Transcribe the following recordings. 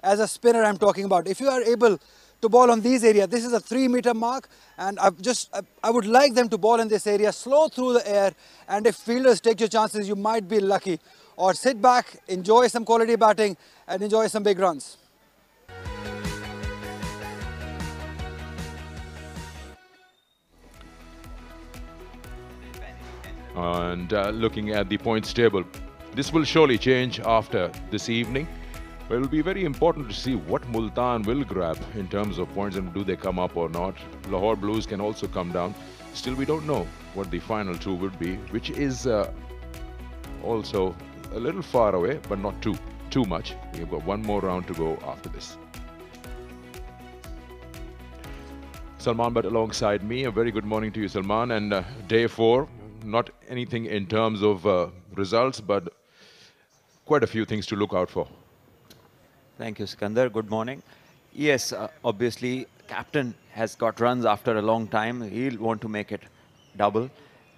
as a spinner I'm talking about. If you are able to ball on these areas, this is a 3-meter mark, and I would like them to ball in this area, slow through the air, and if fielders take your chances, you might be lucky. Or sit back, enjoy some quality batting, and enjoy some big runs. And looking at the points table, this will surely change after this evening. But it will be very important to see what Multan will grab in terms of points and do they come up or not. Lahore Blues can also come down. Still, we don't know what the final two would be, which is also a little far away, but not too much. We've got one more round to go after this. Salman Bhatt alongside me. A very good morning to you, Salman. And day 4, not anything in terms of results, but quite a few things to look out for. Thank you, Sikandar. Good morning. Yes, obviously, captain has got runs after a long time. He'll want to make it double.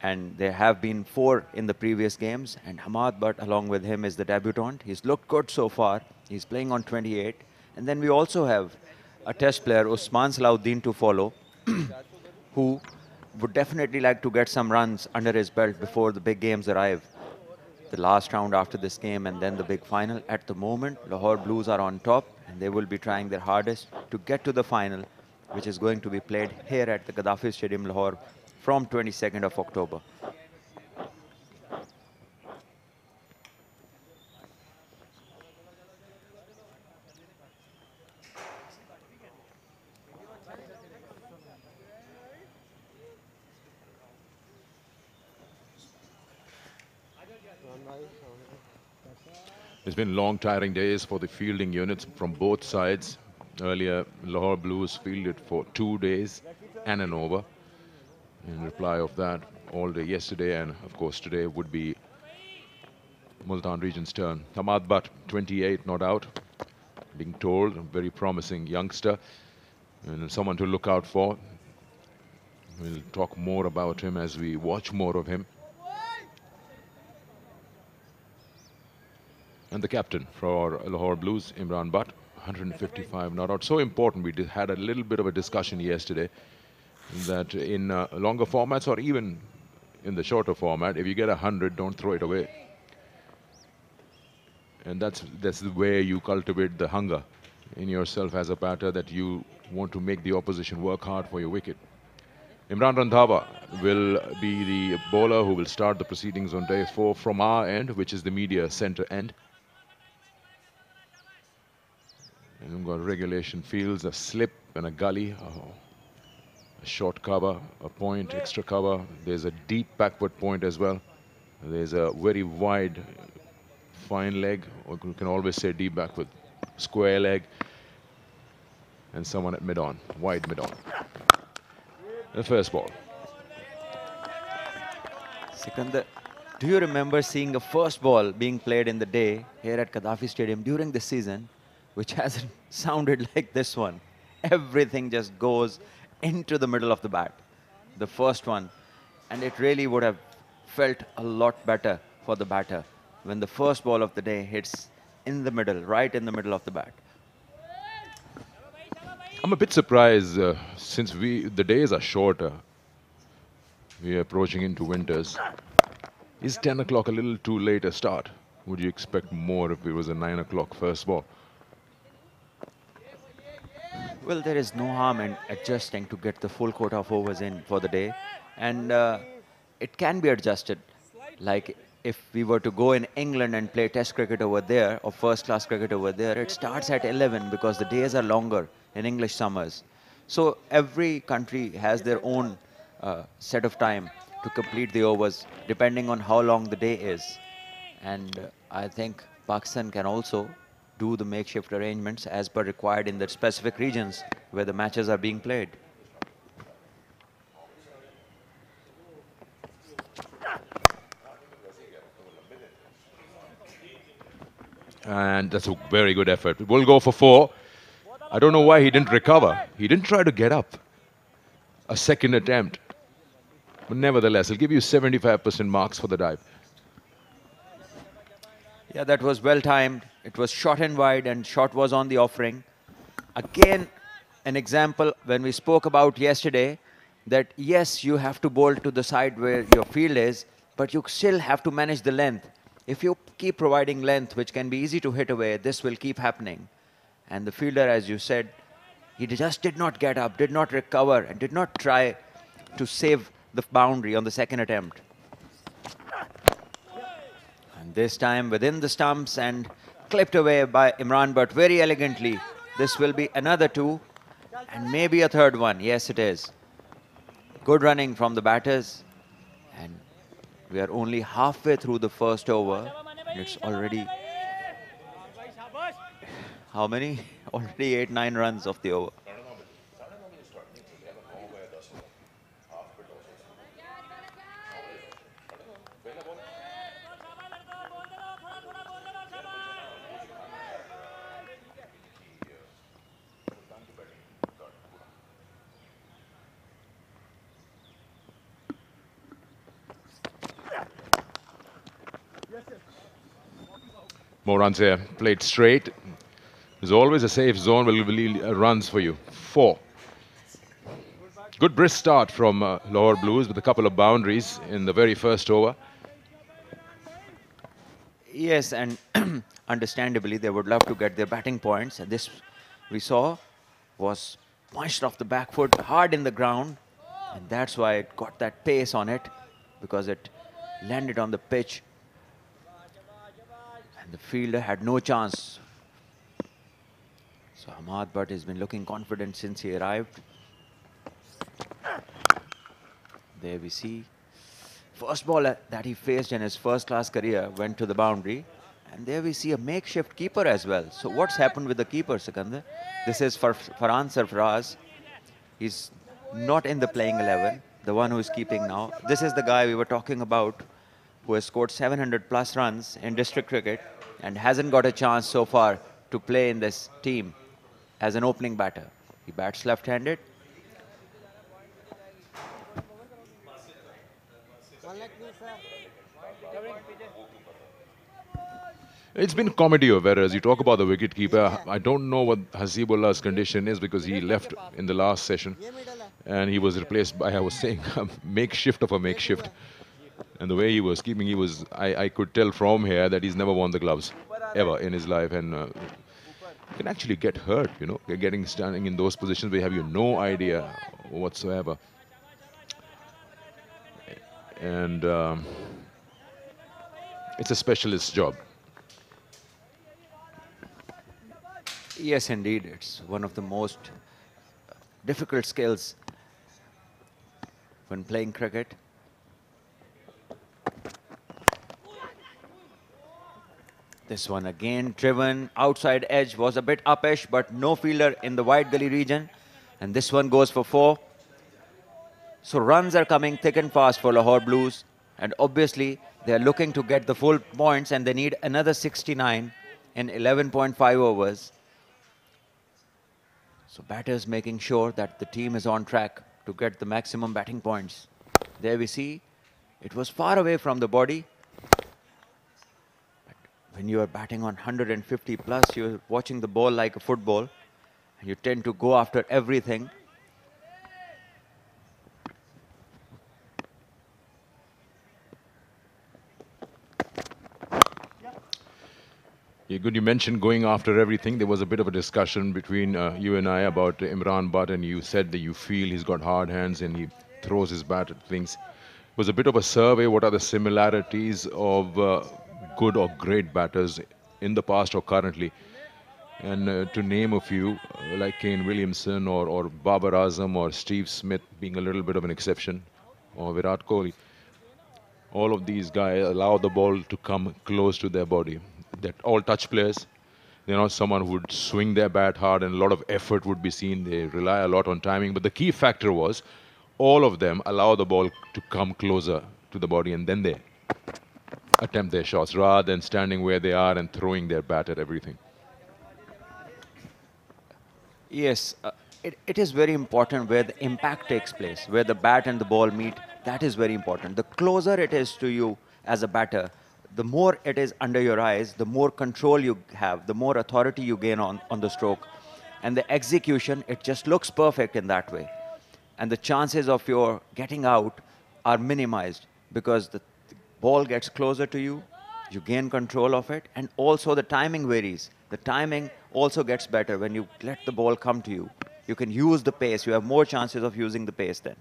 And there have been 4 in the previous games. And Hamad Bhatt, along with him, is the debutant. He's looked good so far. He's playing on 28. And then we also have a test player, Usman Salahuddin, to follow, who would definitely like to get some runs under his belt before the big games arrive. The last round after this game and then the big final. At the moment, Lahore Blues are on top and they will be trying their hardest to get to the final, which is going to be played here at the Gaddafi Stadium, Lahore, from 22nd of October. It's been long, tiring days for the fielding units from both sides. Earlier, Lahore Blues fielded for 2 days and an over. In reply of that, all day yesterday and, of course, today would be Multan region's turn. Hamad Bhatt, 28, not out. Being told, a very promising youngster and someone to look out for. We'll talk more about him as we watch more of him. And the captain for Lahore Blues, Imran Bhatt, 155 not out. So important. We had a little bit of a discussion yesterday that in longer formats or even in the shorter format, if you get 100, don't throw it away. And that's the way you cultivate the hunger in yourself as a batter, that you want to make the opposition work hard for your wicket. Imran Randhawa will be the bowler who will start the proceedings on day 4 from our end, which is the media center end. And we've got regulation fields, a slip and a gully, a short cover, a point, extra cover. There's a deep backward point as well. There's a very wide, fine leg, or you can always say deep backward, square leg, and someone at mid-on, wide mid-on. The first ball. Sikandar, do you remember seeing a first ball being played in the day here at Gaddafi Stadium during the season, which hasn't sounded like this one? Everything just goes into the middle of the bat. The first one. And it really would have felt a lot better for the batter when the first ball of the day hits in the middle, right in the middle of the bat. I'm a bit surprised since the days are shorter. We are approaching into winters. Is 10 o'clock a little too late a start? Would you expect more if it was a 9 o'clock first ball? Well, there is no harm in adjusting to get the full quota of overs in for the day. And it can be adjusted. Like if we were to go in England and play test cricket over there, or first class cricket over there, it starts at 11 because the days are longer in English summers. So every country has their own set of time to complete the overs depending on how long the day is. And I think Pakistan can also do the makeshift arrangements as per required in the specific regions where the matches are being played. And that's a very good effort. We'll go for 4. I don't know why he didn't recover. He didn't try to get up. A second attempt. But nevertheless, he'll give you 75% marks for the dive. Yeah, that was well timed. It was short and wide, and shot was on the offering. Again, an example when we spoke about yesterday that yes, you have to bowl to the side where your field is, but you still have to manage the length. If you keep providing length, which can be easy to hit away, this will keep happening. And the fielder, as you said, he just did not get up, did not recover, and did not try to save the boundary on the second attempt. And this time within the stumps and clipped away by Imran, but very elegantly. This will be another two and maybe a third one. Yes, it is. Good running from the batters. And we are only halfway through the first over. And it's already... How many? Already 8-9 runs of the over. More runs here. Played straight. There's always a safe zone where will runs for you. 4. Good brisk start from Lahore Blues with a couple of boundaries in the very first over. Yes, and understandably, they would love to get their batting points. And this, we saw, was punched off the back foot, hard in the ground. And that's why it got that pace on it, because it landed on the pitch. And the fielder had no chance. So Hamad Butt has been looking confident since he arrived. There we see. First ball that he faced in his first-class career went to the boundary. And there we see a makeshift keeper as well. So what's happened with the keeper, Sikandar? This is for Farhan Sarfaraz. He's not in the playing 11, the one who is keeping now. This is the guy we were talking about who has scored 700+ runs in district cricket and hasn't got a chance so far to play in this team as an opening batter. He bats left-handed. It's been comedy over, whereas you talk about the wicketkeeper. I don't know what Hasibullah's condition is because he left in the last session and he was replaced by, I was saying, a makeshift of a makeshift. And the way he was keeping, I could tell from here that he's never worn the gloves ever in his life. And you can actually get hurt, you know, standing in those positions where you have no idea whatsoever. And it's a specialist job. Yes, indeed. It's one of the most difficult skills when playing cricket. This one again driven, outside edge was a bit uppish, but no fielder in the wide gully region. And this one goes for 4. So runs are coming thick and fast for Lahore Blues. And obviously, they're looking to get the full points and they need another 69 in 11.5 overs. So batters making sure that the team is on track to get the maximum batting points. There we see, it was far away from the body. But when you are batting on 150 plus, you're watching the ball like a football. And you tend to go after everything. Yeah, good, you mentioned going after everything. There was a bit of a discussion between you and I about Imran Butt, and you said that you feel he's got hard hands and he throws his bat at things. It was a bit of a survey. What are the similarities of good or great batters in the past or currently? And to name a few, like Kane Williamson or Quaid-e-Azam or Steve Smith being a little bit of an exception, or Virat Kohli. All of these guys allow the ball to come close to their body. That all touch players, they're not someone who would swing their bat hard and a lot of effort would be seen. They rely a lot on timing. But the key factor was all of them allow the ball to come closer to the body and then they attempt their shots rather than standing where they are and throwing their bat at everything. Yes, it is very important where the impact takes place, where the bat and the ball meet. That is very important. The closer it is to you as a batter, the more it is under your eyes, the more control you have, the more authority you gain on the stroke. And the execution, it just looks perfect in that way. And the chances of your getting out are minimized because the ball gets closer to you, you gain control of it, and also the timing varies. The timing also gets better when you let the ball come to you. You can use the pace. You have more chances of using the pace then.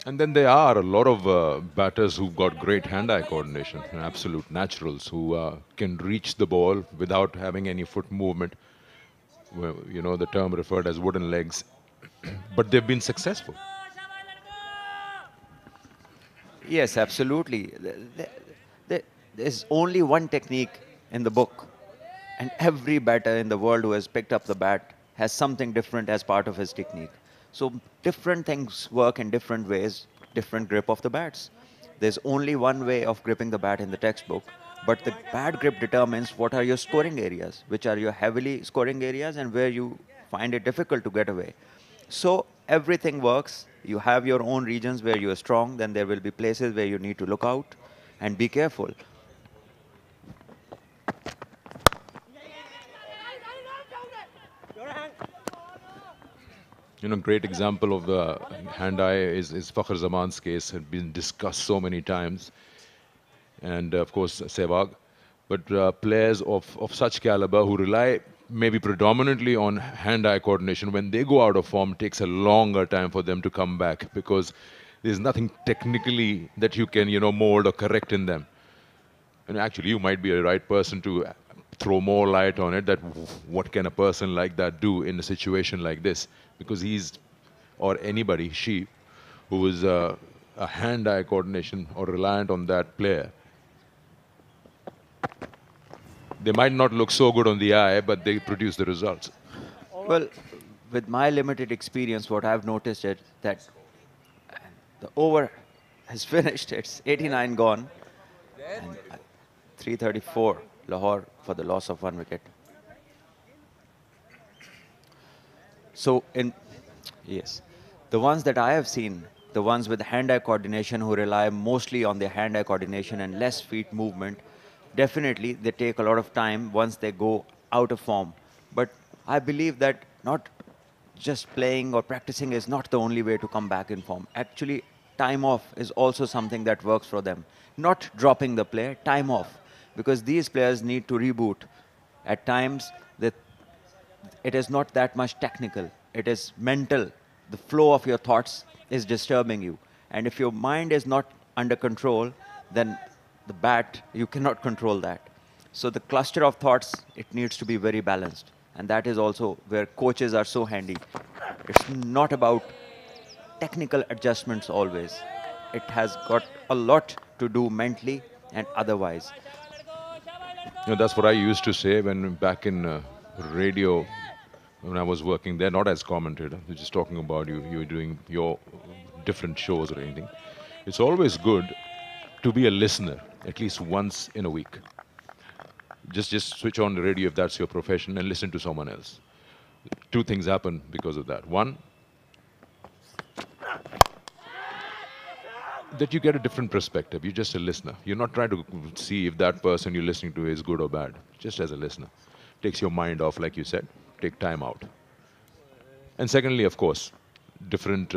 And then there are a lot of batters who've got great hand-eye coordination, absolute naturals who can reach the ball without having any foot movement. Well, you know, the term referred as wooden legs, but they've been successful. Yes, absolutely. There's only one technique in the book, and every batter in the world who has picked up the bat has something different as part of his technique. So different things work in different ways, different grip of the bats. There's only one way of gripping the bat in the textbook, but the bat grip determines what are your scoring areas, which are your heavily scoring areas and where you find it difficult to get away. So everything works. You have your own regions where you are strong, then there will be places where you need to look out and be careful. You know, great example of the hand-eye is Fakhr Zaman's case, had been discussed so many times. And of course, Sehwag. But players of such caliber who rely maybe predominantly on hand-eye coordination, when they go out of form, it takes a longer time for them to come back because there's nothing technically that you can, you know, mold or correct in them. And actually, you might be a right person to throw more light on it, that what can a person like that do in a situation like this? Because he's, or anybody, she, who is a hand-eye coordination or reliant on that player, they might not look so good on the eye, but they produce the results. Well, with my limited experience, what I've noticed is that the over has finished. It's 89 gone. And 334 Lahore for the loss of 1 wicket. So yes, the ones that I have seen, the ones with hand-eye coordination who rely mostly on their hand-eye coordination and less feet movement, definitely they take a lot of time once they go out of form. But I believe that not just playing or practicing is not the only way to come back in form. Actually, time off is also something that works for them. Not dropping the play, time off. Because these players need to reboot. At times, it is not that much technical. It is mental. The flow of your thoughts is disturbing you. And if your mind is not under control, then the bat, you cannot control that. So the cluster of thoughts, it needs to be very balanced. And that is also where coaches are so handy. It's not about technical adjustments always. It has got a lot to do mentally and otherwise. You know, that's what I used to say when back in radio, when I was working there, not as commentator, just talking about you were doing your different shows or anything. It's always good to be a listener, at least once in a week. Just switch on the radio if that's your profession and listen to someone else. Two things happen because of that. One, that you get a different perspective. You're just a listener. You're not trying to see if that person you're listening to is good or bad. Just as a listener. Takes your mind off, like you said. Take time out. And secondly, of course, different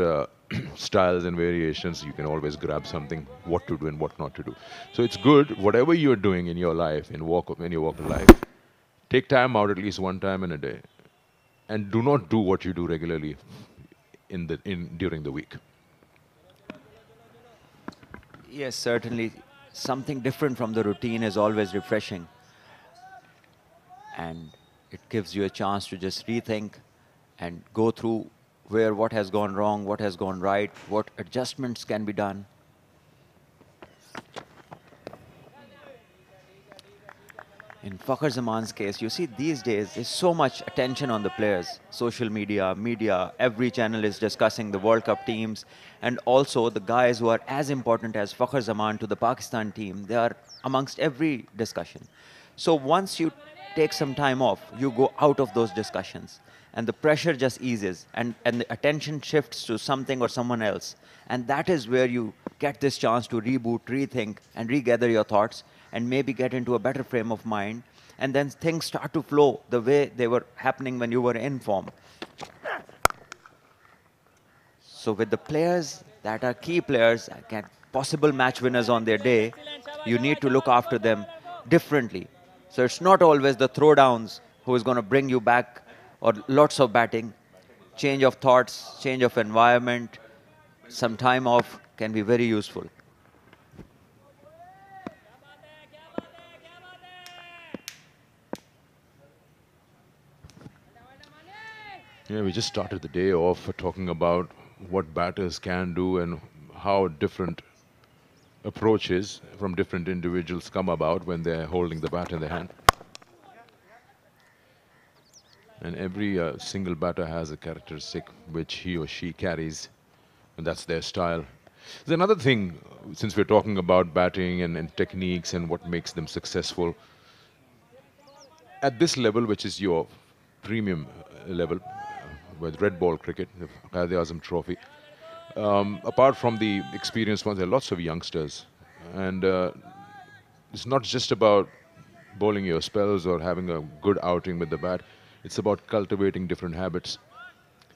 styles and variations. You can always grab something, what to do and what not to do. So it's good, whatever you're doing in your life, in your walk of life, take time out at least one time in a day. And do not do what you do regularly during the week. Yes, certainly. Something different from the routine is always refreshing. And it gives you a chance to just rethink and go through what has gone wrong, what has gone right, what adjustments can be done. In Fakhr Zaman's case, you see these days, there's so much attention on the players. Social media, every channel is discussing the World Cup teams. And also the guys who are as important as Fakhr Zaman to the Pakistan team, they are amongst every discussion. So once you take some time off, you go out of those discussions. And the pressure just eases, and the attention shifts to something or someone else. And that is where you get this chance to reboot, rethink, and regather your thoughts, and maybe get into a better frame of mind. And then things start to flow the way they were happening when you were in form. So with the players that are key players, possible match winners on their day, you need to look after them differently. So it's not always the throwdowns who is going to bring you back, or lots of batting. Change of thoughts, change of environment, some time off can be very useful. Yeah, we just started the day off talking about what batters can do and how different approaches from different individuals come about when they're holding the bat in their hand. And every single batter has a characteristic which he or she carries, and that's their style. There's another thing, since we're talking about batting and techniques and what makes them successful. At this level, which is your premium level, with red ball cricket, the Quaid-e-Azam trophy, apart from the experienced ones, there are lots of youngsters. And it's not just about bowling your spells or having a good outing with the bat. It's about cultivating different habits.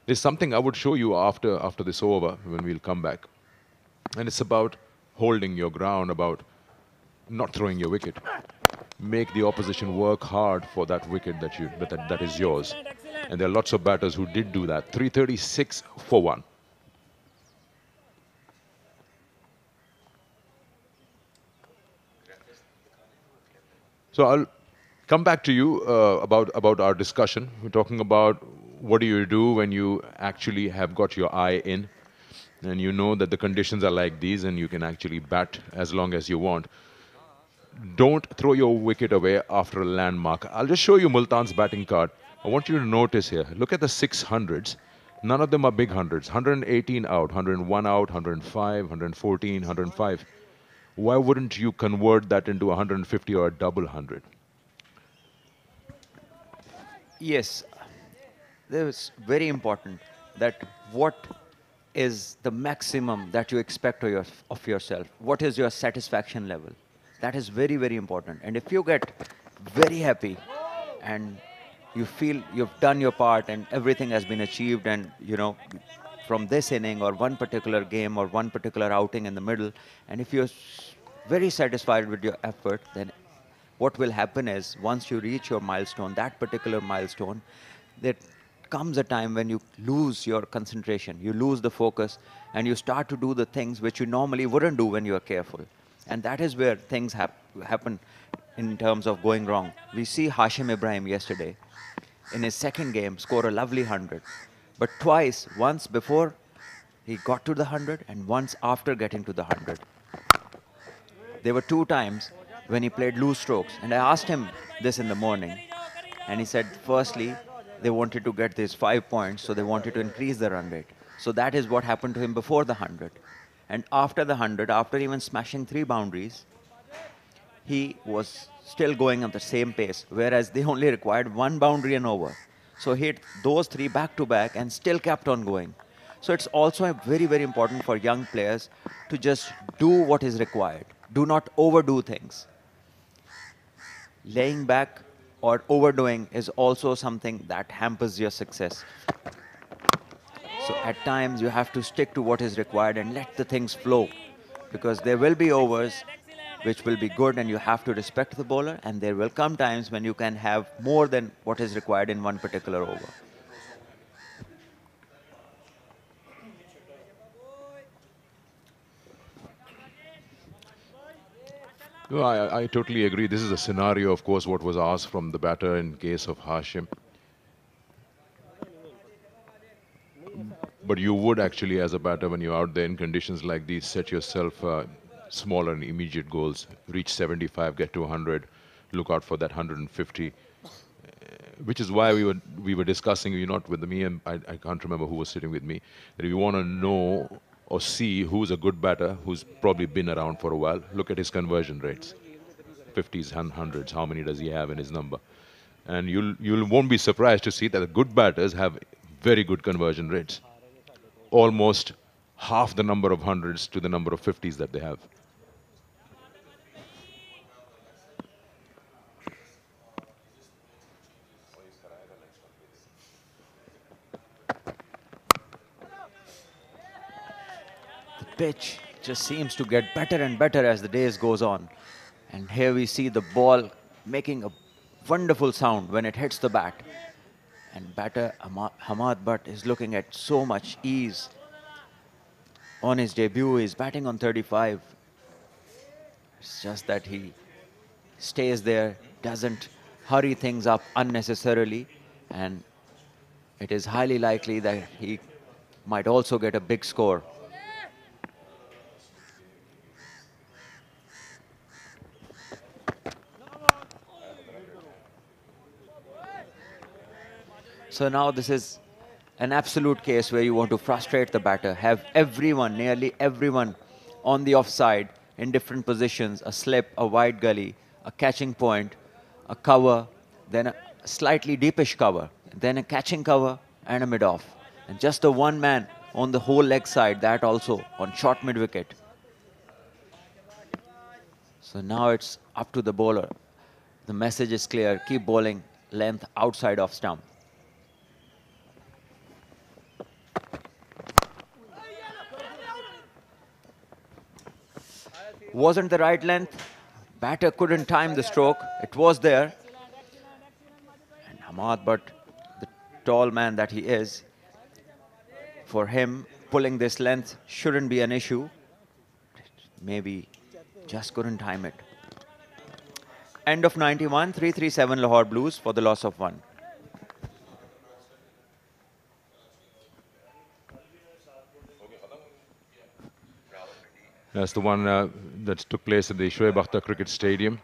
There's something I would show you after this over, when we'll come back. And it's about holding your ground, about not throwing your wicket. Make the opposition work hard for that wicket that is yours. And there are lots of batters who did do that. 336 for 1. So I'll come back to you about our discussion. We're talking about what do you do when you actually have got your eye in and you know that the conditions are like these and you can actually bat as long as you want. Don't throw your wicket away after a landmark. I'll just show you Multan's batting card. I want you to notice here. Look at the 600s. None of them are big hundreds. 118 out, 101 out, 105, 114, 105. Why wouldn't you convert that into 150 or a double hundred? Yes, it's very important that what is the maximum that you expect of yourself? What is your satisfaction level? That is very, very important. And if you get very happy and you feel you've done your part and everything has been achieved, and from this inning or one particular game or one particular outing in the middle, and if you're very satisfied with your effort, then what will happen is once you reach your milestone, that particular milestone, there comes a time when you lose your concentration, you lose the focus, and you start to do the things which you normally wouldn't do when you are careful. And that is where things happen in terms of going wrong. We see Hashim Ibrahim yesterday in his second game score a lovely 100. But twice, once before he got to the 100 and once after getting to the 100. There were 2 times when he played loose strokes. And I asked him this in the morning. And he said, firstly, they wanted to get these 5 points, so they wanted to increase the run rate. So that is what happened to him before the 100. And after the 100, after even smashing 3 boundaries, he was still going at the same pace, whereas they only required 1 boundary and over. So he hit those 3 back-to-back and still kept on going. So it's also very, very important for young players to just do what is required. Do not overdo things. Laying back or overdoing is also something that hampers your success. So at times you have to stick to what is required and let the things flow, because there will be overs which will be good and you have to respect the bowler, and there will come times when you can have more than what is required in one particular over. No, I totally agree. This is a scenario, of course, what was asked from the batter in case of Hashim. But you would actually, as a batter, when you're out there in conditions like these, set yourself smaller and immediate goals. Reach 75, get to 100, look out for that 150. Which is why we were discussing, you're not with me, and I can't remember who was sitting with me, that if you want to know or see who's a good batter, who's probably been around for a while, look at his conversion rates. 50s and 100s, how many does he have in his number? And you won't be surprised to see that the good batters have very good conversion rates. Almost half the number of hundreds to the number of 50s that they have. The pitch just seems to get better and better as the days goes on. And here we see the ball making a wonderful sound when it hits the bat. And batter Hamad Butt is looking at so much ease. On his debut, he's batting on 35. It's just that he stays there, doesn't hurry things up unnecessarily, and it is highly likely that he might also get a big score. So now this is an absolute case where you want to frustrate the batter, have everyone, nearly everyone on the offside in different positions, a slip, a wide gully, a catching point, a cover, then a slightly deepish cover, then a catching cover and a mid-off. And just the one man on the whole leg side, that also on short mid-wicket. So now it's up to the bowler. The message is clear, keep bowling length outside of stump. Wasn't the right length. Batter couldn't time the stroke. It was there. And Hamad Butt, the tall man that he is, for him, pulling this length shouldn't be an issue. Maybe just couldn't time it. End of 91, 337 Lahore Blues for the loss of 1. That's the one that took place at the Shoaib Akhtar Cricket Stadium.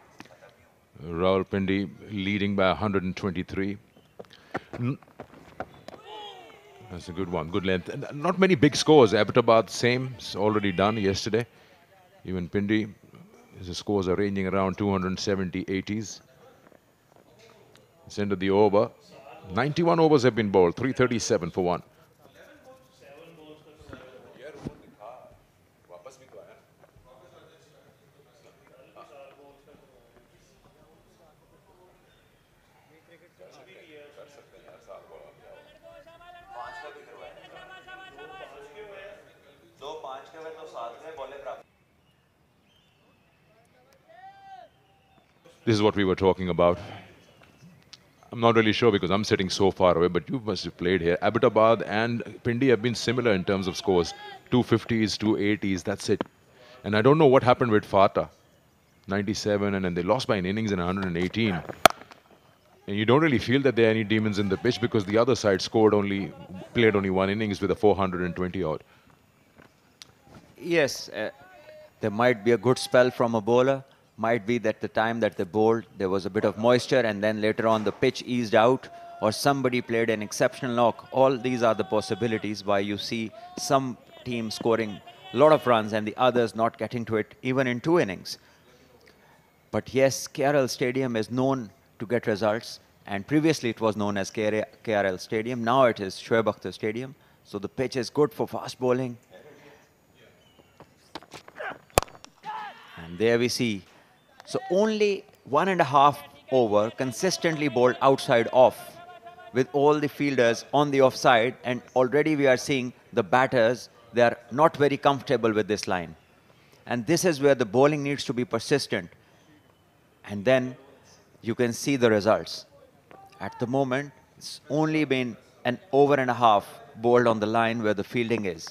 Rawalpindi leading by 123. That's a good one, good length. And not many big scores. Abbottabad, same, it's already done yesterday. Even Pindi, the scores are ranging around 270, 80s. It's end of the over. 91 overs have been bowled, 337 for 1. This is what we were talking about. I'm not really sure because I'm sitting so far away, but you must have played here. Abbottabad and Pindi have been similar in terms of scores. 250s, 280s, that's it. And I don't know what happened with Fatah. 97, and then they lost by an innings in 118. And you don't really feel that there are any demons in the pitch because the other side played only one innings with a 420 odd. Yes, there might be a good spell from a bowler. Might be that the time that they bowled, there was a bit of moisture and then later on the pitch eased out or somebody played an exceptional knock. All these are the possibilities why you see some teams scoring a lot of runs and the others not getting to it even in 2 innings. But yes, KRL Stadium is known to get results, and previously it was known as KRL Stadium. Now it is Shoaib Akhtar Stadium. So the pitch is good for fast bowling. And there we see. So only 1.5 over consistently bowled outside off with all the fielders on the offside, and already we are seeing the batters, they are not very comfortable with this line. And this is where the bowling needs to be persistent. And then you can see the results. At the moment, it's only been an over and a half bowled on the line where the fielding is.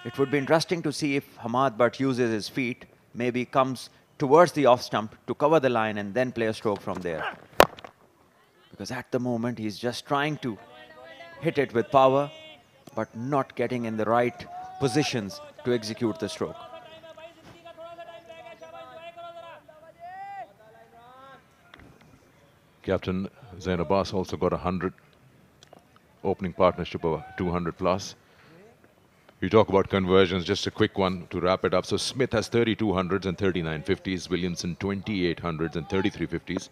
It would be interesting to see if Hamad Butt uses his feet, maybe comes towards the off stump to cover the line and then play a stroke from there. Because at the moment, he's just trying to hit it with power, but not getting in the right positions to execute the stroke. Captain Zain Abbas also got 100. Opening partnership of 200 plus. You talk about conversions, just a quick one to wrap it up. So Smith has 32 hundreds and 39 50s. Williamson 28 hundreds and 33 50s.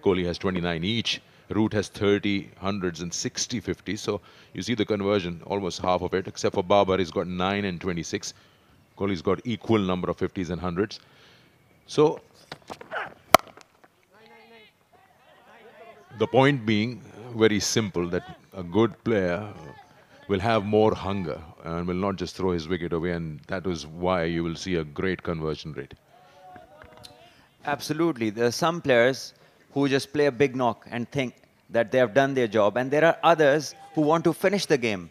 Kohli has 29 each. Root has 30 hundreds and 60 50s. So you see the conversion, almost half of it, except for Babar, he's got 9 and 26. Kohli's got equal number of 50s and hundreds. So the point being very simple, that a good player will have more hunger and will not just throw his wicket away, and that is why you will see a great conversion rate. Absolutely. There are some players who just play a big knock and think that they have done their job. And there are others who want to finish the game,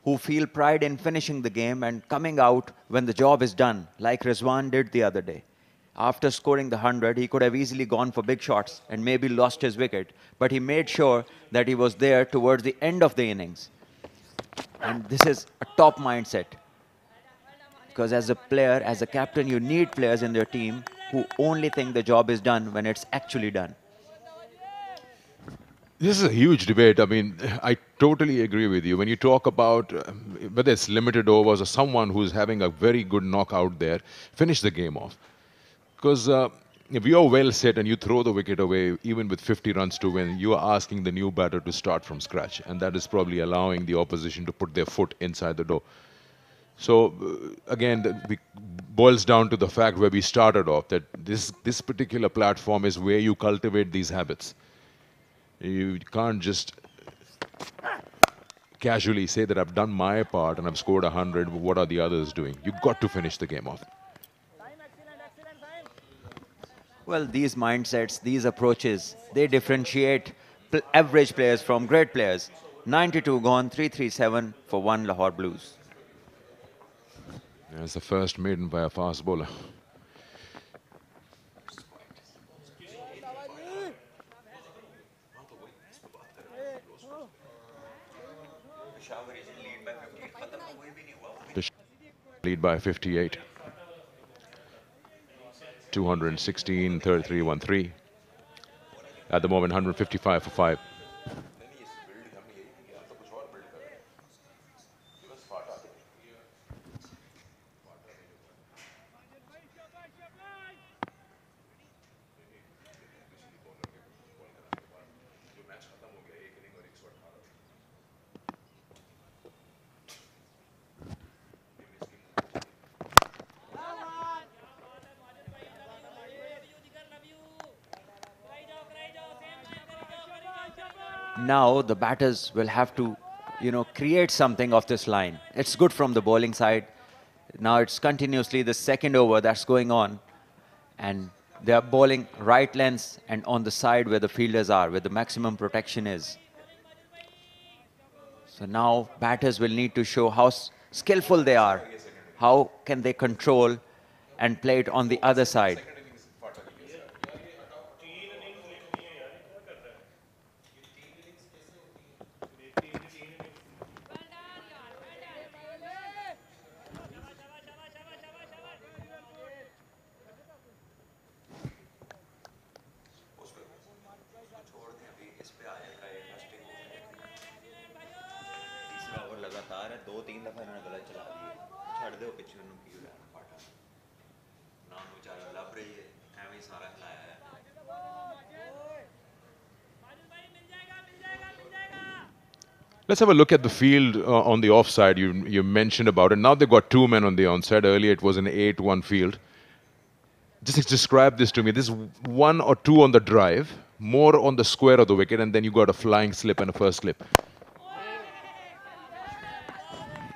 who feel pride in finishing the game and coming out when the job is done, like Rizwan did the other day. After scoring the 100, he could have easily gone for big shots and maybe lost his wicket. But he made sure that he was there towards the end of the innings. And this is a top mindset. Because as a player, as a captain, you need players in their team who only think the job is done when it's actually done. This is a huge debate. I mean, I totally agree with you. When you talk about whether it's limited overs or someone who's having a very good knockout there, finish the game off. Because if you're well set and you throw the wicket away, even with 50 runs to win, you are asking the new batter to start from scratch. And that is probably allowing the opposition to put their foot inside the door. So, again, it boils down to the fact where we started off, that this particular platform is where you cultivate these habits. You can't just casually say that I've done my part and I've scored 100, what are the others doing? You've got to finish the game off. Well, these mindsets, these approaches, they differentiate average players from great players. 92 gone, 337 for 1 Lahore Blues. That's the first maiden by a fast bowler. Lead by 58. 216, 33, 1-3. At the moment, 155 for 5. Now the batters will have to, create something of this line. It's good from the bowling side. Now it's continuously the second over that's going on. And they're bowling right lengths and on the side where the fielders are, where the maximum protection is. So now batters will need to show how skillful they are. How can they control and play it on the other side. Let's have a look at the field on the offside. You mentioned about it. Now they've got 2 men on the onside. Earlier it was an 8-1 field. Just describe this to me. This is 1 or 2 on the drive, more on the square of the wicket, and then you got a flying slip and a first slip.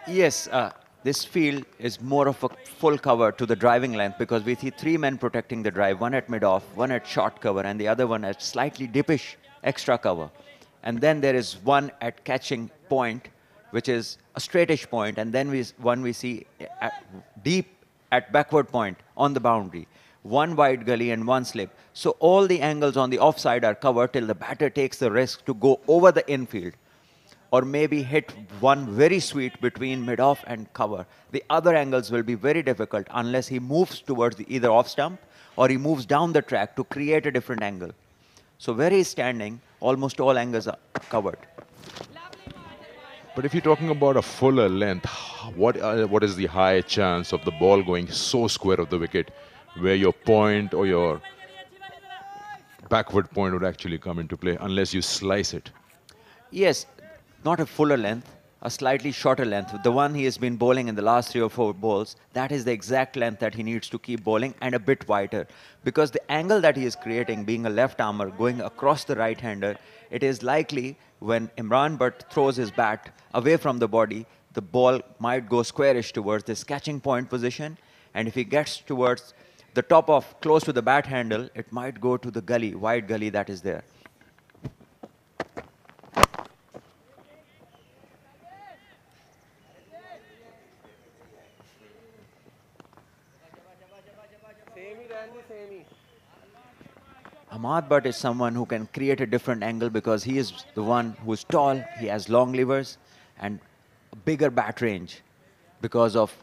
Yes, this field is more of a full cover to the driving length because we see 3 men protecting the drive, 1 at mid-off, 1 at short cover, and the other one at slightly dippish extra cover. And then there is 1 at catching point, which is a straightish point, and then one we see deep at backward point on the boundary. 1 wide gully and 1 slip. So all the angles on the offside are covered till the batter takes the risk to go over the infield or maybe hit 1 very sweet between mid-off and cover. The other angles will be very difficult unless he moves towards the either off stump or he moves down the track to create a different angle. So where he's standing, almost all angles are covered. But if you're talking about a fuller length, what is the high chance of the ball going so square of the wicket where your point or your backward point would actually come into play unless you slice it. Yes, not a fuller length, a slightly shorter length. The one he has been bowling in the last 3 or 4 balls, that is the exact length that he needs to keep bowling, and a bit wider. Because the angle that he is creating, being a left-armer, going across the right-hander, it is likely when Imran Butt throws his bat away from the body, the ball might go squarish towards this catching point position, and if he gets towards the top of, close to the bat handle, it might go to the gully, wide gully that is there. Ahmad Butt is someone who can create a different angle because he is the one who is tall, he has long levers and a bigger bat range because of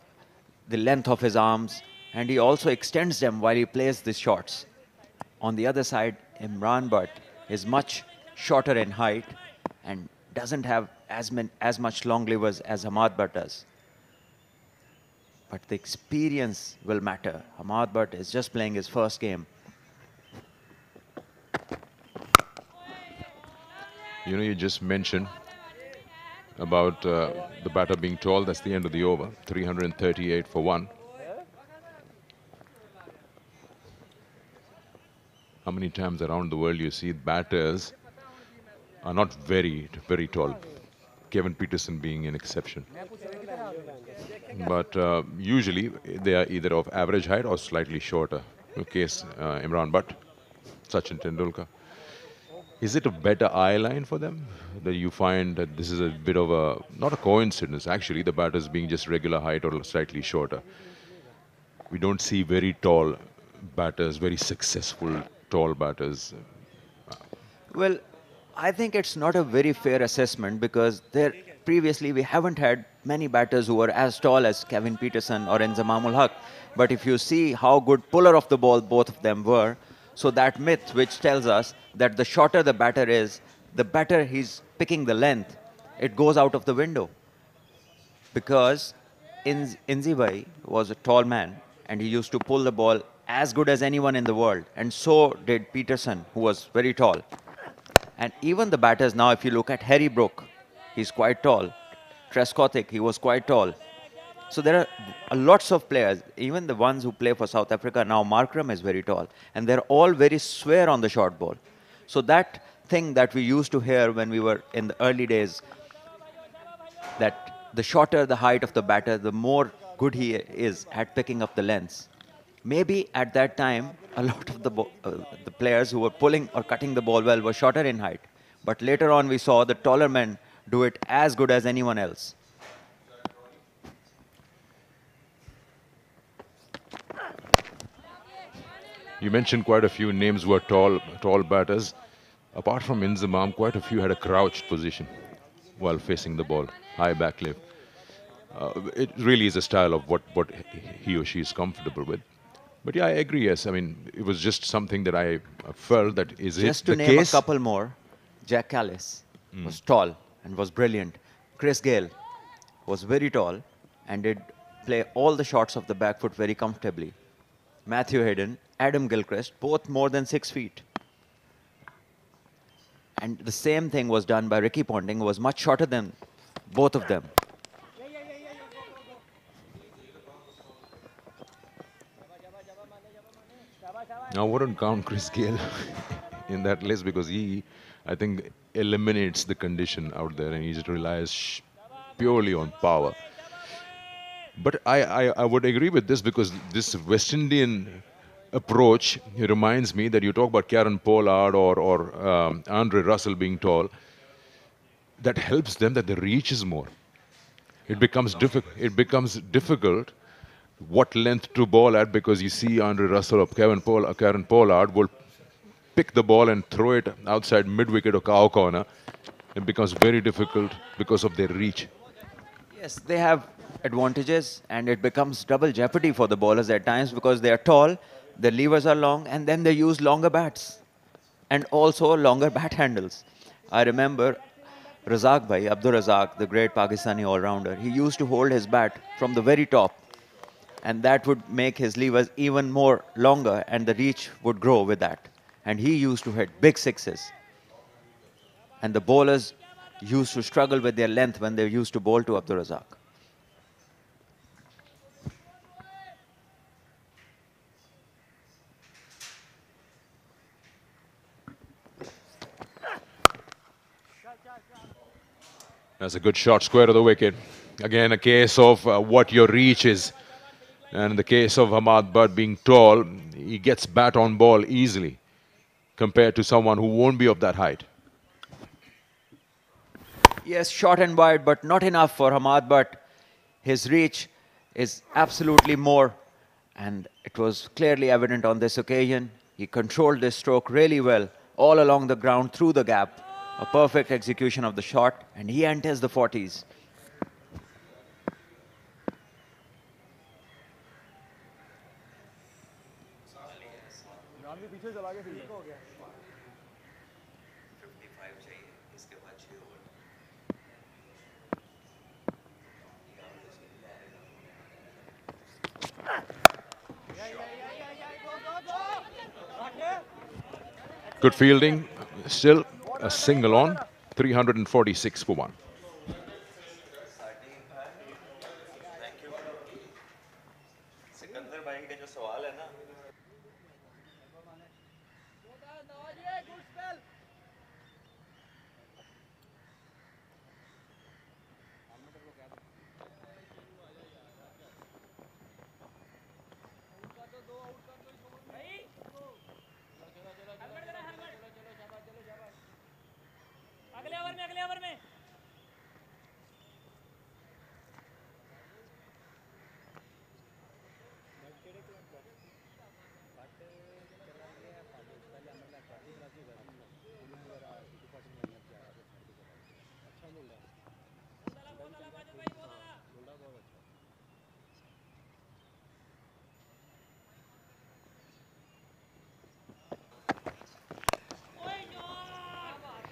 the length of his arms, and he also extends them while he plays these shots. On the other side, Imran Butt is much shorter in height and doesn't have as much long levers as Ahmad Butt does. But the experience will matter. Ahmad Butt is just playing his first game. You know, you just mentioned about the batter being tall. That's the end of the over. 338 for 1. How many times around the world you see batters are not very, very tall? Kevin Peterson being an exception. But usually they are either of average height or slightly shorter. In case Imran Butt, Sachin Tendulkar. Is it a better eye line for them? That you find that this is a bit of a, not a coincidence actually, the batters being just regular height or slightly shorter. We don't see very tall batters, very successful tall batters. Well, I think it's not a very fair assessment because previously we haven't had many batters who were as tall as Kevin Peterson or Enzamamul Haq. But if you see how good puller of the ball both of them were, so that myth which tells us that the shorter the batter is, the better he's picking the length, it goes out of the window. Because Inzi Bhai was a tall man and he used to pull the ball as good as anyone in the world. And so did Peterson, who was very tall. And even the batters now, if you look at Harry Brook, he's quite tall. Trescothick, he was quite tall. So there are lots of players, even the ones who play for South Africa now, Markram is very tall. And they're all very square on the short ball. So that thing that we used to hear when we were in the early days, that the shorter the height of the batter, the more good he is at picking up the lengths. Maybe at that time, a lot of the players who were pulling or cutting the ball well were shorter in height. But later on, we saw the taller men do it as good as anyone else. You mentioned quite a few names who are tall batters. Apart from Inzamam, quite a few had a crouched position while facing the ball, high back lift. It really is a style of what he or she is comfortable with. But yeah, I agree, yes. I mean, it was just something that I felt that is just it the to name case? A couple more, Jack Callis was tall and was brilliant. Chris Gale was very tall and did play all the shots of the back foot very comfortably. Matthew Hayden, Adam Gilchrist, both more than 6 feet. And the same thing was done by Ricky Ponting, who was much shorter than both of them. Now, I wouldn't count Chris Gale in that list because he, I think, eliminates the condition out there and he just relies purely on power. But I would agree with this because this West Indian approach reminds me that you talk about Kieran Pollard or Andre Russell being tall. That helps them that the reach is more. It becomes difficult what length to bowl at because you see Andre Russell or Kieran Pollard will pick the ball and throw it outside mid-wicket or cow corner. It becomes very difficult because of their reach. Yes, they have advantages and it becomes double jeopardy for the bowlers at times because they are tall, their levers are long, and then they use longer bats and also longer bat handles. I remember Razak Bhai, Abdur Razak, the great Pakistani all-rounder, he used to hold his bat from the very top and that would make his levers even more longer and the reach would grow with that. and he used to hit big sixes. And the bowlers used to struggle with their length when they used to bowl to Abdur Razzaq. That's a good shot, square to the wicket. Again, a case of what your reach is. And in the case of Hamad Butt being tall, he gets bat on ball easily compared to someone who won't be of that height. Yes, short and wide, but not enough for Hamad Butt. His reach is absolutely more, and it was clearly evident on this occasion. He controlled this stroke really well, all along the ground, through the gap. A perfect execution of the shot, and he enters the 40s. Good fielding, still a single on, 346 for one.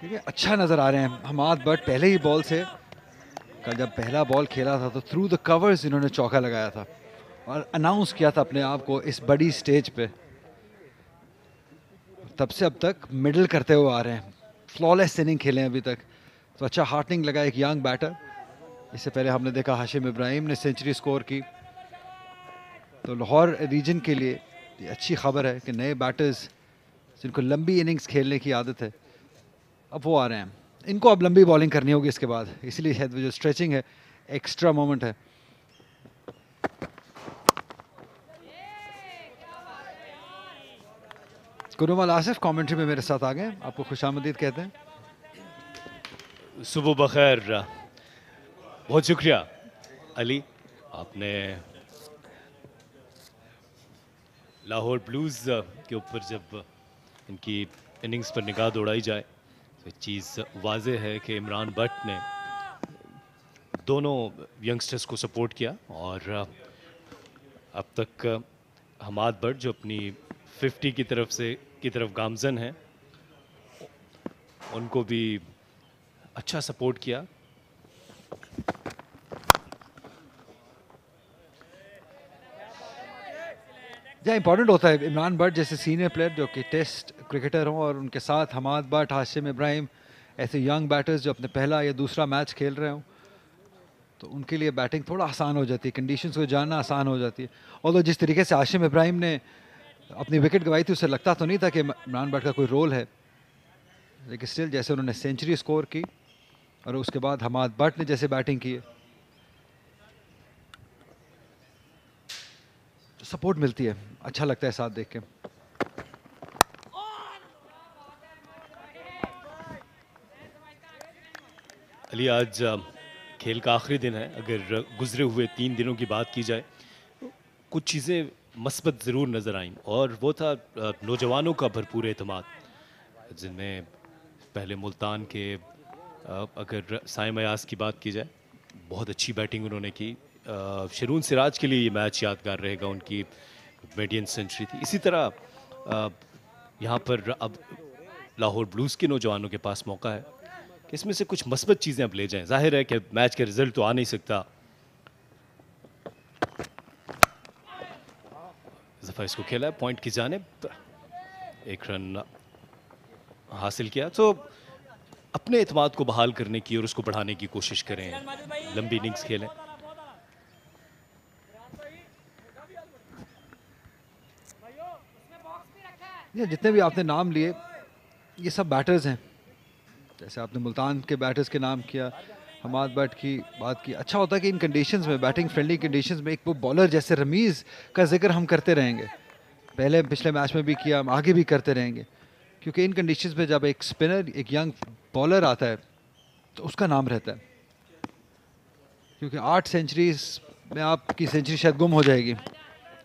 देखिए अच्छा नज़र आ रहे हैं Hammad but पहले ही ball से कल जब पहला बॉल खेला था तो थ्रू द कवर्स इन्होंने चौका लगाया था और अनाउंस किया था अपने आप को इस बड़ी स्टेज पे। तब से अब तक मिडल करते हुए आ रहे हैं, फ्लॉलेस इनिंग खेले हैं अभी तक, तो अच्छा हार्टनिंग लगा एक यंग बैटर। इससे पहले हमने देखा हाशिम इब्राहिम ने सेंचुरी स्कोर की, तो लाहौर रीजन के लिए ये अच्छी खबर है कि नए बैटर्स जिनको लंबी इनिंग्स खेलने की आदत है अब वो आ रहे हैं। इनको अब लंबी बॉलिंग करनी होगी इसके बाद, इसलिए शायद जो स्ट्रेचिंग है एक्स्ट्रा मोमेंट है। कुनुमल आसिफ कमेंट्री में मेरे साथ आ गए, आपको खुशामदीद कहते हैं। सुबह बखैर, बहुत शुक्रिया अली, आपने लाहौर ब्लूज़ के ऊपर जब इनकी इनिंग्स पर निगाह दौड़ाई जाए तो चीज़ वाज़ेह है कि इमरान भट्ट ने दोनों यंगस्टर्स को सपोर्ट किया और अब तक हमाद भट्ट जो अपनी 50 की तरफ गामजन है, उनको भी अच्छा सपोर्ट किया। यह इंपॉर्टेंट होता है इमरान भट्ट जैसे सीनियर प्लेयर जो कि टेस्ट क्रिकेटर हों और उनके साथ हमाद भट्ट, हाशिम इब्राहिम ऐसे यंग बैटर्स जो अपने पहला या दूसरा मैच खेल रहे हों, तो उनके लिए बैटिंग थोड़ा आसान हो जाती है, कंडीशंस को जानना आसान हो जाती है। और जिस तरीके से हाशिम इब्राहिम ने अपनी विकेट गवाई थी उससे लगता तो नहीं था कि इमरान भट्ट का कोई रोल है, लेकिन स्टिल जैसे उन्होंने सेंचुरी स्कोर की और उसके बाद हमाद भट्ट ने जैसे बैटिंग की, सपोर्ट मिलती है, अच्छा लगता है साथ देख के। अली, आज खेल का आखिरी दिन है। अगर गुजरे हुए 3 दिनों की बात की जाए, कुछ चीज़ें मस्बत ज़रूर नज़र आईं, और वो था नौजवानों का भरपूर एतमाद, जिनमें पहले मुल्तान के अगर साइम अयाज की बात की जाए, बहुत अच्छी बैटिंग उन्होंने की। शरून सिराज के लिए ये मैच यादगार रहेगा, उनकी मीडियन सेंचुरी थी। इसी तरह यहाँ पर अब लाहौर ब्लूज़ के नौजवानों के पास मौका है कि इसमें से कुछ मस्बत चीज़ें अब ले जाएं। जाहिर है कि मैच का रिजल्ट तो आ नहीं सकता, इस दफ़ा इसको खेला है पॉइंट की जानिब, 1 रन हासिल किया। तो अपने एतमाद को बहाल करने की और उसको बढ़ाने की कोशिश करें, लंबी इनिंग्स खेलें। ये जितने भी आपने नाम लिए ये सब बैटर्स हैं। जैसे आपने मुल्तान के बैटर्स के नाम किया, हमाद भट्ट की बात की। अच्छा होता है कि इन कंडीशंस में, बैटिंग फ्रेंडली कंडीशंस में, एक वो बॉलर जैसे रमीज़ का जिक्र हम करते रहेंगे। पहले पिछले मैच में भी किया, हम आगे भी करते रहेंगे, क्योंकि इन कंडीशंस में जब एक स्पिनर, एक यंग बॉलर आता है तो उसका नाम रहता है। क्योंकि 8 सेंचुरीज में आपकी सेंचुरी शायद गुम हो जाएगी,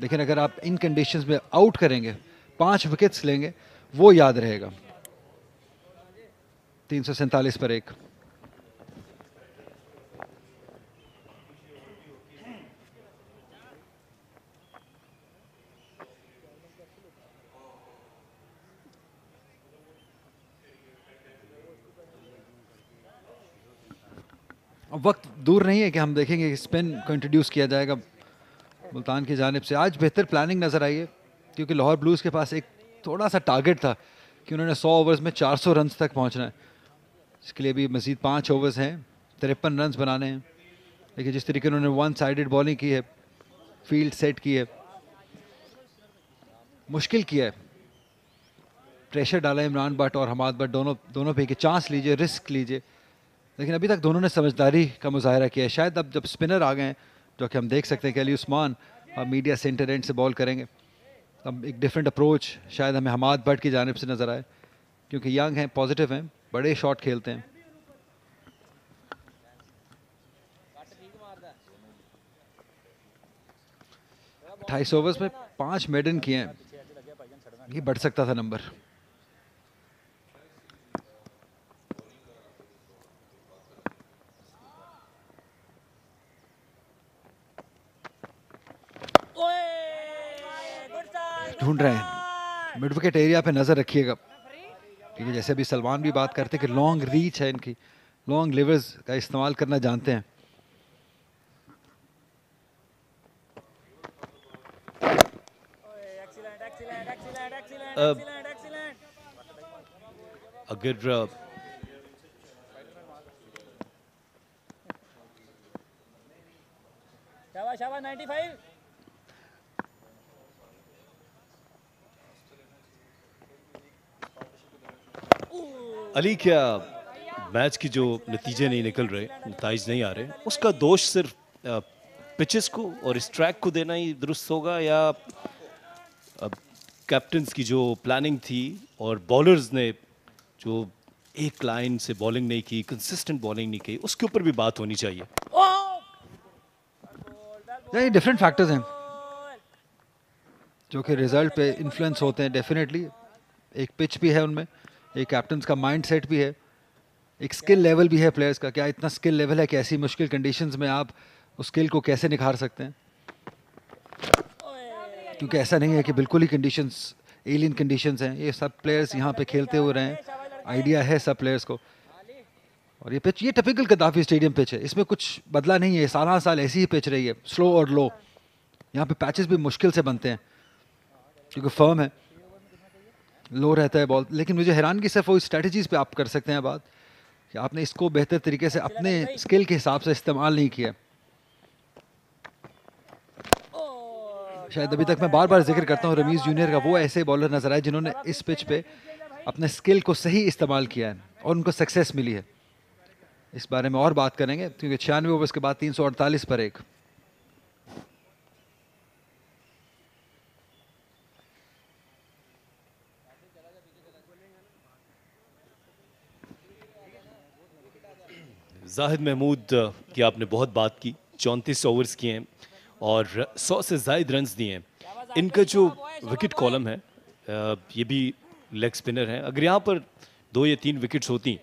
लेकिन अगर आप इन कंडीशंस में आउट करेंगे, 5 विकेट्स लेंगे, वो याद रहेगा। 347 पर 1। अब वक्त दूर नहीं है कि हम देखेंगे कि स्पिन को इंट्रोड्यूस किया जाएगा मुल्तान की जानिब से। आज बेहतर प्लानिंग नज़र आई है, क्योंकि लाहौर ब्लूज़ के पास एक थोड़ा सा टारगेट था कि उन्होंने 100 ओवर्स में 400 रन तक पहुंचना है। इसके लिए भी मज़ीद 5 ओवर्स हैं, 53 रन बनाने हैं। लेकिन जिस तरीके उन्होंने 1 साइडेड बॉलिंग की है, फील्ड सेट की है, मुश्किल किया है, प्रेशर डाला इमरान भट्ट और हमाद भट्ट दोनों पे कि चांस लीजिए, रिस्क लीजिए। लेकिन अभी तक दोनों ने समझदारी का मुजाहरा किया है। शायद अब जब स्पिनर आ गए हैं, जो कि हम देख सकते हैं कि अली उस्मान अब मीडिया सेंटर एंड से बॉल करेंगे, अब एक डिफरेंट अप्रोच शायद हमें हमाद भट्ट की जानिब से नज़र आए, क्योंकि यंग हैं, पॉजिटिव हैं, बड़े शॉट खेलते हैं। अट्ठाईस ओवर्स में 5 मेडन किए हैं, ये बढ़ सकता था नंबर। ढूंढ रहे हैं मिड विकेट एरिया पे, नजर रखिएगा, क्योंकि जैसे अभी सलमान भी बात करते हैं कि लॉन्ग रीच है इनकी, लॉन्ग लिवर्स का इस्तेमाल करना जानते हैं। अगर शाबाश 95। अली, क्या मैच की जो नतीजे नहीं निकल रहे, नतीजे नहीं आ रहे, उसका दोष सिर्फ पिचेस को और इस ट्रैक को देना ही दुरुस्त होगा, या कैप्टन्स की जो प्लानिंग थी और बॉलर्स ने जो एक लाइन से बॉलिंग नहीं की, कंसिस्टेंट बॉलिंग नहीं की, उसके ऊपर भी बात होनी चाहिए? ये डिफरेंट फैक्टर्स हैं जो कि रिजल्ट पे इन्फ्लुएंस होते हैं। डेफिनेटली एक पिच भी है उनमें, एक कैप्टन का माइंडसेट भी है, एक स्किल लेवल भी है प्लेयर्स का। क्या इतना स्किल लेवल है कि ऐसी मुश्किल कंडीशंस में आप उस स्किल को कैसे निखार सकते हैं? क्योंकि ऐसा नहीं है कि बिल्कुल ही कंडीशंस एलियन कंडीशंस हैं। ये सब प्लेयर्स यहाँ पे खेलते हुए रहे हैं, आइडिया है सब प्लेयर्स को। और ये पिच, ये टिपिकल गद्दाफी स्टेडियम पिच है, इसमें कुछ बदला नहीं है, साल साल ऐसी ही पिच रही है, स्लो और लो। यहाँ पे पैचेस भी मुश्किल से बनते हैं क्योंकि फर्म है, लो रहता है बॉल। लेकिन मुझे हैरानगी सिर्फ वो स्ट्रेटजीज पे आप कर सकते हैं बात, कि आपने इसको बेहतर तरीके से अपने स्किल के हिसाब से इस्तेमाल नहीं किया। शायद अभी तक मैं बार बार जिक्र करता हूँ रमीज जूनियर का, वो ऐसे बॉलर नजर आए जिन्होंने इस पिच पे अपने स्किल को सही इस्तेमाल किया है और उनको सक्सेस मिली है। इस बारे में और बात करेंगे, क्योंकि 96 ओवर्स के बाद 348 पर 1। जाहिद महमूद की आपने बहुत बात की, 34 ओवर्स किए हैं और 100 से ज़ायद रन्स दिए हैं। इनका जो विकेट कॉलम है, ये भी लेग स्पिनर है, अगर यहाँ पर 2 या 3 विकेट्स होती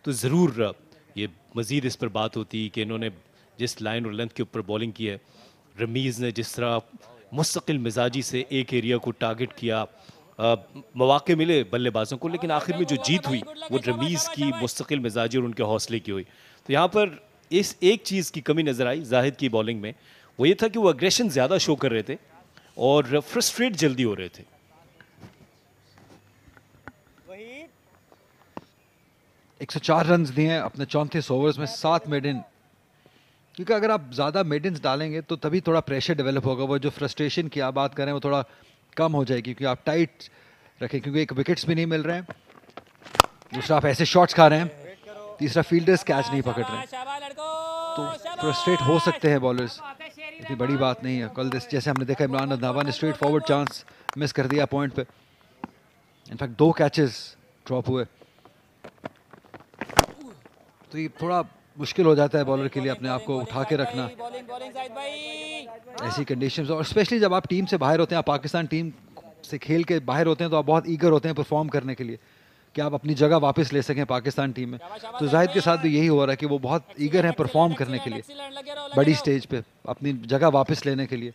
तो ज़रूर ये मज़ीद इस पर बात होती कि इन्होंने जिस लाइन और लेंथ के ऊपर बॉलिंग की है, रमीज़ ने जिस तरह मुस्तकिल मिजाजी से एक एरिया को टारगेट किया, मौके मिले बल्लेबाजों को, लेकिन आखिर में जो जीत हुई वो रमीज़ की मुस्तकिल मिजाजी और उनके हौसले की हुई। तो यहाँ पर इस एक चीज़ की कमी नज़र आई जाहिद की बॉलिंग में, वो ये था कि वो अग्रेशन ज़्यादा शो कर रहे थे और फ्रस्ट्रेट जल्दी हो रहे थे। 104 रन दिए हैं अपने 34 ओवर्स में, 7 मेडन। क्योंकि अगर आप ज़्यादा मेडन्स डालेंगे तो तभी थोड़ा प्रेशर डेवलप होगा, वो जो फ्रस्ट्रेशन की आप बात करें वो थोड़ा कम हो जाएगी, क्योंकि आप टाइट रखें, क्योंकि एक विकेट्स भी नहीं मिल रहे हैं, दूसरा आप ऐसे शॉट्स खा रहे हैं, तीसरा फील्डर्स कैच नहीं पकड़ रहे हैं, तो फ्रस्ट्रेट हो सकते हैं बॉलर्स। इतनी बड़ी बात नहीं है। कल जैसे हमने देखा इमरान रंधावा ने स्ट्रेट फॉरवर्ड चांस मिस कर दिया पॉइंट पे, इनफैक्ट 2 कैचेस ड्रॉप हुए, तो ये थोड़ा मुश्किल हो जाता है बॉलर के लिए अपने आप को उठा के रखना ऐसी कंडीशंस, और स्पेशली जब आप टीम से बाहर होते हैं, आप पाकिस्तान टीम से खेल के बाहर होते हैं, तो आप बहुत ईगर होते हैं परफॉर्म करने के लिए कि आप अपनी जगह वापस ले सकें पाकिस्तान टीम में। तो जाहिद के साथ भी यही हो रहा है कि वो बहुत ईगर हैं परफॉर्म करने के लिए बड़ी स्टेज पे, अपनी जगह वापस लेने के लिए,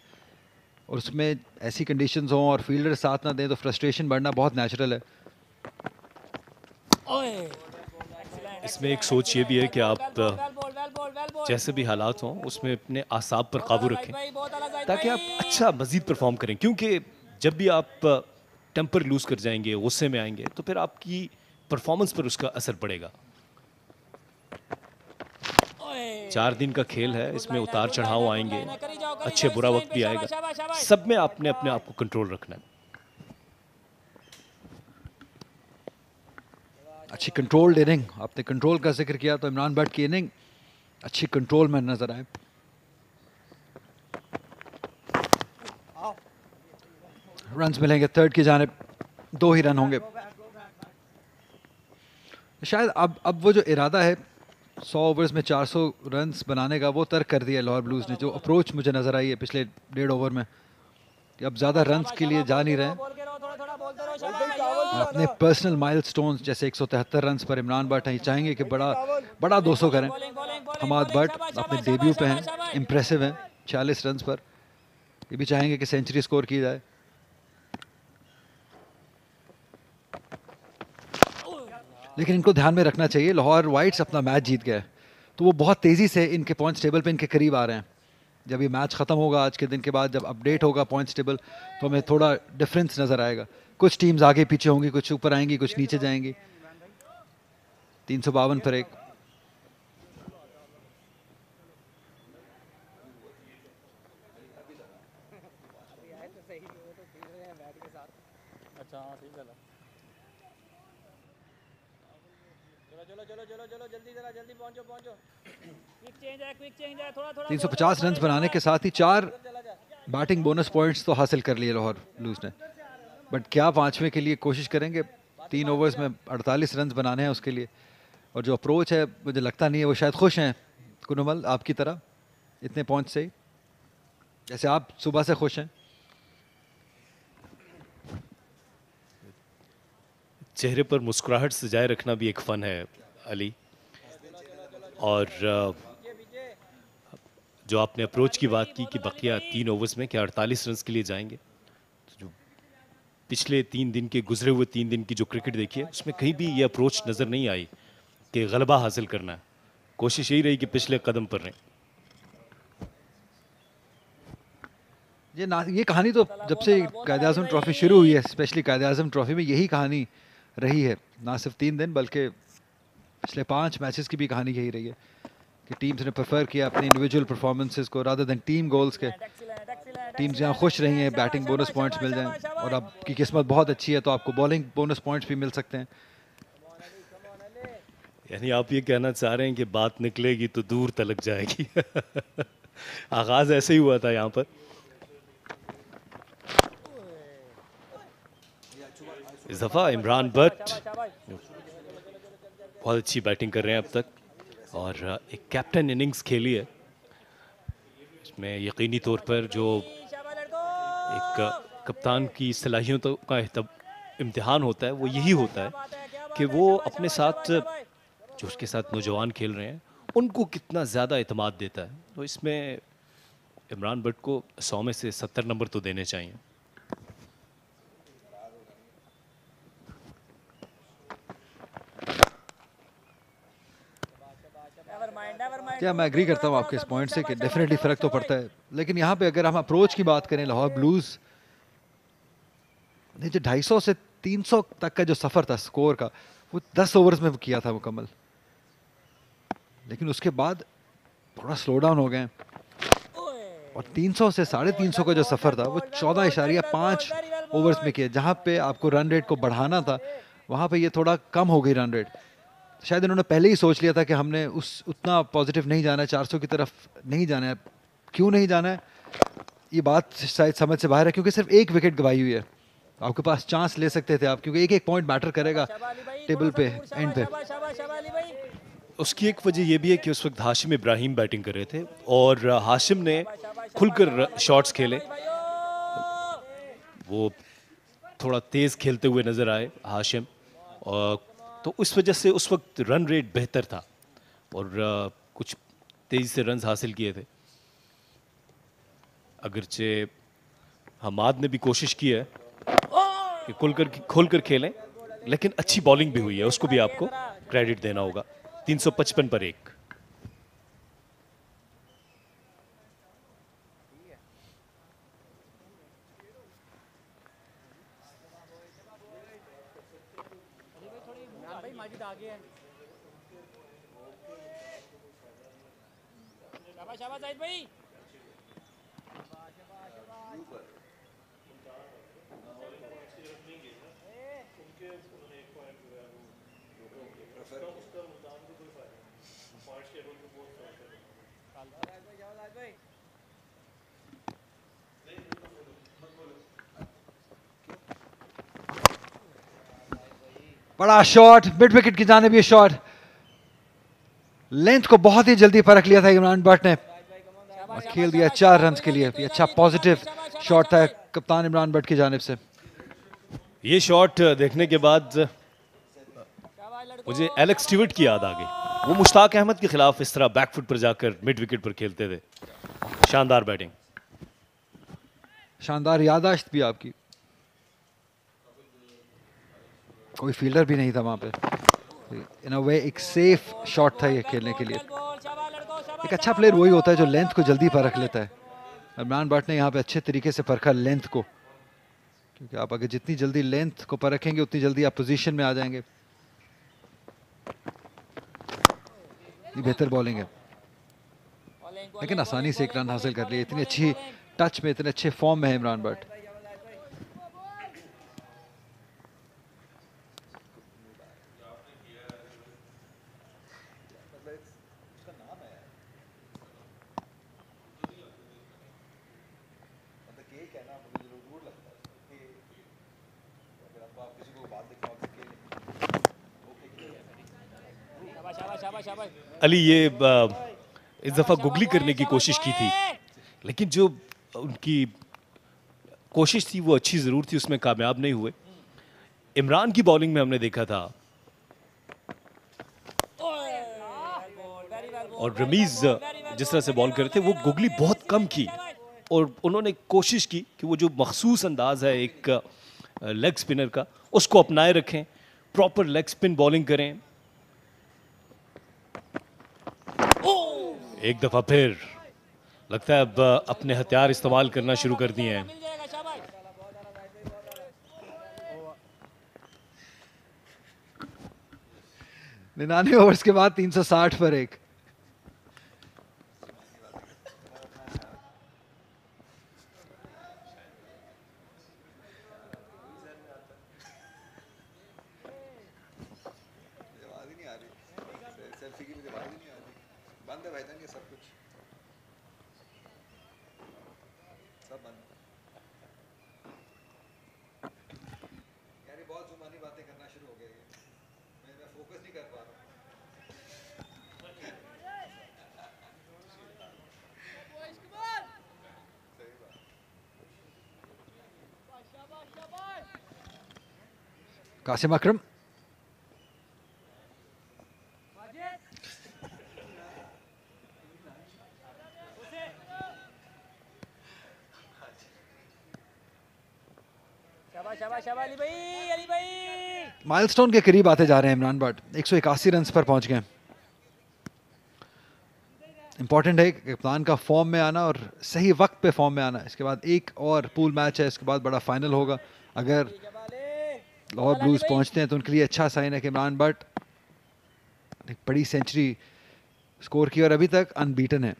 और उसमें ऐसी कंडीशंस हों और फील्डर साथ ना दें तो फ्रस्ट्रेशन बढ़ना बहुत नेचुरल है। इसमें एक सोच ये भी है कि आप जैसे भी हालात हों उसमें अपने आसाब पर काबू रखें ताकि आप अच्छा मज़ीद परफॉर्म करें, क्योंकि जब भी आप टेम्पर लूज कर जाएंगे, गुस्से में आएंगे, तो फिर आपकी परफॉर्मेंस पर उसका असर पड़ेगा। 4 दिन का खेल है, इसमें उतार चढ़ाव आएंगे, अच्छे बुरा वक्त भी आएगा, सब में आपने अपने आप को कंट्रोल रखना है। अच्छी कंट्रोल्ड इनिंग, आपने कंट्रोल का जिक्र किया तो इमरान भट्ट की इनिंग अच्छी कंट्रोल में नजर आए। रन्स मिलेंगे थर्ड की जानिब, 2 ही रन होंगे शायद। अब वो जो इरादा है 100 ओवर्स में 400 रन्स बनाने का, वो तर्क कर दिया लाहौर ब्लूज ने। जो अप्रोच मुझे नजर आई है पिछले 1.5 ओवर में कि अब ज़्यादा रन्स के लिए जा नहीं रहे हैं, अपने पर्सनल माइलस्टोन्स जैसे 173 रन्स पर इमरान भट्ट हैं, चाहेंगे कि बड़ा 200 करें। हमाद भट्ट अपने डेब्यू पे हैं, इम्प्रेसिव हैं 46 रन्स पर, ये भी चाहेंगे कि सेंचुरी स्कोर की जाए। लेकिन इनको ध्यान में रखना चाहिए, लाहौर वाइट्स अपना मैच जीत गए, तो वो बहुत तेज़ी से इनके पॉइंट्स टेबल पे इनके करीब आ रहे हैं। जब ये मैच ख़त्म होगा आज के दिन के बाद, जब अपडेट होगा पॉइंट्स टेबल, तो हमें थोड़ा डिफरेंस नज़र आएगा। कुछ टीम्स आगे पीछे होंगी, कुछ ऊपर आएंगी, कुछ नीचे जाएंगी। 352 पर 1। जल्दी पहुंचो 350 रन बनाने के साथ ही 4 बैटिंग बोनस पॉइंट्स तो हासिल कर लिए लाहौर ब्लूज ने, बट क्या 5वें के लिए कोशिश करेंगे? 3 ओवर्स में 48 रन बनाने हैं उसके लिए, और जो अप्रोच है मुझे लगता नहीं है वो शायद खुश हैं कुनुमल आपकी तरह इतने पॉइंट से, जैसे आप सुबह से खुश हैं। चेहरे पर मुस्कुराहट सजाए रखना भी एक फ़न है अली, और जो आपने अप्रोच की बात की कि बकिया 3 ओवर्स में क्या 48 रन के लिए जाएंगे, तो जो पिछले 3 दिन के गुजरे हुए 3 दिन की जो क्रिकेट देखी है उसमें कहीं भी ये अप्रोच नज़र नहीं आई कि गलबा हासिल करना है। कोशिश यही रही कि पिछले कदम पर रहें। ये कहानी तो जब से क़ायद-ए-आज़म ट्रॉफी शुरू हुई है, स्पेशली क़ायद-ए-आज़म ट्रॉफी में यही कहानी रही है, ना सिर्फ 3 दिन बल्कि पिछले 5 मैचेस की भी कहानी यही रही है कि टीम्स ने प्रेफर किया अपनी इंडिविजुअल परफॉर्मेंसेस को रादर देन टीम गोल्स के। टीम्स यहाँ खुश रही हैं, बैटिंग बोनस पॉइंट्स मिल जाएं, और आपकी किस्मत बहुत अच्छी है तो आपको बॉलिंग बोनस पॉइंट्स भी मिल सकते हैं। यानी आप ये कहना चाह रहे हैं कि बात निकलेगी तो दूर तलक जाएगी। आगाज ऐसे ही हुआ था यहाँ पर। इस दफ़ा इमरान भट्ट बहुत अच्छी बैटिंग कर रहे हैं अब तक, और एक कैप्टन इनिंग्स खेली है। इसमें यकीनी तौर पर जो एक कप्तान की सलाहियतों का इम्तिहान होता है वो यही होता है कि वो अपने साथ जो उसके साथ नौजवान खेल रहे हैं उनको कितना ज़्यादा एतमाद देता है। तो इसमें इमरान भट्ट को 100 में से 70 नंबर तो देने चाहिए। क्या मैं एग्री करता हूँ आपके इस पॉइंट से कि डेफिनेटली फ़र्क तो पड़ता है, लेकिन यहाँ पे अगर हम अप्रोच की बात करें लाहौर ब्लूज ने जो 250 से 300 तक का जो सफ़र था स्कोर का, वो 10 ओवर्स में किया था मुकम्मल, लेकिन उसके बाद थोड़ा स्लो डाउन हो गए और 300 से 350 का जो सफ़र था वो 14.5 ओवर्स में किया। जहाँ पे आपको रन रेट को बढ़ाना था वहाँ पे ये थोड़ा कम हो गई रन रेट। शायद इन्होंने पहले ही सोच लिया था कि हमने उतना पॉजिटिव नहीं जाना है, 400 की तरफ नहीं जाना है। क्यों नहीं जाना है ये बात शायद समझ से बाहर है, क्योंकि सिर्फ एक विकेट गवाई हुई है। आपके पास चांस ले सकते थे आप, क्योंकि एक एक पॉइंट मैटर करेगा टेबल पे एंड पे। उसकी एक वजह यह भी है कि उस वक्त हाशिम इब्राहिम बैटिंग कर रहे थे और हाशिम ने खुलकर शॉट्स खेले, वो थोड़ा तेज खेलते हुए नजर आए हाशिम, और तो उस वजह से उस वक्त रन रेट बेहतर था और कुछ तेजी से रन्स हासिल किए थे। अगरचे हमाद ने भी कोशिश की है कि खोलकर खेलें, लेकिन अच्छी बॉलिंग भी हुई है, उसको भी आपको क्रेडिट देना होगा। 355 पर 1। शाबाश जाहिद भाई। बड़ा शॉट मिड विकेट की जानिब, ये शॉट लेंथ को बहुत ही जल्दी परख लिया था इमरान भट्ट ने और खेल दिया 4 रन के लिए। ये अच्छा पॉजिटिव शॉट था कप्तान इमरान भट्ट की जानिब से। ये शॉट देखने के बाद मुझे एलेक्स स्टीवर्ट की याद आ गई। वो मुश्ताक अहमद के खिलाफ इस तरह बैकफुट पर जाकर मिड विकेट पर खेलते थे। शानदार बैटिंग, शानदार याददाश्त भी आपकी। कोई फील्डर भी नहीं था वहां पे, इन अ वे एक सेफ शॉट था ये खेलने के लिए। एक अच्छा प्लेयर वही होता है जो लेंथ को जल्दी परख लेता है। इमरान भट्ट ने यहाँ पे अच्छे तरीके से परखा लेंथ को, क्योंकि आप अगर जितनी जल्दी लेंथ को परखेंगे उतनी जल्दी आप पोजीशन में आ जाएंगे। ये बेहतर बॉलिंग है, लेकिन आसानी से 1 रन हासिल कर लिया। इतनी अच्छी टच में, इतने अच्छे फॉर्म में है इमरान भट्ट। अली ये इस दफा गुगली करने की कोशिश की थी, लेकिन जो उनकी कोशिश थी वो अच्छी जरूर थी, उसमें कामयाब नहीं हुए। इमरान की बॉलिंग में हमने देखा था और रमीज जिस तरह से बॉल कर रहे थे वो गुगली बहुत कम की और उन्होंने कोशिश की कि वो जो मखसूस अंदाज है एक लेग स्पिनर का उसको अपनाए रखें, प्रॉपर लेग स्पिन बॉलिंग करें। एक दफा फिर लगता है अब अपने हथियार इस्तेमाल करना शुरू कर दिए हैं। 99 ओवर्स के बाद 360 पर 1। कासिम अकरम, माइलस्टोन के करीब आते जा रहे हैं इमरान भट्ट। 181 रन पर पहुंच गए। इंपॉर्टेंट है कप्तान का फॉर्म में आना और सही वक्त पे फॉर्म में आना। इसके बाद एक और पूल मैच है, इसके बाद बड़ा फाइनल होगा। अगर लाहौर ब्लूज पहुंचते हैं तो उनके लिए अच्छा साइन है कि इमरान बट एक बड़ी सेंचुरी स्कोर की और अभी तक अनबीटन है।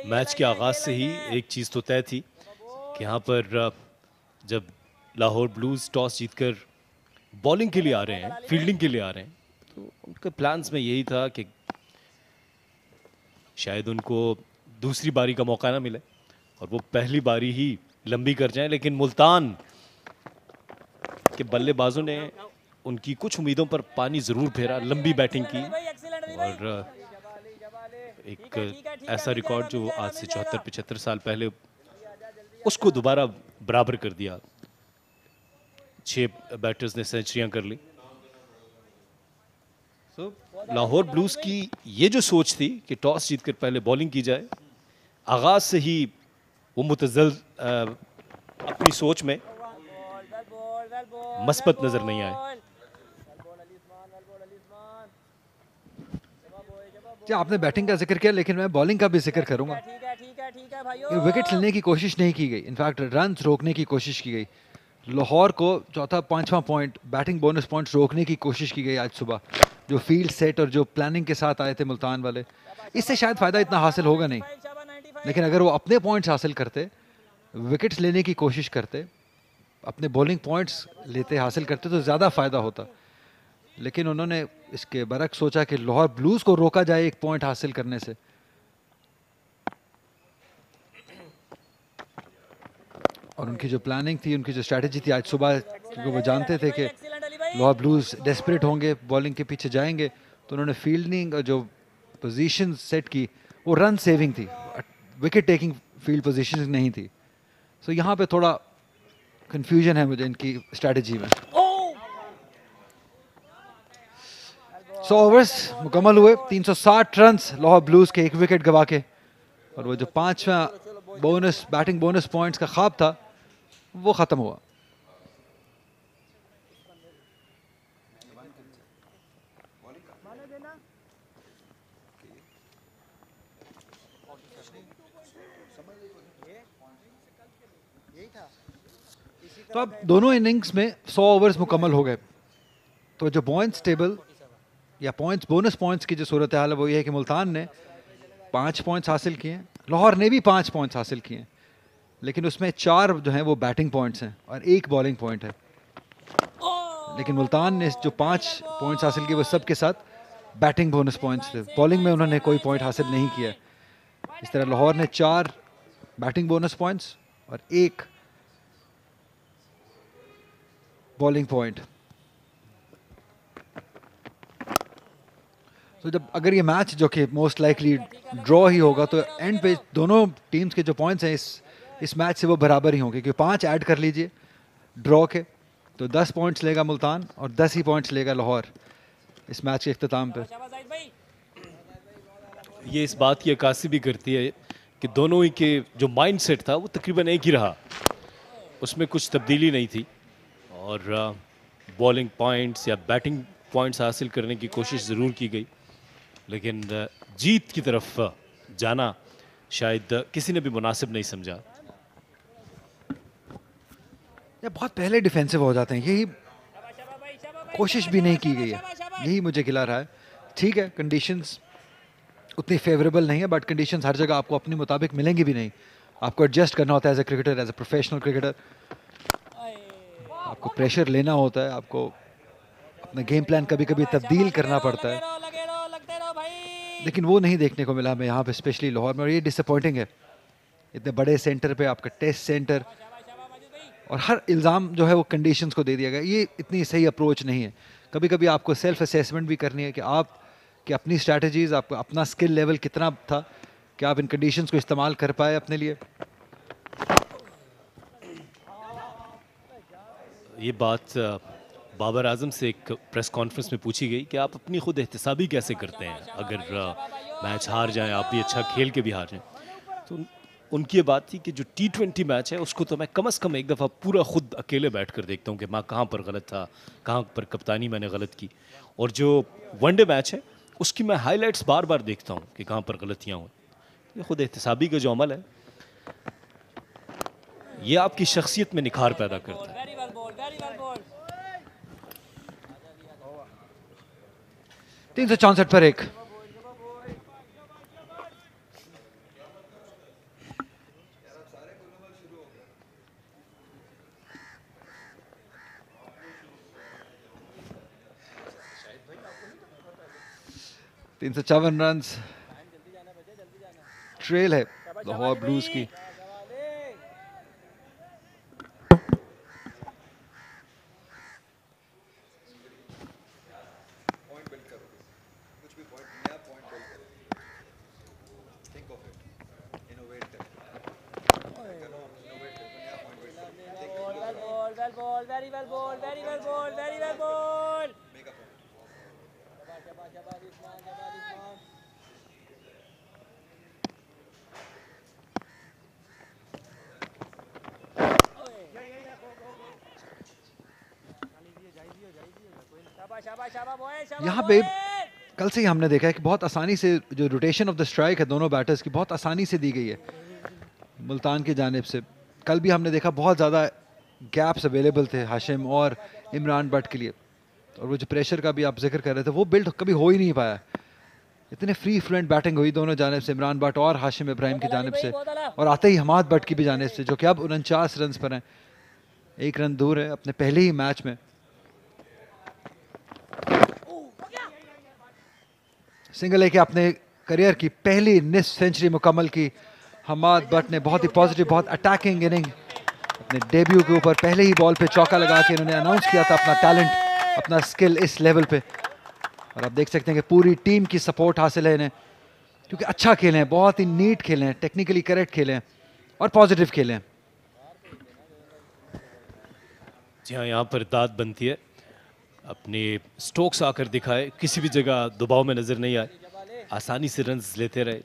मैच के आगाज से ही एक चीज़ तो तय थी कि यहाँ पर जब लाहौर ब्लूज टॉस जीतकर बॉलिंग के लिए आ रहे हैं, फील्डिंग के लिए आ रहे हैं, तो उनके प्लान्स में यही था कि शायद उनको दूसरी बारी का मौका ना मिले और वो पहली बारी ही लंबी कर जाएं, लेकिन मुल्तान के बल्लेबाजों ने उनकी कुछ उम्मीदों पर पानी ज़रूर फेरा, लंबी बैटिंग की और एक ऐसा रिकॉर्ड जो आज से 74-75 साल पहले उसको दोबारा बराबर कर दिया। 6 बैटर्स ने सेंचुरियां कर ली। लाहौर ब्लूज की ये जो सोच थी कि टॉस जीतकर पहले बॉलिंग की जाए, आगाज से ही वो मुतज़ल अपनी सोच में मस्बत नजर नहीं आए। जी आपने बैटिंग का जिक्र किया लेकिन मैं बॉलिंग का भी जिक्र करूंगा। विकेट लेने की कोशिश नहीं की गई, इनफैक्ट रन रोकने की कोशिश की गई। लाहौर को चौथा पांचवा पॉइंट बैटिंग बोनस पॉइंट्स रोकने की कोशिश की गई आज सुबह, जो फील्ड सेट और जो प्लानिंग के साथ आए थे मुल्तान वाले। इससे शायद फ़ायदा इतना हासिल होगा नहीं, लेकिन अगर वो अपने पॉइंट्स हासिल करते, विकेट्स लेने की कोशिश करते, अपने बॉलिंग पॉइंट्स लेते हासिल करते तो ज़्यादा फ़ायदा होता। लेकिन उन्होंने इसके बरक्स सोचा कि लाहौर ब्लूज़ को रोका जाए एक पॉइंट हासिल करने से। और उनकी जो प्लानिंग थी, उनकी जो स्ट्रैटेजी थी आज सुबह, क्योंकि वो जानते थे कि लाहौर ब्लूज़ डेस्परेट होंगे, बॉलिंग के पीछे जाएंगे, तो उन्होंने फील्डिंग और जो पोजीशन सेट की वो रन सेविंग थी, विकेट टेकिंग फील्ड पोजीशन नहीं थी। सो यहाँ पे थोड़ा कंफ्यूजन है मुझे इनकी स्ट्रैटेजी में। 100 ओवर्स मुकम्मल हुए, 360 रन्स लाहौर ब्लूज़ के, एक विकेट गवा के, और वो जो 5वां बोनस बैटिंग बोनस पॉइंट्स का ख्वाब था वो ख़त्म हुआ। तो अब दोनों इनिंग्स में 100 ओवर्स मुकम्मल हो गए, तो जो पॉइंट्स टेबल या पॉइंट्स बोनस पॉइंट्स की जो सूरत हाल है वो ये है कि मुल्तान ने 5 पॉइंट्स हासिल किए हैं, लाहौर ने भी 5 पॉइंट्स हासिल किए हैं, लेकिन उसमें 4 जो हैं वो बैटिंग पॉइंट्स हैं और 1 बॉलिंग पॉइंट है। लेकिन मुल्तान ने जो 5 पॉइंट्स हासिल किए वो सब के साथ बैटिंग बोनस पॉइंट्स थे, बॉलिंग में उन्होंने कोई पॉइंट हासिल नहीं किया। इस तरह लाहौर ने 4 बैटिंग बोनस पॉइंट्स और 1 बॉलिंग पॉइंट। तो जब अगर ये मैच जो कि मोस्ट लाइकली ड्रॉ ही होगा, तो एंड पे दोनों टीम्स के जो पॉइंट्स हैं इस मैच से वो बराबर ही होंगे, क्योंकि 5 ऐड कर लीजिए ड्रॉ के तो 10 पॉइंट्स लेगा मुल्तान और 10 ही पॉइंट्स लेगा लाहौर इस मैच के इख्तिताम पे। ये इस बात की अक्कासी भी करती है कि दोनों ही के जो माइंड सेट था वो तकरीबन एक ही रहा, उसमें कुछ तब्दीली नहीं थी और बॉलिंग पॉइंट्स या बैटिंग पॉइंट्स हासिल करने की कोशिश ज़रूर की गई, लेकिन जीत की तरफ जाना शायद किसी ने भी मुनासिब नहीं समझा। या बहुत पहले डिफेंसिव हो जाते हैं, यही कोशिश भी नहीं की गई है, यही मुझे खिला रहा है। ठीक है, कंडीशंस उतनी फेवरेबल नहीं है, बट कंडीशंस हर जगह आपको अपने मुताबिक मिलेंगी भी नहीं, आपको एडजस्ट करना होता है as a cricketer, as a professional cricketer. आपको प्रेशर लेना होता है, आपको अपना गेम प्लान कभी कभी तब्दील करना पड़ता है, लेकिन वो नहीं देखने को मिला हमें यहाँ पे, स्पेशली लाहौर में, और ये डिसअपॉइंटिंग है। इतने बड़े सेंटर पे आपका टेस्ट सेंटर, और हर इल्ज़ाम जो है वो कंडीशंस को दे दिया गया, ये इतनी सही अप्रोच नहीं है। कभी कभी आपको सेल्फ असेसमेंट भी करनी है कि आप कि अपनी स्ट्रैटेजीज, आपका अपना स्किल लेवल कितना था कि आप इन कंडीशंस को इस्तेमाल कर पाए अपने लिए। ये बात बाबर आजम से एक प्रेस कॉन्फ्रेंस में पूछी गई कि आप अपनी खुद एहतसाबी कैसे करते हैं, अगर मैच हार जाएं, आप भी अच्छा खेल के भी हार जाएं। तो उनकी ये बात थी कि जो T20 मैच है उसको तो मैं कम से कम एक दफ़ा पूरा खुद अकेले बैठ कर देखता हूँ कि मैं कहाँ पर गलत था, कहाँ पर कप्तानी मैंने गलत की, और जो वनडे मैच है उसकी मैं हाइलाइट्स बार बार देखता हूँ कि कहाँ पर गलतियाँ हुई। ये खुद एहतसाबी का जो अमल है ये आपकी शख्सियत में निखार पैदा करता है। Very well ball, very well ball. 364 पर 1। तीन सौ 54 रन ट्रेल है लाहौर ब्लूज की। Well ball, very well ball, very well ball, very well ball. यहाँ पे कल से ही हमने देखा है कि बहुत आसानी से जो रोटेशन ऑफ द स्ट्राइक है दोनों बैटर्स की बहुत आसानी से दी गई है मुल्तान की जानिब से। कल भी हमने देखा बहुत ज़्यादा गैप्स अवेलेबल थे हाशिम और इमरान बट के लिए, और वो जो प्रेशर का भी आप जिक्र कर रहे थे वो बिल्ड कभी हो ही नहीं पाया। इतने फ्री फ्लुएंट बैटिंग हुई दोनों जानिब से, इमरान बट और हाशिम इब्राहिम की जानिब से, और आते ही हमाद बट की भी जानिब से, जो कि अब 49 रन पर हैं, 1 रन दूर है अपने पहले ही मैच में। सिंगल लेके अपने करियर की पहली निस्फ सेंचुरी मुकम्मल की हमाद बट ने। बहुत ही पॉजिटिव, बहुत अटैकिंग इनिंग अपने डेब्यू के ऊपर पहले ही बॉल पे चौका लगा के इन्होंने अनाउंस किया था अपना टैलेंट, अपना स्किल इस लेवल पे। और आप देख सकते हैं कि पूरी टीम की सपोर्ट हासिल है इन्हें, क्योंकि अच्छा खेले हैं, बहुत ही नीट खेले हैं, टेक्निकली करेक्ट खेले हैं और पॉजिटिव खेले हैं। जी हाँ, यहाँ पर दाद बनती है, अपने स्ट्रोक्स आकर दिखाए, किसी भी जगह दबाव में नज़र नहीं आए, आसानी से रन्स लेते रहे।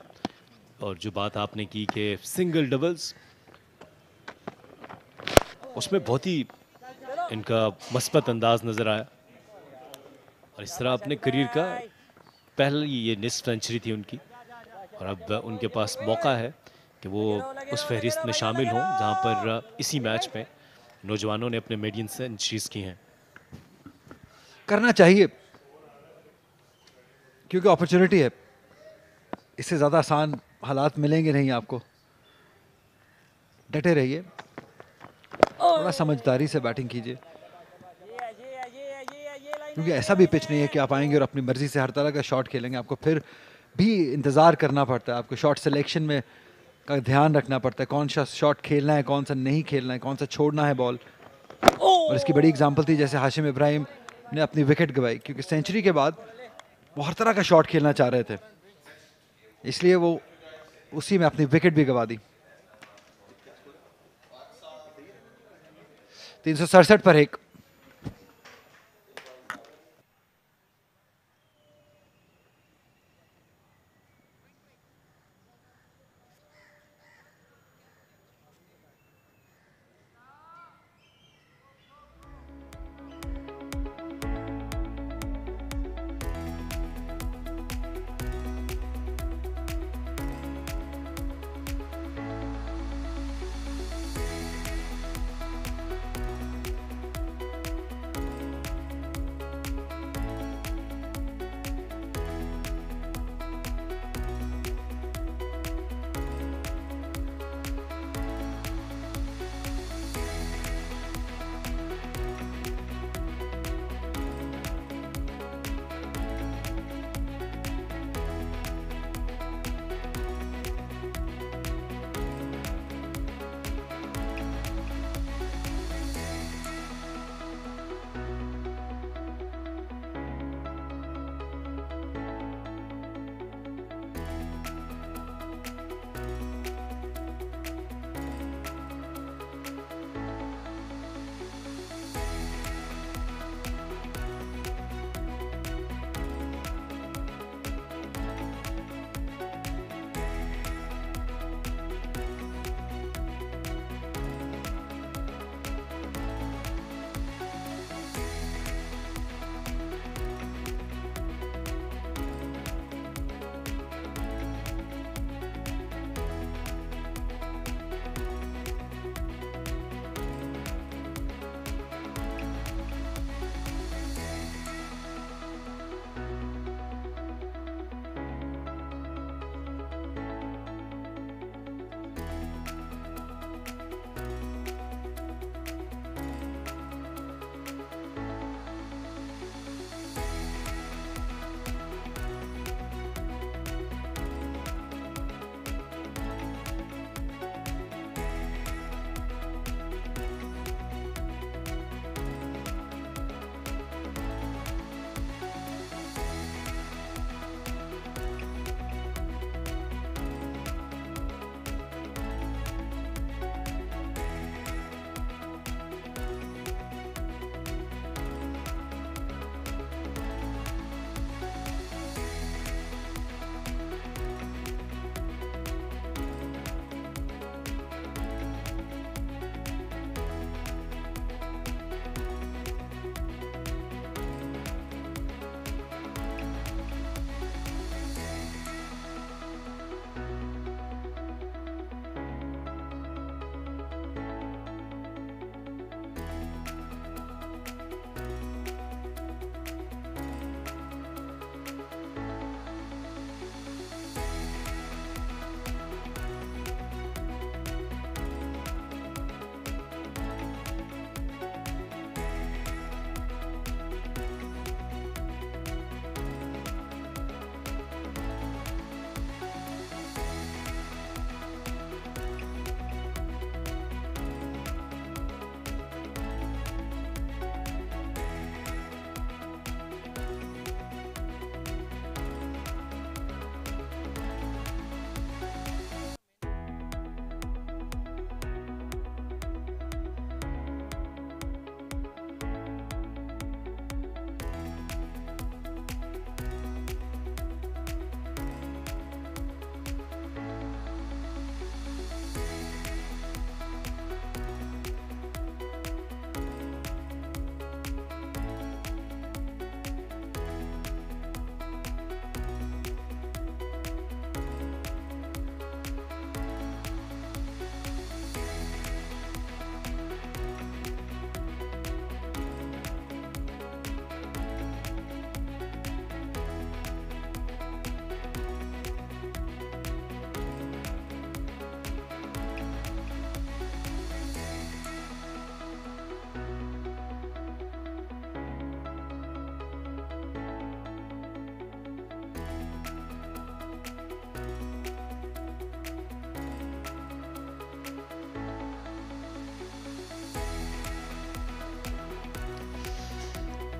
और जो बात आपने की कि सिंगल डबल्स, उसमें बहुत ही इनका मस्बत अंदाज नज़र आया। और इस तरह अपने करियर का पहली ये निस्फ सेंचुरी थी उनकी, और अब उनके पास मौका है कि वो उस फहरिस्त में शामिल हों जहाँ पर इसी मैच में नौजवानों ने अपने मेडियन सेंचुरीज की हैं। करना चाहिए क्योंकि अपॉर्चुनिटी है, इससे ज़्यादा आसान हालात मिलेंगे नहीं आपको। डटे रहिए, थोड़ा समझदारी से बैटिंग कीजिए, क्योंकि ऐसा भी पिच नहीं है कि आप आएंगे और अपनी मर्जी से हर तरह का शॉट खेलेंगे। आपको फिर भी इंतज़ार करना पड़ता है, आपको शॉट सिलेक्शन में का ध्यान रखना पड़ता है, कौन सा शॉट खेलना है, कौन सा नहीं खेलना है, कौन सा छोड़ना है बॉल। और इसकी बड़ी एग्जांपल थी जैसे हाशिम इब्राहिम ने अपनी विकेट गंवाई, क्योंकि सेंचुरी के बाद वो हर तरह का शॉट खेलना चाह रहे थे, इसलिए वो उसी में अपनी विकेट भी गंवा दी। 367 पर 1।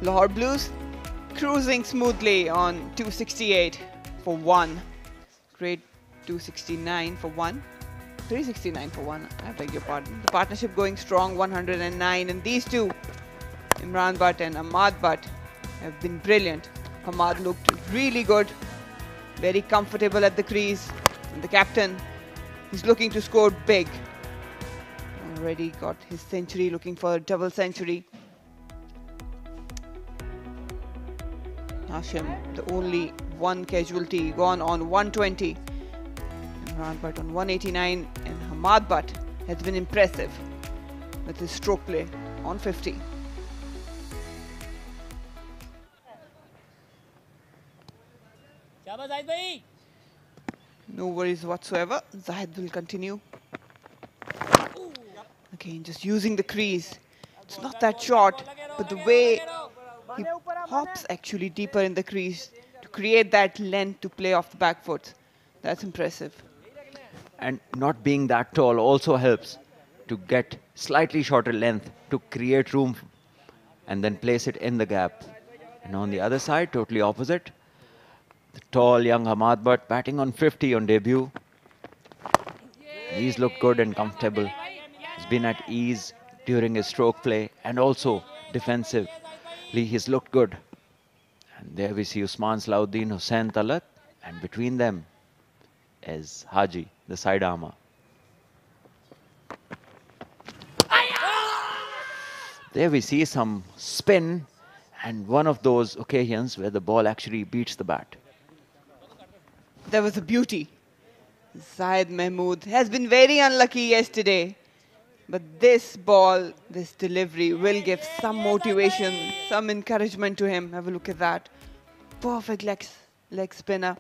Lahore Blues cruising smoothly on 268 for 1. Great 269 for 1. 369 for 1, I beg your pardon. The partnership going strong, 109. And these two, Imran Butt and Ahmad Butt, have been brilliant. Ahmad looked really good, very comfortable at the crease. And the captain, he's looking to score big. Already got his century, looking for a double century. Hashim, the only one casualty, gone on 120. Imran Butt on 189, and Ahmad Butt has been impressive with his stroke play on 50. शाबाश जाहिद भाई No worries whatsoever. Zahid will continue. Again, just using the crease. It's not that short, but the way he hops actually deeper in the crease to create that length to play off the back foot. That's impressive. And not being that tall also helps to get slightly shorter length to create room and then place it in the gap. And on the other side, totally opposite. The tall young Ahmad Butt batting on 50 on debut. He's looked good and comfortable. He's been at ease during his stroke play and also defensively he's looked good. And there we see Usman Salauddin, Hussain Talat, and between them is Haji, the side armour. There we see some spin and one of those occasions where the ball actually beats the bat. That was a beauty. Zahid Mahmood has been very unlucky yesterday. But this ball, this delivery will give some motivation, some encouragement to him. Have a look at that. Perfect leg spinner.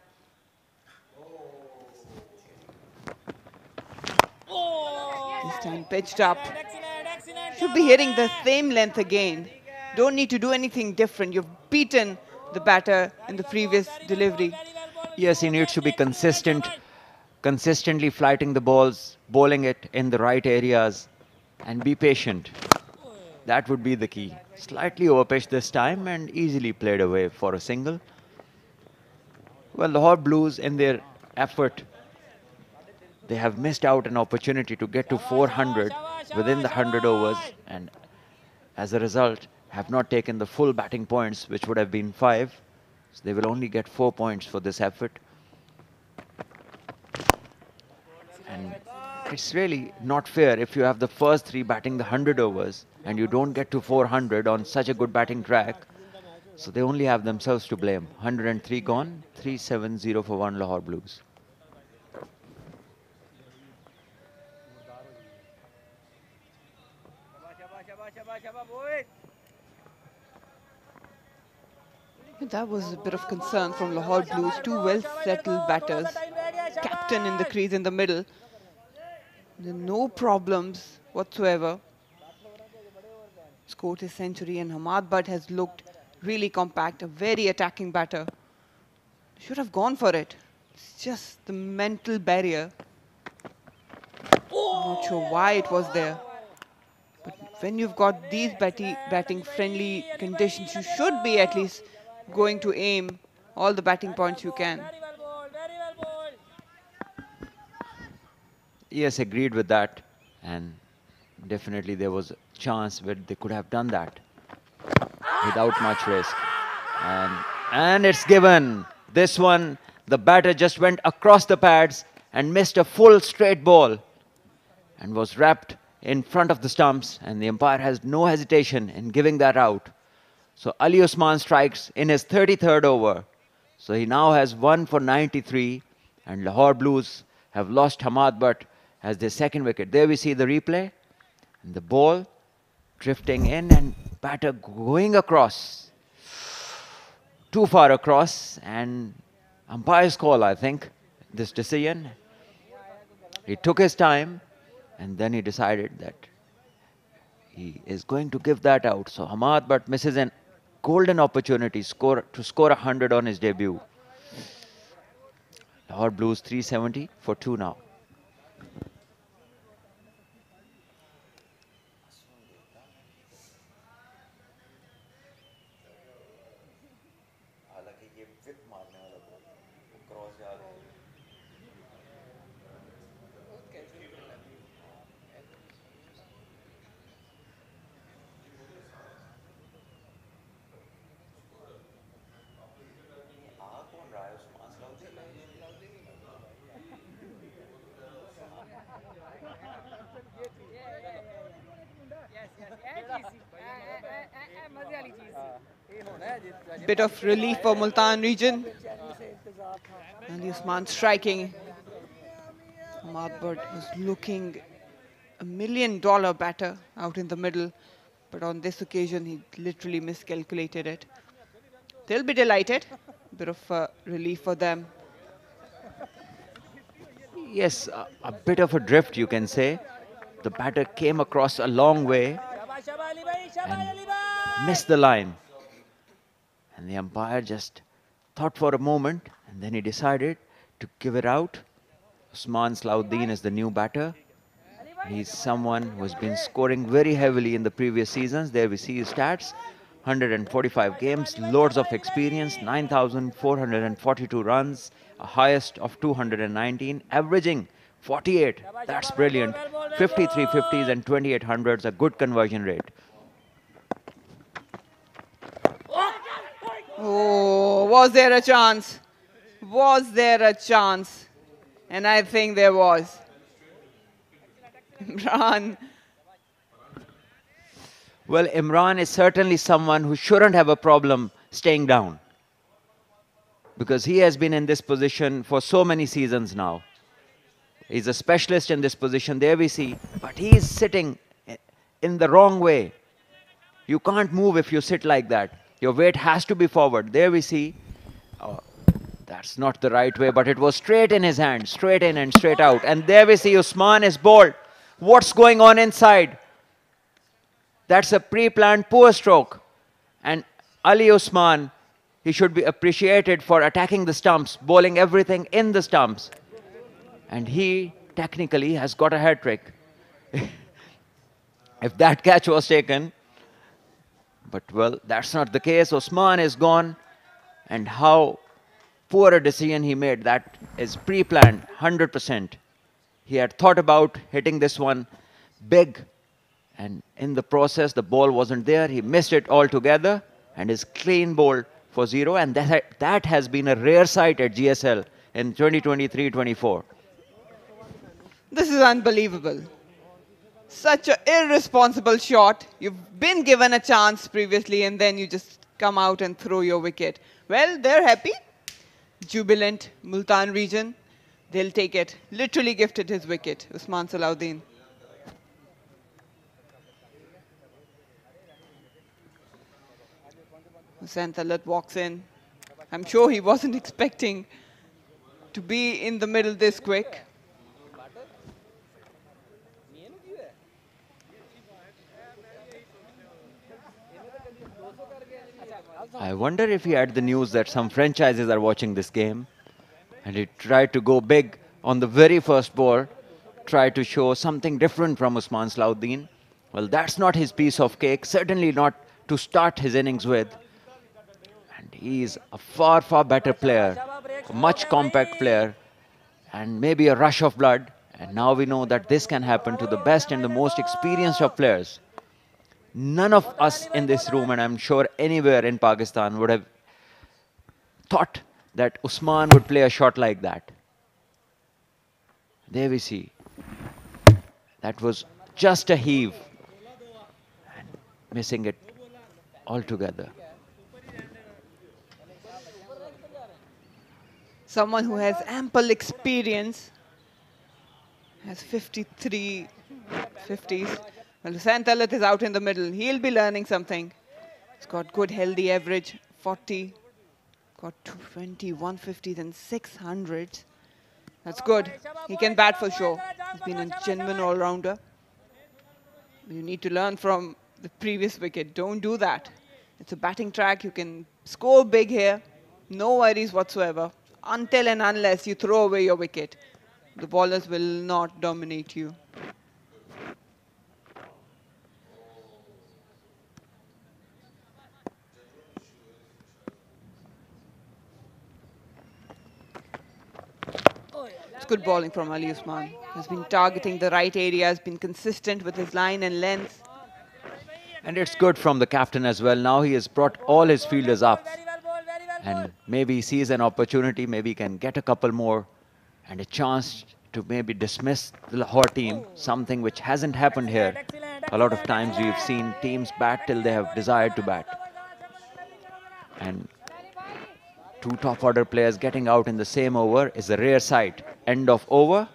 This time pitched up. Should be hitting the same length again. Don't need to do anything different. You've beaten the batter in the previous delivery. Yes, he needs to be consistent, consistently flighting the balls, bowling it in the right areas, and be patient. That would be the key. Slightly overpitched this time and easily played away for a single. Well, the Lahore Blues, in their effort, they have missed out an opportunity to get to 400 within the 100 overs, and as a result, have not taken the full batting points, which would have been 5. So they will only get 4 points for this effort. And it's really not fair if you have the first 3 batting the 100 overs and you don't get to 400 on such a good batting track. So they only have themselves to blame. 103 gone, 370 for 1 Lahore Blues. That was a bit of concern from Lahore Blues. 2 well-settled batters. Captain in the crease in the middle. No problems whatsoever. Scored his century, and Ahmad Butt has looked really compact, a very attacking batter. Should have gone for it. It's just the mental barrier. I'm not sure why it was there. But when you've got these batting friendly conditions, you should be at least going to aim all the batting points you can. very well bowled, very well bowled. Yes, agreed with that. And definitely there was a chance where they could have done that without much risk. And it's given. This one, the batter just went across the pads and missed a full straight ball and was wrapped in front of the stumps, and the umpire has no hesitation in giving that out. So Ali Usman strikes in his 33rd over. So he now has 1 for 93, and Lahore Blues have lost Ahmad Butt as their second wicket. There we see the replay, and the ball drifting in and batter going across. Too far across, and umpire's call, I think, this decision. He took his time, and then he decided that he is going to give that out. So Ahmad Butt misses an golden opportunity to score 100 on his debut. Lahore Blues 370 for 2 now. Bit of relief for Multan region. Ali Usman striking. Ahmadabad was looking $1 million batter out in the middle, but on this occasion he literally miscalculated it. They'll be delighted. Bit of relief for them. Yes, a bit of a drift, you can say. The batter came across a long way and missed the line. And the umpire just thought for a moment, and then he decided to give it out. Usman Salahuddin is the new batter. He's someone who has been scoring very heavily in the previous seasons. There we see his stats. 145 games, loads of experience, 9,442 runs, a highest of 219, averaging 48. That's brilliant. 53 50s and 28 hundreds, a good conversion rate. Oh, was there a chance? Was there a chance? And I think there was. Imran. Well, Imran is certainly someone who shouldn't have a problem staying down, because he has been in this position for so many seasons now. He's a specialist in this position, there we see, but he's sitting in the wrong way. You can't move if you sit like that. Your weight has to be forward. There we see, that's not the right way, but it was straight in his hand, straight in and straight out. And there we see Usman is bowled. What's going on inside? That's a pre-planned poor stroke. And Ali Usman, he should be appreciated for attacking the stumps, bowling everything in the stumps. And he technically has got a hat trick. If that catch was taken. But well, that's not the case. Usman is gone. And how poor a decision he made. That is pre-planned, 100%. He had thought about hitting this one big. And in the process, the ball wasn't there. He missed it altogether. And is clean bowled for 0. And that has been a rare sight at GSL in 2023-24. This is unbelievable. Such an irresponsible shot. You've been given a chance previously and then you just come out and throw your wicket. Well, they're happy. Jubilant Multan region. They'll take it. Literally gifted his wicket, Usman Salahuddin. Hussain Talat walks in. I'm sure he wasn't expecting to be in the middle this quick. I wonder if he had the news that some franchises are watching this game and he tried to go big on the very first ball, tried to show something different from Usman Salahuddin. Well, that's not his piece of cake, certainly not to start his innings with. And he's a far, far better player, a much compact player, and maybe a rush of blood. And now we know that this can happen to the best and the most experienced of players. None of us in this room, and I'm sure anywhere in Pakistan, would have thought that Usman would play a shot like that. There we see. That was just a heave. And missing it altogether. Someone who has ample experience, has 53 50s. Well, Hussain Talat is out in the middle. He'll be learning something. He's got good healthy average, 40. Got 220, 150s and 600s. That's good. He can bat for sure. He's been a genuine all-rounder. You need to learn from the previous wicket. Don't do that. It's a batting track. You can score big here. No worries whatsoever. Until and unless you throw away your wicket. The bowlers will not dominate you. It's good bowling from Ali Usman. He's been targeting the right areas, been consistent with his line and length. And it's good from the captain as well. Now he has brought all his fielders up. And maybe he sees an opportunity, maybe he can get a couple more and a chance to maybe dismiss the Lahore team, something which hasn't happened here. A lot of times we've seen teams bat till they have desired to bat. And two top order players getting out in the same over is a rare sight. End of over.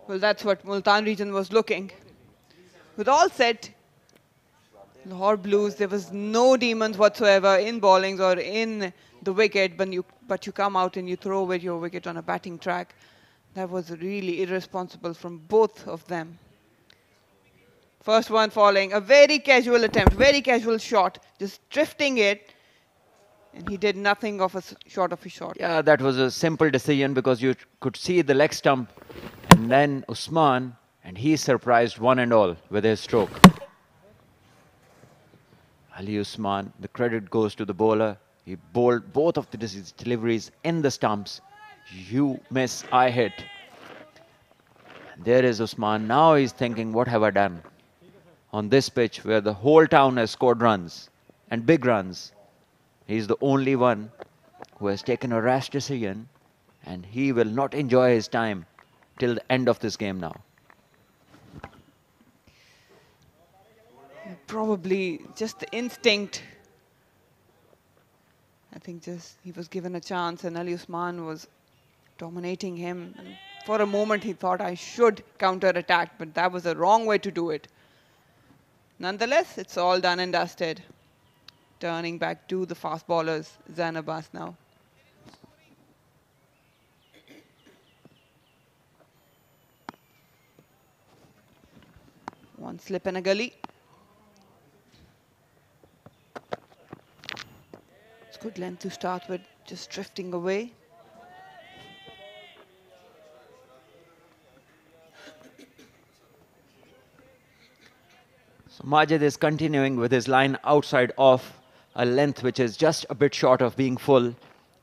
Well, that's what Multan region was looking. With all set, Lahore Blues, there was no demons whatsoever in bowlings or in the wicket, but you come out and you throw away your wicket on a batting track. That was really irresponsible from both of them. First one falling, a very casual attempt, very casual shot, just drifting it. And he did nothing of a short of a shot. Yeah, that was a simple decision because you could see the leg stump. And then Usman, and he surprised one and all with his stroke. Ali Usman, the credit goes to the bowler. He bowled both of the deliveries in the stumps. You miss, I hit. There is Usman. Now he's thinking, what have I done? On this pitch where the whole town has scored runs and big runs, he's the only one who has taken a rash decision, and he will not enjoy his time till the end of this game now. Probably just the instinct. I think just he was given a chance and Ali Usman was dominating him. And for a moment he thought I should counter-attack, but that was the wrong way to do it. Nonetheless, it's all done and dusted. Turning back to the fast bowlers, Zain Abbas now. One slip and a gully. It's good length to start with, just drifting away. So Majid is continuing with his line outside off, a length which is just a bit short of being full.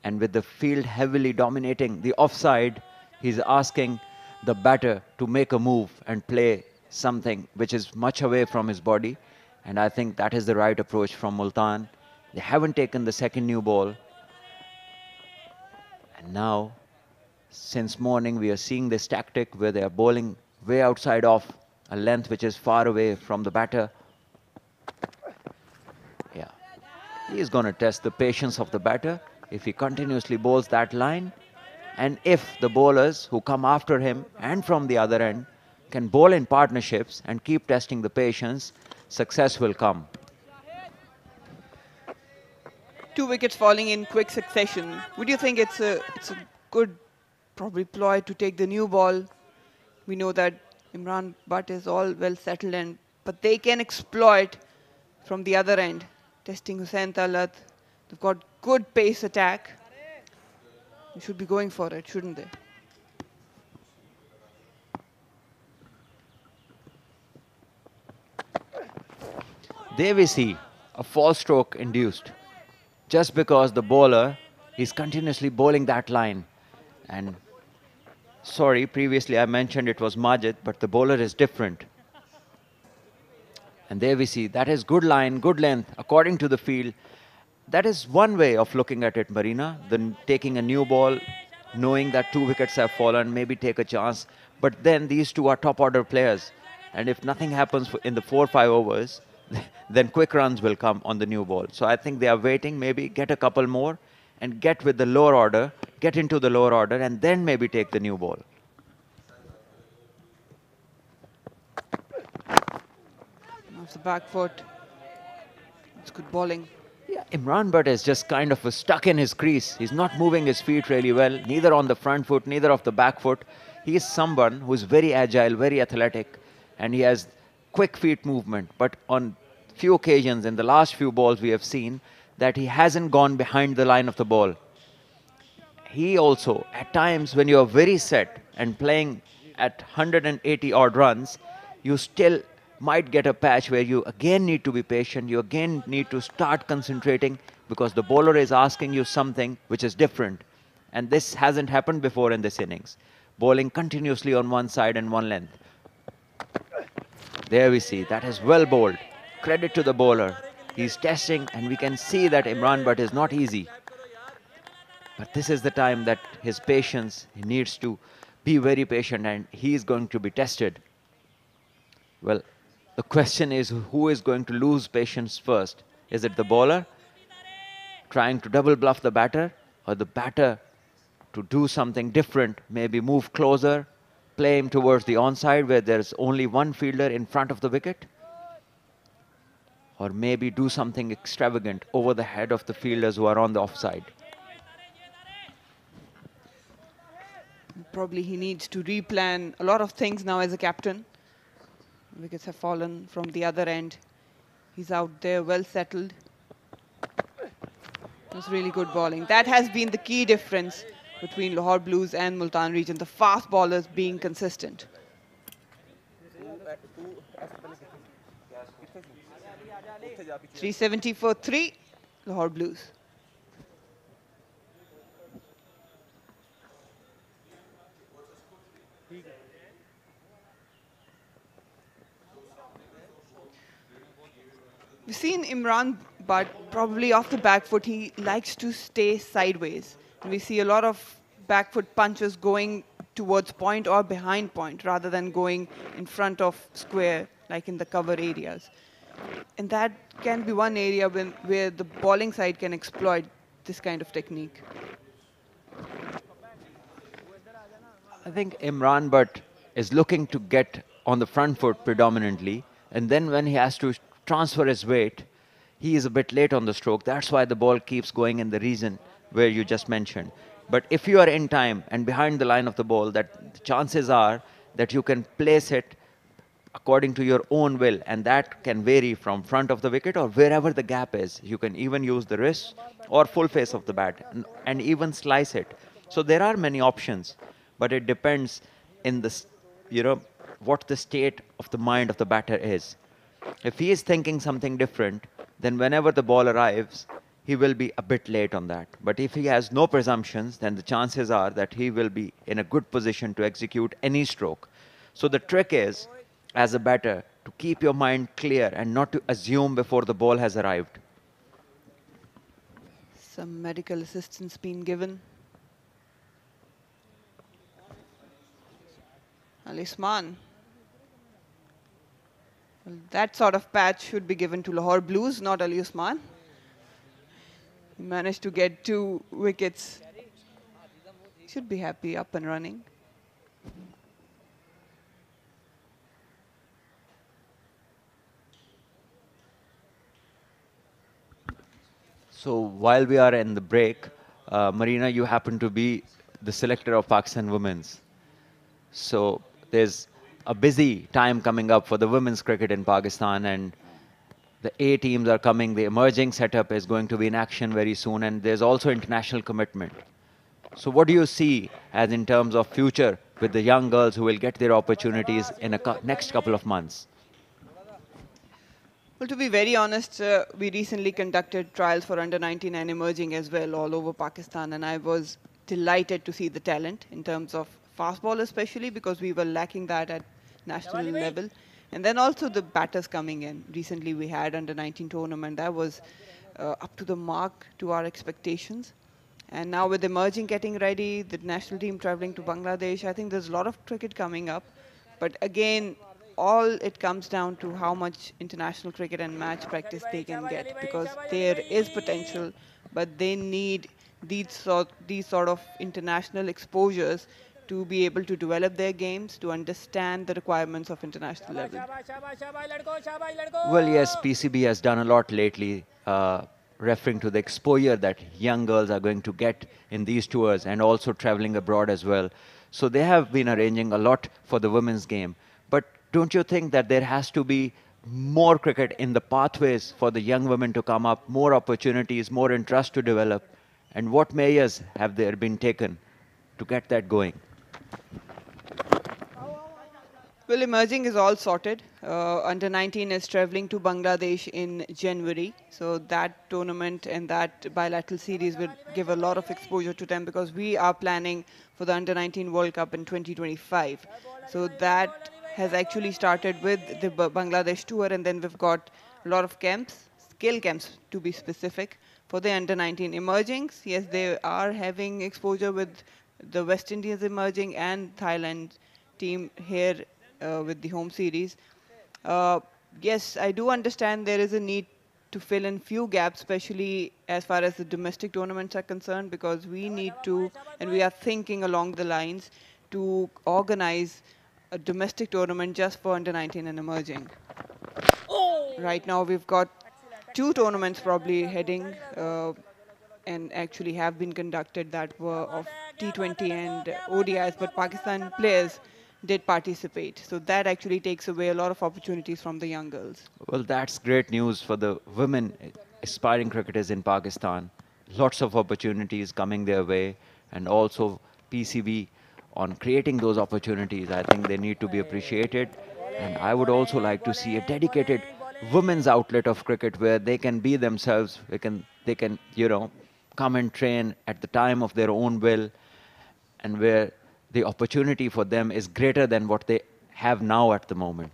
And with the field heavily dominating the offside, he's asking the batter to make a move and play something which is much away from his body. And I think that is the right approach from Multan. They haven't taken the second new ball. And now, since morning, we are seeing this tactic where they are bowling way outside off, a length which is far away from the batter. Yeah, he is going to test the patience of the batter if he continuously bowls that line, and if the bowlers who come after him and from the other end can bowl in partnerships and keep testing the patience, success will come. 2 wickets falling in quick succession. Would you think it's a good probably ploy to take the new ball? We know that Imran Butt is all well settled in, but they can exploit from the other end. Testing Hussain Talat. They've got good pace attack. They should be going for it, shouldn't they? There we see a false stroke induced just because the bowler is continuously bowling that line. And sorry, previously I mentioned it was Majid, but the bowler is different. And there we see that is good line, good length according to the field. That is one way of looking at it, Marina, than taking a new ball, knowing that 2 wickets have fallen, maybe take a chance. But then these two are top order players. And if nothing happens in the 4-5 overs, then quick runs will come on the new ball. So I think they are waiting, maybe get a couple more and get with the lower order, get into the lower order and then maybe take the new ball. Off the back foot. It's good bowling. Yeah, Imran Butt is just kind of stuck in his crease. He's not moving his feet really well, neither on the front foot, neither off the back foot. He is someone who is very agile, very athletic, and he has quick feet movement. But on few occasions in the last few balls we have seen that he hasn't gone behind the line of the ball. He also, at times when you are very set and playing at 180 odd runs, you still might get a patch where you again need to be patient, you again need to start concentrating because the bowler is asking you something which is different. And this hasn't happened before in this innings. Bowling continuously on one side and one length. There we see, that is well bowled. Credit to the bowler. He's testing and we can see that Imran Butt is not easy. But this is the time that his patience, he needs to be very patient and he is going to be tested. Well, the question is who is going to lose patience first? Is it the bowler trying to double bluff the batter, or the batter to do something different, maybe move closer, play him towards the onside where there's only one fielder in front of the wicket? Or maybe do something extravagant over the head of the fielders who are on the offside? Probably he needs to replan a lot of things now as a captain. Wickets have fallen from the other end. He's out there, well settled. It was really good bowling. That has been the key difference between Lahore Blues and Multan region, the fast bowlers being consistent. 370 for 3, Lahore Blues. We've seen Imran, but probably off the back foot, he likes to stay sideways. And we see a lot of back foot punches going towards point or behind point rather than going in front of square like in the cover areas. And that can be one area where the bowling side can exploit this kind of technique. I think Imran Butt is looking to get on the front foot predominantly, and then when he has to transfer his weight, he is a bit late on the stroke. That's why the ball keeps going in the region where you just mentioned. But if you are in time and behind the line of the ball, that the chances are that you can place it according to your own will, and that can vary from front of the wicket or wherever the gap is. You can even use the wrist or full face of the bat and even slice it. So there are many options, but it depends in the, what the state of the mind of the batter is. If he is thinking something different, then whenever the ball arrives, he will be a bit late on that. But if he has no presumptions, then the chances are that he will be in a good position to execute any stroke. So the trick is, as a batter, to keep your mind clear and not to assume before the ball has arrived. Some medical assistance being given. Ali Usman. Well, that sort of patch should be given to Lahore Blues, not Ali Usman. He managed to get 2 wickets. Should be happy, up and running. So while we are in the break, Marina, you happen to be the selector of Pakistan Women's. So there's a busy time coming up for the women's cricket in Pakistan, and the A teams are coming. The emerging setup is going to be in action very soon, and there's also international commitment. So what do you see as in terms of future with the young girls who will get their opportunities in the next couple of months? Well, to be very honest, we recently conducted trials for under-19 and emerging as well all over Pakistan, and I was delighted to see the talent in terms of fast ball especially, because we were lacking that at national level. And then also the batters coming in. Recently we had under-19 tournament that was up to the mark to our expectations. And now with emerging getting ready, the national team traveling to Bangladesh, I think there's a lot of cricket coming up. But again, all it comes down to how much international cricket and match practice they can get, because there is potential, but they need these sort of international exposures to be able to develop their games, to understand the requirements of international level. Well, yes, PCB has done a lot lately, referring to the exposure that young girls are going to get in these tours and also traveling abroad as well. So they have been arranging a lot for the women's game. But don't you think that there has to be more cricket in the pathways for the young women to come up, more opportunities, more interest to develop? And what measures have there been taken to get that going? Well, emerging is all sorted. Under-19 is traveling to Bangladesh in January. So that tournament and that bilateral series will give a lot of exposure to them, because we are planning for the Under-19 World Cup in 2025. So that has actually started with the Bangladesh tour, and then we've got a lot of camps, skill camps to be specific, for the Under-19 emergings. Yes, they are having exposure with the West Indies emerging and Thailand team here with the home series. Yes, I do understand there is a need to fill in few gaps, especially as far as the domestic tournaments are concerned, because we need to, and we are thinking along the lines to organize a domestic tournament just for under 19 and emerging. Right now, we've got two tournaments probably heading and actually have been conducted that were of T20 and ODIs, but Pakistan players did participate. So that actually takes away a lot of opportunities from the young girls. Well, that's great news for the women aspiring cricketers in Pakistan. Lots of opportunities coming their way, and also PCB on creating those opportunities. I think they need to be appreciated. And I would also like to see a dedicated women's outlet of cricket where they can be themselves. They can, come and train at the time of their own will, and where the opportunity for them is greater than what they have now at the moment.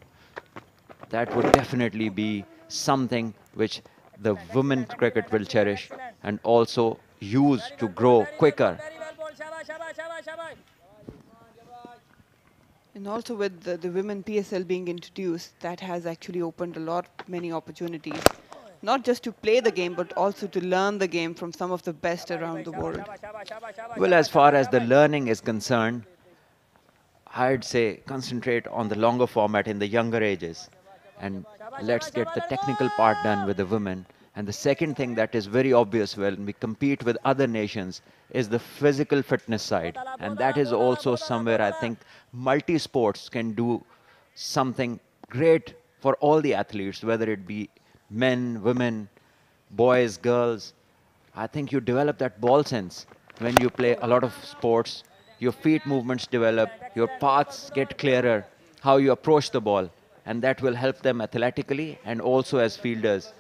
That would definitely be something which the women cricket will cherish and also use to grow quicker. And also with the women PSL being introduced, that has actually opened many opportunities. Not just to play the game, but also to learn the game from some of the best around the world. Well, as far as the learning is concerned, I'd say concentrate on the longer format in the younger ages. And let's get the technical part done with the women. And the second thing that is very obvious when we compete with other nations is the physical fitness side. And that is also somewhere I think multi-sports can do something great for all the athletes, whether it be men, women, boys, girls. I think you develop that ball sense when you play a lot of sports. Your feet movements develop, your paths get clearer, how you approach the ball. And that will help them athletically and also as fielders.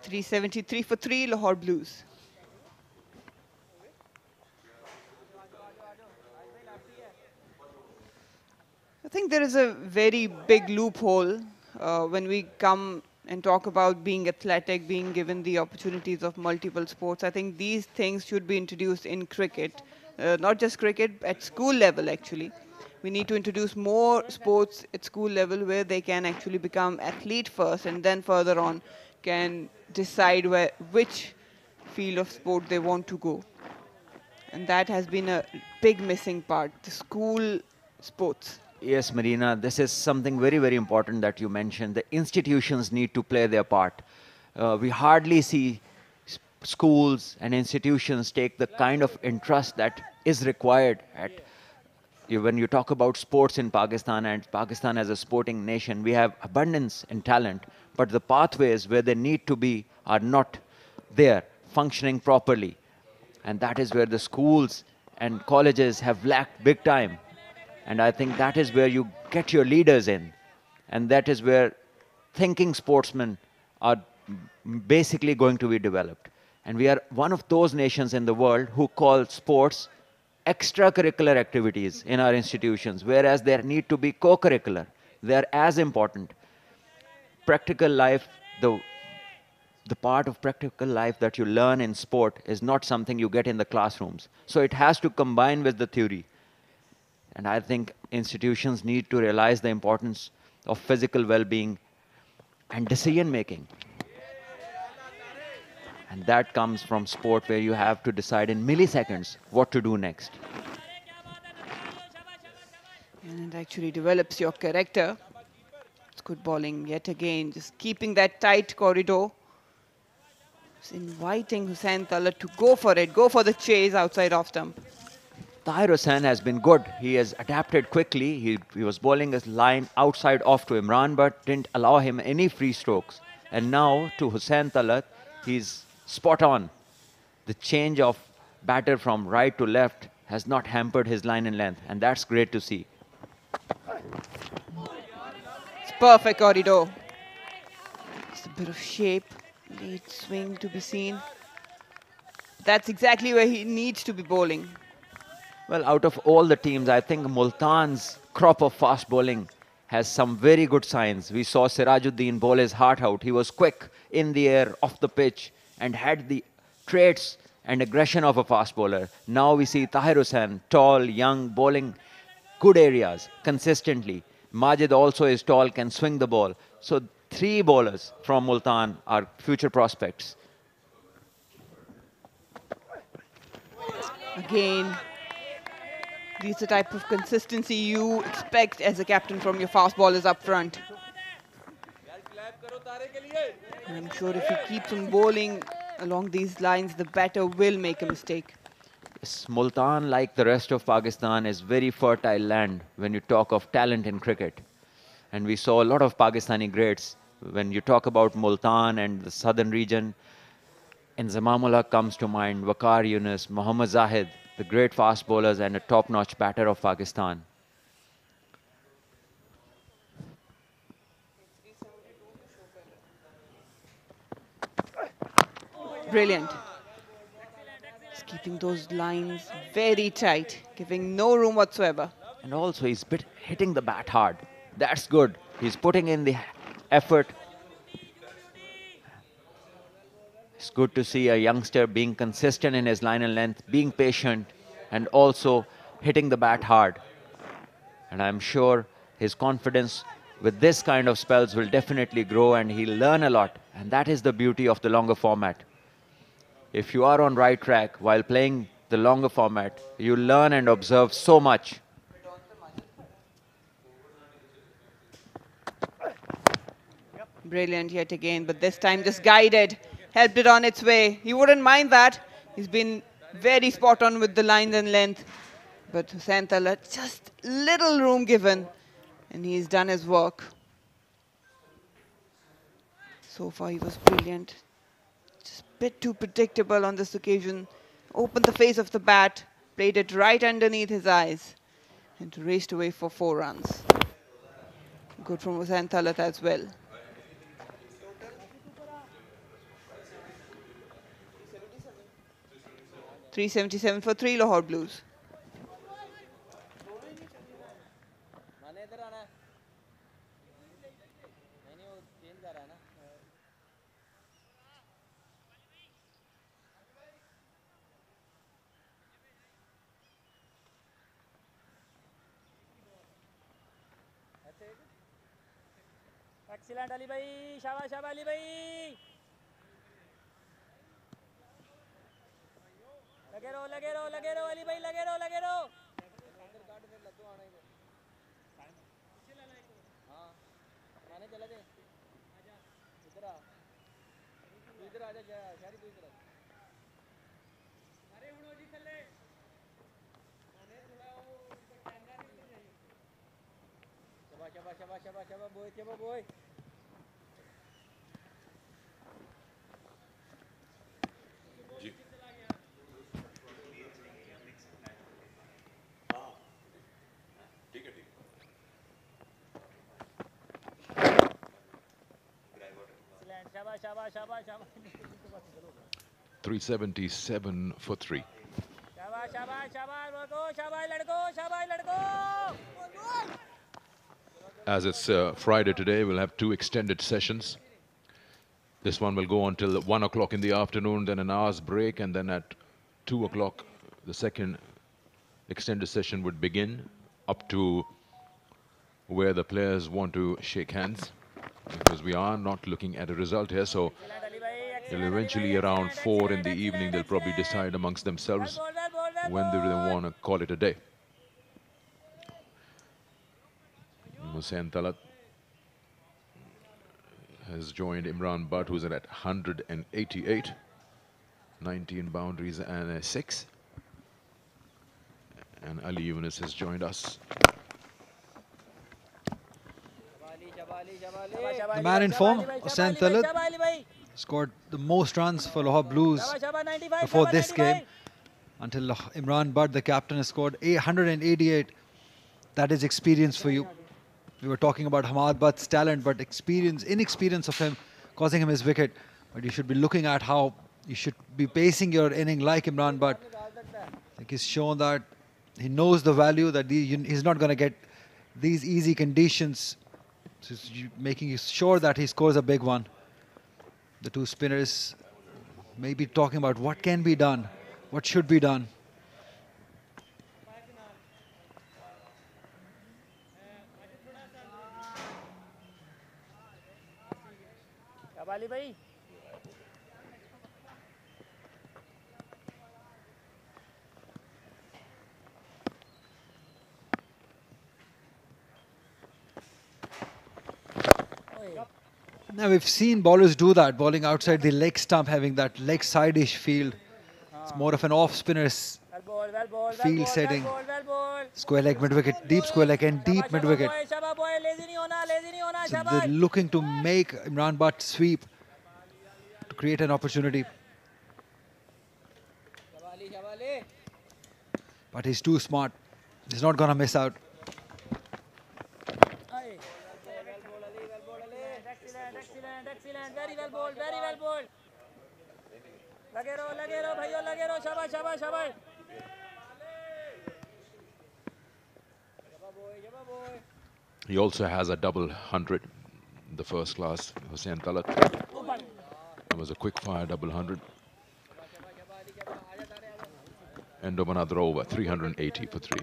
.373 for 3, Lahore Blues. I think there is a very big loophole when we come and talk about being athletic, being given the opportunities of multiple sports. I think these things should be introduced in cricket, not just cricket, at school level actually. We need to introduce more sports at school level where they can actually become athlete first and then further on can decide which field of sport they want to go. And that has been a big missing part, the school sports. Yes, Marina, this is something very, very important that you mentioned. The institutions need to play their part. We hardly see schools and institutions take the kind of interest that is required when you talk about sports in Pakistan, and Pakistan as a sporting nation. We have abundance in talent, but the pathways where they need to be are not there, functioning properly. And that is where the schools and colleges have lacked big time. And I think that is where you get your leaders in. And that is where thinking sportsmen are basically going to be developed. And we are one of those nations in the world who call sports extracurricular activities in our institutions, whereas there need to be co-curricular. They are as important. Practical life, the part of practical life that you learn in sport is not something you get in the classrooms. So it has to combine with the theory. And I think institutions need to realize the importance of physical well-being and decision-making. And that comes from sport where you have to decide in milliseconds what to do next. And it actually develops your character. It's good bowling yet again, just keeping that tight corridor. Just inviting Hussain Talat to go for it, go for the chase outside off stump. Tahir Hussain has been good. He has adapted quickly. He was bowling his line outside off to Imran, but didn't allow him any free strokes. And now to Hussain Talat, he's spot on. The change of batter from right to left has not hampered his line and length, and that's great to see. It's perfect corridor. Just a bit of shape, late swing to be seen. That's exactly where he needs to be bowling. Well, out of all the teams, I think Multan's crop of fast bowling has some very good signs. We saw Sirajuddin bowl his heart out. He was quick in the air, off the pitch, and had the traits and aggression of a fast bowler. Now we see Tahir Hussain, tall, young, bowling good areas consistently. Majid also is tall, can swing the ball. So 3 bowlers from Multan are future prospects. Again, these are the type of consistency you expect as a captain from your fast bowlers up front. And I'm sure if he keeps on bowling along these lines, the batter will make a mistake. Yes, Multan, like the rest of Pakistan, is very fertile land when you talk of talent in cricket. And we saw a lot of Pakistani greats. When you talk about Multan and the southern region, Inzamamullah comes to mind, Waqar Yunus, Mohammad Zahid, the great fast bowlers and a top-notch batter of Pakistan. Brilliant. He's keeping those lines very tight, giving no room whatsoever. And also he's hitting the bat hard. That's good. He's putting in the effort. It's good to see a youngster being consistent in his line and length, being patient, and also hitting the bat hard. And I'm sure his confidence with this kind of spells will definitely grow and he'll learn a lot. And that is the beauty of the longer format. If you are on right track while playing the longer format, you learn and observe so much. Brilliant yet again, but this time just guided, helped it on its way. He wouldn't mind that. He's been very spot on with the lines and length. But Hussain Talat, just little room given, and he's done his work. So far he was brilliant. Just a bit too predictable on this occasion. Opened the face of the bat, played it right underneath his eyes, and raced away for 4 runs. Good from Hussain Talat as well. .377 for 3 Lahore Blues. Excellent, Ali bhai. Shabash, shabash, Ali bhai. लगे रहो अली भाई, लगे रहो. हाँ, आने चला दे. इधर आ जा, शहरी तू इधर. अरे उड़ो जी थल्ले. आने थोड़ा वो कैमरा नहीं ले जाइए. शाबाश boy. Shabash. 377 for 3. Shabash, As it's Friday today, we'll have 2 extended sessions. This one will go until 1 o'clock in the afternoon, then an hour's break, and then at 2 o'clock, the second extended session would begin up to where the players want to shake hands, because we are not looking at a result here. So it'll eventually around 4 in the evening, they'll probably decide amongst themselves when they want to call it a day. Hussain Talat has joined Imran Butt, who's at 188, 19 boundaries and a 6. And Ali Yunus has joined us. The man in form, Hussain Talat, scored the most runs for Lahore Blues before this game. Until Imran Butt, the captain, has scored 188. That is experience for you. We were talking about Hamad Butt's talent, but inexperience of him causing him his wicket. But you should be looking at how you should be pacing your inning like Imran Butt. I think he's shown that he knows the value, that he's not going to get these easy conditions. So making sure that he scores a big one. The 2 spinners maybe talking about what can be done, what should be done. शाबाली भाई Now we've seen bowlers do that, bowling outside the leg stump, having that leg side-ish field. It's more of an off-spinner's well ball well ball field setting. well ball Square leg mid-wicket, deep square leg and deep mid-wicket. शाबाश boy lazy नहीं होना So they're looking to make Imran Butt sweep to create an opportunity. शाबाली But he's too smart. He's not going to miss out. excellent very well bowled लगे रहो भाइयों लगे रहो शाबाश He also has a double 100, the first class, Hussain Talat. It was a quick fire double 100. End of another over, 380 for 3.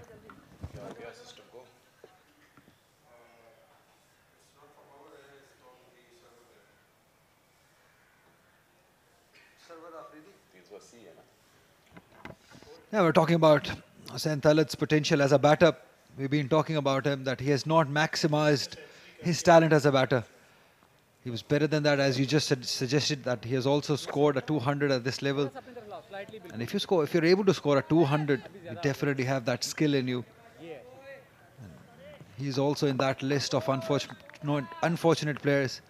Yeah, we're talking about Hussain Talat's potential as a batter. We've been talking about him, that he has not maximized his talent as a batter. He was better than that, as you just suggested, that he has also scored a 200 at this level. And if you're able to score a 200, you definitely have that skill in you. And he's also in that list of unfortunate players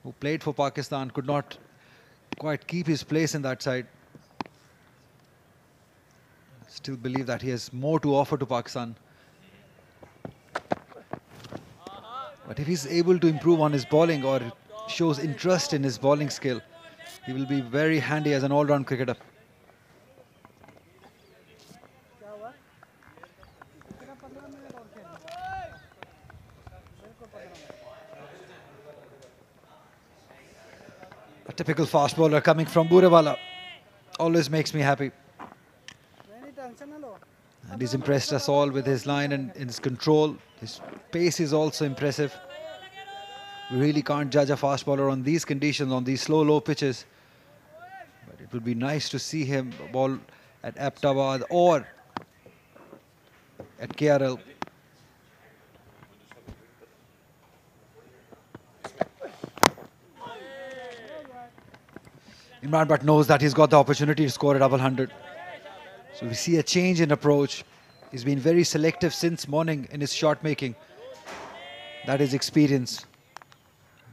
who played for Pakistan, could not quite keep his place in that side. Still believe that he has more to offer to Pakistan. But if he's able to improve on his bowling or shows interest in his bowling skill, he will be very handy as an all-round cricketer. A typical fast bowler coming from Burewala always makes me happy. And he's impressed us all with his line and his control. His pace is also impressive. We really can't judge a fast bowler on these conditions, on these slow, low pitches. But it would be nice to see him bowl at Aptabad or at KRL. Imran Butt knows that he's got the opportunity to score a double 100. So we see a change in approach. He's been very selective since morning in his shot making. That is experience.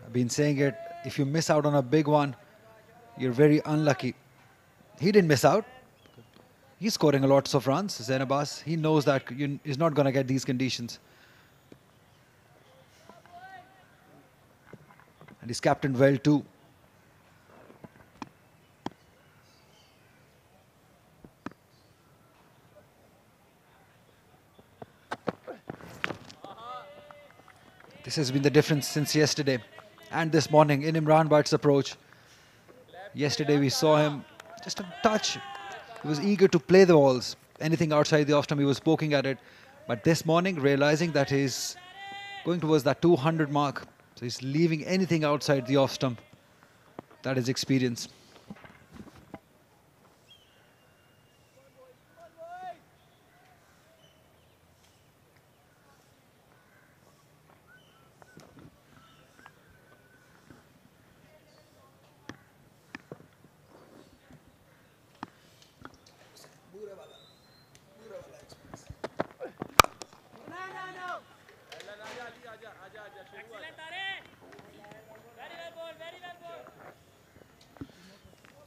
I've been saying it, if you miss out on a big one, you're very unlucky. He didn't miss out. He's scoring a lots of runs, Zain Abbas. He knows that he's not going to get these conditions. And he's captained well too. This has been the difference since yesterday and this morning in Imran Butt's approach. Yesterday we saw him just a touch. He was eager to play the balls. Anything outside the off stump, he was poking at it. But this morning, realizing that he's going towards that 200 mark, so he's leaving anything outside the off stump. That is experience.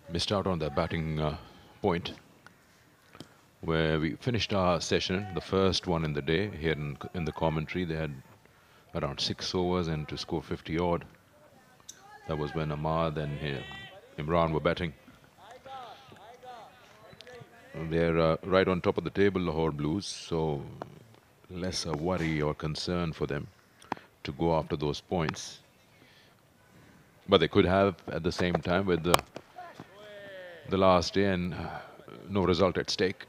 Missed out on the batting point where we finished our session, the first one in the day. Here in the commentary, they had around 6 overs and to score 50 odd. That was when Ahmad and Imran were batting. They're right on top of the table, Lahore Blues, so less a worry or concern for them to go after those points. But they could have at the same time with the the last day and no result at stake.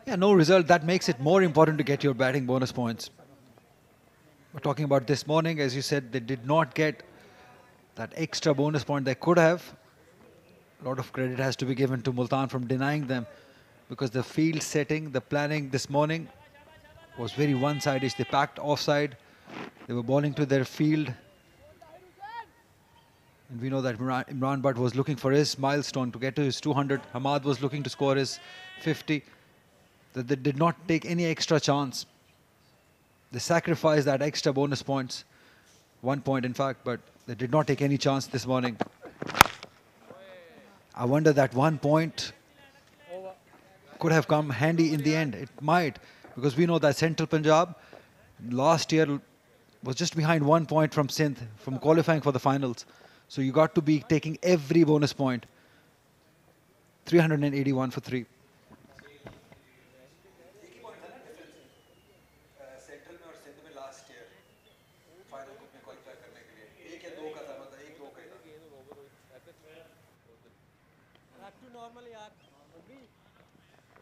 Yeah, no result. That makes it more important to get your batting bonus points. We're talking about this morning, as you said, they did not get that extra bonus point they could have. A lot of credit has to be given to Multan from denying them, because the field setting, the planning this morning was very one-sided. They packed offside. They were bowling to their field. And we know that Imran Butt was looking for his milestone to get to his 200. Hamad was looking to score his 50. That they did not take any extra chance. They sacrificed that extra bonus points. 1 point, in fact, but they did not take any chance this morning. I wonder that 1 point could have come handy in the end. It might, because we know that Central Punjab last year was just behind 1 point from Sindh from qualifying for the finals. So you got to be taking every bonus point. 381 for 3.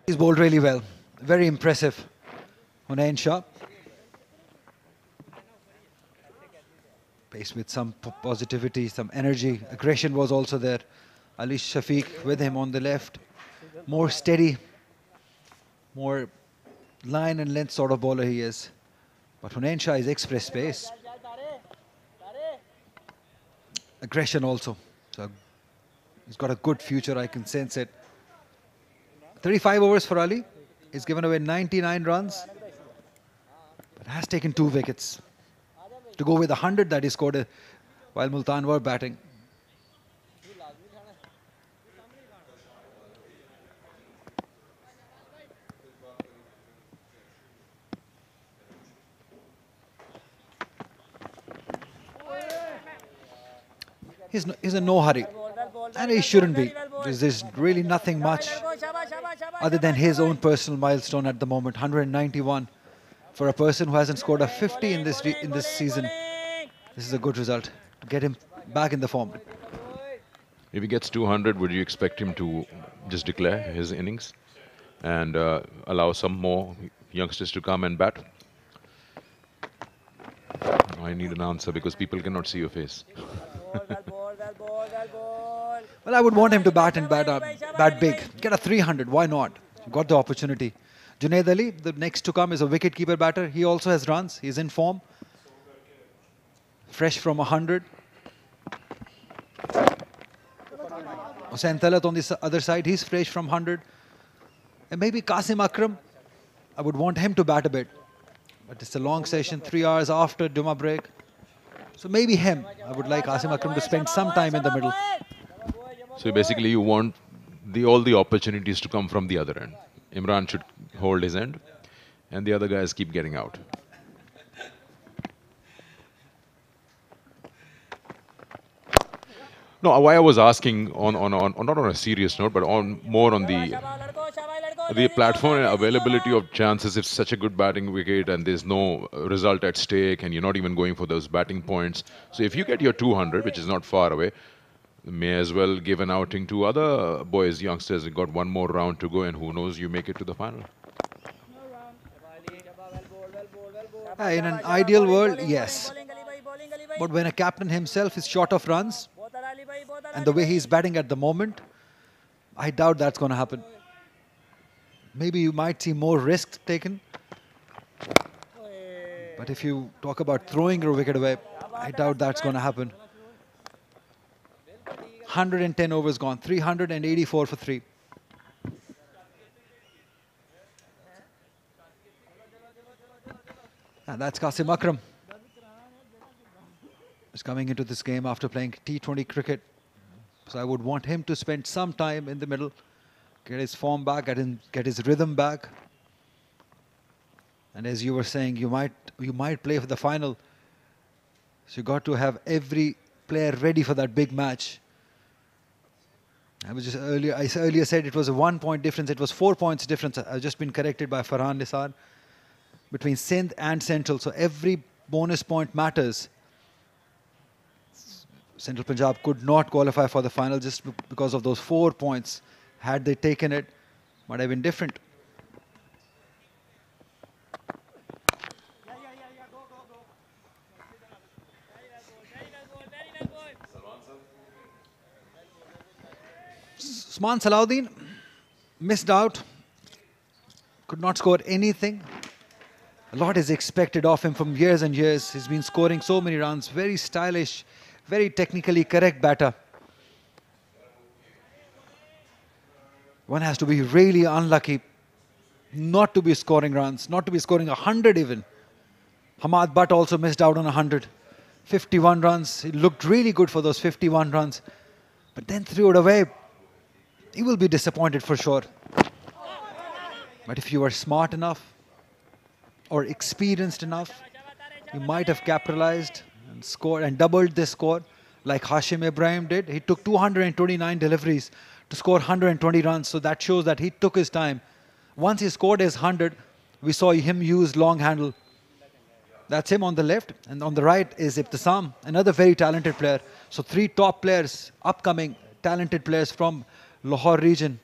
He's bowled really well. Very impressive. Hunain Shah. Pace with some positivity, some energy. Aggression was also there. Ali Shafiq with him on the left. More steady, more line and length sort of bowler he is. But Hunain Shah is express pace. Aggression also. So he's got a good future, I can sense it. 35 overs for Ali. He's given away 99 runs. But has taken 2 wickets. To go with 100 that he scored while Multan were batting. He's in no hurry. And he shouldn't be. There's really nothing much other than his own personal milestone at the moment. 191. For a person who hasn't scored a 50 in this season, this is a good result to get him back in the form. If he gets 200, would you expect him to just declare his innings and allow some more youngsters to come and bat? I need an answer because people cannot see your face. Well, I would want him to bat and bat big. Get a 300, why not? Got the opportunity. Junaid Ali, the next to come, is a wicket-keeper batter. He also has runs. He's in form. Fresh from 100. Hussain Talat on the other side, he's fresh from 100. And maybe Qasim Akram, I would want him to bat a bit. But it's a long session, 3 hours after Duma break. So maybe him. I would like Qasim Akram to spend some time in the middle. So basically you want all the opportunities to come from the other end. Imran should hold his end and the other guys keep getting out. No, why I was asking on not on a serious note, but more on the platform and availability of chances. If such a good batting wicket and there's no result at stake and you're not even going for those batting points. So if you get your 200, which is not far away, may as well give an outing to other boys, youngsters. You've got 1 more round to go and who knows, you make it to the final. In an ideal world, yes. But when a captain himself is short of runs, and the way he's batting at the moment, I doubt that's going to happen. Maybe you might see more risks taken. But if you talk about throwing your wicket away, I doubt that's going to happen. 110 overs gone, 384 for 3. And that's Qasim Akram. He's coming into this game after playing T20 cricket. So I would want him to spend some time in the middle, get his form back, get his rhythm back. And as you were saying, you might play for the final. So you got to have every player ready for that big match. I earlier said it was a 1 point difference. It was 4 points difference. I've just been corrected by Farhan Nisar between Sindh and Central. So every bonus point matters. Central Punjab could not qualify for the final just because of those 4 points. Had they taken it, might have been different. Usman Salahuddin missed out, could not score anything. A lot is expected of him from years and years. He's been scoring so many runs, very stylish, very technically correct batter. One has to be really unlucky not to be scoring runs, not to be scoring 100 even. Hamad Butt also missed out on 100. 51 runs. He looked really good for those 51 runs, but then threw it away. He will be disappointed for sure. But if you are smart enough or experienced enough, you might have capitalized and scored and doubled this score like Hashim Ibrahim did. He took 229 deliveries to score 120 runs. So that shows that he took his time. Once he scored his 100, we saw him use long handle. That's him on the left. And on the right is Ibtisam, another very talented player. So 3 top players, upcoming talented players from Lahore region.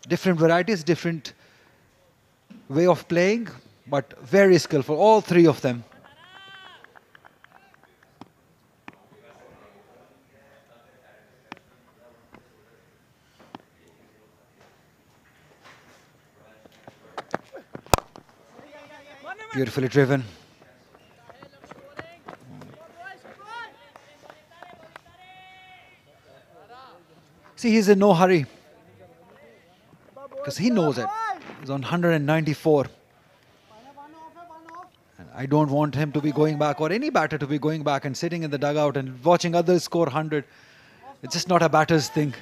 Different varieties, different way of playing, but very skillful, all 3 of them. Beautifully driven. See, he's in no hurry because he knows it. He's on 194. And I don't want him to be going back, or any batter to be going back and sitting in the dugout and watching others score 100. It's just not a batter's thing.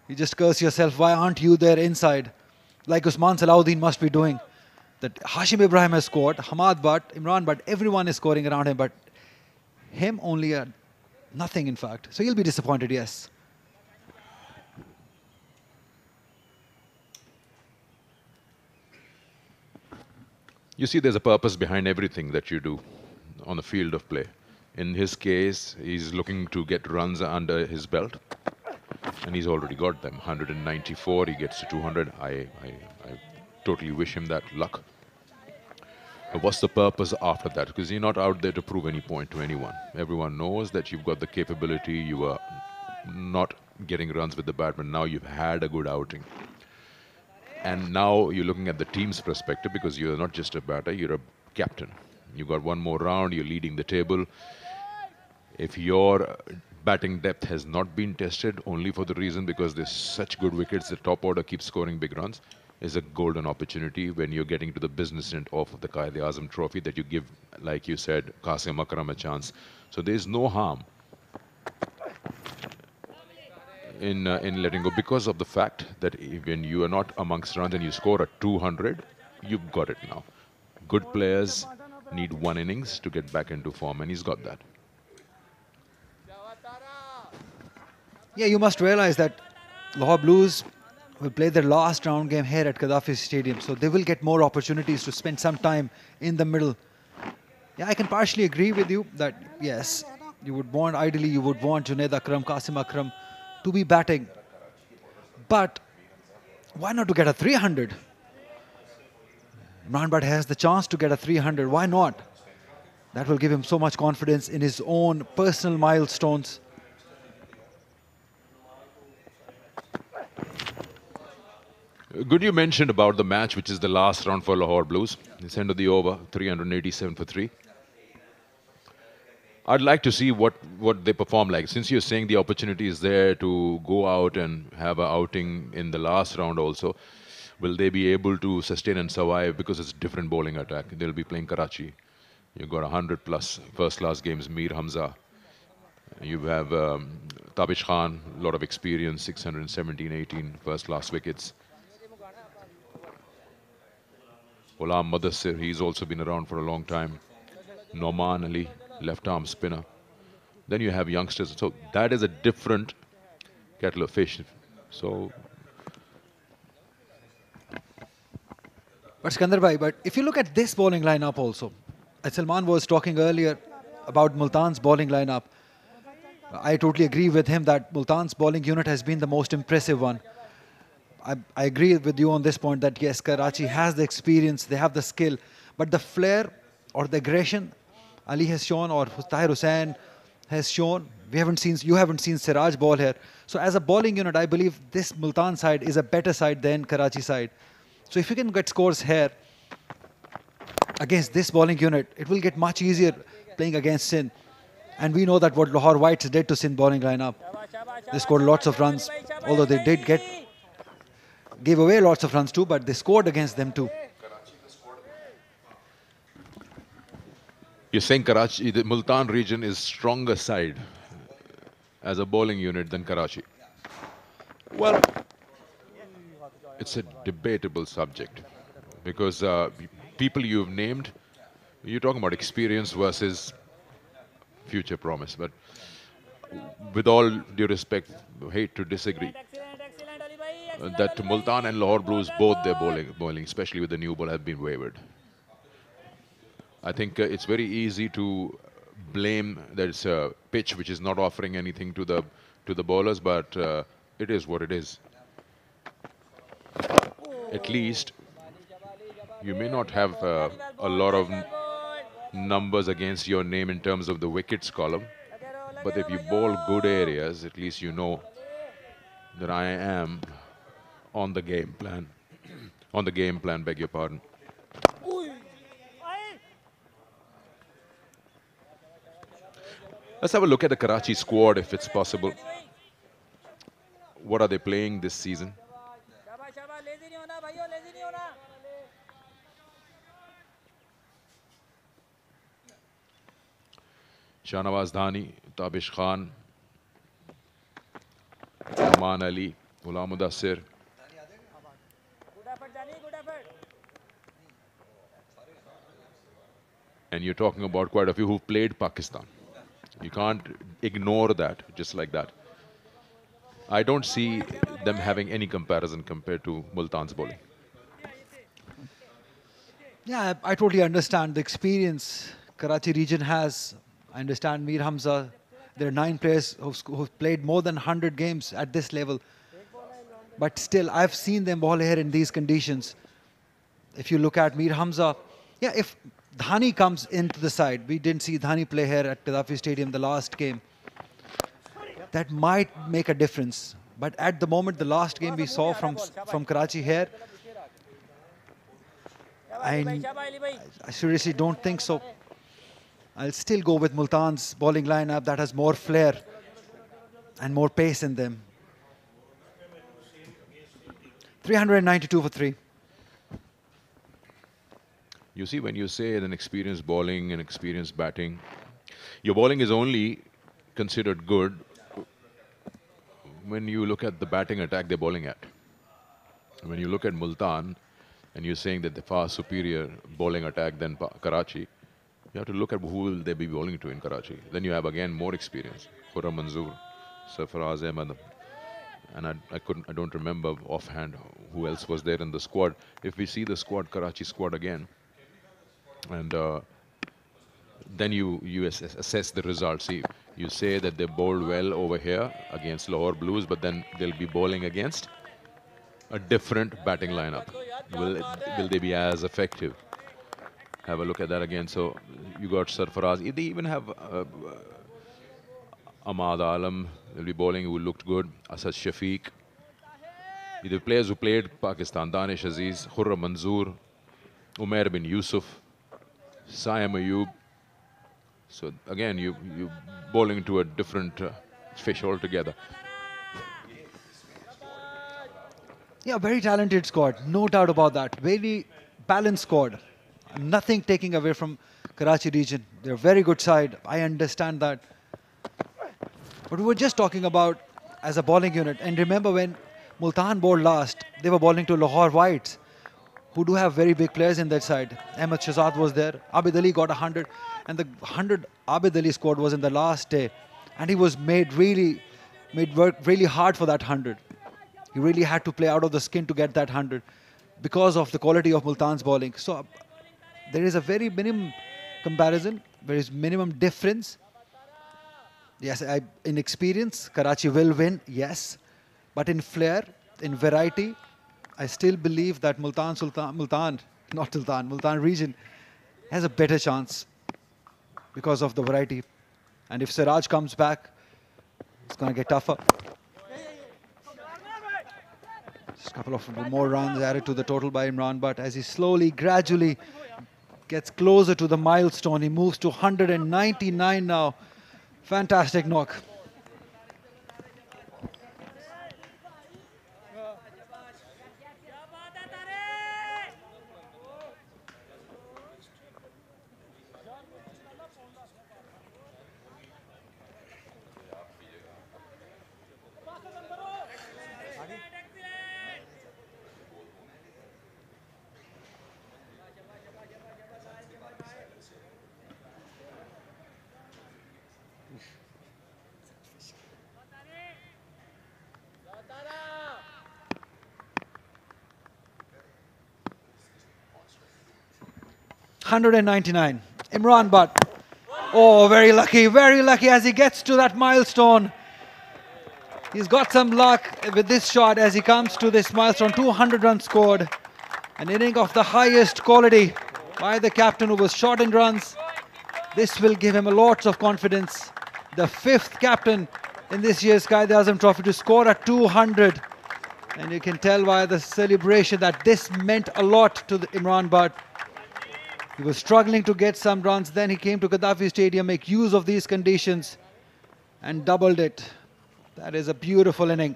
You just curse yourself, why aren't you there inside? Like Usman Salahuddin must be doing. That Hashim Ibrahim has scored, Hamad Butt, Imran Butt, everyone is scoring around him, but him only nothing in fact. So he'll be disappointed, yes. You see, there's a purpose behind everything that you do on the field of play. In his case, he's looking to get runs under his belt, and he's already got them. 194, he gets to 200. I totally wish him that luck. But what's the purpose after that? Because you're not out there to prove any point to anyone. Everyone knows that you've got the capability. You are not getting runs with the bat, but now you've had a good outing. And now you're looking at the team's perspective, because you're not just a batter, you're a captain. You've got one more round, you're leading the table. If your batting depth has not been tested only for the reason because there's such good wickets, the top order keeps scoring big runs, is a golden opportunity when you're getting to the business end of the Quaid-e-Azam trophy that you give, like you said, Qasim Akram a chance. So there's no harm in letting go, because of the fact that when you are not amongst runs and you score a 200, you've got it now. Good players need one innings to get back into form, and he's got that. Yeah, you must realize that Lahore Blues will play their last round game here at Gaddafi Stadium, so they will get more opportunities to spend some time in the middle. Yeah, I can partially agree with you that, yes, you would want, ideally, you would want Junaid Akram, Qasim Akram to be batting. But why not to get a 300? Imran Butt has the chance to get a 300. Why not? That will give him so much confidence in his own personal milestones. Good you mentioned about the match, which is the last round for Lahore Blues. It's end of the over, 387 for 3. I'd like to see what they perform like. Since you're saying the opportunity is there to go out and have an outing in the last round also, will they be able to sustain and survive? Because it's a different bowling attack. They'll be playing Karachi. You've got 100 plus first-class games, Mir Hamza. You have Tabish Khan, a lot of experience, 617, 18 first-class wickets. Ghulam Mudassir, he's also been around for a long time. Noman Ali, left-arm spinner. Then you have youngsters. So that is a different kettle of fish. So, but Skandar bhai, but if you look at this bowling lineup also, Salman was talking earlier about Multan's bowling lineup. I totally agree with him that Multan's bowling unit has been the most impressive one. I agree with you on this point that yes, Karachi has the experience, they have the skill, but the flair or the aggression Ali has shown or Tahir Hussain has shown, you haven't seen Siraj ball here. So as a bowling unit, I believe this Multan side is a better side than Karachi side. So if you can get scores here against this bowling unit, it will get much easier playing against Sindh. And we know that what Lahore Whites did to Sindh bowling lineup. They scored lots of runs, although they gave away lots of runs too, but they scored against them too. You're saying Karachi, the Multan region is stronger side as a bowling unit than Karachi? Well, it's a debatable subject because people you've named, you're talking about experience versus future promise. But with all due respect, hate to disagree, that Multan and Lahore Blues, both their bowling, especially with the new ball, have been wavered. I think it's very easy to blame that it's a pitch which is not offering anything to the bowlers, but it is what it is. At least you may not have a lot of numbers against your name in terms of the wickets column, but if you bowl good areas, at least you know that I am on the game plan. On the game plan, beg your pardon. Let's have a look at the Karachi squad if it's possible. What are they playing this season? Shahnawaz Dhani, Tabish Khan, Aman Ali, Ghulam Mudassir. And you're talking about quite a few who've played Pakistan. You can't ignore that just like that. I don't see them having any comparison compared to Multan's bowling. Yeah, I totally understand the experience Karachi region has. I understand Mir Hamza. There are 9 players who've played more than 100 games at this level. But still, I've seen them bowl here in these conditions. If you look at Mir Hamza, yeah, if Dhani comes into the side, we didn't see Dhani play here at Gaddafi Stadium the last game. That might make a difference. But at the moment, the last game we saw from Karachi here, I seriously don't think so. I'll still go with Multan's bowling lineup that has more flair and more pace in them. 392 for 3. You see, when you say an experienced bowling and experienced batting, your bowling is only considered good when you look at the batting attack they're bowling at. When you look at Multan and you're saying that they're far superior bowling attack than Karachi, you have to look at who will they be bowling to in Karachi. Then you have again more experience. Khurram Manzoor, Sarfaraz Ahmed, and I don't remember offhand who else was there in the squad. If we see the squad, Karachi squad again, and then you assess the results. See, you say that they bowled well over here against Lahore Blues, but then they'll be bowling against a different batting lineup. Will they be as effective? Have a look at that again. So you got Sarfaraz. They even have Ahmad Alam will be bowling, who looked good. Asad Shafiq. The players who played Pakistan: Danish Aziz, Khurram Manzoor, Umair bin Yusuf, Saim Ayub. So again, you bowling to a different fish altogether. Yeah, very talented squad, no doubt about that. Very balanced squad. Nothing taking away from Karachi region. They're a very good side. I understand that. But we were just talking about as a bowling unit. And remember when Multan bowled last, they were bowling to Lahore Whites, who do have very big players in that side. Ahmed Shahzad was there. Abid Ali got 100. And the 100 Abid Ali scored was in the last day. And he was made work really hard for that 100. He really had to play out of the skin to get that 100 because of the quality of Multan's bowling. So there is a very minimum comparison. There is minimum difference. Yes, in experience, Karachi will win, yes. But in flair, in variety, I still believe that Multan region has a better chance because of the variety. And if Siraj comes back, it's going to get tougher. Just a couple of more runs added to the total by Imran, but as he slowly, gradually gets closer to the milestone, he moves to 199 now. Fantastic knock. $199. Imran Butt. Oh, very lucky as he gets to that milestone. He's got some luck with this shot as he comes to this milestone. 200 runs scored. An inning of the highest quality by the captain who was short in runs. This will give him lots of confidence. The 5th captain in this year's Quaid-e-Azam Trophy to score at 200. And you can tell by the celebration that this meant a lot to Imran Butt. He was struggling to get some runs. Then he came to Gaddafi Stadium, make use of these conditions and doubled it. That is a beautiful inning.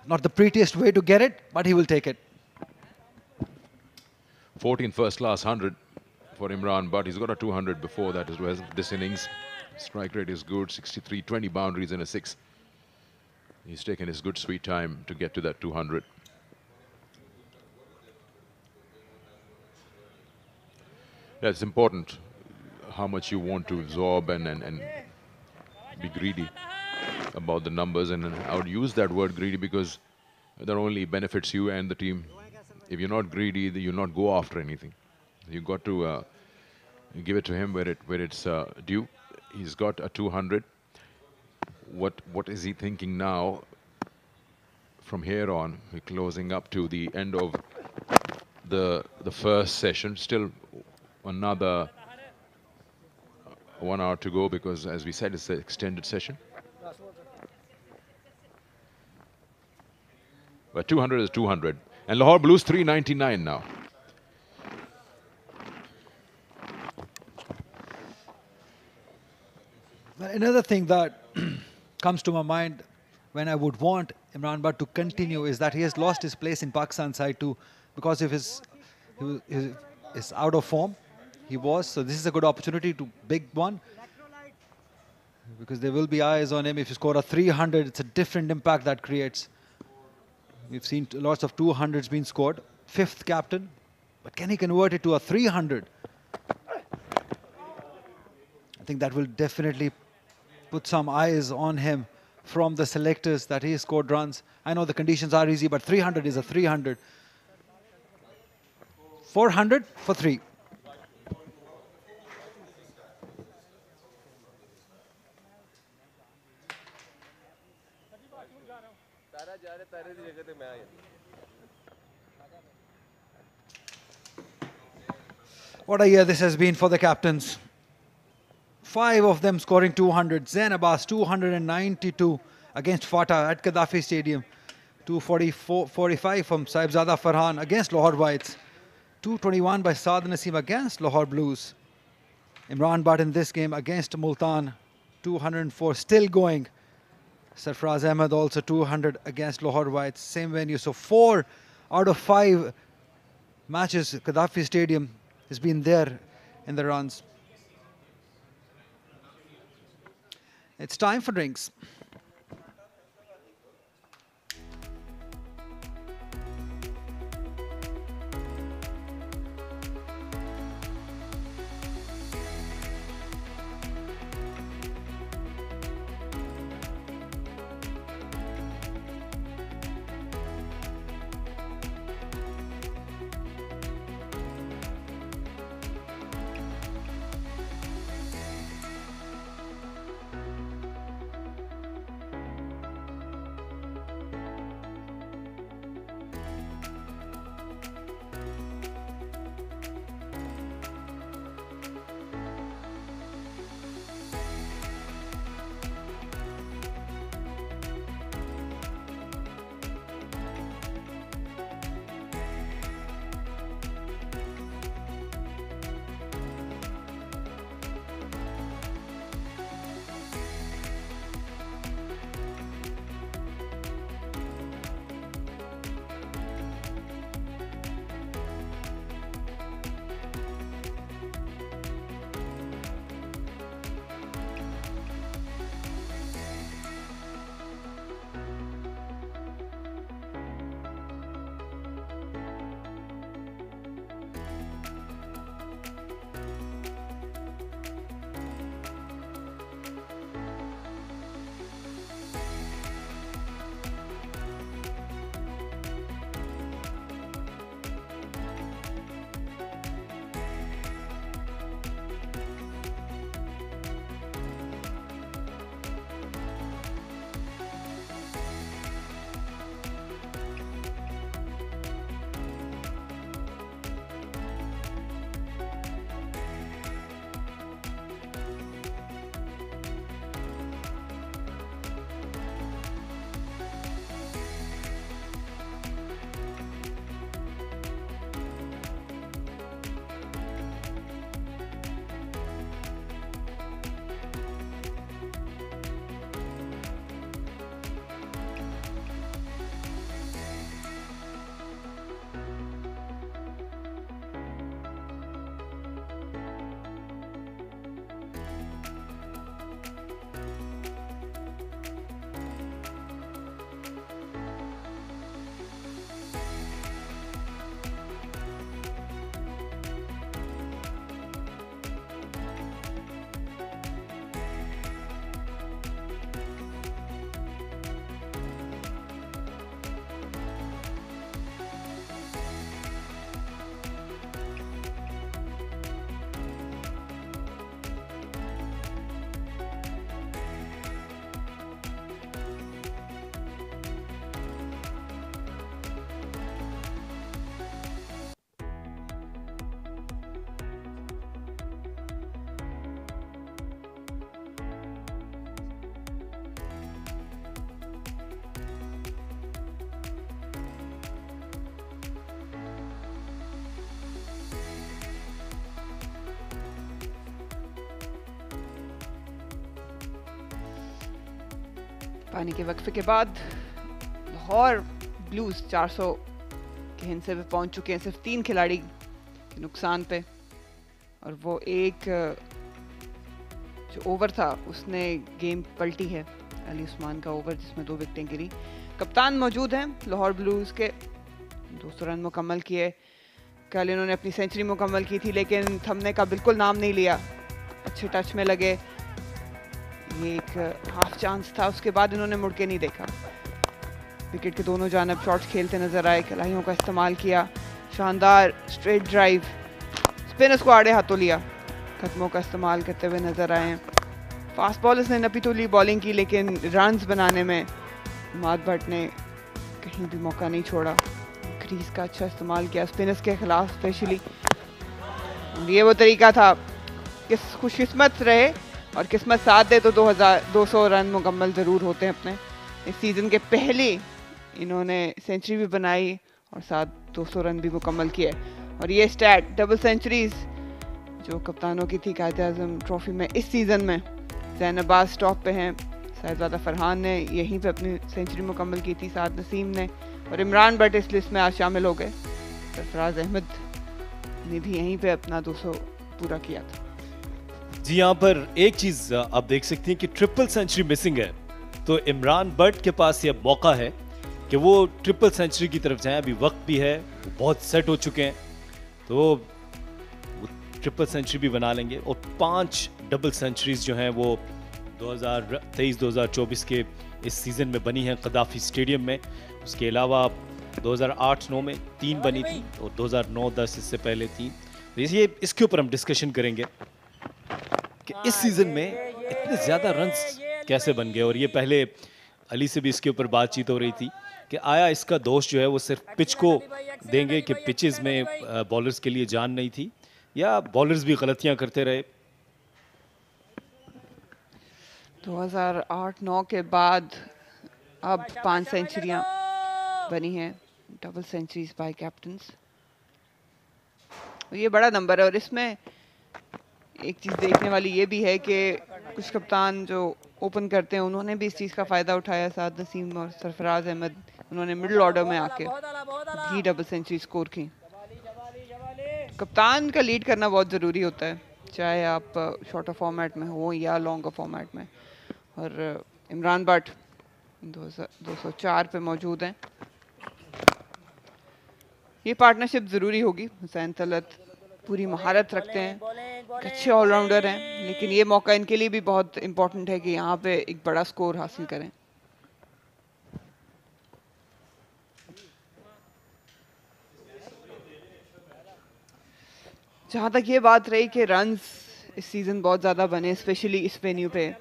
Not the prettiest way to get it, but he will take it. 14 first-class 100 for Imran, but he's got a 200 before that as well. This innings, strike rate is good, 63, 20 boundaries and a 6. He's taken his good sweet time to get to that 200. Yeah, it's important how much you want to absorb and be greedy about the numbers. And I would use that word greedy because that only benefits you and the team. If you're not greedy, you'll not go after anything. You've got to give it to him where it's due. He's got a 200. What is he thinking now? From here on, we're closing up to the end of the first session. Still another 1 hour to go because, as we said, it's an extended session. But 200 is 200. And Lahore Blues 399 now. Another thing that comes to my mind when I would want Imran Butt to continue is that he has lost his place in Pakistan side too because of his out of form. He was, so this is a good opportunity to big one because there will be eyes on him. If you score a 300, it's a different impact that creates. We've seen lots of 200s being scored. 5th captain, but can he convert it to a 300? I think that will definitely put some eyes on him from the selectors that he scored runs. I know the conditions are easy, but 300 is a 300. 400 for 3. What a year this has been for the captains. 5 of them scoring 200. Zain Abbas 292 against Fatah at Gaddafi Stadium. 245 from Saibzada Farhan against Lahore Whites. 221 by Saad Naseem against Lahore Blues. Imran Butt in this game against Multan. 204 still going. Sarfraz Ahmed also 200 against Lahore Whites. Same venue. So 4 out of 5 matches Gaddafi Stadium has been there in the runs. It's time for drinks. पानी के वक्फे के बाद Lahore blues 400 के हिस्से पे पहुंच चुके हैं, सिर्फ 3 खिलाड़ी के नुकसान पे, और वो एक जो ओवर था उसने गेम पलटी है, अली उस्मान का ओवर जिसमें 2 विकेटें गिरी। कप्तान मौजूद हैं लाहौर ब्लूज के, 200 रन मुकम्मल किए। कल इन्होंने अपनी सेंचुरी मुकम्मल की थी लेकिन थमने का बिल्कुल नाम नहीं लिया, अच्छे टच में लगे, ये एक हाफ चांस था, उसके बाद इन्होंने मुड़ के नहीं देखा। विकेट के दोनों जानब शॉट्स खेलते नजर आए, कलाइयों का इस्तेमाल किया, शानदार स्ट्रेट ड्राइव, स्पिनर्स को आड़े हाथों लिया, कदमों का इस्तेमाल करते हुए नजर आए। फास्ट बॉलर्स ने नपी तुली बॉलिंग की लेकिन रन्स बनाने में माद भट्ट ने कहीं भी मौका नहीं छोड़ा, क्रीज का अच्छा इस्तेमाल किया स्पिनर्स के खिलाफ स्पेशली। ये वो तरीका था, किस खुशकिस्मत रहे और किस्मत साथ दे तो 200 रन मुकम्मल ज़रूर होते हैं अपने। इस सीज़न के पहले इन्होंने सेंचुरी भी बनाई और साथ 200 रन भी मुकम्मल किए, और ये स्टैट डबल सेंचुरीज जो कप्तानों की थी क्वाइद-ए-आज़म ट्रॉफी में इस सीज़न में, ज़ैन अब्बास टॉप पे हैं, साहिबजादा फरहान ने यहीं पे अपनी सेंचुरी मुकम्मल की थी, साथ नसीम ने, और इमरान भट्ट इस लिस्ट में आज शामिल हो गए। सरफराज अहमद ने भी यहीं पे अपना 200 पूरा किया था। जी, यहाँ पर एक चीज आप देख सकती हैं कि ट्रिपल सेंचुरी मिसिंग है, तो इमरान भट्ट के पास ये मौका है कि वो ट्रिपल सेंचुरी की तरफ जाएं, अभी वक्त भी है, वो बहुत सेट हो चुके हैं, तो वो ट्रिपल सेंचुरी भी बना लेंगे। और 5 डबल सेंचुरीज जो हैं वो 2023-2024 के इस सीज़न में बनी हैं कदाफी स्टेडियम में। उसके अलावा 2008-9 में 3 बनी थी और 2009-10 इससे पहले 3। तो ये इसके ऊपर हम डिस्कशन करेंगे कि इस सीज़न में इतने ज़्यादा रन्स कैसे बन गए। और ये पहले अली से भी इसके ऊपर बातचीत हो रही थी कि आया इसका दोष जो है वो सिर्फ पिच को देंगे कि पिचेस में बॉलर्स के लिए जान नहीं थी, या बॉलर्स भी गलतियां करते रहे। 2008-9 के बाद अब 5 सेंचुरियां बनी हैं, डबल सेंचुरीज बाय कैप्टन्स, ये बड़ा नंबर है। और इसमें एक चीज़ देखने वाली ये भी है कि कुछ कप्तान जो ओपन करते हैं उन्होंने भी इस चीज़ का फ़ायदा उठाया, साथ नसीम और सरफराज अहमद, उन्होंने मिडिल ऑर्डर में आके भी डबल सेंचुरी स्कोर की। कप्तान का लीड करना बहुत ज़रूरी होता है, चाहे आप शॉर्टर फॉर्मेट में हो या लॉन्गर फॉर्मेट में, और इमरान भट्ट 204 पे मौजूद हैं। ये पार्टनरशिप ज़रूरी होगी। हुसैन तलत पूरी महारत रखते हैं, अच्छे ऑलराउंडर हैं, लेकिन ये मौका इनके लिए भी बहुत इम्पोर्टेंट है कि यहाँ पे एक बड़ा स्कोर हासिल करें। जहाँ तक ये बात रही कि रन्स इस सीज़न बहुत ज़्यादा बने, स्पेशली इस वेन्यू पे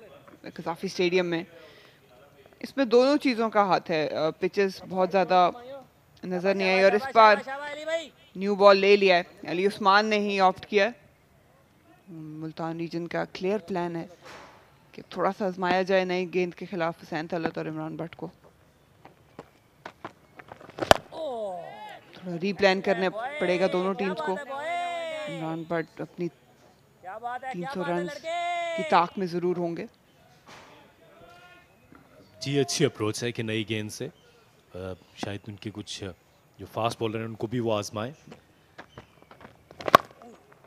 कसाफी स्टेडियम में, इसमें दोनों चीज़ों का हाथ है। पिचेस बहुत ज़्यादा नज़र नहीं आई और इस बार न्यू बॉल ले लिया है, अली उस्मान ने ही ऑप्ट किया है। मुल्तान रीजन का क्लियर प्लान है कि थोड़ा सा आजमाया जाए नई गेंद के खिलाफ हुसैन तलत और इमरान भट्ट को, थोड़ा रीप्लान करने पड़ेगा दोनों टीम्स को। इमरान भट्ट अपनी 300 रन की ताक में ज़रूर होंगे। जी, अच्छी अप्रोच है कि नई गेंद से शायद उनके कुछ जो फास्ट बॉलर हैं उनको भी वो आजमाएं।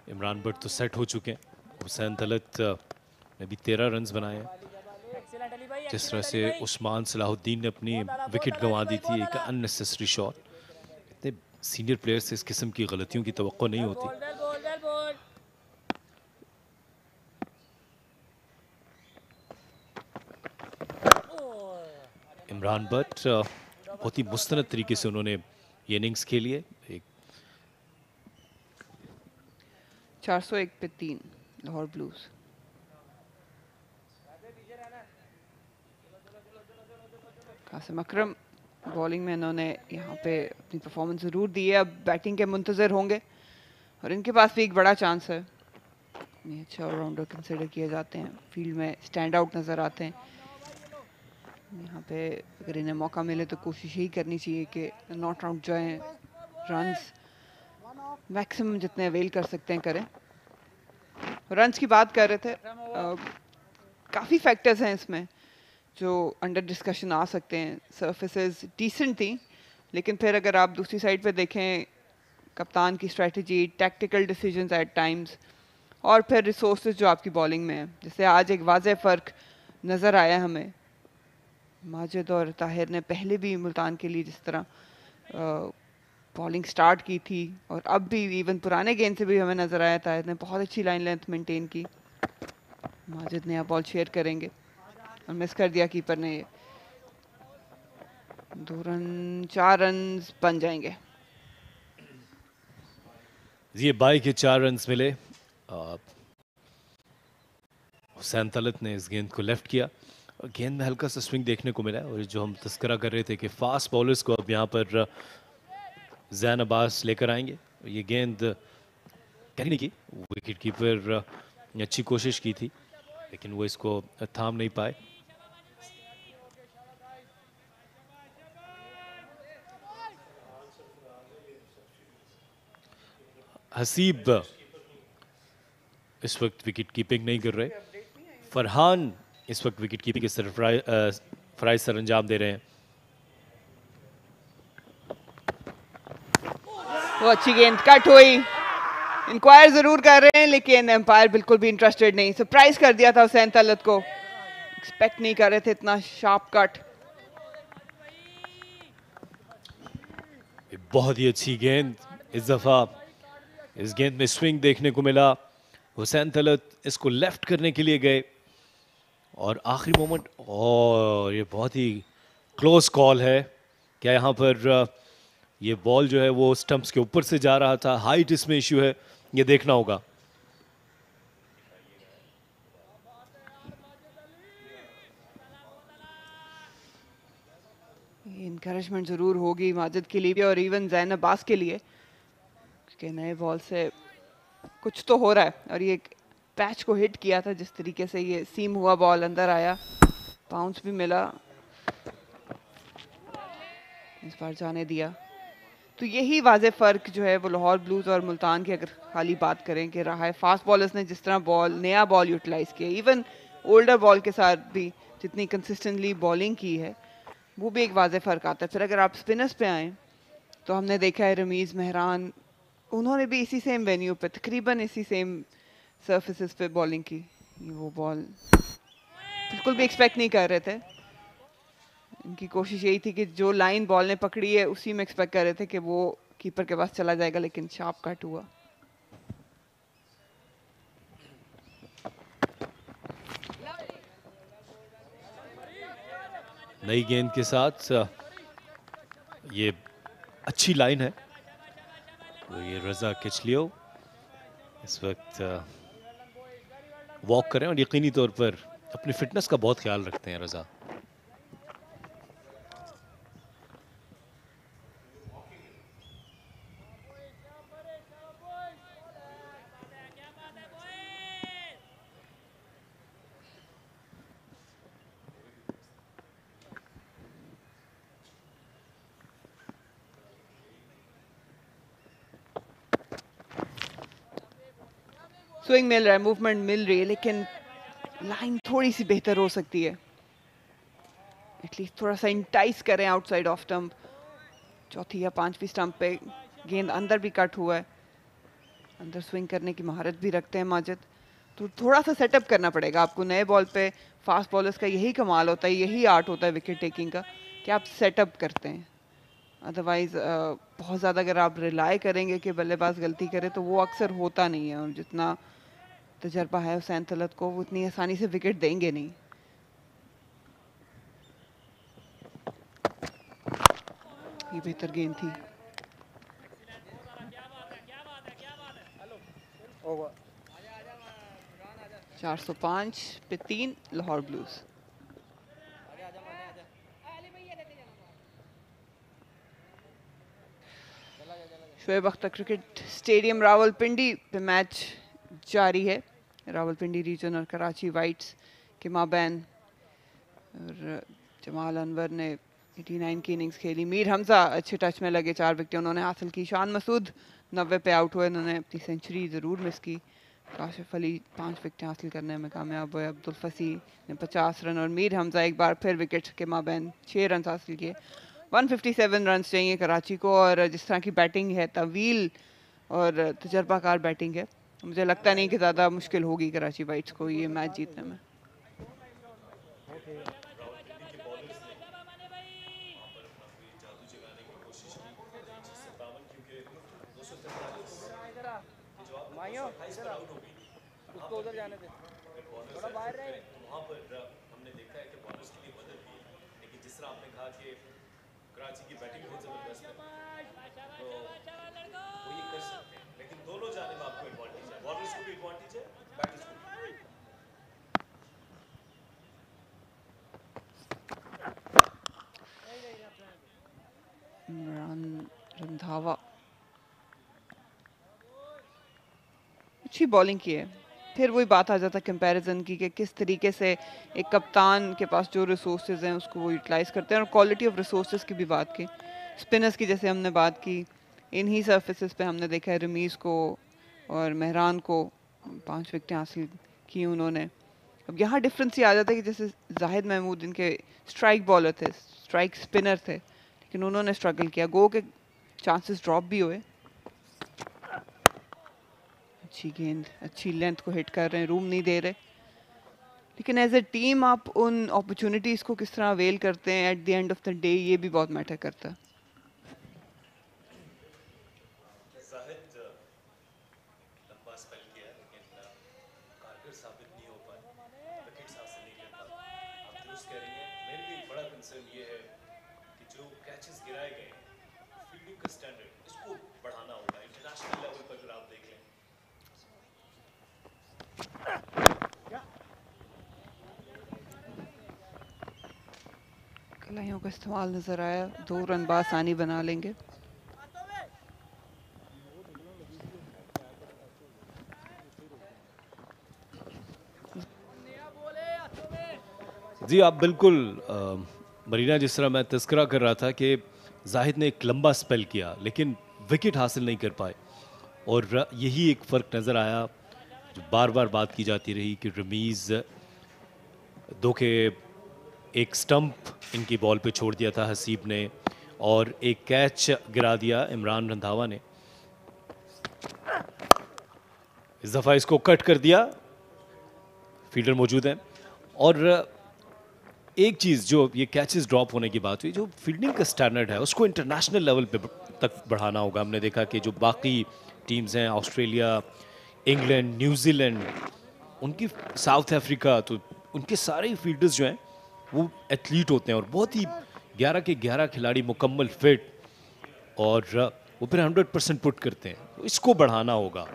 इमरान भट्ट तो सेट हो चुके हैं, हुसैन तलत ने भी 13 रन्स बनाए हैं। जिस तरह से उस्मान सलाहुद्दीन ने अपनी विकेट गंवा दी थी, एक अननेसेसरी शॉट, इतने सीनियर प्लेयर से इस किस्म की गलतियों की तवक्को नहीं होती। इमरान भट्ट बहुत ही मुस्तनद तरीके से उन्होंने ये इनिंग्स खेली है। एक 401 पे 3 लाहौर ब्लूज। कासिम अकरम बॉलिंग में इन्होंने यहाँ पे अपनी परफॉर्मेंस ज़रूर दी है, अब बैटिंग के मुंतज़र होंगे और इनके पास भी एक बड़ा चांस है। ये अच्छे ऑलराउंडर कंसिडर किए जाते हैं, फील्ड में स्टैंड आउट नज़र आते हैं। यहाँ पे अगर इन्हें मौका मिले तो कोशिश यही करनी चाहिए कि नॉट आउट जाएं, रन्स मैक्सिमम जितने अवेल कर सकते हैं करें। रन्स की बात कर रहे थे, काफ़ी फैक्टर्स हैं इसमें जो अंडर डिस्कशन आ सकते हैं। सर्फेसेस डिसेंट थी, लेकिन फिर अगर आप दूसरी साइड पे देखें, कप्तान की strategy, tactical decisions eight times, और फिर रिसोर्सेज जो आपकी बॉलिंग में है, जैसे आज एक वाज़ेह फ़र्क नज़र आया हमें। माजिद और ताहिर ने पहले भी मुल्तान के लिए जिस तरह बॉलिंग स्टार्ट की थी, और अब भी इवन पुराने गेंद से भी हमें नज़र आया ताहिर ने बहुत अच्छी लाइन लेंथ मेंटेन की। माजिद ने बॉल शेयर करेंगे और मिस कर दिया कीपर ने। ये 2 रन 4 रन बन जाएंगे। ये बाई के 4 रन मिले। हुसैन तलत ने इस गेंद को लेफ्ट किया और गेंद में हल्का सा स्विंग देखने को मिला। और जो हम तस्करा कर रहे थे कि फास्ट बॉलर्स को अब यहाँ पर जैन अब्बास लेकर आएंगे। ये गेंद नहीं की, विकेट कीपर ने अच्छी कोशिश की थी, लेकिन वो इसको थाम नहीं पाए। हसीब इस वक्त विकेट कीपिंग नहीं कर रहे। फरहान इस वक्त विकेट कीपिंग के फराइज सर अंजाम दे रहे हैं। वो अच्छी गेंद कट हुई। इंक्वायर जरूर कर रहे हैं, लेकिन एम्पायर बिल्कुल भी इंटरेस्टेड नहीं। सरप्राइज कर दिया था हुसैन तलत को, एक्सपेक्ट नहीं कर रहे थे इतना शार्प कट। बहुत ही अच्छी गेंद। इस दफा इस गेंद में स्विंग देखने को मिला। हुसैन तलत इसको लेफ्ट करने के लिए गए और आखिरी मोमेंट, और ये बहुत ही क्लोज कॉल है। क्या यहाँ पर ये बॉल जो है वो स्टंप्स के ऊपर से जा रहा था? हाइट इसमें इश्यू है, ये देखना होगा। इनकरेजमेंट जरूर होगी माजिद के लिए भी और इवन जैन अब्बास के लिए, क्योंकि नए बॉल से कुछ तो हो रहा है। और ये पैच को हिट किया था, जिस तरीके से ये सीम हुआ बॉल अंदर आया, बाउंस भी मिला, इस बार जाने दिया। तो यही वाज़े फ़र्क जो है वो लाहौर ब्लूज और मुल्तान की अगर खाली बात करें कि रहा है। फास्ट बॉलर्स ने जिस तरह नया बॉल यूटिलाइज किया, इवन ओल्डर बॉल के साथ भी जितनी कंसिस्टेंटली बॉलिंग की है, वो भी एक वाज़े फ़र्क आता है। फिर अगर आप स्पिनर्स पे आएँ तो हमने देखा है रमीज़, मेहरान, उन्होंने भी इसी सेम वेन्यू पे, तकरीबन इसी सेम सर्फेसिस पे बॉलिंग की। वो बॉल बिल्कुल भी एक्सपेक्ट नहीं कर रहे थे। इनकी कोशिश यही थी कि जो लाइन बॉल ने पकड़ी है उसी में एक्सपेक्ट कर रहे थे कि वो कीपर के पास चला जाएगा, लेकिन शार्प कट हुआ। नई गेंद के साथ ये अच्छी लाइन है, तो ये रजा किचलियो इस वक्त वॉक करें और यकीनी तौर पर अपनी फिटनेस का बहुत ख्याल रखते हैं रजा। स्विंग मिल रहा है, मूवमेंट मिल रही है, लेकिन लाइन थोड़ी सी बेहतर हो सकती है। एटलीस्ट थोड़ा सा इंटाइस करें आउटसाइड ऑफ स्टंप। चौथी या पांचवी स्टंप पे गेंद अंदर भी कट हुआ है। अंदर स्विंग करने की महारत भी रखते हैं माजिद, तो थोड़ा सा सेटअप करना पड़ेगा आपको। नए बॉल पे फास्ट बॉलर्स का यही कमाल होता है, यही आर्ट होता है विकेट टेकिंग का, कि आप सेटअप करते हैं। अदरवाइज बहुत ज़्यादा अगर आप रिलाई करेंगे कि बल्लेबाज गलती करे तो वो अक्सर होता नहीं है। और जितना तजर्बा है हुसैन तलत को, वो उतनी आसानी से विकेट देंगे नहीं। ये बेहतर गेंद थी। ओवर 405 पे 3 Lahore blues. Shoaib Akhtar cricket stadium Rawalpindi पे मैच जारी है। रावलपिंडी रीजन और कराची वाइट्स के माबैन। और जमाल अनवर ने 89 की इनिंग्स खेली। मीर हमजा अच्छे टच में लगे, 4 विकेट उन्होंने हासिल की। शान मसूद 90 पे आउट हुए, उन्होंने अपनी सेंचुरी ज़रूर मिस की। काशिफ अली 5 विकेटें हासिल करने में कामयाब हुए। अब्दुल फसी ने 50 रन और मीर हमजा एक बार फिर विकेट के माबैन 6 रन हासिल किए। 157 रन चाहिए कराची को, और जिस तरह की बैटिंग है, तवील और तजर्बाकार बैटिंग है, मुझे लगता नहीं कि ज़्यादा मुश्किल होगी कराची वाइट्स को ये मैच जीतने में। उसको उधर जाने दे, थोड़ा बाहर रहे। वहाँ पर हमने देखा है कि बॉलर्स के लिए बदल भी है, लेकिन जिस तरह आपने कहा कि कराची की बैटिंग बहुत ज़बरदस्त है, तो वो ये कर सकते हैं, लेकिन दोनों जानिब आपको एडवांटेज है, बॉलर्स को भी एडवांटेज है, बैटर्स को भी। इमरान रंधावा अच्छी बॉलिंग की है। फिर वही बात आ जाता है कंपैरिजन की कि किस तरीके से एक कप्तान के पास जो रिसोर्सेज हैं उसको वो यूटिलाइज करते हैं, और क्वालिटी ऑफ रिसोर्सेज की भी बात की। स्पिनर्स की जैसे हमने बात की, इन्हीं सर्फेसेस पे हमने देखा है रमीज़ को और मेहरान को 5 विकेटें हासिल की उन्होंने। अब यहाँ डिफरेंस ये आ जाता है कि जैसे जाहिद महमूद इनके स्ट्राइक बॉलर थे, स्ट्राइक स्पिनर थे, लेकिन उन्होंने स्ट्रगल किया, गो के चांसेस ड्रॉप भी हुए। अच्छी गेंद, अच्छी लेंथ को हिट कर रहे हैं, रूम नहीं दे रहे, लेकिन एज ए टीम आप उन अपॉर्चुनिटीज़ को किस तरह अवेल करते हैं at the end of the day, ये भी बहुत मैटर करता है। लंबा स्पेल किया, लेकिन कारगर साबित नहीं हो पाए, विकेट्स हासिल नहीं कर पाए। आप दुरुस्त कह रही हैं, मेरे लिए बड़ा कंसर्न ये है कि जो कैचेस गिराए गए, फील्डिंग का स्टैंडर्ड इसको बढ़ाना होगा। इंटरनेशनल लेवल पर अगर आप देख लें, कलाइयों का इस्तेमाल नजर आया, 2 रन बासानी बना लेंगे। जी आप बिल्कुल मरीना, जिस तरह मैं तस्करा कर रहा था कि जाहिद ने एक लंबा स्पेल किया लेकिन विकेट हासिल नहीं कर पाए, और यही एक फ़र्क नज़र आया जो बार बार बात की जाती रही कि रमीज़ दो के एक स्टंप इनकी बॉल पे छोड़ दिया था हसीब ने, और एक कैच गिरा दिया इमरान रंधावा ने। इस दफ़ा इसको कट कर दिया, फील्डर मौजूद है। और एक चीज़ जो ये कैचेस ड्रॉप होने की बात हुई, जो फील्डिंग का स्टैंडर्ड है उसको इंटरनेशनल लेवल पे तक बढ़ाना होगा। हमने देखा कि जो बाकी टीम्स हैं, ऑस्ट्रेलिया, इंग्लैंड, न्यूजीलैंड, उनकी साउथ अफ्रीका, तो उनके सारे फील्डर्स जो हैं वो एथलीट होते हैं और बहुत ही 11 के 11 खिलाड़ी मुकम्मल फिट, और वो फिर 100% पुट करते हैं, तो इसको बढ़ाना होगा।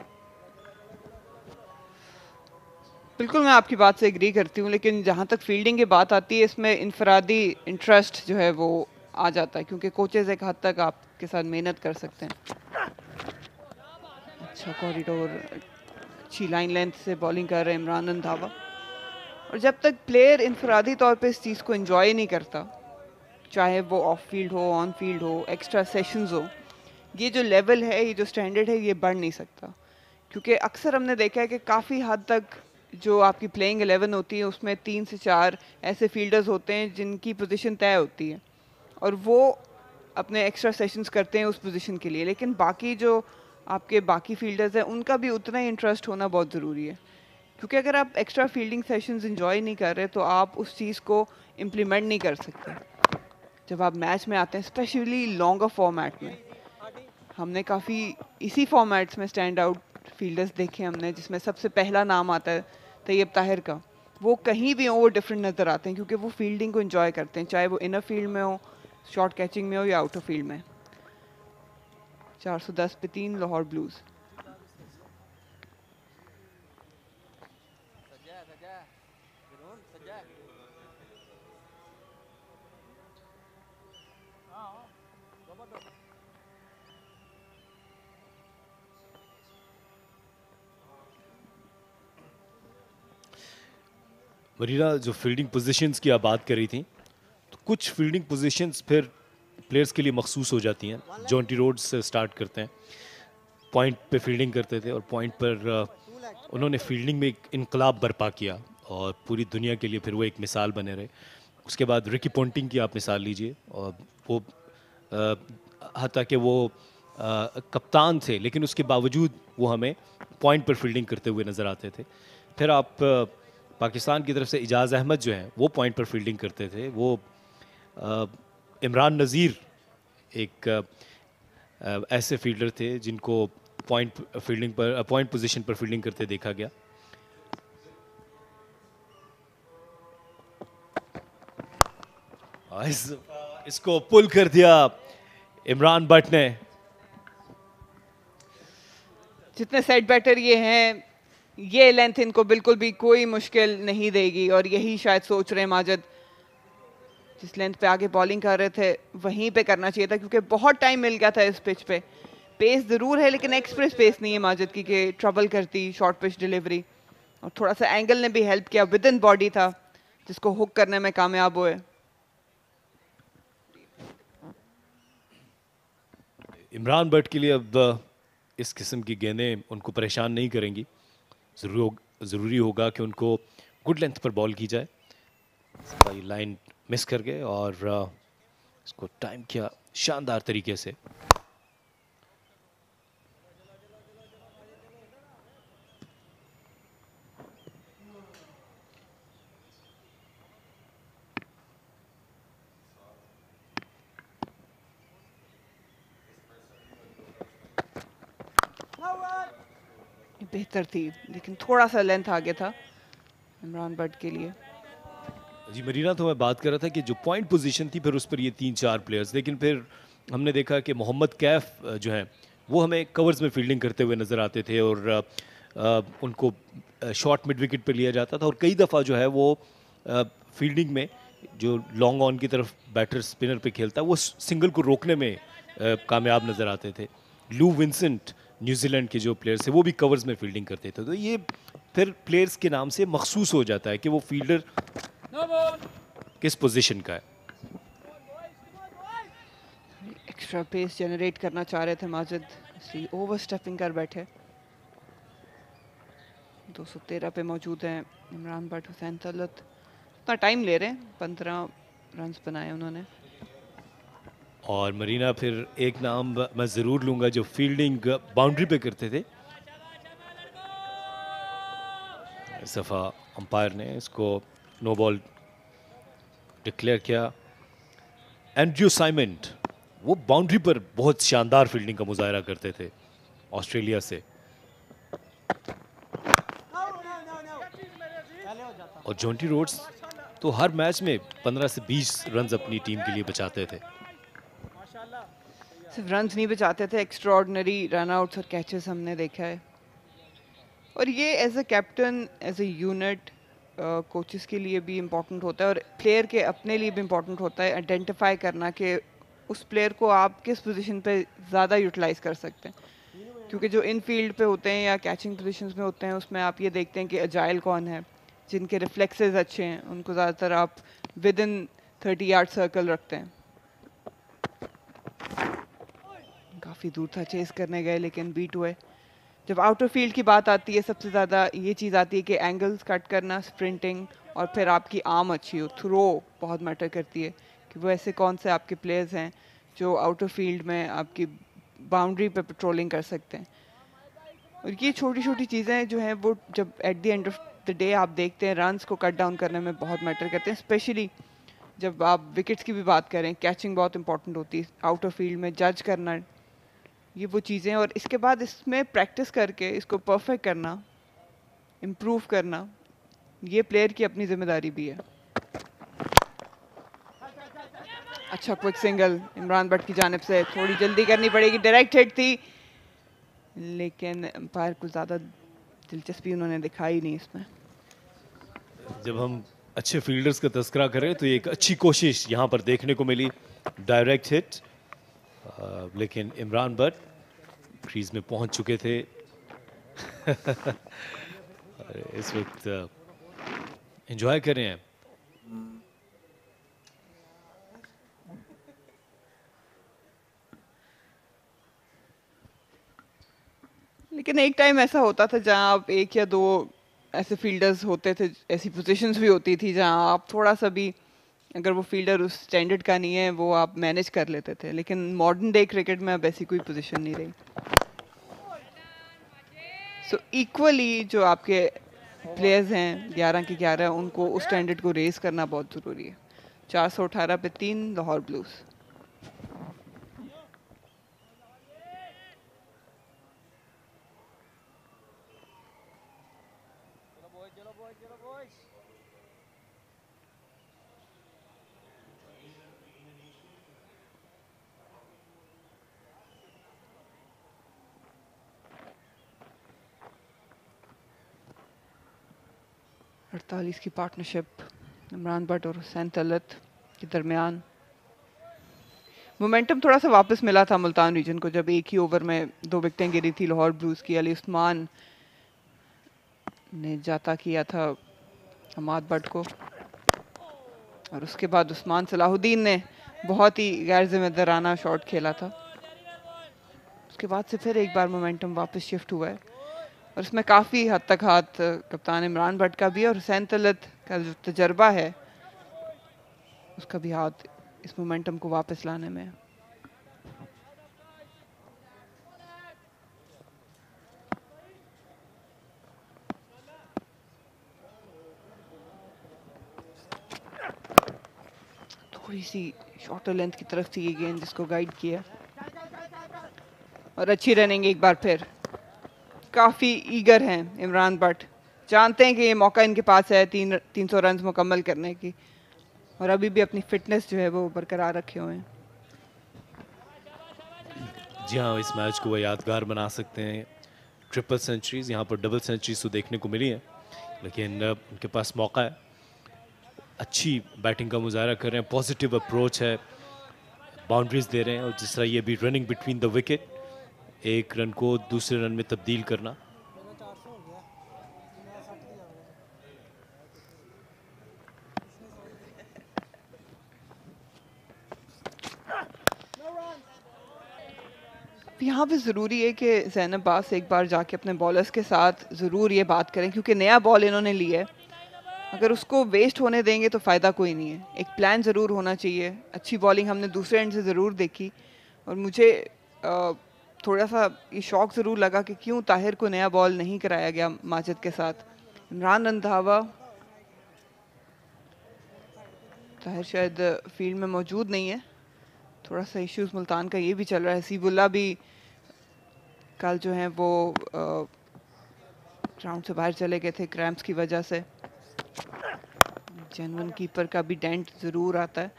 बिल्कुल मैं आपकी बात से एग्री करती हूँ, लेकिन जहाँ तक फील्डिंग की बात आती है, इसमें इनफरादी इंटरेस्ट जो है वो आ जाता है, क्योंकि कोचेज एक हद तक आपके साथ मेहनत कर सकते हैं। अच्छा कॉरिडोर, अच्छी लाइन लेंथ से बॉलिंग कर रहे हैं इमरान रंधावा, और जब तक प्लेयर इनफरादी तौर पे इस चीज़ को एंजॉय नहीं करता, चाहे वो ऑफ फील्ड हो, ऑन फील्ड हो, एक्स्ट्रा सेशंस हो, ये जो लेवल है, ये जो स्टैंडर्ड है, ये बढ़ नहीं सकता। क्योंकि अक्सर हमने देखा है कि काफ़ी हद तक जो आपकी प्लेइंग 11 होती है उसमें 3 से 4 ऐसे फील्डर्स होते हैं जिनकी पोजीशन तय होती है, और वो अपने एक्स्ट्रा सेशंस करते हैं उस पोजीशन के लिए, लेकिन बाकी जो आपके बाकी फील्डर्स हैं उनका भी उतना ही इंटरेस्ट होना बहुत ज़रूरी है। क्योंकि अगर आप एक्स्ट्रा फील्डिंग सेशंस इंजॉय नहीं कर रहे तो आप उस चीज़ को इम्प्लीमेंट नहीं कर सकते। जब आप मैच में आते हैं, स्पेशली लॉन्गर फॉर्मेट में, हमने काफ़ी इसी फॉर्मेट्स में स्टैंड आउट फील्डर्स देखे हमने, जिसमें सबसे पहला नाम आता है तैयब ताहिर का। वो कहीं भी हो वो डिफरेंट नज़र आते हैं, क्योंकि वो फील्डिंग को एंजॉय करते हैं, चाहे वो इनर फील्ड में हो, शॉर्ट कैचिंग में हो, या आउटर फील्ड में। 410 पे 3 लाहौर ब्लूज़। मरीना, जो फील्डिंग पोजीशंस की आप बात कर रही थी, तो कुछ फील्डिंग पोजीशंस फिर प्लेयर्स के लिए मखसूस हो जाती हैं। जॉन्टी रोड्स से स्टार्ट करते हैं, पॉइंट पे फील्डिंग करते थे और पॉइंट पर उन्होंने फील्डिंग में एक इनकलाब बर्पा किया और पूरी दुनिया के लिए फिर वो एक मिसाल बने रहे। उसके बाद रिकी पोंटिंग की आप मिसाल लीजिए, और वो हत्ता कि वो कप्तान थे लेकिन उसके बावजूद वो हमें पॉइंट पर फील्डिंग करते हुए नज़र आते थे। फिर आप पाकिस्तान की तरफ से इजाज़ अहमद जो हैं वो पॉइंट पर फील्डिंग करते थे। वो इमरान नज़ीर एक ऐसे फील्डर थे जिनको पॉइंट पोजीशन पर फील्डिंग करते देखा गया। इसको पुल कर दिया इमरान भट्ट ने। जितने सेट बैटर ये हैं, ये लेंथ इनको बिल्कुल भी कोई मुश्किल नहीं देगी, और यही शायद सोच रहे हैं माजिद। जिस लेंथ पे आगे बॉलिंग कर रहे थे वहीं पे करना चाहिए था, क्योंकि बहुत टाइम मिल गया था इस पिच पे। पेस जरूर है लेकिन एक्सप्रेस पेस नहीं है माजिद की कि ट्रबल करती शॉर्ट पिच डिलीवरी, और थोड़ा सा एंगल ने भी हेल्प किया, विद इन बॉडी था जिसको हुक करने में कामयाब हुए। इमरान भट्ट के लिए अब इस किस्म की गेंदें उनको परेशान नहीं करेंगी। ज़रूरी होगा कि उनको गुड लेंथ पर बॉल की जाए। भाई लाइन मिस कर गए और इसको टाइम किया शानदार तरीके से। बेहतर थी लेकिन थोड़ा सा लेंथ आगे था इमरान भट्ट के लिए। जी मरीना, तो मैं बात कर रहा था कि जो पॉइंट पोजीशन थी फिर उस पर ये 3-4 प्लेयर्स, लेकिन फिर हमने देखा कि मोहम्मद कैफ जो हैं वो हमें कवर्स में फील्डिंग करते हुए नज़र आते थे, और उनको शॉर्ट मिड विकेट पर लिया जाता था, और कई दफ़ा जो है वो फील्डिंग में जो लॉन्ग ऑन की तरफ बैटर स्पिनर पे खेलता है वो सिंगल को रोकने में कामयाब नज़र आते थे। लू विंसेंट न्यूजीलैंड के जो प्लेयर्स थे वो भी कवर्स में फील्डिंग करते थे। तो ये फिर प्लेयर्स के नाम से मखसूस हो जाता है कि वो फील्डर किस पोजीशन का है। एक्स्ट्रा पेस जनरेट करना चाह रहे थे माजिद, इसलिए ओवर स्टेपिंग कर बैठे। 213 पे मौजूद हैं इमरान भट्ट, हुसैन तलत। इतना टाइम ले रहे हैं, 15 रन्स बनाए उन्होंने। और मरीना, फिर एक नाम मैं ज़रूर लूँगा जो फील्डिंग बाउंड्री पे करते थे। इस दफ़ा अंपायर ने इसको नो बॉल डिक्लेयर किया। एंड्रयू साइमंड, वो बाउंड्री पर बहुत शानदार फील्डिंग का मुजाहरा करते थे ऑस्ट्रेलिया से, और जॉन्टी रोड्स तो हर मैच में 15 से 20 रन अपनी टीम के लिए बचाते थे। सिर्फ रन्स नहीं बचाते थे, एक्स्ट्राऑर्डिनरी रन आउट्स और कैचेस हमने देखा है। और ये as a captain, as a unit, coaches के लिए भी इम्पोर्टेंट होता है और प्लेयर के अपने लिए भी इम्पोर्टेंट होता है आइडेंटिफाई करना कि उस प्लेयर को आप किस पोजीशन पे ज़्यादा यूटिलाइज कर सकते हैं। क्योंकि जो इन फील्ड पे होते हैं या कैचिंग पोजीशंस में होते हैं उसमें आप ये देखते हैं कि अजाइल कौन है, जिनके रिफ्लेक्सेस अच्छे हैं, उनको ज़्यादातर आप विद इन 30 यार्ड सर्कल रखते हैं। काफ़ी दूर था, चेस करने गए लेकिन बीट हुए। जब आउटर फील्ड की बात आती है सबसे ज़्यादा ये चीज़ आती है कि एंगल्स कट करना, स्प्रिंटिंग, और फिर आपकी आर्म अच्छी हो, थ्रो बहुत मैटर करती है कि वो ऐसे कौन से आपके प्लेयर्स हैं जो आउटर फील्ड में आपकी बाउंड्री पे पेट्रोलिंग कर सकते हैं। और ये छोटी छोटी चीज़ें जो हैं वो जब at the end of the day आप देखते हैं रन्स को कट डाउन करने में बहुत मैटर करते हैं, स्पेशली जब आप विकेट्स की भी बात करें। कैचिंग बहुत इंपॉर्टेंट होती है आउटर फील्ड में, जज करना, ये वो चीज़ें। और इसके बाद इसमें प्रैक्टिस करके इसको परफेक्ट करना, इम्प्रूव करना, ये प्लेयर की अपनी जिम्मेदारी भी है। अच्छा क्विक सिंगल इमरान भट्ट की जानिब से, थोड़ी जल्दी करनी पड़ेगी, डायरेक्ट हिट थी लेकिन अंपायर को ज़्यादा दिलचस्पी उन्होंने दिखाई नहीं इसमें। जब हम अच्छे फील्डर्स का तस्करा करें तो एक अच्छी कोशिश यहाँ पर देखने को मिली, डायरेक्ट हिट, लेकिन इमरान भट्ट क्रीज में पहुंच चुके थे। इस वक्त एंजॉय कर रहे हैं। लेकिन एक टाइम ऐसा होता था जहां आप एक या दो ऐसे फील्डर्स होते थे, ऐसी पोजीशंस भी होती थी जहां आप थोड़ा सा भी, अगर वो फील्डर उस स्टैंडर्ड का नहीं है, वो आप मैनेज कर लेते थे। लेकिन मॉडर्न डे क्रिकेट में अब ऐसी कोई पोजीशन नहीं रही। सो इक्वली जो आपके प्लेयर्स हैं 11 के 11, उनको उस स्टैंडर्ड को रेज करना बहुत ज़रूरी है। 418 पे 3 लाहौर ब्लूज। अड़तालीस की पार्टनरशिप इमरान भट्ट और हुसैन तलत के दरमियान। मोमेंटम थोड़ा सा वापस मिला था मुल्तान रीजन को जब एक ही ओवर में 2 विकेटें गिरी थी लाहौर ब्लूज की। अली उस्मान ने जाता किया था हमाद भट्ट को, और उसके बाद उस्मान सलाहुद्दीन ने बहुत ही गैर जिम्मेदाराना शॉट खेला था। उसके बाद से फिर एक बार मोमेंटम वापस शिफ्ट हुआ है, और इसमें काफ़ी हद तक हाथ कप्तान इमरान भट्ट का भी है, और हुसैन तलत का जो तजर्बा है उसका भी हाथ इस मोमेंटम को वापस लाने में। थोड़ी सी शॉर्टर लेंथ की तरफ थी ये गेंद जिसको गाइड किया, और अच्छी रनिंग एक बार फिर। काफ़ी ईगर हैं इमरान भट्ट, जानते हैं कि ये मौका इनके पास है 300 रन मुकम्मल करने की, और अभी भी अपनी फिटनेस जो है वो बरकरार रखे हुए हैं। जी हाँ, इस मैच को वो यादगार बना सकते हैं। ट्रिपल सेंचुरीज, यहाँ पर डबल सेंचुरीज तो देखने को मिली हैं, लेकिन उनके पास मौका है। अच्छी बैटिंग का मुजाहरा कर रहे हैं, पॉजिटिव अप्रोच है, बाउंड्रीज दे रहे हैं, और जिस तरह ये भी रनिंग बिटवीन द विकेट, एक रन को दूसरे रन में तब्दील करना। यहाँ पे ज़रूरी है कि ज़ैनब बास एक बार जाके अपने बॉलर्स के साथ ज़रूर ये बात करें, क्योंकि नया बॉल इन्होंने लिया है। अगर उसको वेस्ट होने देंगे तो फ़ायदा कोई नहीं है। एक प्लान ज़रूर होना चाहिए। अच्छी बॉलिंग हमने दूसरे एंड से ज़रूर देखी, और मुझे थोड़ा सा ये शौक ज़रूर लगा कि क्यों ताहिर को नया बॉल नहीं कराया गया माजिद के साथ। इमरान रंधावा, ताहिर शायद फील्ड में मौजूद नहीं है। थोड़ा सा इश्यूज मुल्तान का ये भी चल रहा है। सीबुल्ला भी कल जो है वो ग्राउंड से बाहर चले गए थे क्रैम्प्स की वजह से। जेन्युइन कीपर का भी डेंट ज़रूर आता है,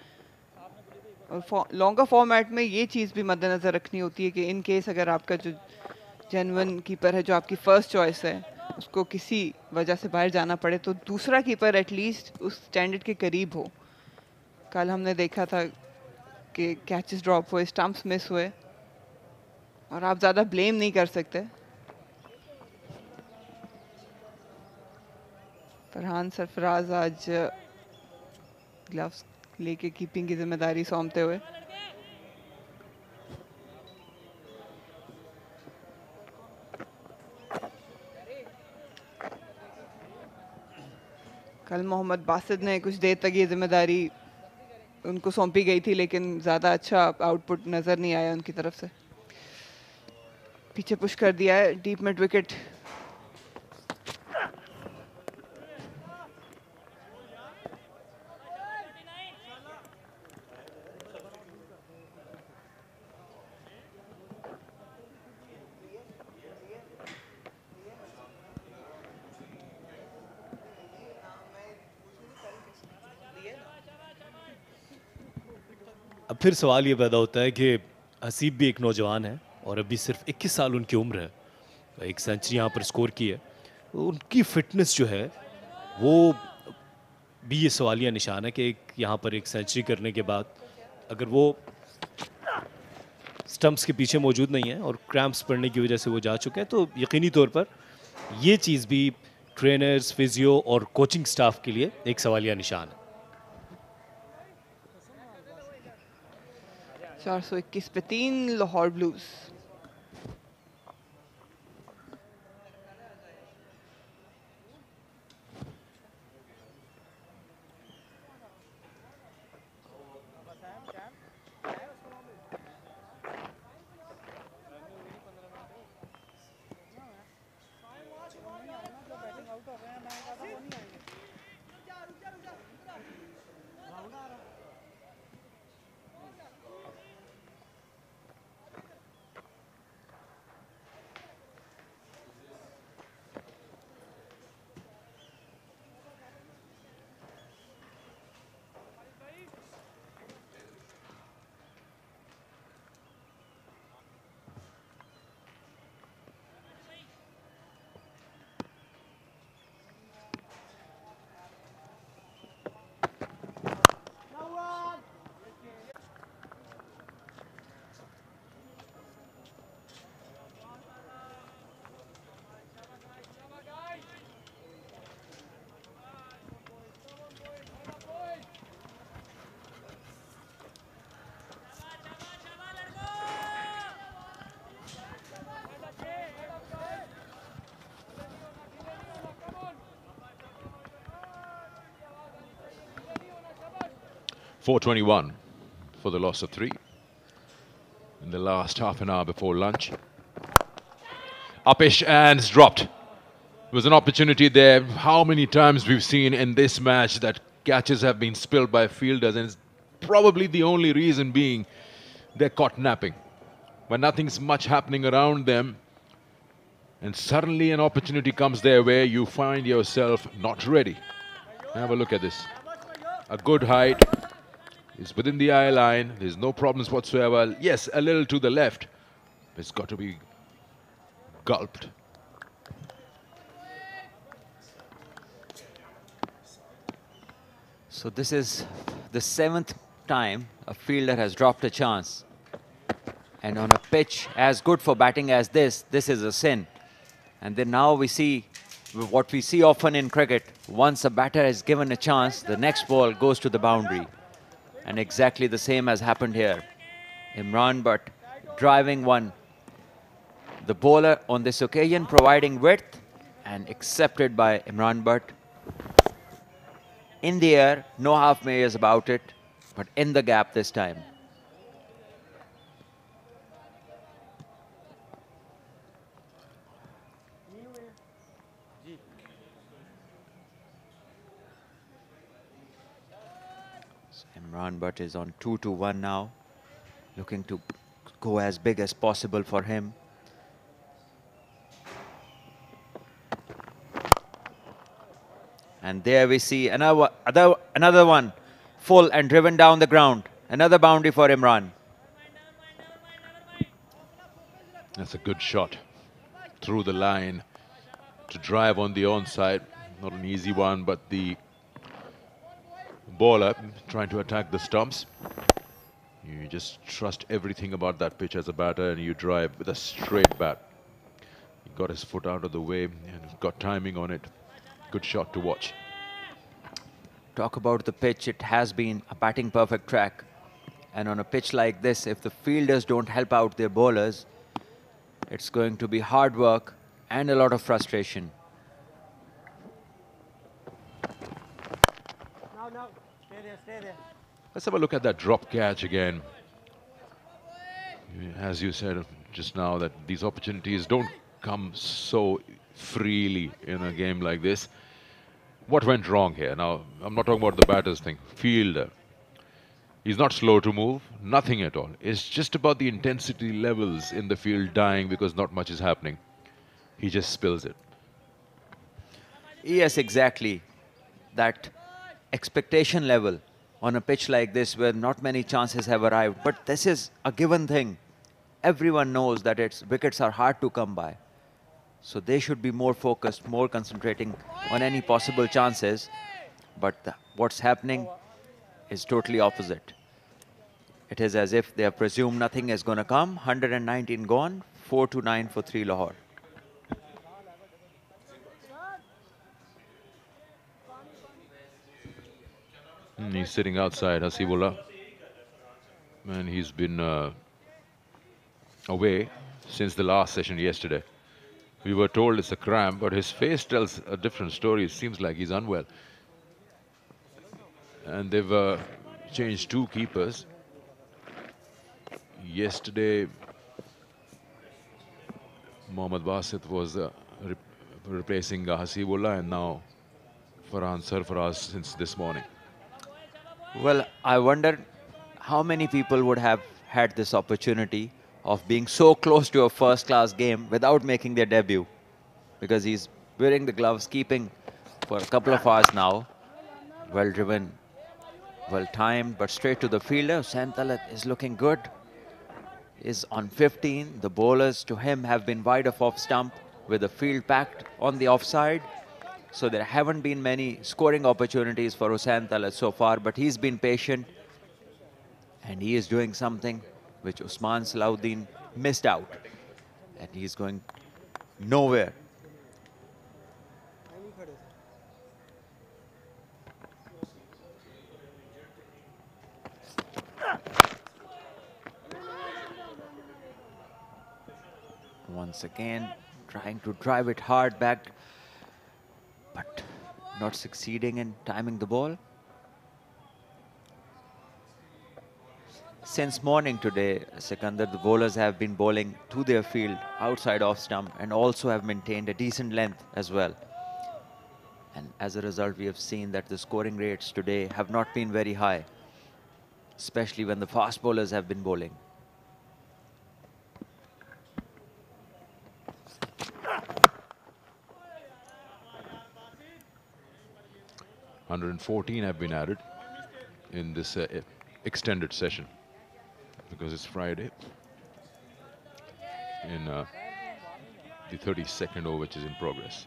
और लॉन्गर फॉर्मेट में ये चीज़ भी मद्देनज़र रखनी होती है कि इन केस अगर आपका जो जेन्युइन कीपर है, जो आपकी फ़र्स्ट चॉइस है, उसको किसी वजह से बाहर जाना पड़े, तो दूसरा कीपर एटलीस्ट उस स्टैंडर्ड के करीब हो। कल हमने देखा था कि कैचेस ड्रॉप हुए, स्टंप्स मिस हुए, और आप ज़्यादा ब्लेम नहीं कर सकते। फरहान सरफराज आज ग्लव्स लेके कीपिंग की जिम्मेदारी सौंपते हुए। कल मोहम्मद बासित ने कुछ देर तक ये जिम्मेदारी उनको सौंपी गई थी, लेकिन ज़्यादा अच्छा आउटपुट नज़र नहीं आया उनकी तरफ से। पीछे पुश कर दिया है, डीप मिड विकेट। अब फिर सवाल ये पैदा होता है कि हसीब भी एक नौजवान है और अभी सिर्फ 21 साल उनकी उम्र है। एक सेंचुरी यहाँ पर स्कोर की है, उनकी फिटनेस जो है वो भी ये सवालिया निशान है कि यहाँ पर एक सेंचुरी करने के बाद अगर वो स्टंप्स के पीछे मौजूद नहीं है और क्रैम्प्स पड़ने की वजह से वो जा चुके हैं, तो यकीनी तौर पर ये चीज़ भी ट्रेनर्स, फिजियो और कोचिंग स्टाफ के लिए एक सवालिया निशान है। 421 पे 3 Lahore blues. 421 for the loss of 3 in the last half an hour before lunch. Upish and it's dropped. There was an opportunity there. How many times we've seen in this match that catches have been spilled by fielders, and it's probably the only reason being they're caught napping. When nothing's much happening around them, and suddenly an opportunity comes there where you find yourself not ready. Have a look at this. A good height. Is within the eye line. There's no problems whatsoever. Yes, a little to the left. It's got to be gulped. So this is the 7th time a fielder has dropped a chance. And on a pitch as good for batting as this is a sin. And then now we see what we see often in cricket. Once a batter is given a chance, the next ball goes to the boundary. And exactly the same has happened here. Imran Butt driving one. The bowler on this occasion providing width and accepted by Imran Butt. In the air, no half measures about it, but in the gap this time. So Imran Butt is on 2-1 now, looking to go as big as possible for him. And there we see another one, full and driven down the ground. Another boundary for Imran. That's a good shot through the line to drive on the onside. Not an easy one, but the bowler trying to attack the stumps. You just trust everything about that pitch as a batter, and you drive with a straight bat. He got his foot out of the way and got timing on it. Good shot to watch. Talk about the pitch. It has been a batting perfect track. And on a pitch like this, if the fielders don't help out their bowlers, it's going to be hard work and a lot of frustration. No, stay there. Let's have a look at that drop catch again. As you said just now, that these opportunities don't come so freely in a game like this. What went wrong here? Now, I'm not talking about the batter's thing. Fielder. He's not slow to move, nothing at all. It's just about the intensity levels in the field dying because not much is happening. He just spills it. Yes, exactly. That expectation level on a pitch like this where not many chances have arrived. But this is a given thing. Everyone knows that wickets are hard to come by. So they should be more focused, more concentrating on any possible chances. But what's happening is totally opposite. It is as if they have presumed nothing is going to come. 119 gone, 4-9 for 3 Lahore. He's sitting outside, Hasibullah. And he's been away since the last session yesterday. We were told it's a cramp, but his face tells a different story. It seems like he's unwell. And they've changed 2 keepers. Yesterday, Mohammad Basit was replacing Hasibullah, and now Farhan Sarfaraz since this morning. Well, I wonder how many people would have had this opportunity of being so close to a first-class game without making their debut. Because he's wearing the gloves, keeping for a couple of hours now. Well driven, well timed, but straight to the fielder. Hussain Talat is looking good. Is on 15. The bowlers to him have been wide of off stump with the field packed on the offside. So there haven't been many scoring opportunities for Hussain Talat so far, but he's been patient. And he is doing something which Usman Salahuddin missed out. And he's going nowhere. Once again, trying to drive it hard back, but not succeeding in timing the ball. Since morning today, Sikandar, the bowlers have been bowling to their field outside off stump and also have maintained a decent length as well. And as a result, we have seen that the scoring rates today have not been very high, especially when the fast bowlers have been bowling. $114 have been added in this extended session because it's Friday in the 32nd over, which is in progress.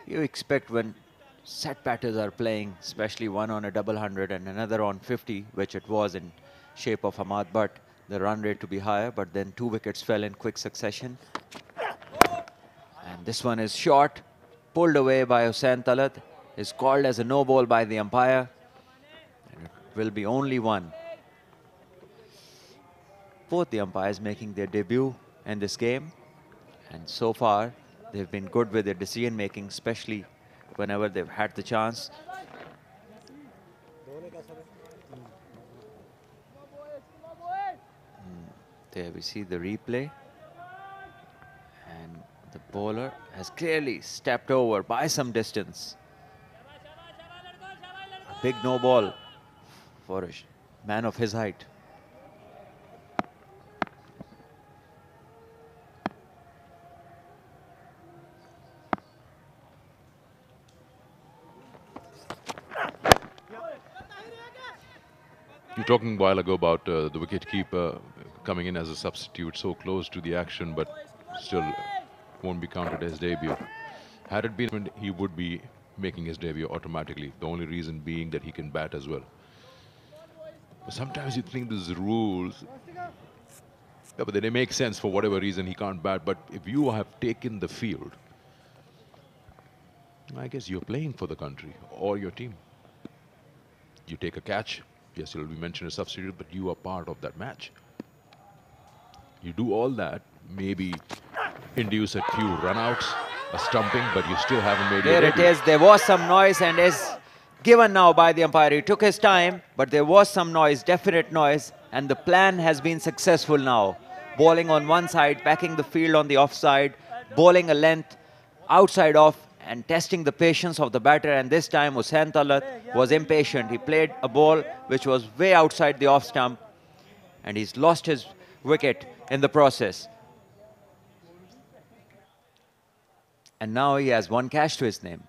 You expect when set batters are playing, especially one on a double hundred and another on 50, which it was in shape of Ahmad Butt, the run rate to be higher, but then 2 wickets fell in quick succession. And this one is short, pulled away by Hussain Talat, is called as a no ball by the umpire, and it will be only one. Both the umpires making their debut in this game, and so far they've been good with their decision making, especially whenever they've had the chance. There we see the replay, and the bowler has clearly stepped over by some distance. A big no ball for a man of his height. You were talking a while ago about the wicket-keeper coming in as a substitute, so close to the action, but still won't be counted as debut. Had it been, he would be making his debut automatically, the only reason being that he can bat as well. But sometimes you think these rules, yeah, but they make sense for whatever reason he can't bat, but if you have taken the field, I guess you're playing for the country or your team. You take a catch, yes, you'll be mentioned as substitute, but you are part of that match. You do all that, maybe induce a few run-outs, a stumping, but you still haven't made your debut. There it is. There was some noise and is given now by the umpire. He took his time, but there was some noise, definite noise, and the plan has been successful now. Bowling on one side, backing the field on the offside, bowling a length outside off, and testing the patience of the batter. And this time Hussain Talat was impatient. He played a ball which was way outside the off stump, and he's lost his wicket in the process. And now he has one catch to his name.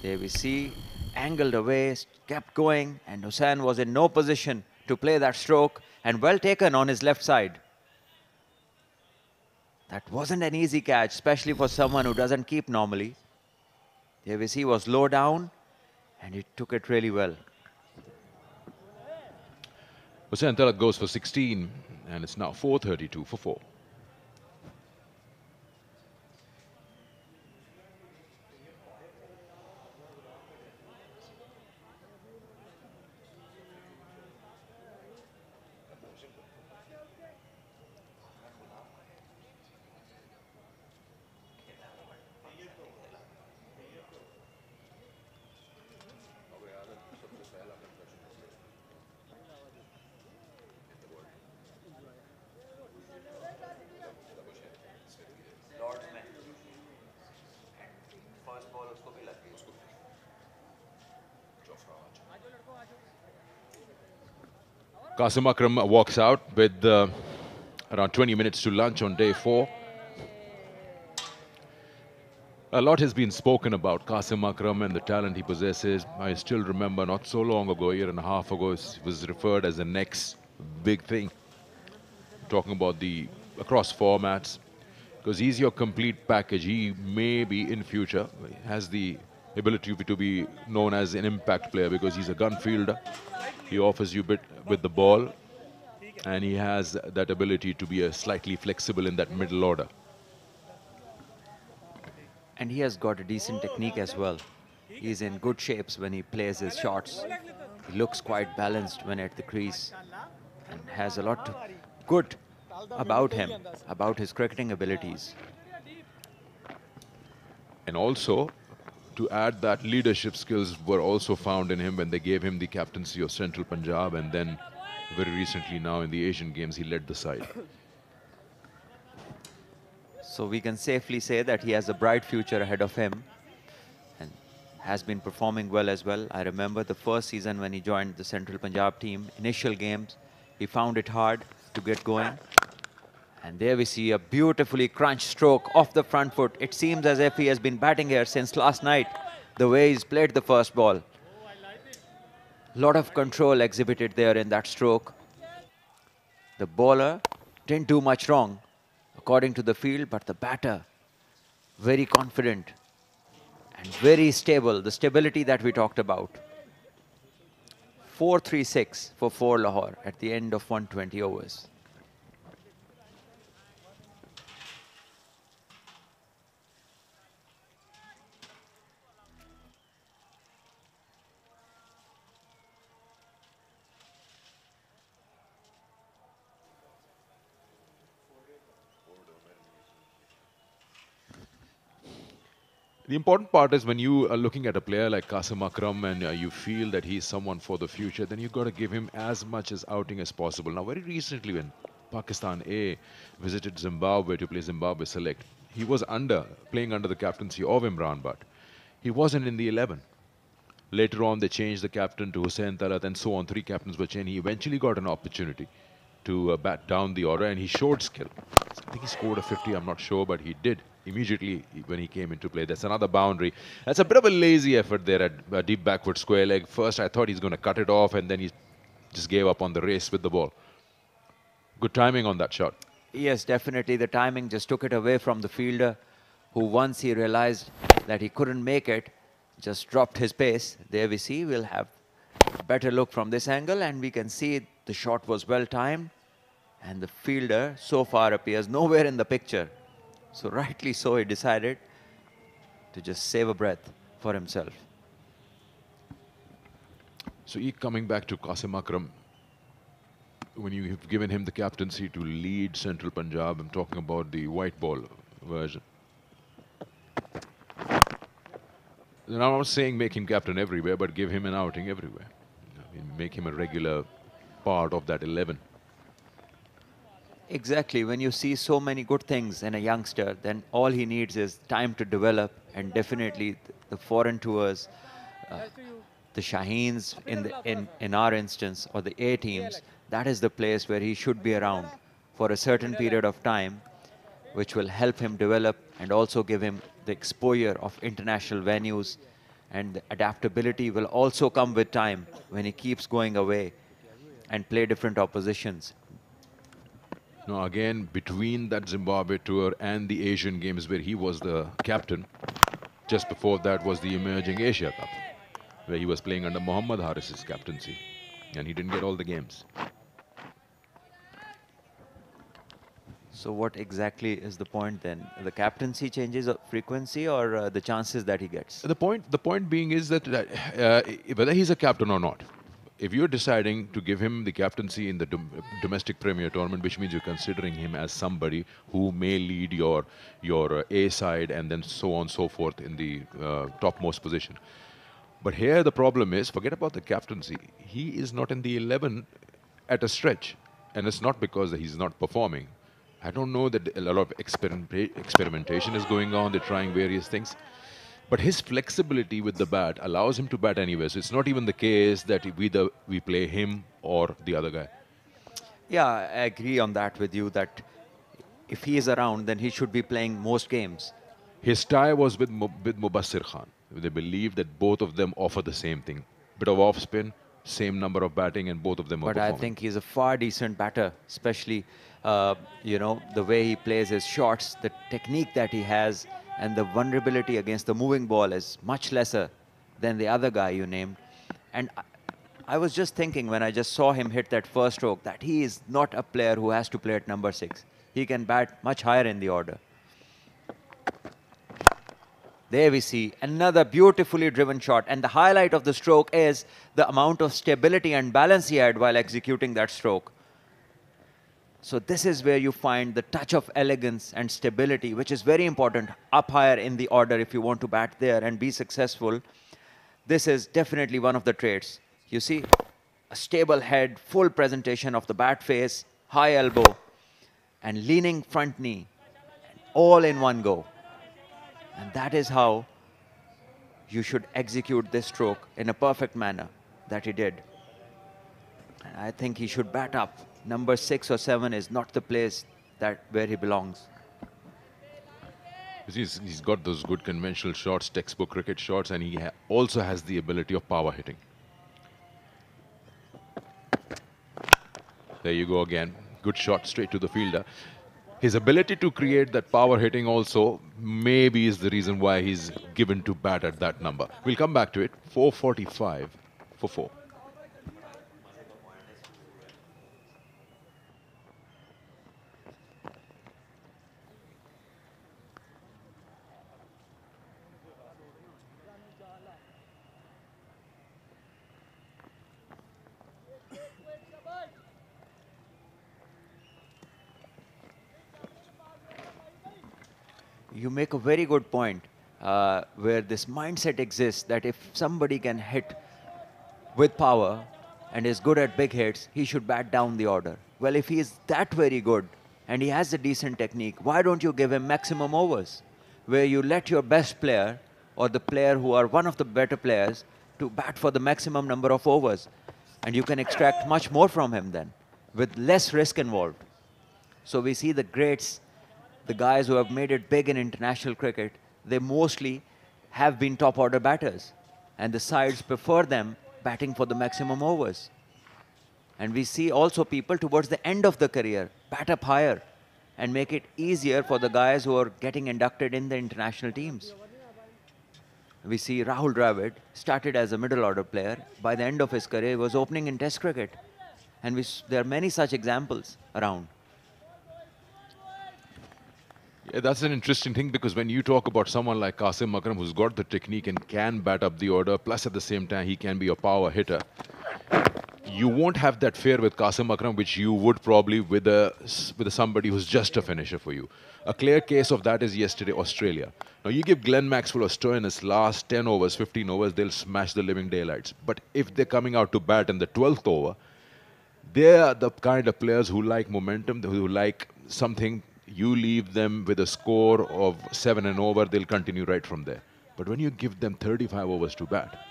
There we see, angled away, kept going, and Hussain was in no position to play that stroke, and well taken on his left side. That wasn't an easy catch, especially for someone who doesn't keep normally. There we see, he was low down, and he took it really well. Hussain Talat goes for 16, and it's now 432 for 4. Qasim Akram walks out with around 20 minutes to lunch on day 4. A lot has been spoken about Qasim Akram and the talent he possesses. I still remember not so long ago, a year and a half ago, it was referred as the next big thing. Talking about the across formats, because he's your complete package. He may be in future, has the ability to be known as an impact player because he's a gun fielder. He offers you a bit with the ball, and he has that ability to be slightly flexible in that middle order. And he has got a decent technique as well. He's in good shapes when he plays his shots. He looks quite balanced when at the crease and has a lot good about him, about his cricketing abilities. And also, to add that, leadership skills were also found in him when they gave him the captaincy of Central Punjab, and then very recently now in the Asian Games he led the side. So we can safely say that he has a bright future ahead of him and has been performing well as well. I remember the first season when he joined the Central Punjab team, initial games, he found it hard to get going. And there we see a beautifully crunched stroke off the front foot. It seems as if he has been batting here since last night, the way he's played the first ball. Lot of control exhibited there in that stroke. The bowler didn't do much wrong, according to the field, but the batter, very confident and very stable, the stability that we talked about. 4-3-6 for Lahore at the end of 120 overs. The important part is when you are looking at a player like Qasim Akram and you feel that he's someone for the future, then you've got to give him as much as outing as possible. Now, very recently when Pakistan A visited Zimbabwe to play Zimbabwe Select, he was playing under the captaincy of Imran Butt. He wasn't in the 11. Later on, they changed the captain to Hussain Talat and so on. 3 captains were changed. He eventually got an opportunity to bat down the order, and he showed skill. I think he scored a 50, I'm not sure, but he did immediately when he came into play. That's another boundary. That's a bit of a lazy effort there at a deep backward square leg. First, I thought he's going to cut it off, and then he just gave up on the race with the ball. Good timing on that shot. Yes, definitely. The timing just took it away from the fielder, who once he realized that he couldn't make it, just dropped his pace. There we see, we'll have a better look from this angle, and we can see the shot was well timed, and the fielder so far appears nowhere in the picture. So rightly so, he decided to just save a breath for himself. So coming back to Qasim Akram, when you have given him the captaincy to lead Central Punjab, I'm talking about the white ball version. And I'm not saying make him captain everywhere, but give him an outing everywhere. I mean, make him a regular part of that 11. Exactly. When you see so many good things in a youngster, then all he needs is time to develop, and definitely the foreign tours, the Shaheens in our instance, or the A teams, that is the place where he should be around for a certain period of time, which will help him develop and also give him the exposure of international venues, and the adaptability will also come with time when he keeps going away and play different oppositions. Now again, between that Zimbabwe tour and the Asian Games where he was the captain, just before that was the Emerging Asia Cup, where he was playing under Muhammad Haris's captaincy, and he didn't get all the games. So what exactly is the point then? The captaincy changes of frequency, or the chances that he gets? The point being is that whether he's a captain or not, if you're deciding to give him the captaincy in the domestic Premier tournament, which means you're considering him as somebody who may lead your A side and then so on and so forth in the topmost position. But here the problem is, forget about the captaincy. He is not in the 11 at a stretch, and it's not because he's not performing. I don't know that a lot of experimentation is going on. They're trying various things. But his flexibility with the bat allows him to bat anywhere. So it's not even the case that we play him or the other guy. Yeah, I agree on that with you, that if he is around, then he should be playing most games. His tie was with Mubassir Khan. They believe that both of them offer the same thing. Bit of off spin, same number of batting, and both of them are performing. But I think he's a far decent batter, especially, you know, the way he plays his shots, the technique that he has, and the vulnerability against the moving ball is much lesser than the other guy you named. And I was just thinking when I just saw him hit that first stroke that he is not a player who has to play at number 6. He can bat much higher in the order. There we see another beautifully driven shot. And the highlight of the stroke is the amount of stability and balance he had while executing that stroke. So this is where you find the touch of elegance and stability, which is very important up higher in the order if you want to bat there and be successful. This is definitely one of the traits. You see, a stable head, full presentation of the bat face, high elbow, and leaning front knee, all in one go. And that is how you should execute this stroke in a perfect manner that he did. And I think he should bat up. Number 6 or 7 is not the place where he belongs. He's got those good conventional shots, textbook cricket shots, and he also has the ability of power hitting. There you go again. Good shot straight to the fielder. His ability to create that power hitting also maybe is the reason why he's given to bat at that number. We'll come back to it. 445 for 4. You make a very good point where this mindset exists that if somebody can hit with power and is good at big hits, he should bat down the order. Well, if he is that very good and he has a decent technique, why don't you give him maximum overs, where you let your best player or the player who are one of the better players to bat for the maximum number of overs, and you can extract much more from him then with less risk involved. So we see the greats, the guys who have made it big in international cricket, they mostly have been top order batters, and the sides prefer them batting for the maximum overs. And we see also people towards the end of the career bat up higher and make it easier for the guys who are getting inducted in the international teams. We see Rahul Dravid started as a middle order player. By the end of his career, he was opening in Test cricket. And there are many such examples around. Yeah, that's an interesting thing, because when you talk about someone like Qasim Akram, who's got the technique and can bat up the order, plus at the same time he can be a power hitter, you won't have that fear with Qasim Akram, which you would probably with somebody who's just a finisher for you. A clear case of that is yesterday, Australia. Now, you give Glenn Maxwell or Stoinis last 10 overs, 15 overs, they'll smash the living daylights. But if they're coming out to bat in the 12th over, they are the kind of players who like momentum, who like something. You leave them with a score of 7 and over, they'll continue right from there. But when you give them 35 overs to bat,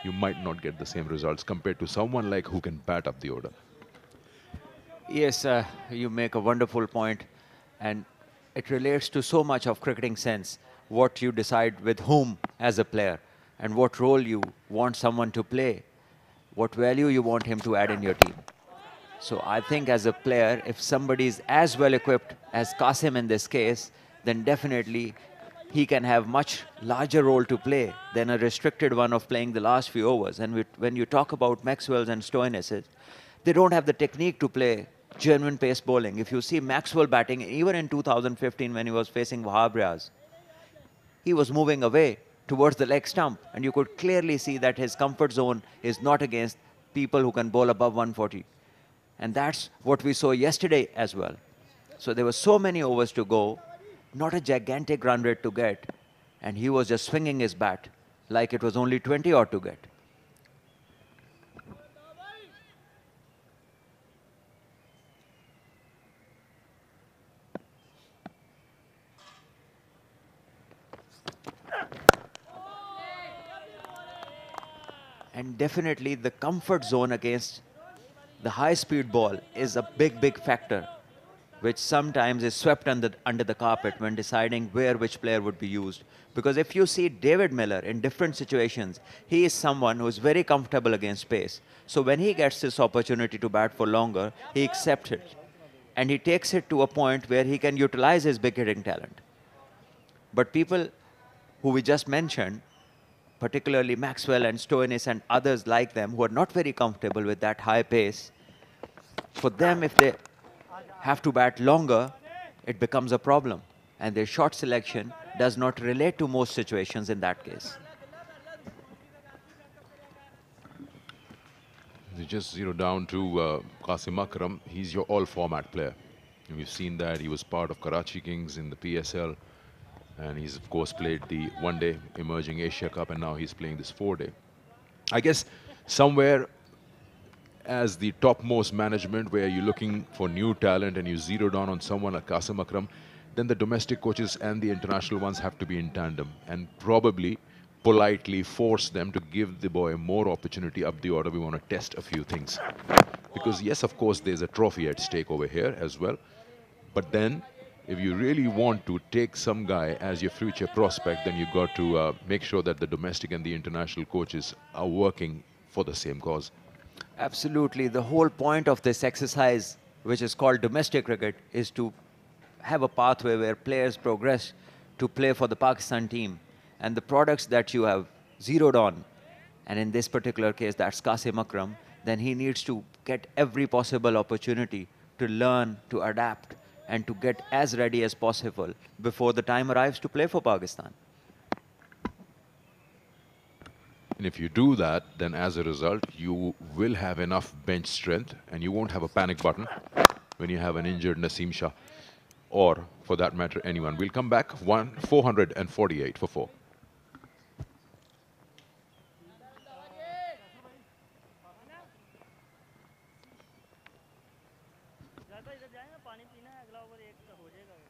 you might not get the same results compared to someone like who can bat up the order. Yes, you make a wonderful point, and it relates to so much of cricketing sense, what you decide with whom as a player, and what role you want someone to play, what value you want him to add in your team. So I think as a player, if somebody is as well equipped as Qasim in this case, then definitely he can have much larger role to play than a restricted one of playing the last few overs. And when you talk about Maxwell's and Stoinis, they don't have the technique to play genuine pace bowling. If you see Maxwell batting, even in 2015 when he was facing Wahab Riaz, he was moving away towards the leg stump, and you could clearly see that his comfort zone is not against people who can bowl above 140. And that's what we saw yesterday as well. So there were so many overs to go, not a gigantic run rate to get, and he was just swinging his bat like it was only 20 odd to get. And definitely the comfort zone against the high-speed ball is a big, big factor, which sometimes is swept under the carpet when deciding which player would be used. Because if you see David Miller in different situations, he is someone who is very comfortable against pace. So when he gets this opportunity to bat for longer, he accepts it. And he takes it to a point where he can utilize his big hitting talent. But people who we just mentioned, particularly Maxwell and Stoinis and others like them who are not very comfortable with that high pace, for them, if they have to bat longer, it becomes a problem. And their shot selection does not relate to most situations in that case. You just zero down to Qasim Akram. He's your all-format player. And we've seen that he was part of Karachi Kings in the PSL, and he's of course played the one-day emerging Asia Cup, and now he's playing this four-day. I guess somewhere as the topmost management where you're looking for new talent and you zero down on someone like Qasim Akram, then the domestic coaches and the international ones have to be in tandem and probably politely force them to give the boy more opportunity up the order. We want to test a few things. Because yes, of course, there's a trophy at stake over here as well. But then, if you really want to take some guy as your future prospect, then you've got to make sure that the domestic and the international coaches are working for the same cause. Absolutely. The whole point of this exercise, which is called domestic cricket, is to have a pathway where players progress to play for the Pakistan team. And the products that you have zeroed on, and in this particular case, that's Qasim Akram, then he needs to get every possible opportunity to learn, to adapt, and to get as ready as possible before the time arrives to play for Pakistan. And if you do that, then as a result, you will have enough bench strength and you won't have a panic button when you have an injured Naseem Shah or, for that matter, anyone. We'll come back 448 for 4.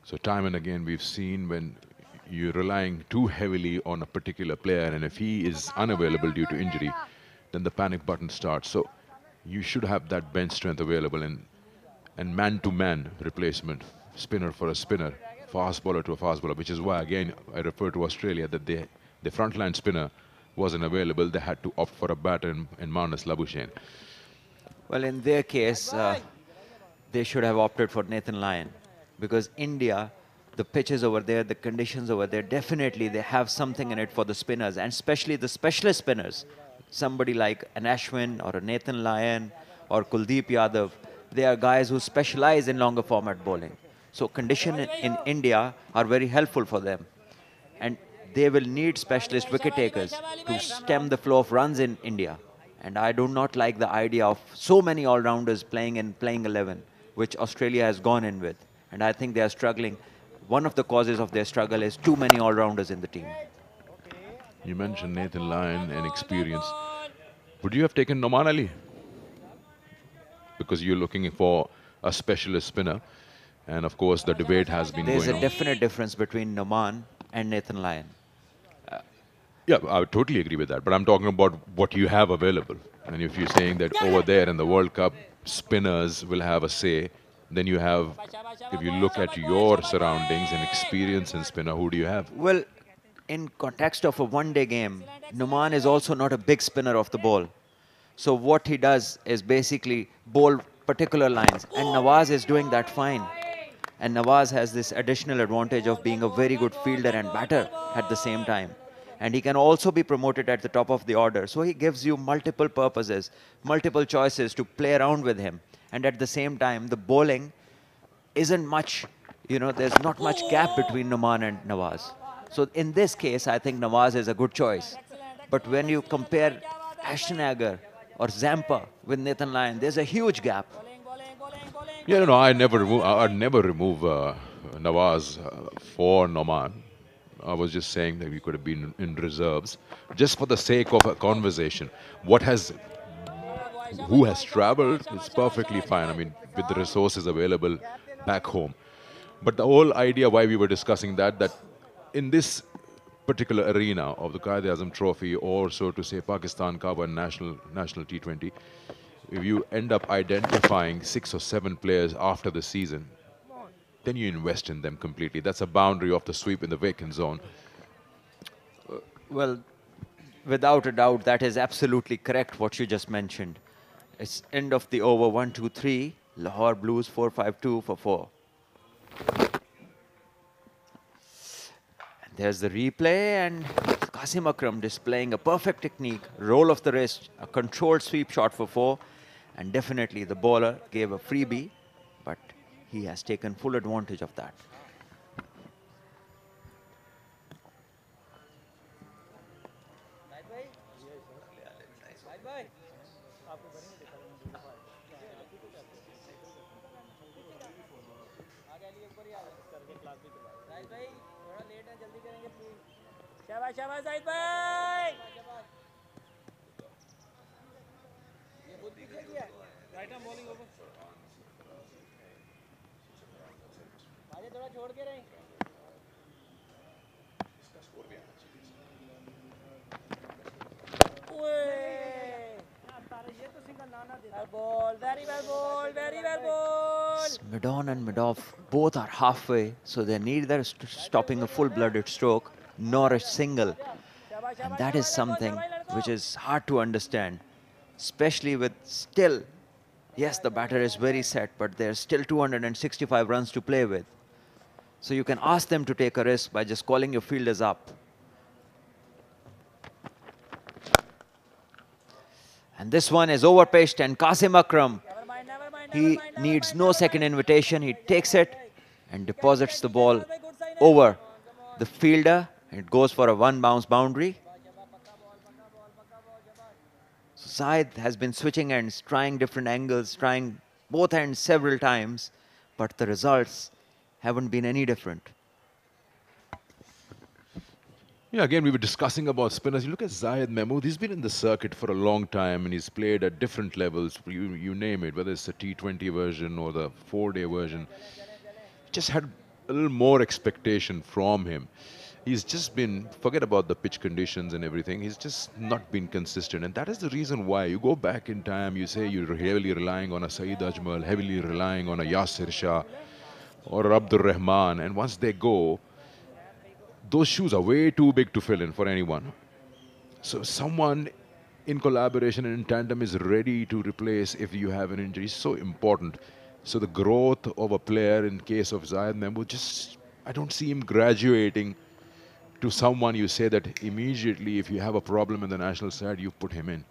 So time and again we've seen when you're relying too heavily on a particular player, and if he is unavailable due to injury, then the panic button starts. So you should have that bench strength available and man-to-man replacement, spinner for a spinner, fast bowler to a fast bowler, which is why, again, I refer to Australia, that the frontline spinner wasn't available. They had to opt for a batter in Marnus Labuschagne. Well, in their case, they should have opted for Nathan Lyon, because India, the pitches over there, the conditions over there, definitely they have something in it for the spinners, and especially the specialist spinners. Somebody like an Ashwin or a Nathan Lyon or Kuldeep Yadav, they are guys who specialize in longer format bowling. So conditions in India are very helpful for them. And they will need specialist wicket takers to stem the flow of runs in India. And I do not like the idea of so many all-rounders playing in playing 11, which Australia has gone in with. And I think they are struggling. One of the causes of their struggle is too many all-rounders in the team. You mentioned Nathan Lyon and experience. Would you have taken Noman Ali? Because you're looking for a specialist spinner. And of course, the debate has been going on. There's a definite difference between Noman and Nathan Lyon. Yeah, I would totally agree with that. But I'm talking about what you have available. And if you're saying that over there in the World Cup, spinners will have a say, then you have, if you look at your surroundings and experience in spinner, who do you have? Well, in context of a one-day game, Noman is also not a big spinner of the ball. So what he does is basically bowl particular lines. And Nawaz is doing that fine. And Nawaz has this additional advantage of being a very good fielder and batter at the same time. And he can also be promoted at the top of the order. So he gives you multiple purposes, multiple choices to play around with him. And at the same time, the bowling isn't much, there's not much gap between Noman and Nawaz. So in this case, I think Nawaz is a good choice. But when you compare Ashton Agar or Zampa with Nathan Lyon, there's a huge gap. Yeah, no, I'd never remove Nawaz for Noman. I was just saying that we could have been in reserves, just for the sake of a conversation. Who has traveled is perfectly fine. I mean, with the resources available back home. But the whole idea why we were discussing that in this particular arena of the Quaid-e-Azam Trophy, or so to say Pakistan Cup and National T20, if you end up identifying 6 or 7 players after the season, then you invest in them completely. That's a boundary of the sweep in the vacant zone. Well, without a doubt, that is absolutely correct what you just mentioned. It's end of the over, 1-2-3, Lahore Blues 4-5-2 for 4. And there's the replay, and Qasim Akram displaying a perfect technique, roll of the wrist, a controlled sweep shot for 4, and definitely the bowler gave a freebie, but he has taken full advantage of that. शाबाश शाबाश जाहिद भाई ये खुद पीछे किया right arm bowling over आगे थोड़ा छोड़ के रहे Mid-on and mid-off, both are halfway, so they're neither stopping a full-blooded stroke nor a single. And that is something which is hard to understand, especially with still, yes, the batter is very set, but there's still 265 runs to play with. So you can ask them to take a risk by just calling your fielders up. And this one is overpitched, and Qasim Akram, he needs no second invitation. He takes it and deposits the ball over the fielder. It goes for a one-bounce boundary. So Zahid has been switching ends, trying different angles, trying both ends several times, but the results haven't been any different. Yeah, again, we were discussing about spinners. You look at Zahid Mahmood, he's been in the circuit for a long time and he's played at different levels, you name it, whether it's the T20 version or the 4-day version. Just had a little more expectation from him. He's just been, forget about the pitch conditions and everything, he's just not been consistent. And that is the reason why you go back in time, you say you're heavily relying on a Saeed Ajmal, heavily relying on a Yasir Shah or Abdur Rahman, and once they go, those shoes are way too big to fill in for anyone. So someone in collaboration and in tandem is ready to replace if you have an injury is so important. So the growth of a player in case of Zahid Mahmood, just, I don't see him graduating to someone you say that immediately if you have a problem in the national side, you put him in.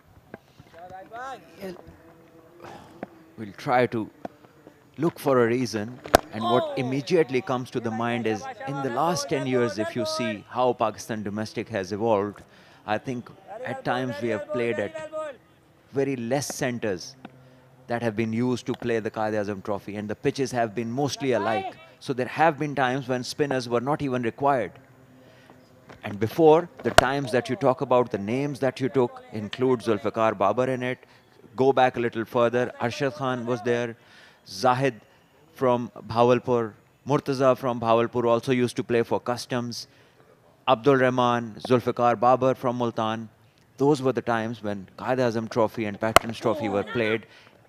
We'll try to look for a reason, and what immediately comes to the mind is in the last 10 years, if you see how Pakistan domestic has evolved, I think at times we have played at very less centers that have been used to play the Quaid-e-Azam trophy, and the pitches have been mostly alike. So there have been times when spinners were not even required. And before, the times that you talk about, the names that you took include Zulfikar Babar in it. Go back a little further, Arshad Khan was there, Zahid from Bhawalpur, Murtaza from Bhawalpur also used to play for Customs, Abdul Rahman, Zulfikar Babar from Multan. Those were the times when Quaid-e-Azam Trophy and Patrons Trophy were played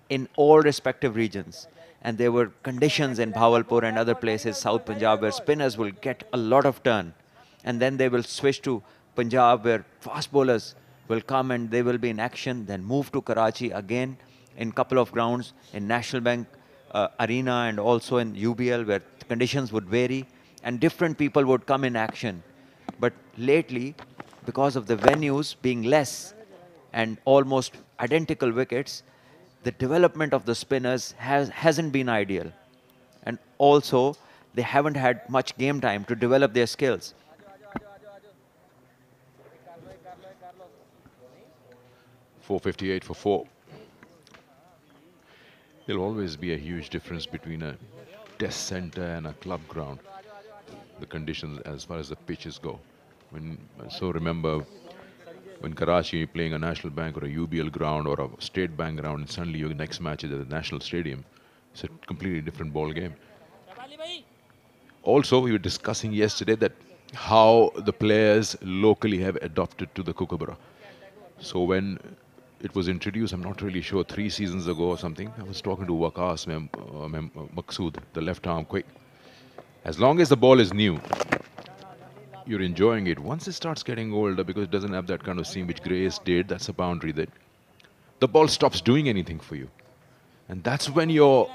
in all respective regions. And there were conditions in Bhawalpur and other places, South Punjab, where spinners will get a lot of turn. And then they will switch to Punjab, where fast bowlers will come and they will be in action, then move to Karachi again in couple of grounds in National Bank Arena and also in UBL, where conditions would vary and different people would come in action. But lately, because of the venues being less and almost identical wickets, the development of the spinners hasn't been ideal. And also, they haven't had much game time to develop their skills. .458 for 4. There'll always be a huge difference between a test center and a club ground. The conditions as far as the pitches go. So remember, when Karachi you're playing a National Bank or a UBL ground or a State Bank ground, and suddenly your next match is at the National Stadium. It's a completely different ball game. Also, we were discussing yesterday that how the players locally have adopted to the kookaburra. So when it was introduced, I'm not really sure, 3 seasons ago or something, I was talking to Waqas Maqsood, the left arm quick. As long as the ball is new, you're enjoying it. Once it starts getting older, because it doesn't have that kind of seam which Grace did, that's a boundary that the ball stops doing anything for you. And that's when your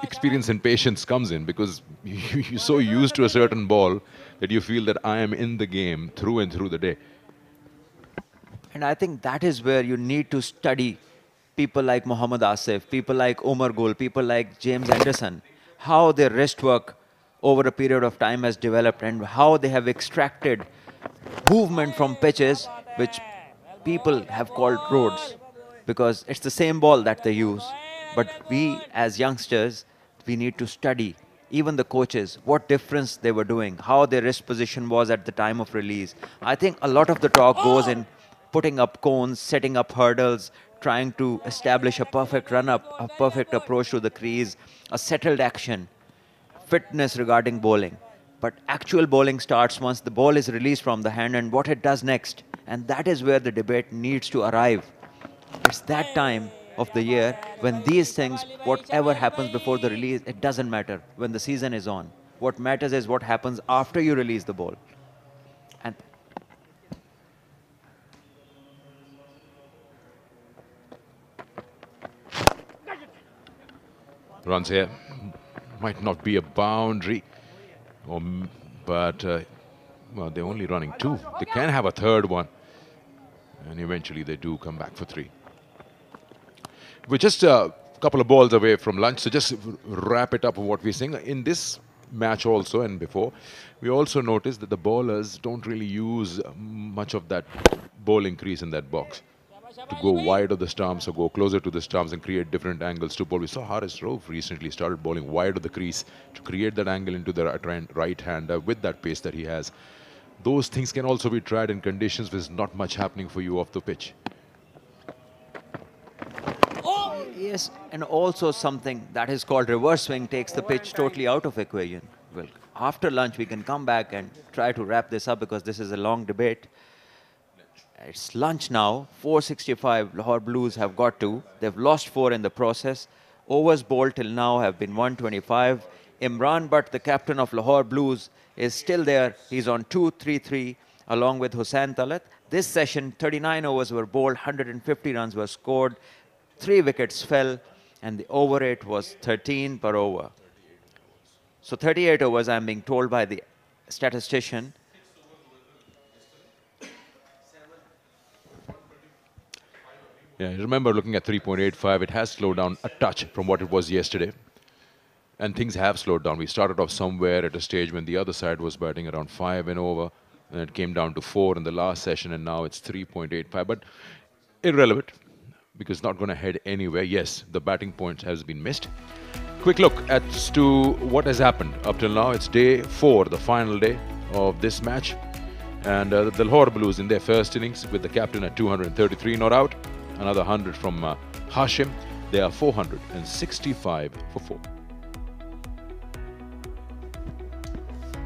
experience and patience comes in, because you're so used to a certain ball that you feel that I am in the game through and through the day. And I think that is where you need to study people like Muhammad Asif, people like Omar Gul, people like James Anderson, how their wrist work over a period of time has developed and how they have extracted movement from pitches which people have called roads. because it's the same ball that they use. But we, as youngsters, we need to study, even the coaches, what difference they were doing, how their wrist position was at the time of release. I think a lot of the talk goes in putting up cones, setting up hurdles, trying to establish a perfect run-up, a perfect approach to the crease, a settled action, fitness regarding bowling. But actual bowling starts once the ball is released from the hand and what it does next. And that is where the debate needs to arrive. It's that time of the year when these things, whatever happens before the release, it doesn't matter when the season is on. What matters is what happens after you release the ball. And runs here. Might not be a boundary, but well, they're only running 2. They can have a third one, and eventually they do come back for 3. We're just a couple of balls away from lunch, so just wrap it up of what we're saying. In this match also and before, we also noticed that the bowlers don't really use much of that bowling crease in that box to go wide of the stumps or go closer to the stumps and create different angles to bowl. We saw Haris Rauf recently started bowling wide of the crease to create that angle into the right hander with that pace that he has. Those things can also be tried in conditions where there's not much happening for you off the pitch. yes, and also something that is called reverse swing takes the pitch totally out of equation. Well, after lunch we can come back and try to wrap this up because this is a long debate. It's lunch now. 465 Lahore Blues have got to. They've lost 4 in the process. Overs bowled till now have been 125. Imran Butt, the captain of Lahore Blues, is still there. He's on 2-3-3 along with Hussain Talat. This session, 39 overs were bowled, 150 runs were scored, 3 wickets fell, and the over rate was 13 per over. So 38 overs, I'm being told by the statistician. Yeah, I remember looking at 3.85, it has slowed down a touch from what it was yesterday. And things have slowed down. We started off somewhere at a stage when the other side was batting around 5 and over, and it came down to 4 in the last session, and now it's 3.85. But irrelevant, because it's not going to head anywhere. Yes, the batting points has been missed. Quick look as to what has happened up till now. It's day 4, the final day of this match. And the Lahore Blues in their first innings with the captain at 233 not out. Another 100 from Hashim. They are 465 for 4.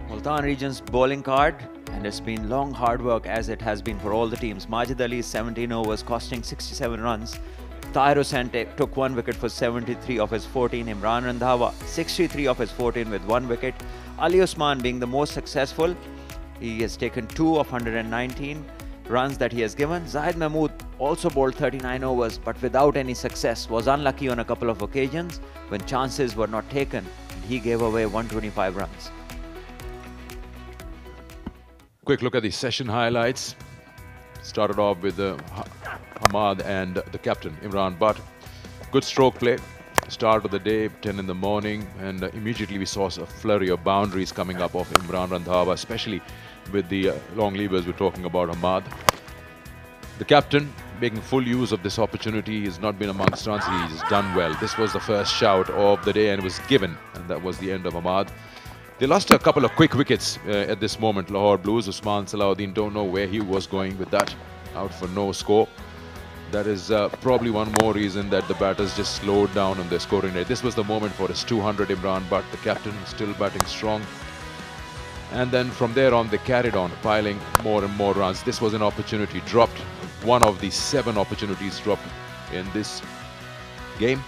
Multan region's bowling card, and it's been long hard work as it has been for all the teams. Majid Ali 17 overs costing 67 runs. Tahir Hussain took 1 wicket for 73 of his 14. Imran Randhawa 63 of his 14 with 1 wicket. Ali Usman being the most successful. He has taken 2 of 119 runs that he has given. Zahid Mahmood also bowled 39 overs but without any success. Was unlucky on a couple of occasions when chances were not taken, and he gave away 125 runs. Quick look at the session highlights. Started off with Hamad and the captain, Imran Butt. Good stroke play. Start of the day, 10 in the morning, and immediately we saw a flurry of boundaries coming up of Imran Randhawa, especially with the long levers we're talking about, Hamad. The captain making full use of this opportunity. He's not been amongst runs. He's done well. This was the first shout of the day and it was given, and that was the end of Hamad. They lost a couple of quick wickets at this moment, Lahore Blues. Usman Salahuddin, don't know where he was going with that. Out for no score. That is probably one more reason that the batters just slowed down on their scoring rate. This was the moment for his 200, Imran Butt, the captain, still batting strong. And then from there on, they carried on, piling more and more runs. This was an opportunity dropped. One of the 7 opportunities dropped in this game.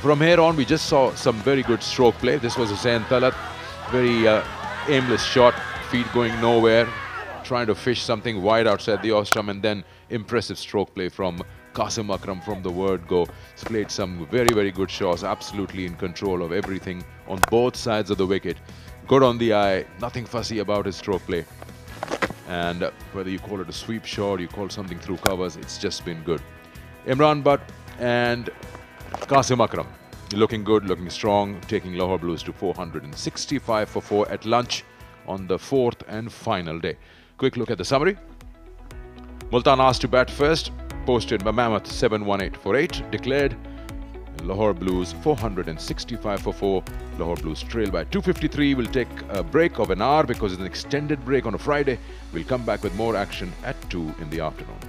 From here on, we just saw some very good stroke play. This was Hussain Talat. Very aimless shot, feet going nowhere, trying to fish something wide outside the off-stump, and then impressive stroke play from Qasim Akram from the word go. He's played some very, very good shots, absolutely in control of everything on both sides of the wicket. Good on the eye, nothing fussy about his stroke play. And whether you call it a sweep shot, you call something through covers, it's just been good. Imran Butt and Qasim Akram looking good, looking strong, taking Lahore Blues to 465 for 4 at lunch on the 4th and final day. Quick look at the summary. Multan asked to bat first. posted by Mammoth 71848, declared Lahore Blues 465 for 4. Lahore Blues trail by 253. We'll take a break of an hour because it's an extended break on a Friday. We'll come back with more action at 2 in the afternoon.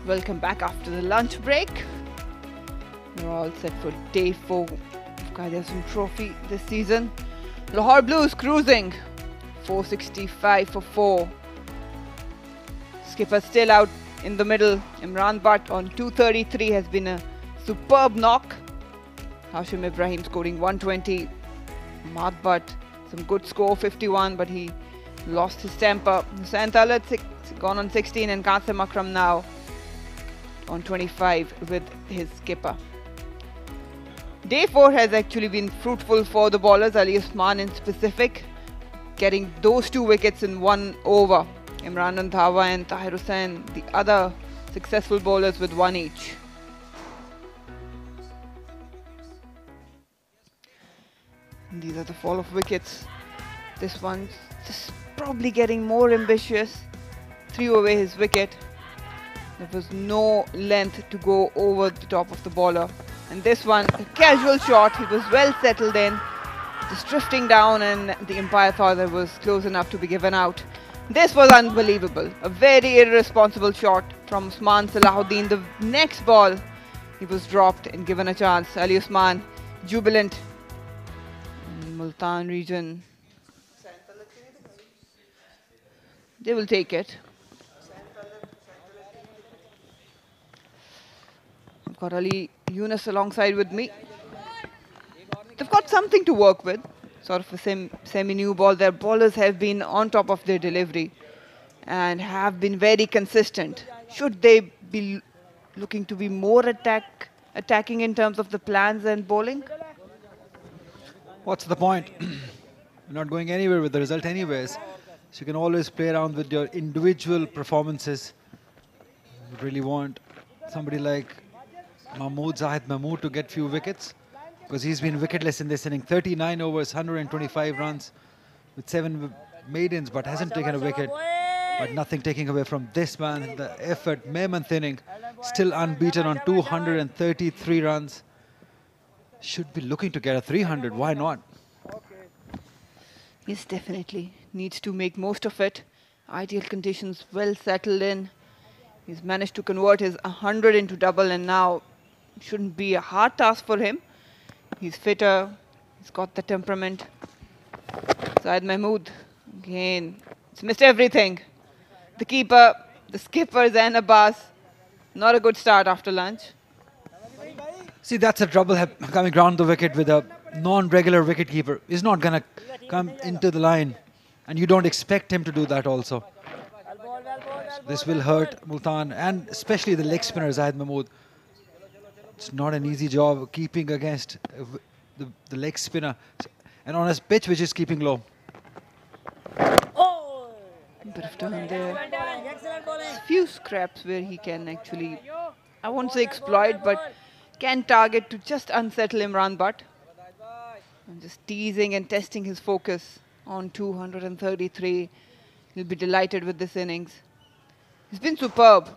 welcome back after the lunch break. We're all set for day 4 of Quaid-e-Azam Trophy this season. Lahore Blues cruising, 465 for 4. Skipper still out in the middle. Imran Butt on 233 has been a superb knock. Hashim Ibrahim scoring 120. Ahmad Butt, some good score, 51, but he lost his temper. Hussain Talat gone on 16, and Qasim Akram now on 25 with his skipper. Day 4 has actually been fruitful for the bowlers, Ali Usman in specific, getting those 2 wickets in 1 over. Imran Randhawa and Tahir Hussain, the other successful bowlers, with 1 each. These are the fall of wickets. This one's just probably getting more ambitious. 3 away his wicket. There was no length to go over the top of the bowler. And this one, a casual shot. He was well settled in, just drifting down, and the umpire thought it was close enough to be given out. This was unbelievable. A very irresponsible shot from Usman Salahuddin. The next ball, he was dropped and given a chance. Ali Usman, jubilant. Multan region, they will take it. I've got Ali Yunus alongside with me. They've got something to work with, sort of a semi-new ball. Their bowlers have been on top of their delivery and have been very consistent. Should they be looking to be more attacking in terms of the plans and bowling? What's the point? You're not going anywhere with the result anyways. So you can always play around with your individual performances. You really want somebody like Zahid Mahmood to get few wickets, because he's been wicketless in this inning. 39 overs, 125 runs with 7 maidens, but hasn't taken a wicket. But nothing taking away from this man. The effort, Mehman inning, still unbeaten on 233 runs. Should be looking to get a 300. Why not? Yes, definitely. Needs to make most of it. Ideal conditions, well settled in. He's managed to convert his 100 into double, and now shouldn't be a hard task for him. He's fitter. He's got the temperament. Zahid Mahmood, again, he's missed everything. The keeper, the skippers, and Abbas. Not a good start after lunch. See, that's a trouble coming round the wicket with a non-regular wicketkeeper. He's not going to come into the line, and you don't expect him to do that also. So this will hurt Multan, and especially the leg spinner Zahid Mahmood. It's not an easy job keeping against the leg spinner, and on a pitch which is keeping low. Bit of turn there. Few scraps where he can actually, I won't say exploit, but can target to just unsettle Imran Butt. And just teasing and testing his focus on 233. He'll be delighted with this innings. He's been superb.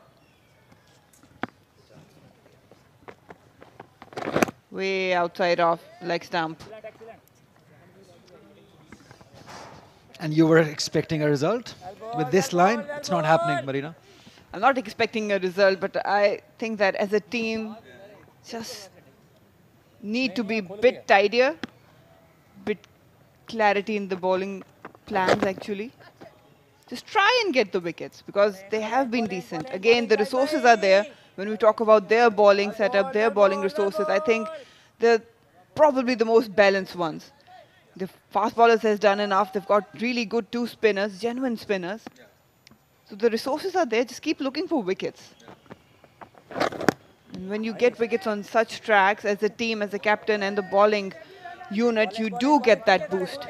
Way outside of leg stump. And you were expecting a result? With this line, it's not happening, Marina. I'm not expecting a result, but I think that as a team, just need to be a bit tidier, bit clarity in the bowling plans actually. Just try and get the wickets, because they have been decent. Again, the resources are there. When we talk about their bowling setup, their bowling resources, I think they're probably the most balanced ones. The fast bowlers has done enough. They've got really good 2 spinners, genuine spinners. So the resources are there. Just keep looking for wickets. And when you get wickets on such tracks, as a team, as a captain and the bowling unit, you do get that boost.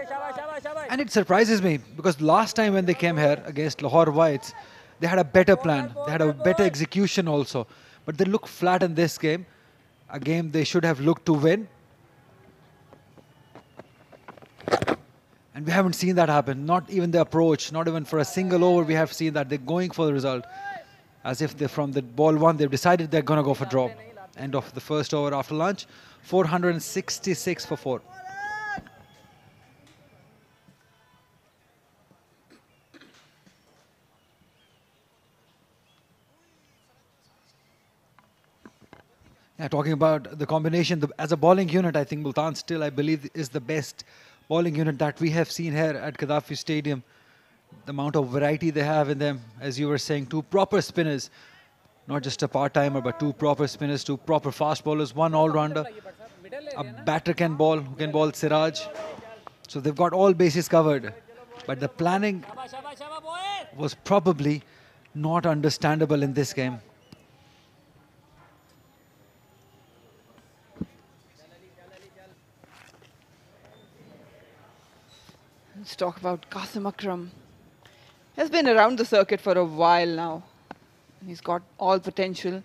And it surprises me, because last time when they came here against Lahore Whites, they had a better plan. They had a better execution also. But they look flat in this game. A game they should have looked to win. And we haven't seen that happen. Not even the approach, not even for a single over we have seen that. They're going for the result. As if they, from the ball 1, they've decided they're going to go for draw. End of the first over after lunch. 466 for 4. Talking about the combination, as a bowling unit, I think Multan still, I believe, is the best bowling unit that we have seen here at Gaddafi Stadium. The amount of variety they have in them, as you were saying, two proper spinners, not just a part-timer, but two proper spinners, two proper fast bowlers, one all-rounder. A batter who can bowl Siraj. So they've got all bases covered. But the planning was probably not understandable in this game. Let's talk about Qasim Akram. Has been around the circuit for a while now. He's got all potential.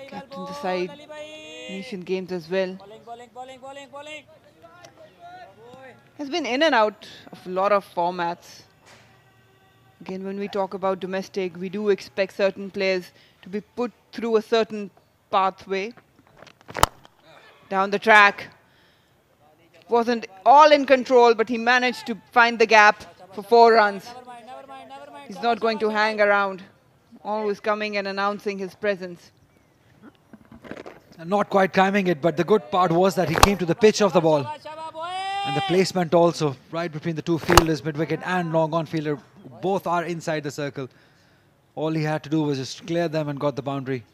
Captain the side, Asian Games as well. Has been in and out of a lot of formats. Again, when we talk about domestic, we do expect certain players to be put through a certain pathway. Down the track. Wasn't all in control, but he managed to find the gap for 4 runs. He's not going to hang around. Always coming and announcing his presence. Not quite timing it, but the good part was that he came to the pitch of the ball. And the placement also, right between the two fielders, mid-wicket and long-on fielder, both are inside the circle. All he had to do was just clear them and got the boundary.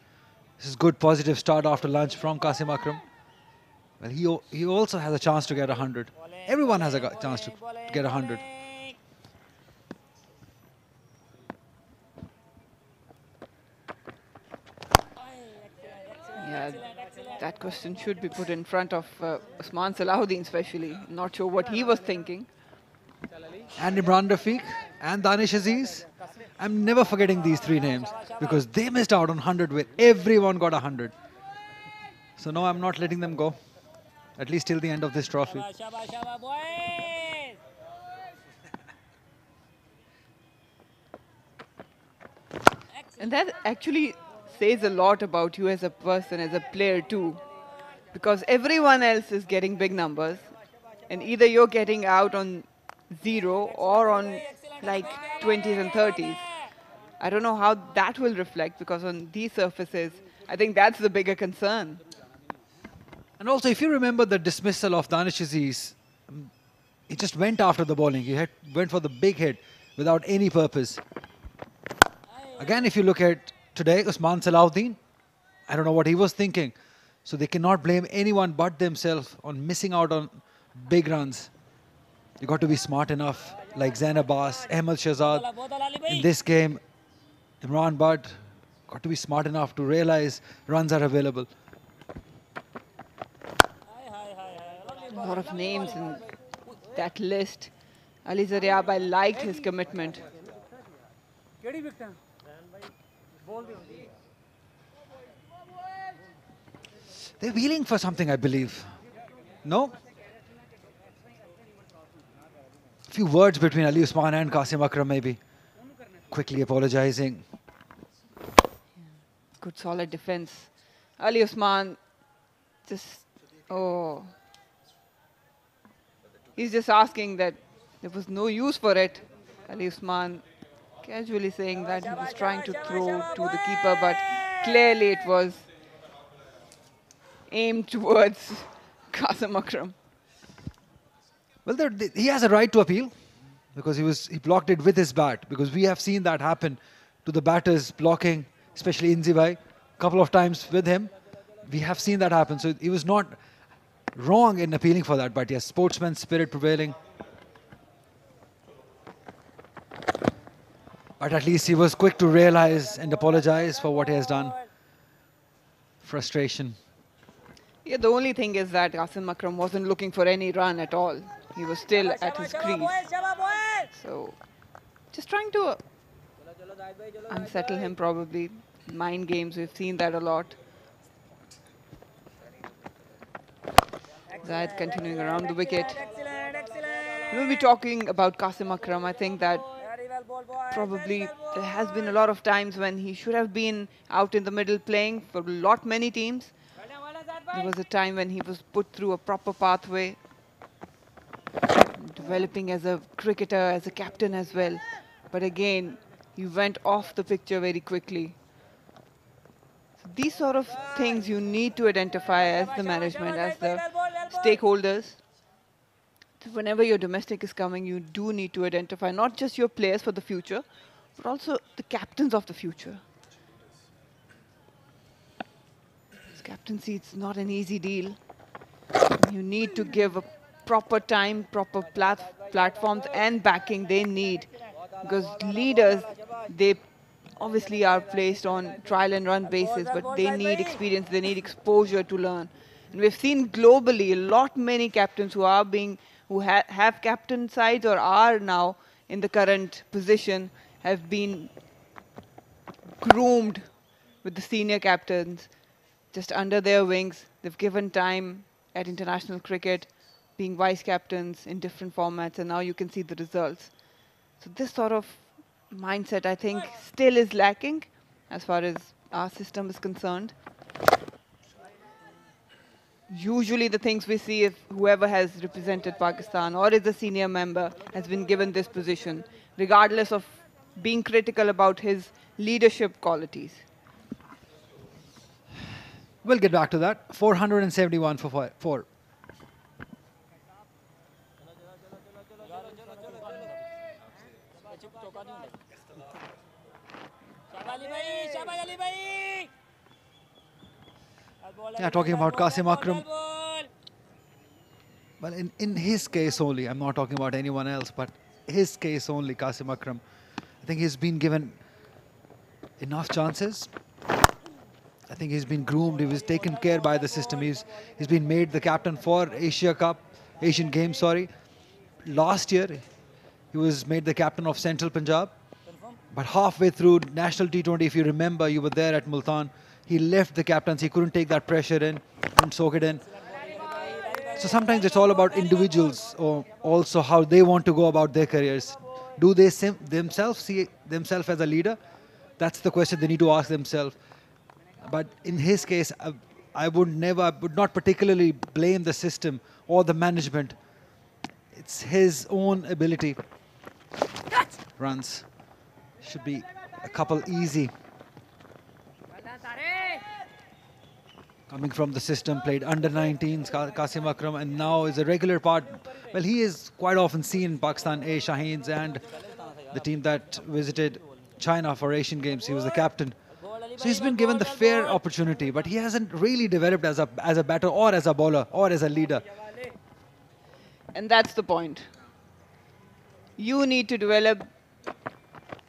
This is good positive start after lunch from Qasim Akram. Well, he also has a chance to get 100. Everyone has a chance to get 100. Yeah, that question should be put in front of Usman Salahuddin especially. Not sure what he was thinking. And Imran Rafiq and Danish Aziz. I'm never forgetting these 3 names because they missed out on 100 where everyone got 100. So no, I'm not letting them go. At least till the end of this trophy. And that actually says a lot about you as a person, as a player too. Because everyone else is getting big numbers. And either you're getting out on 0 or on like 20s and 30s. I don't know how that will reflect because on these surfaces, I think that's the bigger concern. And also, if you remember the dismissal of Danish Aziz, he just went after the bowling. He went for the big hit without any purpose. Again, if you look at today, Usman Salahuddin, I don't know what he was thinking. So they cannot blame anyone but themselves on missing out on big runs. You got to be smart enough, like Zain Abbas, Ahmed Shahzad. In this game, Imran Butt got to be smart enough to realize runs are available. A lot of names in that list. Ali Zaryab, I liked his commitment. They're wheeling for something, I believe. No? A few words between Ali Usman and Qasim Akram, maybe. Quickly apologizing. Good solid defense. Ali Usman just, he's just asking that there was no use for it. Ali Usman casually saying that he was trying to throw to the keeper, but clearly it was aimed towards Qasim Akram. Well, he has a right to appeal because he blocked it with his bat, because we have seen that happen to the batters blocking, especially Inzi a couple of times with him. We have seen that happen. So he was not wrong in appealing for that, but yes, sportsman spirit prevailing. But at least he was quick to realize and apologize for what he has done. Frustration. Yeah, the only thing is that Qasim Akram wasn't looking for any run at all. He was still at his crease. So, just trying to unsettle him probably. Mind games, we've seen that a lot. Zayed continuing around the wicket. We'll be talking about Qasim Akram. I think that probably there has been a lot of times when he should have been out in the middle playing for many teams. There was a time when he was put through a proper pathway, developing as a cricketer, as a captain as well. But again, He went off the picture very quickly. So these sort of things you need to identify as the management, as the stakeholders. So whenever your domestic is coming, you do need to identify not just your players for the future, but also the captains of the future. This captaincy, it's not an easy deal. You need to give a proper time, proper platforms and backing they need. Because leaders, they obviously are placed on trial and run basis, but they need experience, they need exposure to learn. And we've seen globally many captains who are have captain sides or are now in the current position have been groomed with the senior captains just under their wings. They've given time at international cricket, being vice captains in different formats, and now you can see the results. So this sort of mindset, I think, still is lacking as far as our system is concerned. Usually the things we see, if whoever has represented Pakistan or is a senior member has been given this position, regardless of being critical about his leadership qualities. We'll get back to that. 471 for 4. Yeah, talking about Qasim Akram. Well, in his case only, I'm not talking about anyone else, but his case only, Qasim Akram. I think he's been given enough chances. I think he's been groomed. He was taken care by the system. He's been made the captain for Asian Games, sorry. Last year, he was made the captain of Central Punjab. But halfway through National T20, if you remember, you were there at Multan. He left the captaincy. He couldn't take that pressure in, couldn't soak it in. So sometimes it's all about individuals, or also how they want to go about their careers. Do they themselves see themselves as a leader? That's the question they need to ask themselves. But in his case, I would not particularly blame the system or the management. It's his own ability. Runs. Should be a couple easy. Coming from the system, played under 19s, Qasim Akram, and now is a regular part. Well, he is quite often seen in Pakistan A Shaheens and the team that visited China for Asian Games. He was the captain. So he's been given the fair opportunity, but he hasn't really developed as a batter or as a bowler or as a leader. And that's the point. You need to develop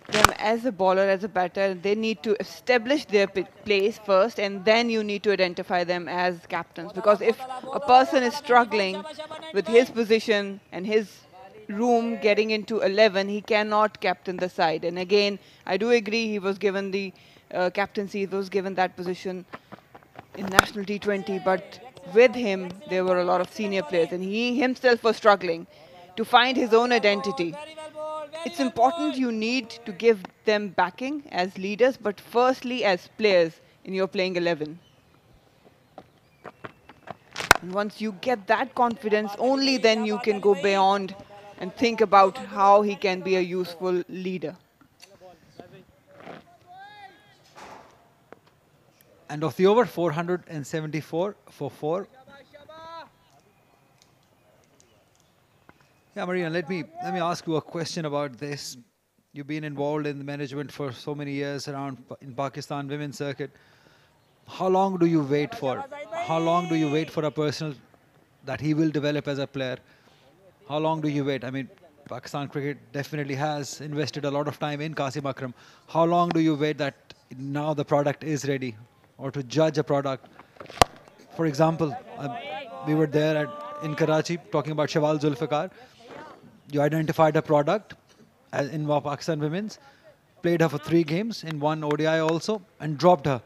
them as a bowler, as a batter. They need to establish their place first, and then you need to identify them as captains. Because if a person is struggling with his position and his room getting into 11, he cannot captain the side. And again, I do agree he was given the captaincy, he was given that position in National T20, but with him, there were a lot of senior players, and he himself was struggling to find his own identity. It's important you need to give them backing as leaders, but firstly as players in your playing 11. And once you get that confidence, only then you can go beyond and think about how he can be a useful leader. End of the over, 474 for 4. Yeah, Marina, let me ask you a question about this. You've been involved in the management for so many years around in Pakistan women's circuit. How long do you wait for? How long do you wait for a person that he will develop as a player? How long do you wait? I mean, Pakistan cricket definitely has invested a lot of time in Qasim Akram. How long do you wait that now the product is ready, or to judge a product? For example, we were there in Karachi talking about Shawal Zulfikar. You identified a product in Pakistan Women's, played her for 3 games, in 1 ODI also, and dropped her.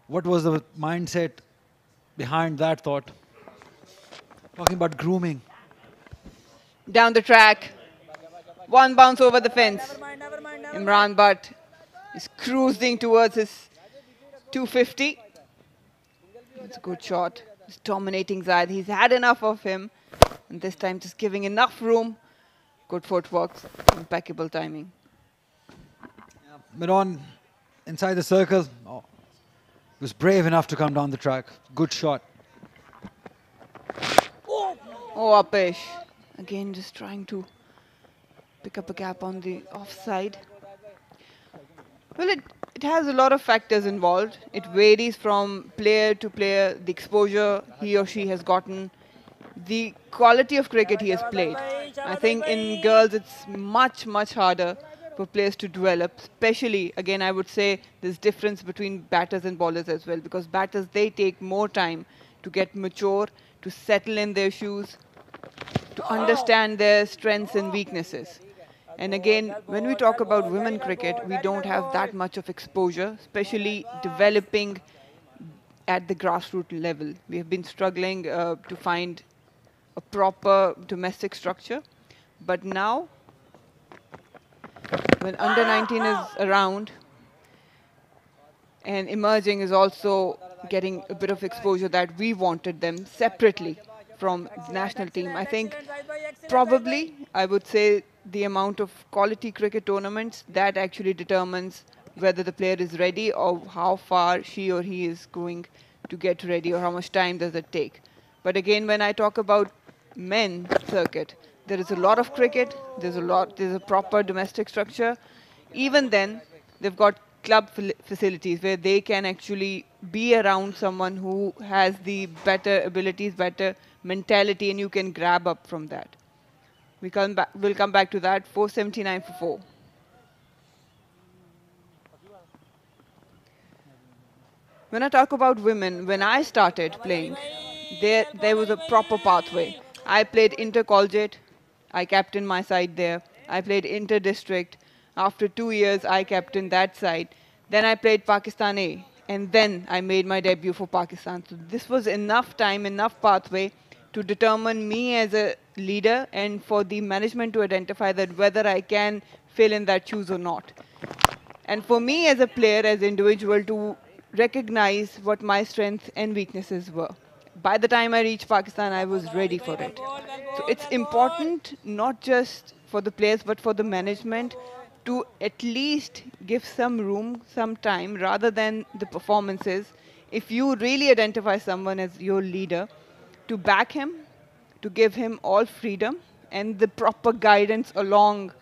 What was the mindset behind that thought? Talking about grooming. Down the track, 1 bounce over the fence. Imran Butt is cruising towards his 250. It's a good shot. He's dominating Zaid. He's had enough of him. And this time just giving enough room. Good footwork, impeccable timing. Miron inside the circle. Oh, he was brave enough to come down the track. Good shot. Oh, Apesh. Again, just trying to pick up a gap on the offside. Well, it has a lot of factors involved. It varies from player to player, the exposure he or she has gotten, the quality of cricket he has played. I think in girls it's much, much harder for players to develop, especially, again, I would say there's difference between batters and bowlers as well, because batters, they take more time to get mature, to settle in their shoes, to understand their strengths and weaknesses. And again, when we talk about women cricket, we don't have that much of exposure, especially developing at the grassroots level. We have been struggling to find a proper domestic structure. But now, when under 19 is around, and emerging is also getting a bit of exposure that we wanted them separately from the national team. I think probably, I would say, the amount of quality cricket tournaments that actually determines whether the player is ready or how far she or he is going to get ready or how much time does it take. But again, when I talk about men circuit, there is a lot of cricket, there's a proper domestic structure. Even then, they've got club facilities where they can actually be around someone who has the better abilities, better mentality, and you can grab up from that. We'll come back to that. 479 for 4. When I talk about women, when I started playing, there was a proper pathway. I played inter-collegiate. I captained my side there. I played inter-district. After 2 years, I captained that side. Then I played Pakistan A. And then I made my debut for Pakistan. So this was enough time, enough pathway to determine me as a leader and for the management to identify that whether I can fill in that shoes or not. And for me as a player, as an individual, to recognize what my strengths and weaknesses were. By the time I reached Pakistan, I was ready for it. So it's important not just for the players, but for the management to at least give some room, some time, rather than the performances. If you really identify someone as your leader, to back him, to give him all freedom and the proper guidance along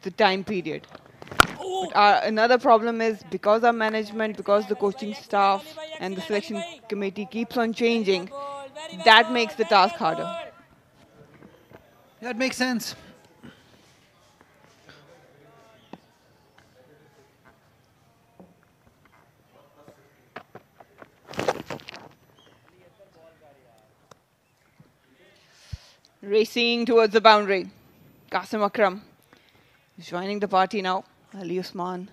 the time period. But another problem is because our management, because the coaching staff and the selection committee keeps on changing, that makes the task harder. Yeah, it makes sense. Racing towards the boundary. Qasim Akram is joining the party now. Ali Usman.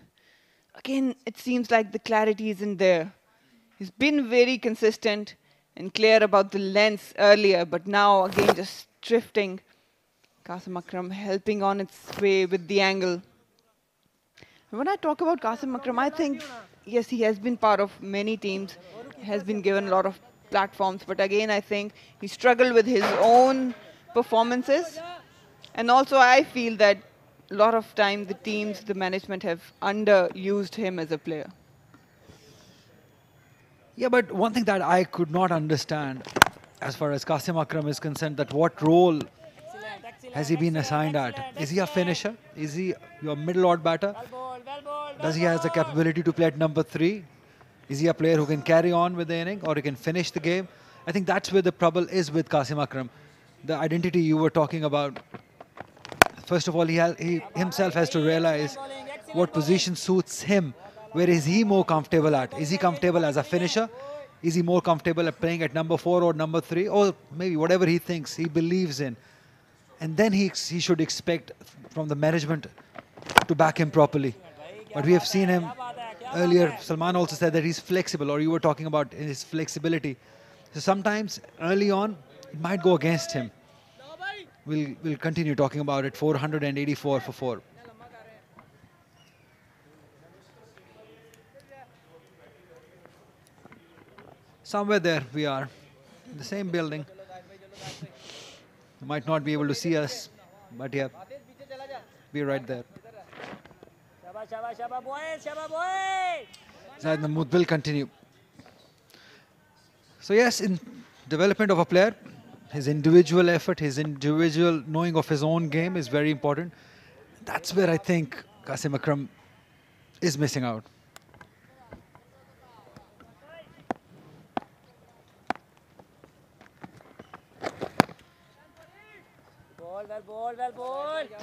Again, it seems like the clarity isn't there. He's been very consistent and clear about the lengths earlier, but now again just drifting. Qasim Akram helping on its way with the angle. When I talk about Qasim Akram, I think, yes, he has been part of many teams, has been given a lot of platforms, but again, I think he struggled with his own performances. And also, I feel that a lot of time the teams, the management have underused him as a player. Yeah, but one thing that I could not understand as far as Qasim Akram is concerned, that what role has he been assigned at? Is he a finisher? Is he your middle order batter? Does he have the capability to play at number 3? Is he a player who can carry on with the inning or he can finish the game? I think that's where the trouble is with Qasim Akram. The identity you were talking about. First of all, he himself has to realize what position suits him. Where is he more comfortable at? Is he comfortable as a finisher? Is he more comfortable at playing at number 4 or number 3? Or maybe whatever he thinks, he believes in. And then he should expect from the management to back him properly. But we have seen him earlier. Salman also said that he's flexible, or you were talking about his flexibility. So sometimes early on, it might go against him. We'll continue talking about it. 484 for 4. Somewhere there we are, in the same building. You might not be able to see us, but yeah, we're right there. Zahid Mahmood will continue. So yes, in development of a player, his individual effort, his individual knowing of his own game is very important. That's where I think Qasim Akram is missing out.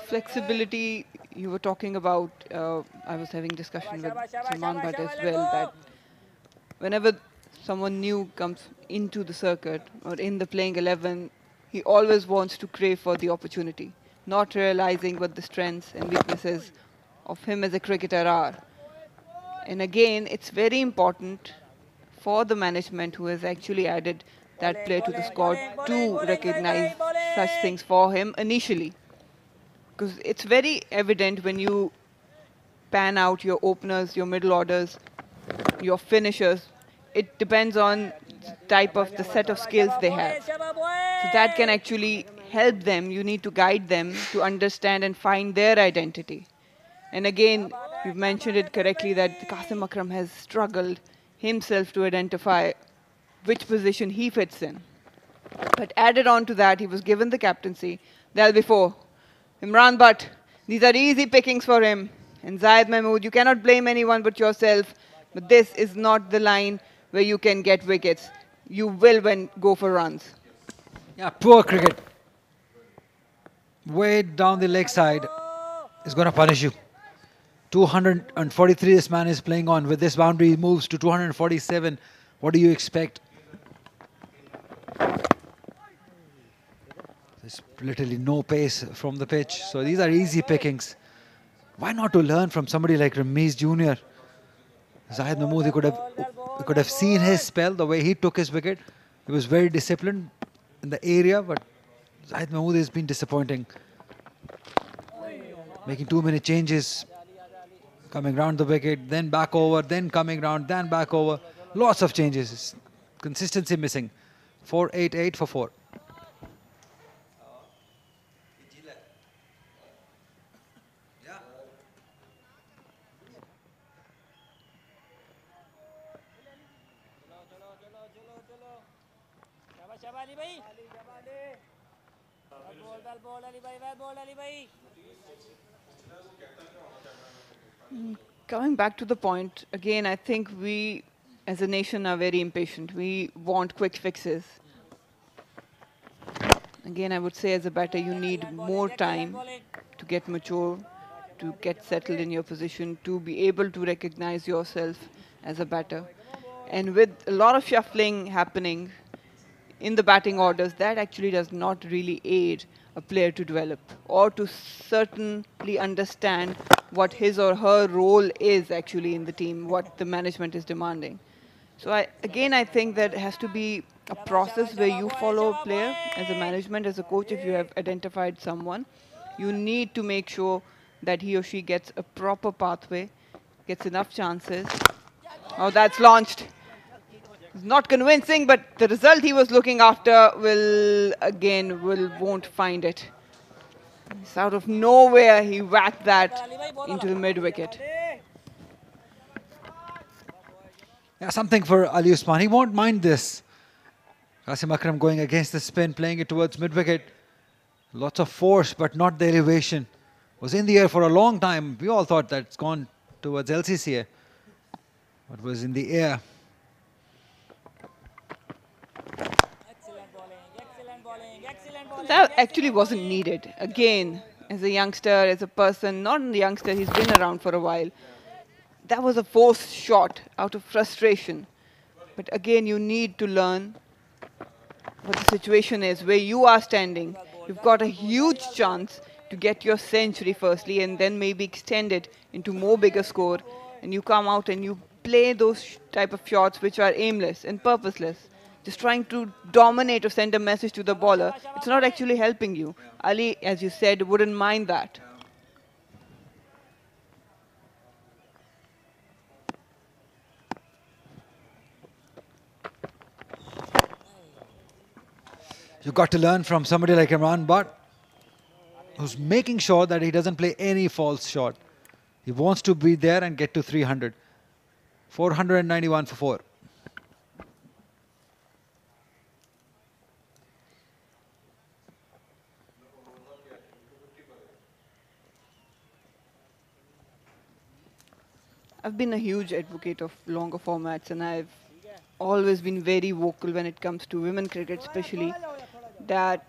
Flexibility you were talking about, I was having discussion with Salman Bhatt as well, that whenever someone new comes into the circuit or in the playing 11, he always wants to crave for the opportunity, not realizing what the strengths and weaknesses of him as a cricketer are. And again, it's very important for the management who has actually added that player to the squad to recognize such things for him initially. Because it's very evident when you pan out your openers, your middle orders, your finishers, it depends on the type of the set of skills they have. So that can actually help them. You need to guide them to understand and find their identity. And again, you've mentioned it correctly that Qasim Akram has struggled himself to identify which position he fits in. But added on to that, he was given the captaincy. There'll be 4. Imran Butt, these are easy pickings for him. And Zahid Mahmood, you cannot blame anyone but yourself. But this is not the line where you can get wickets. You will go for runs. Yeah, poor cricket. Way down the leg side is going to punish you. 243 this man is playing on. With this boundary, he moves to 247. What do you expect? There's literally no pace from the pitch. So these are easy pickings. Why not to learn from somebody like Ramiz Jr.? Zahid Mahmood, he could have seen his spell, the way he took his wicket. He was very disciplined in the area, but Zahid Mahmood has been disappointing. Making too many changes. Coming round the wicket, then back over, then coming round, then back over. Lots of changes. Consistency missing. 4-8-8 for 4. Coming back to the point, again, I think we as a nation are very impatient. We want quick fixes. Again, I would say as a batter, you need more time to get mature, to get settled in your position, to be able to recognize yourself as a batter. And with a lot of shuffling happening in the batting orders, that actually does not really aid a player to develop or to certainly understand what his or her role is actually in the team, what the management is demanding. So I think that it has to be a process where you follow a player as a management, as a coach. If you have identified someone, you need to make sure that he or she gets a proper pathway, gets enough chances. Oh, that's launched. It's not convincing, but the result he was looking after won't find it. It's out of nowhere, he whacked that into the mid-wicket. Yeah, something for Ali Usman. He won't mind this. Qasim Akram going against the spin, playing it towards mid-wicket. Lots of force, but not the elevation. Was in the air for a long time. We all thought that it's gone towards LCCA. But was in the air. That actually wasn't needed. Again, as a youngster, as a person, not a youngster, he's been around for a while. That was a forced shot out of frustration. But again, you need to learn what the situation is, where you are standing. You've got a huge chance to get your century firstly and then maybe extend it into more bigger score. And you come out and you play those type of shots which are aimless and purposeless. Just trying to dominate or send a message to the bowler. It's not actually helping you. Ali, as you said, wouldn't mind that. You've got to learn from somebody like Imran Butt, who's making sure that he doesn't play any false shot. He wants to be there and get to 300. 491 for 4. I've been a huge advocate of longer formats, and I've always been very vocal when it comes to women cricket, especially that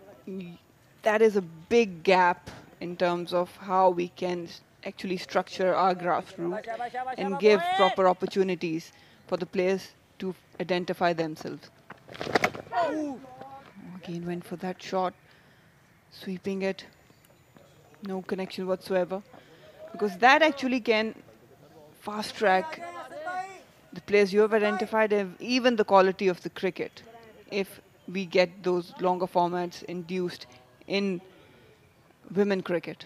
that is a big gap in terms of how we can actually structure our grassroots and give proper opportunities for the players to identify themselves. Again went for that shot, sweeping it, no connection whatsoever, because that actually can fast track the players you have identified and even the quality of the cricket if we get those longer formats induced in women cricket.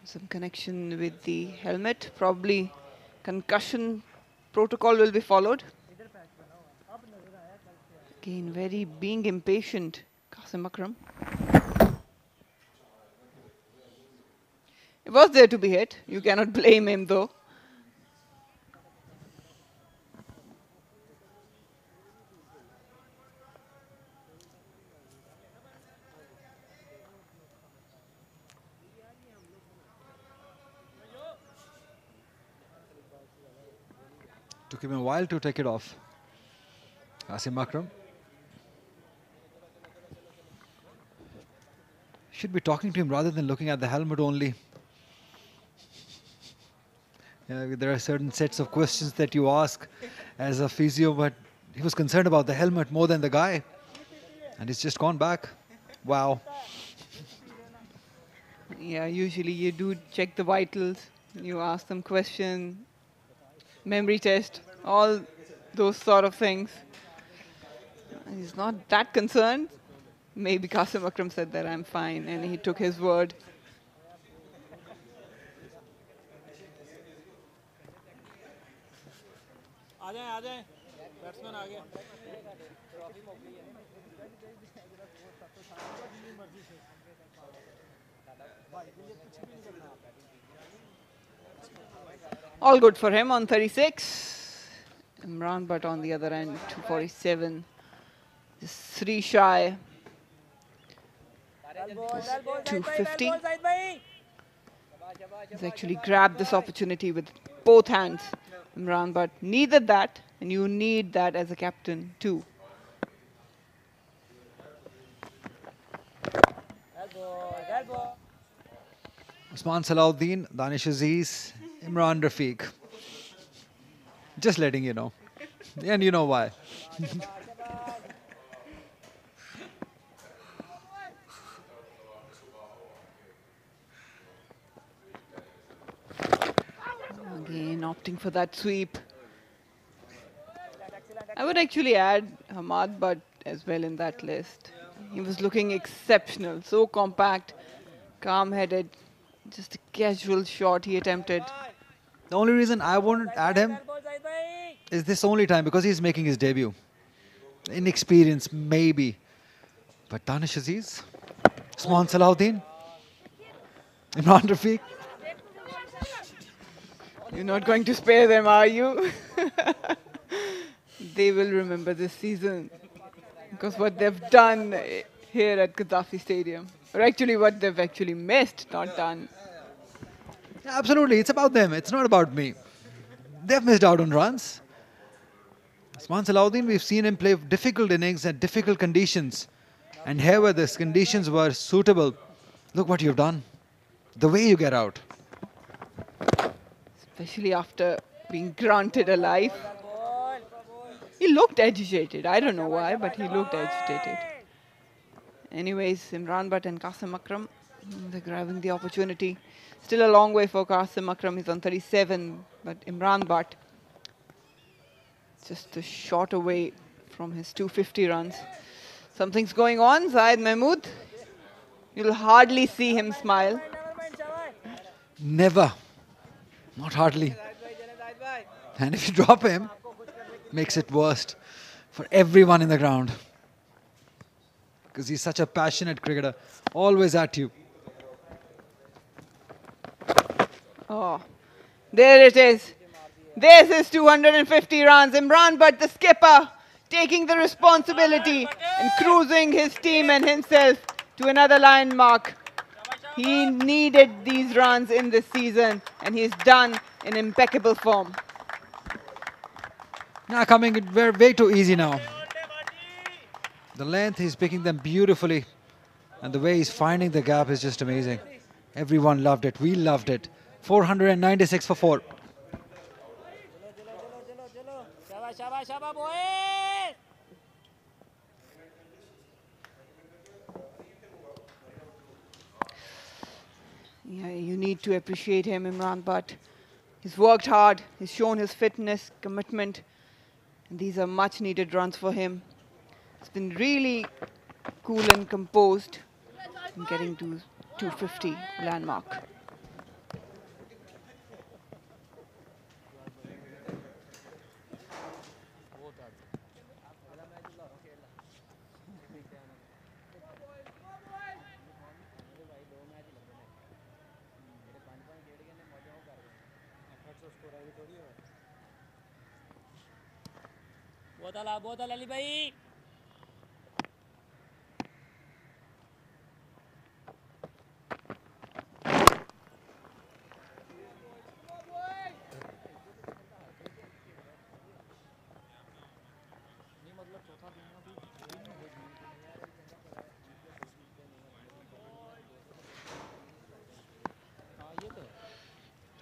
Some connection with the helmet, probably concussion protocol will be followed. Again, very being impatient, Qasim Akram. It was there to be hit. You cannot blame him though. Took him a while to take it off. Qasim Akram. Should be talking to him rather than looking at the helmet only. Yeah, there are certain sets of questions that you ask as a physio, but he was concerned about the helmet more than the guy. And it's just gone back. Wow. Yeah, usually you do check the vitals, you ask them questions, memory test, all those sort of things. He's not that concerned. Maybe Qasim Akram said that I'm fine, and he took his word. All good for him on 36. Imran Butt on the other end, 247. Just 3 shy. 250. He's actually grabbed this opportunity with both hands. Imran Butt needed that, and you need that as a captain too. Usman Salahuddin, Danish Aziz, Imran Rafiq. Just letting you know. And you know why. Again, opting for that sweep. I would actually add Hamad Butt as well in that list. He was looking exceptional, so compact, calm-headed, just a casual shot he attempted. The only reason I won't add him is this only time because he's making his debut. Inexperience, maybe. But Danish Aziz, Usman Salahuddin, Imran Rafiq. You're not going to spare them, are you? They will remember this season. Because what they've done here at Gaddafi Stadium. Or actually what they've actually missed, not done. Absolutely, it's about them. It's not about me. They've missed out on runs. Usman Salahuddin, we've seen him play difficult innings and difficult conditions. And here where the conditions were suitable, look what you've done. The way you get out. Especially after being granted a life. He looked agitated. I don't know why, but he looked agitated. Anyways, Imran Butt and Qasim Akram, they're grabbing the opportunity. Still a long way for Qasim Akram. He's on 37, but Imran Butt just a shot away from his 250 runs. Something's going on, Zahid Mahmood. You'll hardly see him smile. Never. Not hardly. And if you drop him, makes it worst for everyone in the ground. Because he's such a passionate cricketer. Always at you. Oh, there it is. There's his 250 runs. Imran Butt, the skipper, taking the responsibility and cruising his team and himself to another line mark. He needed these runs in this season, and he's done in impeccable form. Now coming it way too easy now. The length, he's picking them beautifully. And the way he's finding the gap is just amazing. Everyone loved it. We loved it. 496 for 4. Yeah, you need to appreciate him, Imran Butt. He's worked hard. He's shown his fitness, commitment. And these are much needed runs for him. He's been really cool and composed in getting to 250 landmark. बोतल अली भाई.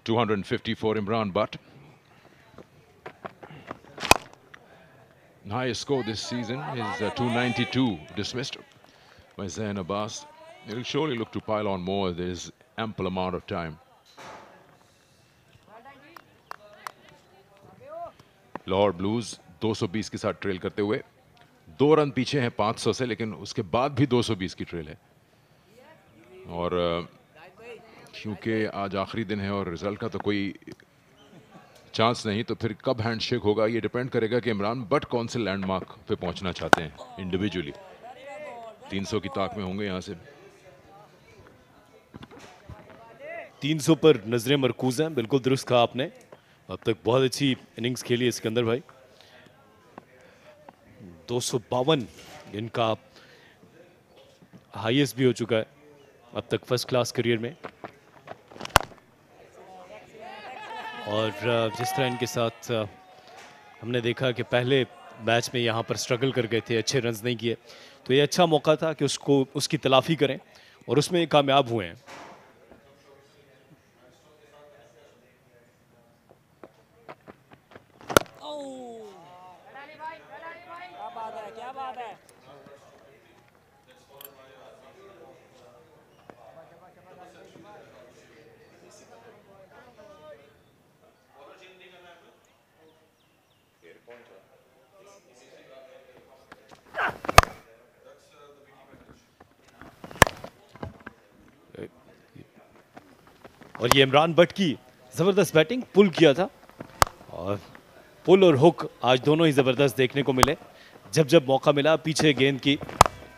$250 for Imran Butt. Highest score this season is 292, dismissed by Zain Abbas. He'll surely look to pile on more. There's ample amount of time. Lahore Blues 220 के साथ trail करते हुए 2 run पीछे हैं 500 से, लेकिन उसके बाद भी 220 की ट्रेल है। और क्योंकि आज आखिरी दिन है और रिजल्ट का तो कोई चांस नहीं, तो फिर कब हैंडशेक होगा ये डिपेंड करेगा कि इमरान बट कौन से लैंडमार्क पे पहुंचना चाहते हैं इंडिविजुअली। 300 की ताक में होंगे यहां से। 300 पर नजरें मरकूज हैं, बिल्कुल दुरुस्त कहा आपने। अब तक बहुत अच्छी इनिंग्स खेली है सिकंदर भाई। 252 इनका हाईएस्ट भी हो चुका है अब तक फर्स्ट क्लास करियर में। और जिस तरह इनके साथ हमने देखा कि पहले मैच में यहाँ पर स्ट्रगल कर गए थे, अच्छे रन्स नहीं किए, तो ये अच्छा मौका था कि उसकी तलाफी करें और उसमें ये कामयाब हुए हैं। क्या बात है। और ये इमरान बट की ज़बरदस्त बैटिंग, पुल किया था और पुल और हुक आज दोनों ही ज़बरदस्त देखने को मिले। जब जब मौका मिला पीछे गेंद की,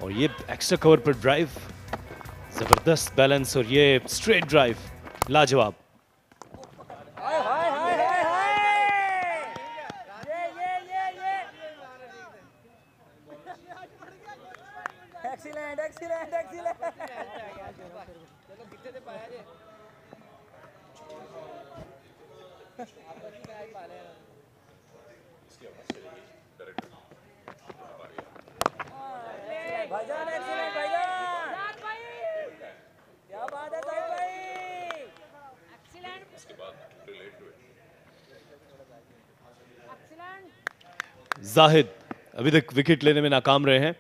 और ये एक्स्ट्रा कवर पर ड्राइव, ज़बरदस्त बैलेंस और ये स्ट्रेट ड्राइव लाजवाब। Excellent excellent excellent. भाईजान एक्सीलेंट भाईजान, क्या बात है साहिब भाई, एक्सीलेंट। इसके बाद जाहिद अभी तक विकेट लेने में नाकाम रहे हैं।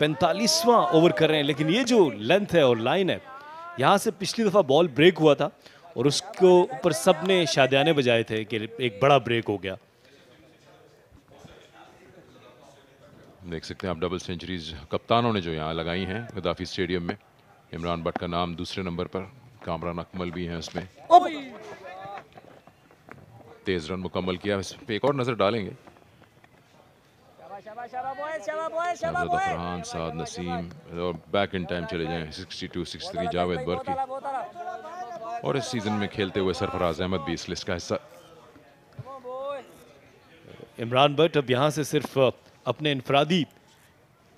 45वां ओवर कर रहे हैं, लेकिन ये जो लेंथ है और लाइन है, यहाँ से पिछली दफा बॉल ब्रेक हुआ था और उसको ऊपर सबने शादियाने बजाए थे कि एक बड़ा ब्रेक हो गया। देख सकते हैं आप डबल सेंचुरीज कप्तानों ने जो यहाँ लगाई हैं गद्दाफी स्टेडियम में। इमरान बट का नाम दूसरे नंबर पर, कामरान अकमल भी हैं उसमें। तेज रन मुकम्मल किया, इस पे एक और नजर डालेंगे। फरहान, साद नसीम और बैक इन टाइम चले जाएं 62, 63 जावेद बर्की। और इस सीजन में खेलते हुए सरफराज अहमद भी इस लिस्ट का हिस्सा। इमरान बट अब यहाँ से सिर्फ अपने इनफरादी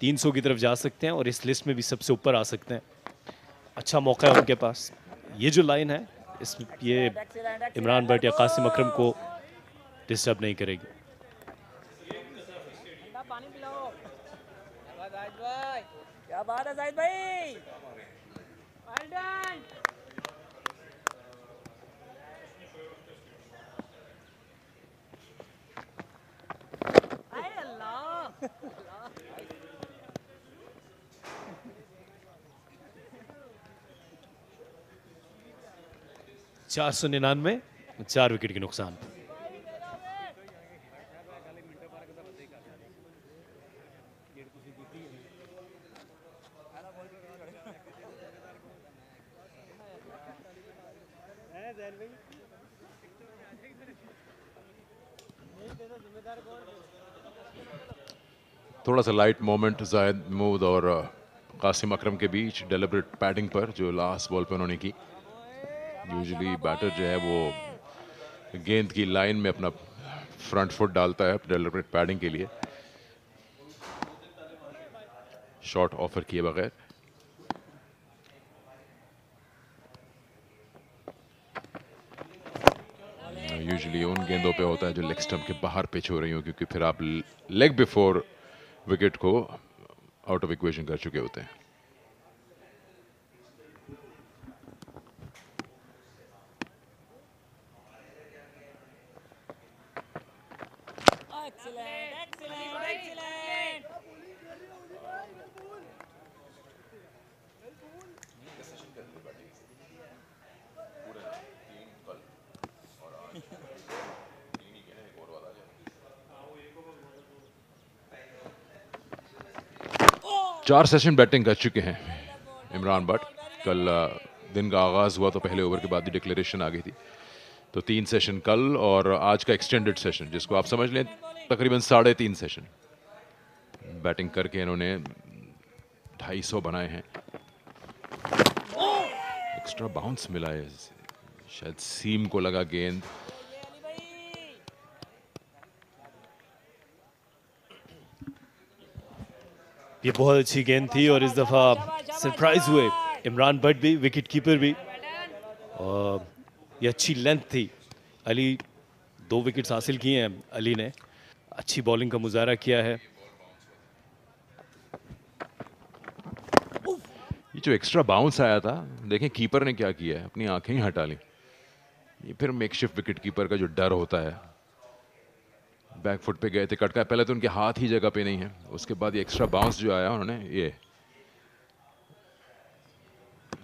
300 की तरफ जा सकते हैं और इस लिस्ट में भी सबसे ऊपर आ सकते हैं। अच्छा मौका है उनके पास। ये जो लाइन है ये इमरान बट या कासिम अकरम को डिस्टर्ब नहीं करेगी। क्या बात है जाहिद भाई, वेल डन। अरे अल्लाह 499, 4 विकेट के नुकसान। थोड़ा सा लाइट मोमेंट जायद महमूद और कासिम अकरम के बीच डेलिब्रेट पैडिंग पर जो लास्ट बॉल पे उन्होंने की। यूजुअली बैटर जो है वो गेंद की लाइन में अपना फ्रंट फुट डालता है डेलिब्रेट पैडिंग के लिए, शॉट ऑफर किए बगैर। यूजुअली उन गेंदों पे होता है जो लेग स्टंप के बाहर पिच हो रही हो, क्योंकि फिर आप लेग बिफोर विकेट को आउट ऑफ इक्वेशन कर चुके होते हैं। चार सेशन बैटिंग कर चुके हैं इमरान बट। कल दिन का आगाज़ हुआ तो पहले ओवर के बाद ही डिक्लेरेशन आ गई थी, तो 3 सेशन कल और आज का एक्सटेंडेड सेशन, जिसको आप समझ लें तकरीबन 3.5 सेशन बैटिंग करके इन्होंने 250 बनाए हैं। एक्स्ट्रा बाउंस मिला है, शायद सीम को लगा गेंद। ये बहुत अच्छी गेंद थी और इस दफ़ा सरप्राइज हुए इमरान बट भी, विकेट कीपर भी। और ये अच्छी लेंथ थी। अली 2 विकेट्स हासिल किए हैं अली ने, अच्छी बॉलिंग का मुजाहरा किया है। ये जो एक्स्ट्रा बाउंस आया था, देखें कीपर ने क्या किया है, अपनी आंखें ही हटा ली। ये फिर मेकशिफ्ट विकेट कीपर का जो डर होता है, बैक फुट पे गए थे, कटका पहले तो उनके हाथ ही जगह पे नहीं है, उसके बाद ये एक्स्ट्रा बाउंस जो आया उन्होंने, ये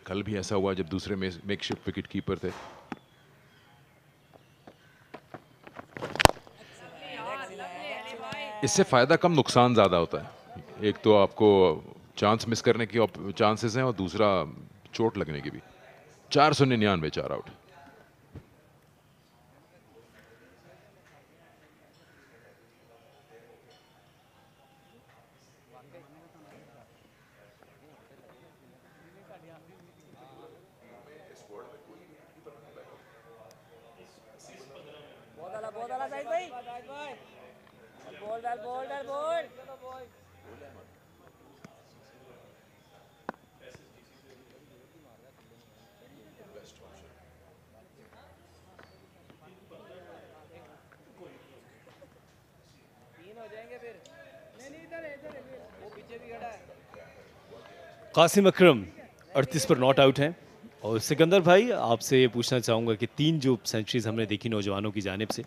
कल भी ऐसा हुआ जब दूसरे मेकशिफ्ट विकेट कीपर थे। इससे फायदा कम नुकसान ज्यादा होता है। एक तो आपको चांस मिस करने की चांसेस हैं और दूसरा चोट लगने की भी। 499, 4 आउट। बहुत आला जाहिद भाई, बोल डाल बोल डाल बोल। कासिम अकरम 38 पर नॉट आउट हैं। और सिकंदर भाई, आपसे ये पूछना चाहूँगा कि 3 जो सेंचुरीज हमने देखी नौजवानों की जानिब से,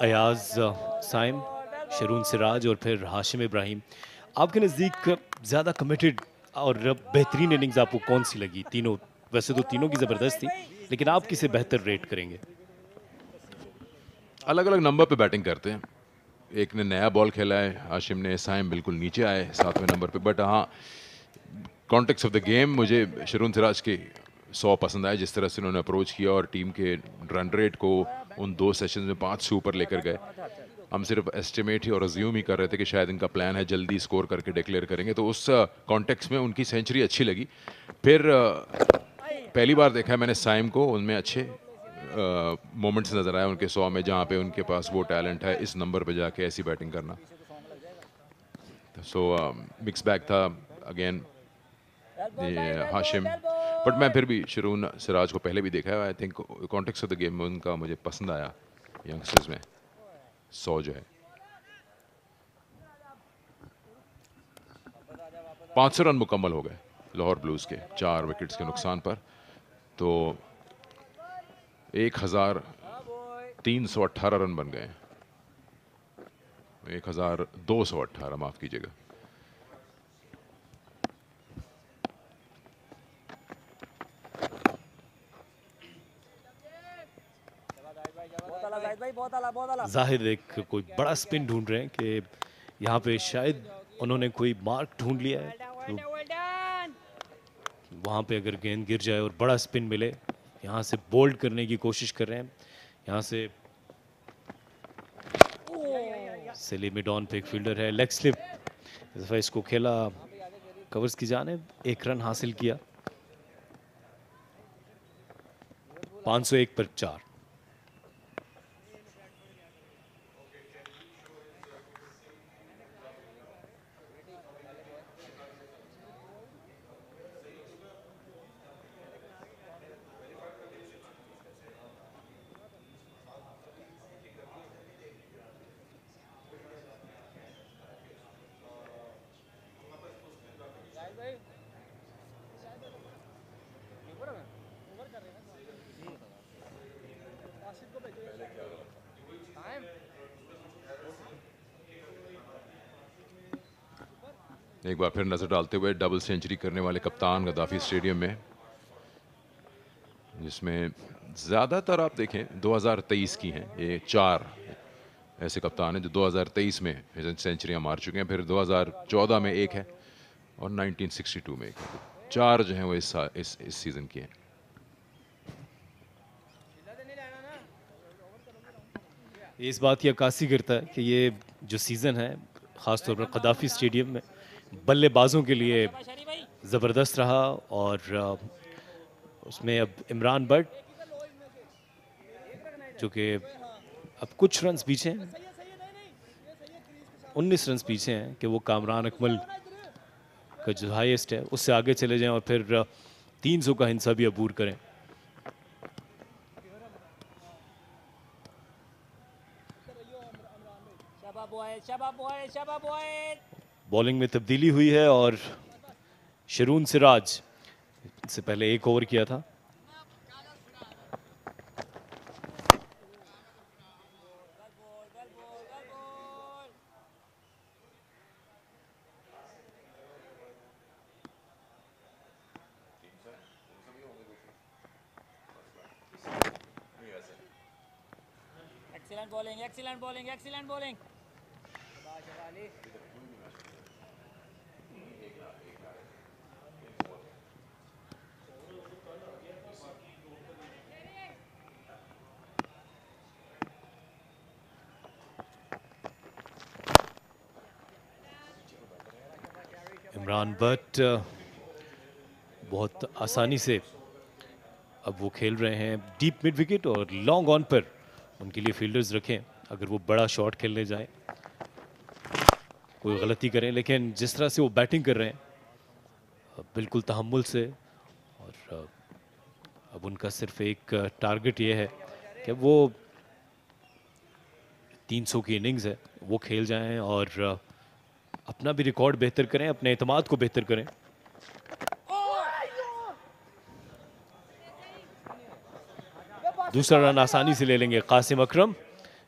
अयाज साइम, शरून सिराज और फिर हाशिम इब्राहिम, आपके नज़दीक ज़्यादा कमिटेड और बेहतरीन इनिंग्स आपको कौन सी लगी? तीनों, वैसे तो तीनों की ज़बरदस्त थी, लेकिन आप किसे बेहतर रेट करेंगे? अलग अलग नंबर पे बैटिंग करते हैं। एक ने नया बॉल खेला है, हाशिम ने, साइम बिल्कुल नीचे आए 7वें नंबर पे। बट हाँ, कॉन्टेक्स्ट ऑफ द गेम मुझे शरून सिराज के 100 पसंद आए, जिस तरह से उन्होंने अप्रोच किया और टीम के रन रेट को उन 2 सेशंस में 5 से ऊपर लेकर गए। हम सिर्फ एस्टिमेट ही और अज्यूम ही कर रहे थे कि शायद इनका प्लान है जल्दी स्कोर करके डिक्लेयर करेंगे, तो उस कॉन्टेक्स्ट में उनकी सेंचुरी अच्छी लगी। फिर पहली बार देखा है मैंने साइम को, उनमें अच्छे मोमेंट्स नज़र आए उनके 100 में, जहाँ पे उनके पास वो टैलेंट है इस नंबर पे जाके ऐसी बैटिंग करना। सो मिक्स बैग था अगेन हाशिम, बट मैं फिर भी शरून सिराज को पहले भी देखा है। I think context of the game में उनका मुझे पसंद आया यंगस्टर्स में 100 जो है। 500 रन मुकम्मल हो गए लाहौर ब्लूज के 4 विकेट्स के नुकसान पर, तो 1318 रन बन गए, 1218 माफ कीजिएगा। जाहिर एक कोई बड़ा स्पिन ढूंढ रहे हैं कि यहाँ पे शायद उन्होंने कोई मार्क ढूंढ लिया है, तो वहाँ पे अगर गेंद गिर जाए और बड़ा स्पिन मिले, यहाँ से बोल्ड करने की कोशिश कर रहे हैं। यहाँ से सेलिमिडॉन पे एक फील्डर है, लेग स्लिप, इस दफा इसको खेला कवर्स की जानिब, 1 रन हासिल किया। 501 पर 4। एक बार फिर नजर डालते हुए डबल सेंचुरी करने वाले कप्तान गद्दाफी स्टेडियम में, जिसमें ज़्यादातर आप देखें 2023 की हैं। ये 4 ऐसे कप्तान हैं जो 2023 में सेंचुरियां मार चुके हैं, फिर 2014 में एक है और 1962 में एक है। 4 जो हैं वो इस सीज़न की हैं। इस बात की अक्कासी करता है कि ये जो सीज़न है ख़ासतौर पर गद्दाफी स्टेडियम में बल्लेबाजों के लिए ज़बरदस्त रहा, और उसमें अब इमरान बट जो कि अब कुछ रन्स पीछे हैं, 19 रन्स पीछे हैं कि वो कामरान अकमल का जो हाईएस्ट है उससे आगे चले जाएं और फिर 300 का हिंसा भी अबूर करें। बॉलिंग में तब्दीली हुई है और शरून सिराज से पहले 1 ओवर किया था। Excellent bowling. इमरान बट बहुत आसानी से अब वो खेल रहे हैं डीप मिड विकेट, और लॉन्ग ऑन पर उनके लिए फील्डर्स रखें अगर वो बड़ा शॉट खेलने जाए, कोई गलती करें। लेकिन जिस तरह से वो बैटिंग कर रहे हैं बिल्कुल तहम्मुल से, और अब उनका सिर्फ एक टारगेट ये है कि वो 300 की इनिंग्स है वो खेल जाएं और अपना भी रिकॉर्ड बेहतर करें, अपने एतमाद को बेहतर करें। दूसरा रन आसानी से ले लेंगे कासिम अकरम,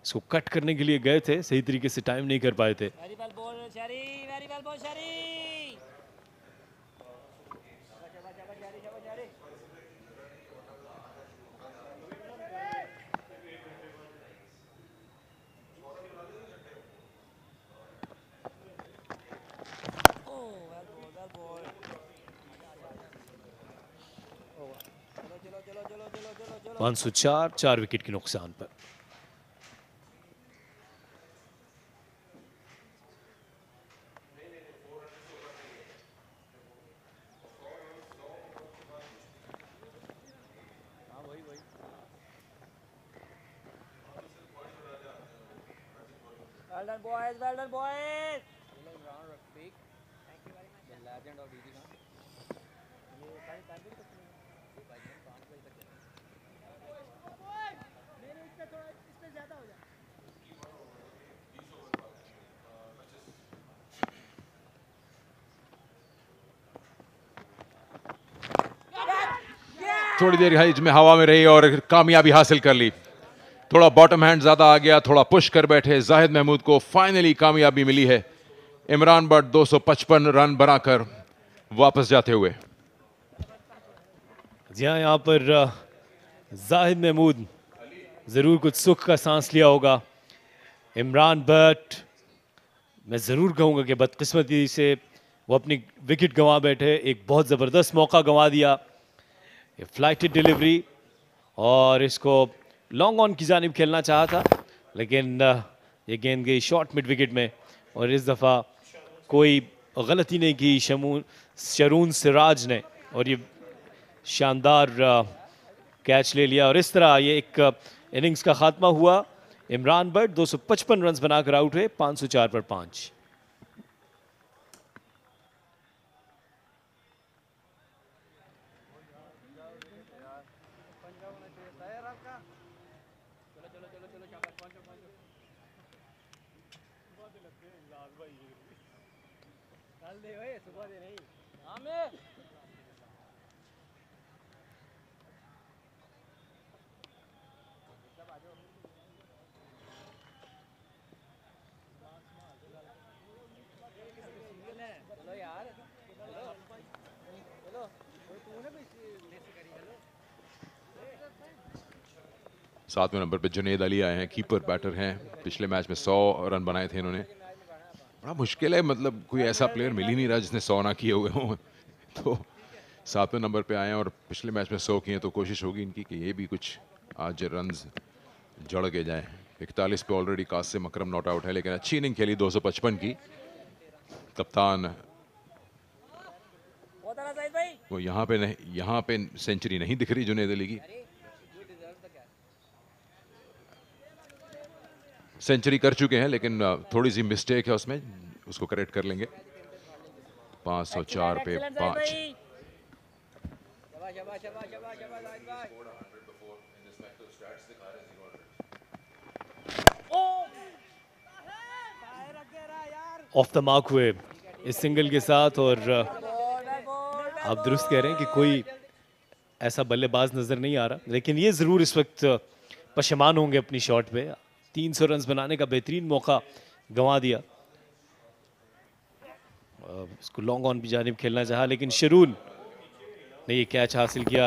इसको कट करने के लिए गए थे, सही तरीके से टाइम नहीं कर पाए थे। चलो 504, 4 विकेट के नुकसान पर। Well done, boys. Well done, boys. Round of speak. Thank you very much. The legend of DG Khan. ये सारी टाइमिंग तो नहीं है भाई, 5 बजे तक मेरे इस पे थोड़ा इस पे ज़्यादा हो जाए. थोड़ी देर हाइज में हवा में रही और कामयाबी हासिल कर ली. थोड़ा बॉटम हैंड ज्यादा आ गया, थोड़ा पुश कर बैठे जाहिद महमूद को. फाइनली कामयाबी मिली है. इमरान बट 255 रन बनाकर वापस जाते हुए. जी हाँ, यहाँ पर जाहिद महमूद ज़रूर कुछ सुख का सांस लिया होगा. इमरान बट मैं ज़रूर कहूँगा कि बदकिस्मती से वो अपनी विकेट गंवा बैठे. एक बहुत ज़बरदस्त मौका गंवा दिया. ये फ्लाइटेड डिलीवरी और इसको लॉन्ग ऑन की जानिब खेलना चाहा था, लेकिन ये गेंद गई शॉर्ट मिड विकेट में. और इस दफ़ा कोई गलती नहीं की शरून सिराज ने और ये शानदार कैच ले लिया. और इस तरह ये एक इनिंग्स का खात्मा हुआ. इमरान बट 255 रन बनाकर आउट हुए 504 पर 5. सातवें नंबर पे जुनेद अली आए हैं. कीपर बैटर हैं. पिछले मैच में 100 रन बनाए थे इन्होंने. बड़ा मुश्किल है, मतलब कोई ऐसा प्लेयर मिल ही नहीं रहा जिसने 100 ना किए हुए हों. तो सातवें नंबर पे आए हैं और पिछले मैच में 100 किए. तो कोशिश होगी इनकी कि ये भी कुछ आज रन्स जड़ के जाए. 41 पे already Qasim Akram not out है, लेकिन अच्छी इनिंग खेली 255 की. कप्तान वो यहाँ पे सेंचुरी नहीं दिख रही जुनेद अली की. सेंचुरी कर चुके हैं, लेकिन थोड़ी सी मिस्टेक है उसमें, उसको करेक्ट कर लेंगे. 504 पे 5. ऑफ द मार्क हुए इस सिंगल के साथ. और आप दुरुस्त कह रहे हैं कि कोई ऐसा बल्लेबाज नजर नहीं आ रहा, लेकिन ये जरूर इस वक्त पशेमान होंगे अपनी शॉट पे. 300 रन बनाने का बेहतरीन मौका गंवा दिया. इसको लॉन्ग ऑन भी जानिब खेलना चाहा, लेकिन शरून ने ये कैच हासिल किया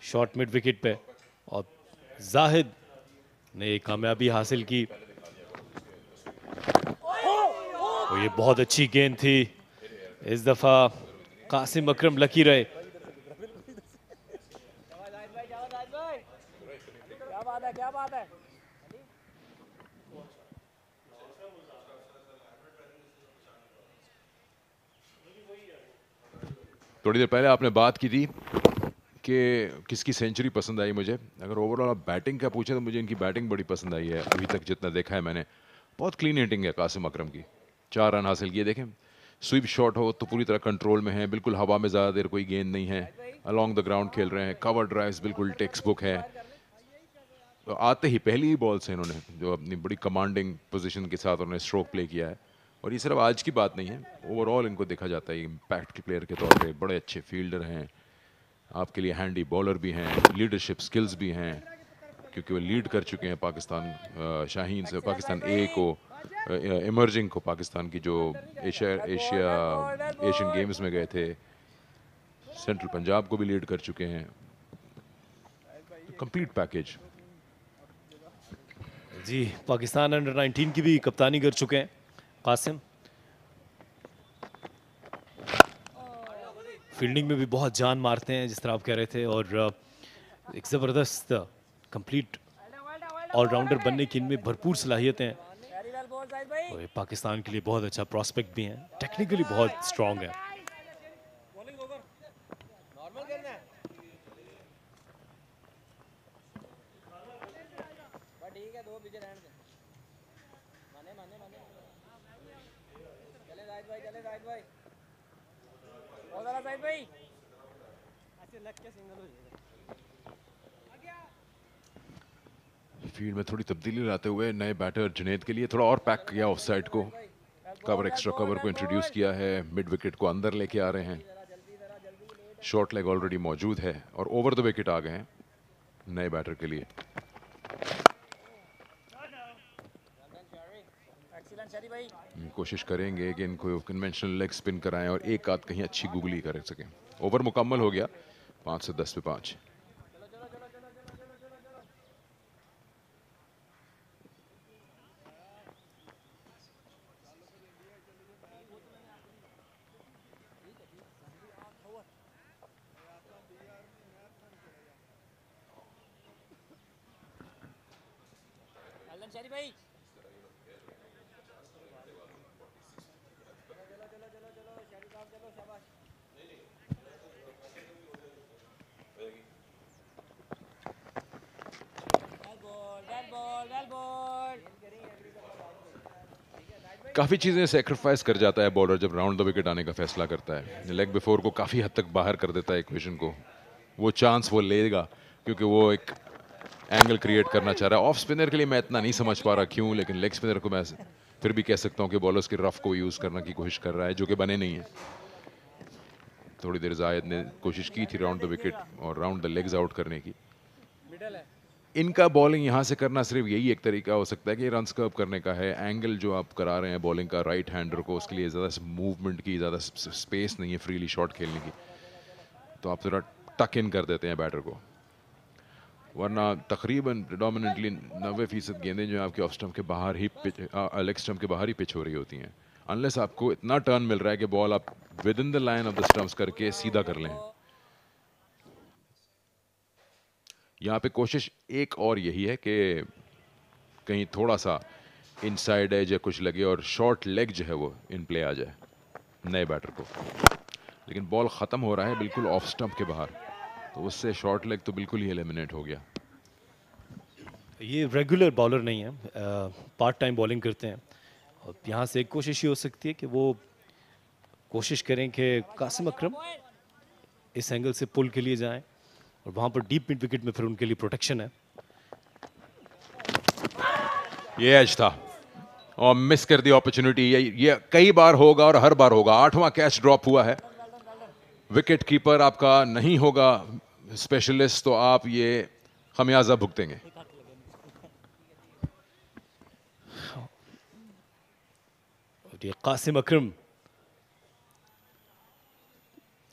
शॉर्ट मिड विकेट पे. और जाहिद ने ये कामयाबी हासिल की. और ये बहुत अच्छी गेंद थी. इस दफा कासिम अकरम लकी रहे. क्या बात है. थोड़ी देर पहले आपने बात की थी कि किसकी सेंचुरी पसंद आई मुझे. अगर ओवरऑल आप बैटिंग का पूछे तो मुझे इनकी बैटिंग बड़ी पसंद आई है. अभी तक जितना देखा है मैंने, बहुत क्लीन हिटिंग है कासिम अकरम की. 4 रन हासिल किए. देखें, स्वीप शॉट हो तो पूरी तरह कंट्रोल में है, बिल्कुल हवा में ज़्यादा देर कोई गेंद नहीं है. अलोंग द ग्राउंड खेल रहे हैं. कवर ड्राइव्स बिल्कुल टेक्स्ट बुक है. तो आते ही पहली ही बॉल से इन्होंने जो अपनी बड़ी कमांडिंग पोजीशन के साथ उन्होंने स्ट्रोक प्ले किया है. और ये सिर्फ आज की बात नहीं है, ओवरऑल इनको देखा जाता है इम्पैक्ट के प्लेयर के तौर पे. बड़े अच्छे फील्डर हैं, आपके लिए हैंडी बॉलर भी हैं, लीडरशिप स्किल्स भी हैं, क्योंकि वो लीड कर चुके हैं पाकिस्तान शाहीन से, पाकिस्तान ए को, इमर्जिंग को, पाकिस्तान की जो एशियन गेम्स में गए थे. सेंट्रल पंजाब को भी लीड कर चुके हैं. Complete package. जी, पाकिस्तान अंडर 19 की भी कप्तानी कर चुके हैं कासिम. फील्डिंग में भी बहुत जान मारते हैं जिस तरह आप कह रहे थे. और एक ज़बरदस्त कंप्लीट ऑलराउंडर बनने की इनमें भरपूर सलाहियतें हैं. और ये पाकिस्तान के लिए बहुत अच्छा प्रॉस्पेक्ट भी हैं. टेक्निकली बहुत स्ट्रॉन्ग है. चले जाहिद भाई बहुत ज़्यादा जाहिद भाई ऐसे लग के सिंगल हो जाएगा। फील्ड में थोड़ी तब्दीली लाते हुए नए बैटर जुनैद के लिए थोड़ा और पैक किया ऑफ साइड को, कवर एक्स्ट्रा कवर को इंट्रोड्यूस किया है, मिड विकेट को अंदर लेके आ रहे हैं, शॉर्ट लेग ऑलरेडी मौजूद है और ओवर द विकेट आ गए हैं नए बैटर के लिए। कोशिश करेंगे कि इनको कन्वेंशनल लेग स्पिन कराएं और एक आध कहीं अच्छी गुगली कर सकें। ओवर मुकम्मल हो गया, 5 से 10 पे 5। भाई काफ़ी चीज़ें सेक्रीफाइस कर जाता है बॉलर जब राउंड द विकेट आने का फैसला करता है। लेग बिफोर को काफ़ी हद तक बाहर कर देता है इक्वेशन को, वो चांस वो लेगा क्योंकि वो एक एंगल क्रिएट करना चाह रहा है। ऑफ स्पिनर के लिए मैं इतना नहीं समझ पा रहा क्यों, लेकिन लेग स्पिनर को मैं फिर भी कह सकता हूँ कि बॉलर्स के रफ को यूज़ करने की कोशिश कर रहा है, जो कि बने नहीं है। थोड़ी देर जायद ने कोशिश की थी राउंड द विकेट और राउंड द लेग्स आउट करने की। इनका बॉलिंग यहाँ से करना सिर्फ यही एक तरीका हो सकता है कि रन कर्व करने का है। एंगल जो आप करा रहे हैं बॉलिंग का राइट हैंडर को, उसके लिए ज़्यादा मूवमेंट की ज़्यादा स्पेस नहीं है फ्रीली शॉट खेलने की, तो आप थोड़ा टक इन कर देते हैं बैटर को। वरना तकरीबन प्रेडोमिनेंटली 90% गेंदें जो है आपके ऑफ स्टंप के बाहर ही लेग स्टंप के बाहर ही पिच हो रही होती हैं, अनलेस आपको इतना टर्न मिल रहा है कि बॉल आप with in the line of the stumps करके सीधा कर लें। यहाँ पे कोशिश एक और यही है कि कहीं थोड़ा सा इनसाइड एज या कुछ लगे और शॉर्ट लेग जो है वो इन प्ले आ जाए नए बैटर को, लेकिन बॉल ख़त्म हो रहा है बिल्कुल ऑफ स्टंप के बाहर, तो उससे शॉर्ट लेग तो बिल्कुल ही एलिमिनेट हो गया। ये रेगुलर बॉलर नहीं है, पार्ट टाइम बॉलिंग करते हैं और यहाँ से एक कोशिश ये हो सकती है कि वो कोशिश करें कि कासिम अकरम इस एंगल से पुल के लिए जाएं और वहाँ पर डीप मिड विकेट में फिर उनके लिए प्रोटेक्शन है। ये एज था और मिस कर दी अपॉर्चुनिटी। ये कई बार होगा और हर बार होगा। 8वां कैच ड्रॉप हुआ है, विकेट कीपर आपका नहीं होगा स्पेशलिस्ट, तो आप ये खमियाजा भुगतेंगे। और ये कासिम अकरम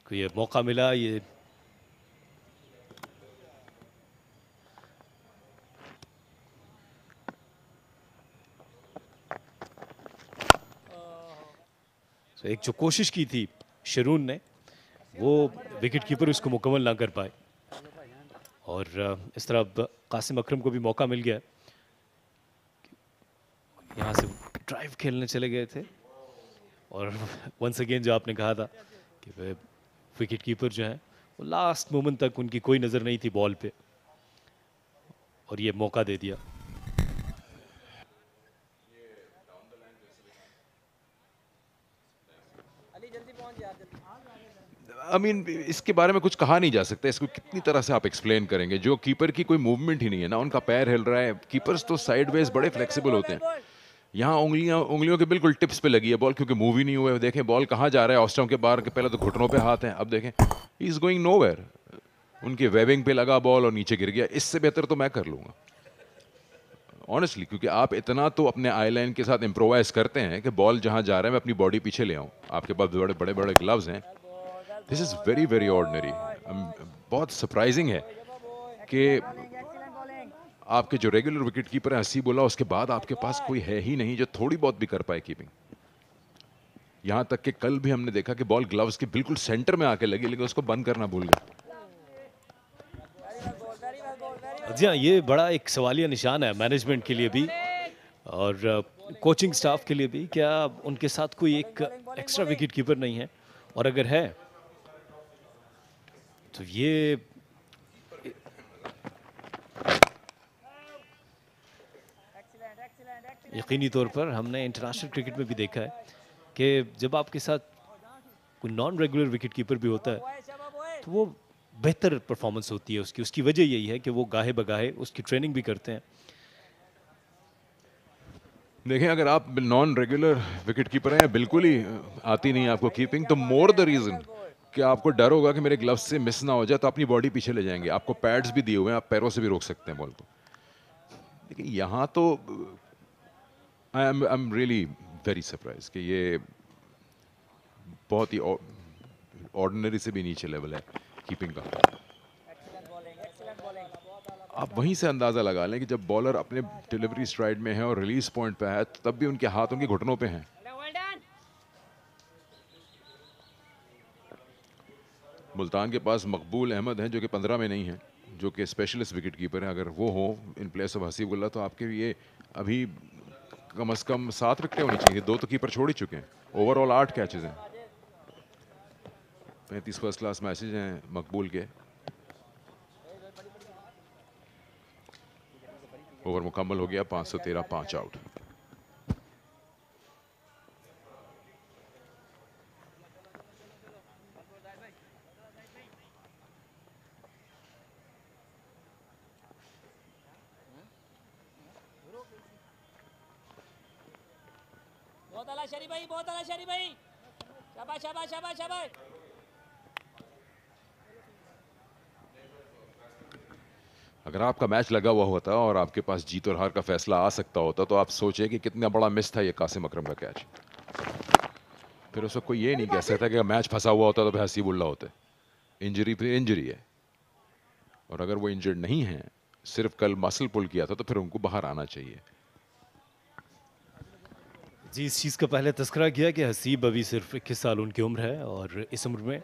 को ये मौका मिला, ये तो एक जो कोशिश की थी शरून ने, वो विकेट कीपर उसको मुकम्मल ना कर पाए और इस तरह अब कासिम अकरम को भी मौका मिल गया। यहाँ से ड्राइव खेलने चले गए थे और वंस अगेन जो आपने कहा था कि विकेट कीपर जो है वो लास्ट मोमेंट तक उनकी कोई नज़र नहीं थी बॉल पे और ये मौका दे दिया। I mean, इसके बारे में कुछ कहा नहीं जा सकता, इसको कितनी तरह से आप एक्सप्लेन करेंगे। जो कीपर की कोई मूवमेंट ही नहीं है ना, उनका पैर हिल रहा है। कीपर्स तो साइडवेज बड़े फ्लेक्सिबल होते हैं, यहाँ उंगलियों के बिल्कुल टिप्स पे लगी है बॉल, क्योंकि मूव ही नहीं हुए। देखें बॉल कहाँ जा रहा है, ऑफ स्टंप के बाहर के पहले तो घुटनों पे हाथ है, अब देखें ही इज गोइंग नोवेयर। उनके वेविंग पे लगा बॉल और नीचे गिर गया। इससे बेहतर तो मैं कर लूंगा ऑनेस्टली, क्योंकि आप इतना तो अपने आई लाइन के साथ इम्प्रोवाइज करते हैं कि बॉल जहाँ जा रहा है मैं अपनी बॉडी पीछे ले आऊँ। आपके पास बड़े बड़े बड़े ग्लव्स हैं। This is very very ordinary. बहुत सरप्राइजिंग है कि आपके जो रेगुलर विकेट कीपर हैं 80 बोला, उसके बाद आपके पास कोई है ही नहीं जो थोड़ी बहुत भी कर पाए कीपिंग। यहाँ तक कि कल भी हमने देखा कि बॉल ग्लव्स के बिल्कुल सेंटर में आके लगी, लेकिन उसको बंद करना भूल गए। जी हाँ, ये बड़ा एक सवालिया निशान है मैनेजमेंट के लिए भी और कोचिंग स्टाफ के लिए भी। क्या उनके साथ कोई एक एक्स्ट्रा विकेट कीपर नहीं है? और अगर है तो ये यकीनी तौर पर हमने इंटरनेशनल क्रिकेट में भी देखा है कि जब आपके साथ कोई नॉन रेगुलर विकेट कीपर भी होता है तो वो बेहतर परफॉर्मेंस होती है उसकी। उसकी वजह यही है कि वो गाहे बगाहे उसकी ट्रेनिंग भी करते हैं। देखें, अगर आप नॉन रेगुलर विकेट कीपर हैं, बिल्कुल ही आती नहीं है आपको कीपिंग, तो मोर द रीज़न कि आपको डर होगा कि मेरे ग्लव्स से मिस ना हो जाए, तो अपनी बॉडी पीछे ले जाएंगे। आपको पैड्स भी दिए हुए हैं, आप पैरों से भी रोक सकते हैं बॉल को। लेकिन यहाँ तो I am really very surprise कि ये बहुत ही ऑर्डिनरी से भी नीचे लेवल है कीपिंग का। आप वहीं से अंदाज़ा लगा लें कि जब बॉलर अपने डिलीवरी स्ट्राइड में है और रिलीज पॉइंट पे है, तब भी उनके हाथ उनके घुटनों पे हैं। मुल्तान के पास मकबूल अहमद हैं जो कि 15 में नहीं हैं, जो कि स्पेशलिस्ट विकेट कीपर हैं। अगर वो हो इन प्लेस ऑफ हसीबुल्लाह तो आपके लिए अभी कम से कम 7 विकेटें होनी चाहिए। 2 तो कीपर छोड़ ही चुके हैं। ओवरऑल 8 कैचेस हैं, 35 फर्स्ट क्लास मैचेज हैं मकबूल के। ओवर मुकम्मल हो गया, 513, 5 आउट। बहुत आला शरी भाई, बहुत आला शरी भाई, शाबाश शाबाश शाबाश शाबाश। अगर आपका मैच लगा हुआ होता और आपके पास जीत और हार का फैसला आ सकता होता, तो आप सोचिए कि कितना बड़ा मिस था ये कासिम अकरम का कैच। फिर उसको कोई ये नहीं कह सकता कि मैच फंसा हुआ होता तो फिर हसीबुल्लाह होते। इंजरी फिर इंजरी है, और अगर वो इंजर्ड नहीं है, सिर्फ कल मसल पुल किया था, तो फिर उनको बाहर आना चाहिए। जी, इस चीज़ का पहले तस्करा किया कि हसीब अभी सिर्फ 21 साल उनकी उम्र है, और इस उम्र में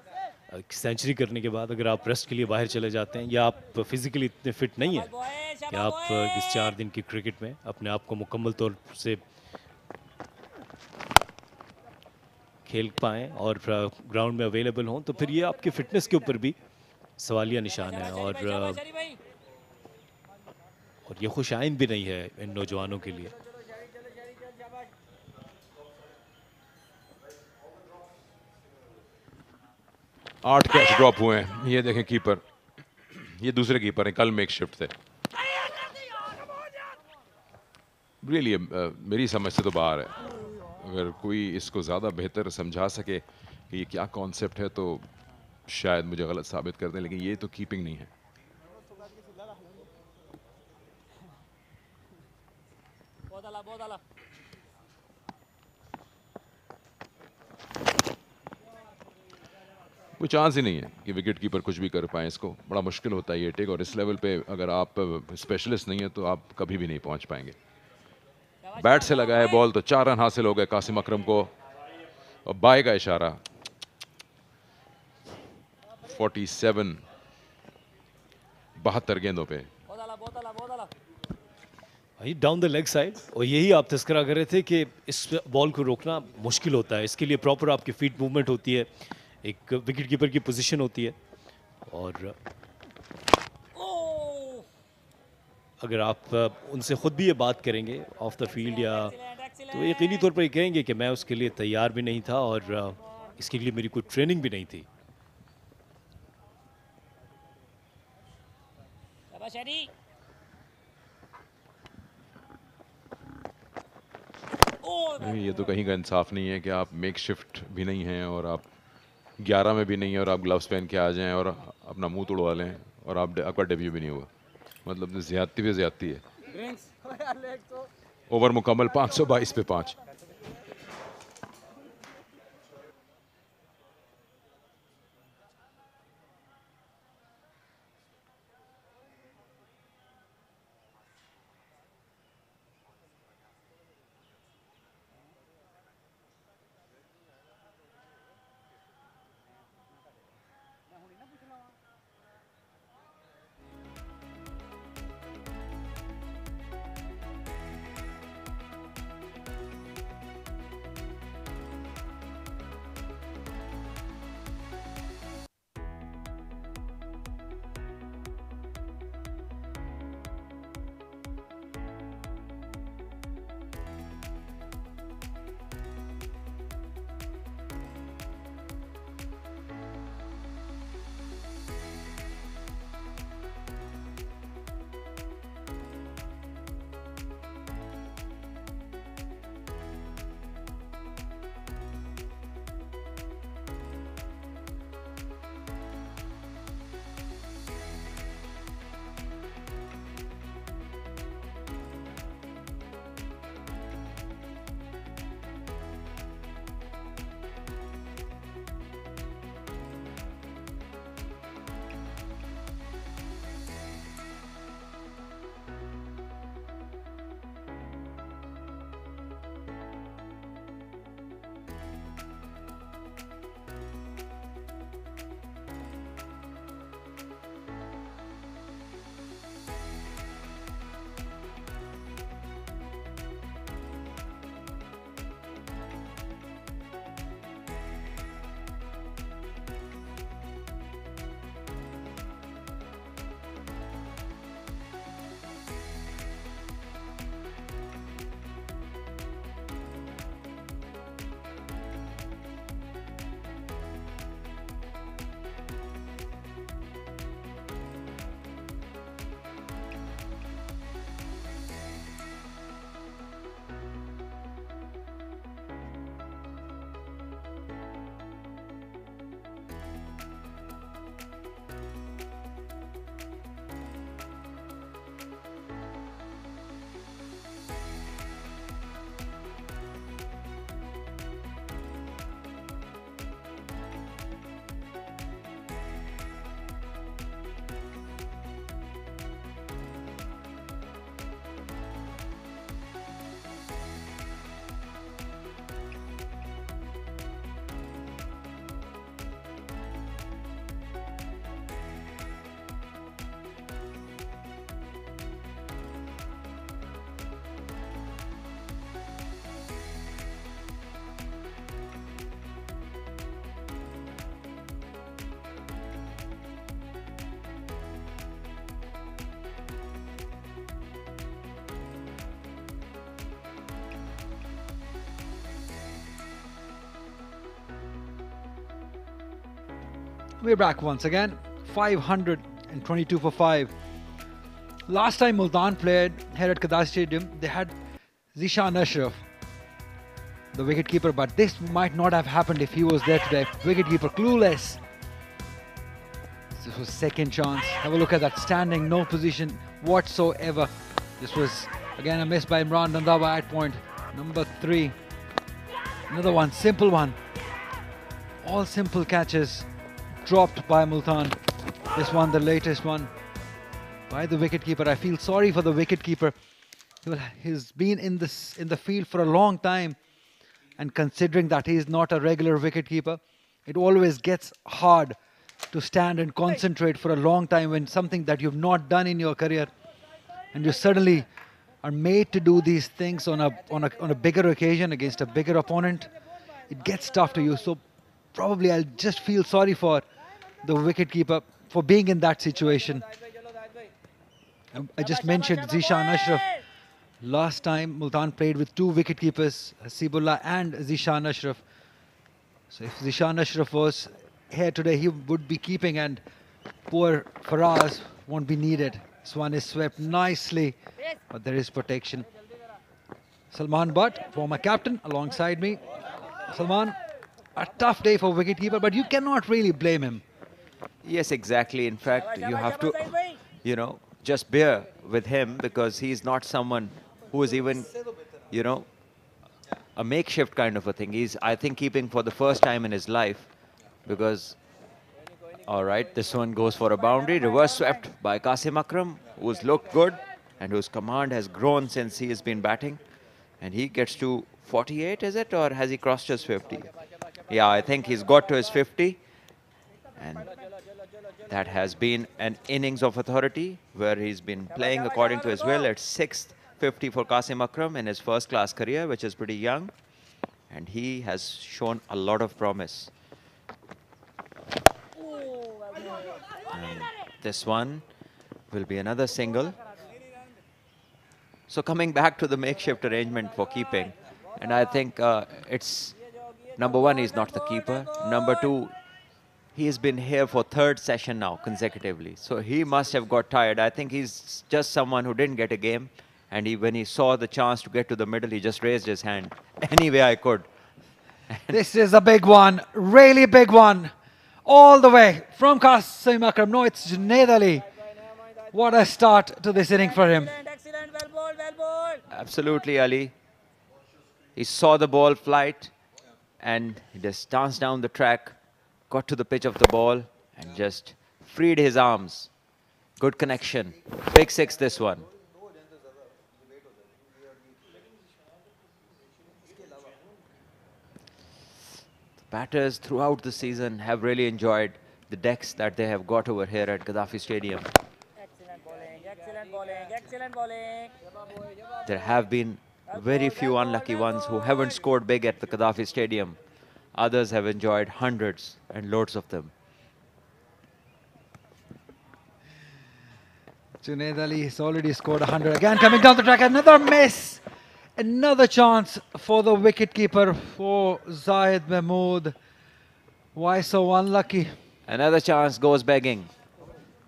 सेंचुरी करने के बाद अगर आप रेस्ट के लिए बाहर चले जाते हैं या आप फिजिकली इतने फिट नहीं हैं कि आप इस 4 दिन की क्रिकेट में अपने आप को मुकम्मल तौर से खेल पाएँ और ग्राउंड में अवेलेबल हों, तो फिर ये आपकी फ़िटनेस के ऊपर भी सवालिया निशान है, और ये खुशाइन भी नहीं है इन नौजवानों के लिए। आठ कैच ड्रॉप हुए हैं। ये देखें कीपर, ये दूसरे कीपर हैं, कल मेक शिफ्ट थे। रियली मेरी समझ से तो बाहर है। अगर कोई इसको ज़्यादा बेहतर समझा सके कि ये क्या कॉन्सेप्ट है, तो शायद मुझे गलत साबित कर दें, लेकिन ये तो कीपिंग नहीं है। बहुत आला, बहुत आला। कोई चांस ही नहीं है कि विकेट कीपर कुछ भी कर पाए। इसको बड़ा मुश्किल होता है ये टेक, और इस लेवल पे अगर आप स्पेशलिस्ट नहीं है तो आप कभी भी नहीं पहुंच पाएंगे। बैट से लगा है बॉल तो 4 रन हासिल हो गए कासिम अकरम को, और बाय का इशारा। 47, 72 गेंदों पे। बहुत आला, बहुत आला, बहुत आला। डाउन द लेग साइड, और यही आप तस्करा कर रहे थे कि इस बॉल को रोकना मुश्किल होता है। इसके लिए प्रॉपर आपकी फीट मूवमेंट होती है, एक विकेट कीपर की पोजीशन होती है, और अगर आप उनसे ख़ुद भी ये बात करेंगे ऑफ द फील्ड या, तो यकीनी तौर पर ये कहेंगे कि मैं उसके लिए तैयार भी नहीं था और इसके लिए मेरी कोई ट्रेनिंग भी नहीं थी। ये तो कहीं का इंसाफ नहीं है कि आप मेक शिफ्ट भी नहीं हैं और आप 11 में भी नहीं है, और आप ग्लव्स पहन के आ जाएं और अपना मुंह तोड़वा लें, और आपका डेब्यू भी नहीं हुआ। मतलब ज़्यादती पे ज़्यादती है। ओवर मुकम्मल, 522 पे 5। We're back once again. 522 for 5. Last time Multan played here at Qadasi Stadium, they had Zishan Ashraf, the wicketkeeper, but this might not have happened if he was there today. Wicketkeeper clueless. This was second chance. Have a look at that, standing, no position whatsoever. This was again a miss by Imran Nandawa at point number 3. Another one, simple one. All simple catches dropped by Multan. This one, the latest one by the wicketkeeper. I feel sorry for the wicketkeeper. He's been in the field for a long time, and considering that he is not a regular wicketkeeper, it always gets hard to stand and concentrate for a long time when something that you've not done in your career, and you suddenly are made to do these things on a bigger occasion against a bigger opponent. It gets tough to you. So probably I'll just feel sorry for the wicketkeeper for being in that situation. I just mentioned Zishan Ashraf. Last time Multan played with 2 wicketkeepers, Hasibullah and Zishan Ashraf. So if Zishan Ashraf was here today, he would be keeping, and poor Faraz won't be needed. This one is swept nicely, but there is protection. Salman Butt, former captain, alongside me. Salman, a tough day for wicketkeeper, but you cannot really blame him. Yes, exactly. In fact, you have to, just bear with him, because he's not someone who is even, a makeshift kind of a thing. He's, I think, keeping for the first time in his life, because, all right, this one goes for a boundary. Reverse swept by Qasim Akram, who's looked good and whose command has grown since he has been batting. And he gets to 48, is it? Or has he crossed his 50? Yeah, I think he's got to his 50. And that has been an innings of authority where he's been playing according to his will. It's 6th 50 for Qasim Akram in his first-class career, which is pretty young. And he has shown a lot of promise. And this one will be another single. So coming back to the makeshift arrangement for keeping, and I think it's, number one, he's not the keeper. Number two, he has been here for 3rd session now consecutively. So he must have got tired. I think he's just someone who didn't get a game. And when he saw the chance to get to the middle, he just raised his hand. Any way I could. This is a big one, really big one. All the way from Qasim Akram. No, it's Junaid Ali. What a start to this inning for him. Excellent, well bowled, well bowled. Absolutely, Ali. He saw the ball flight and he just danced down the track, got to the pitch of the ball and just freed his arms. Good connection. Big 6 this one. Batters throughout the season have really enjoyed the decks that they have got over here at Gaddafi Stadium. Excellent bowling, excellent bowling, excellent bowling. There have been very few unlucky ones who haven't scored big at the Gaddafi Stadium. Others have enjoyed hundreds and loads of them. Junaid Ali has already scored 100. Again coming down the track, another miss. Another chance for the wicketkeeper for Zahid Mahmood. Why so unlucky? Another chance goes begging.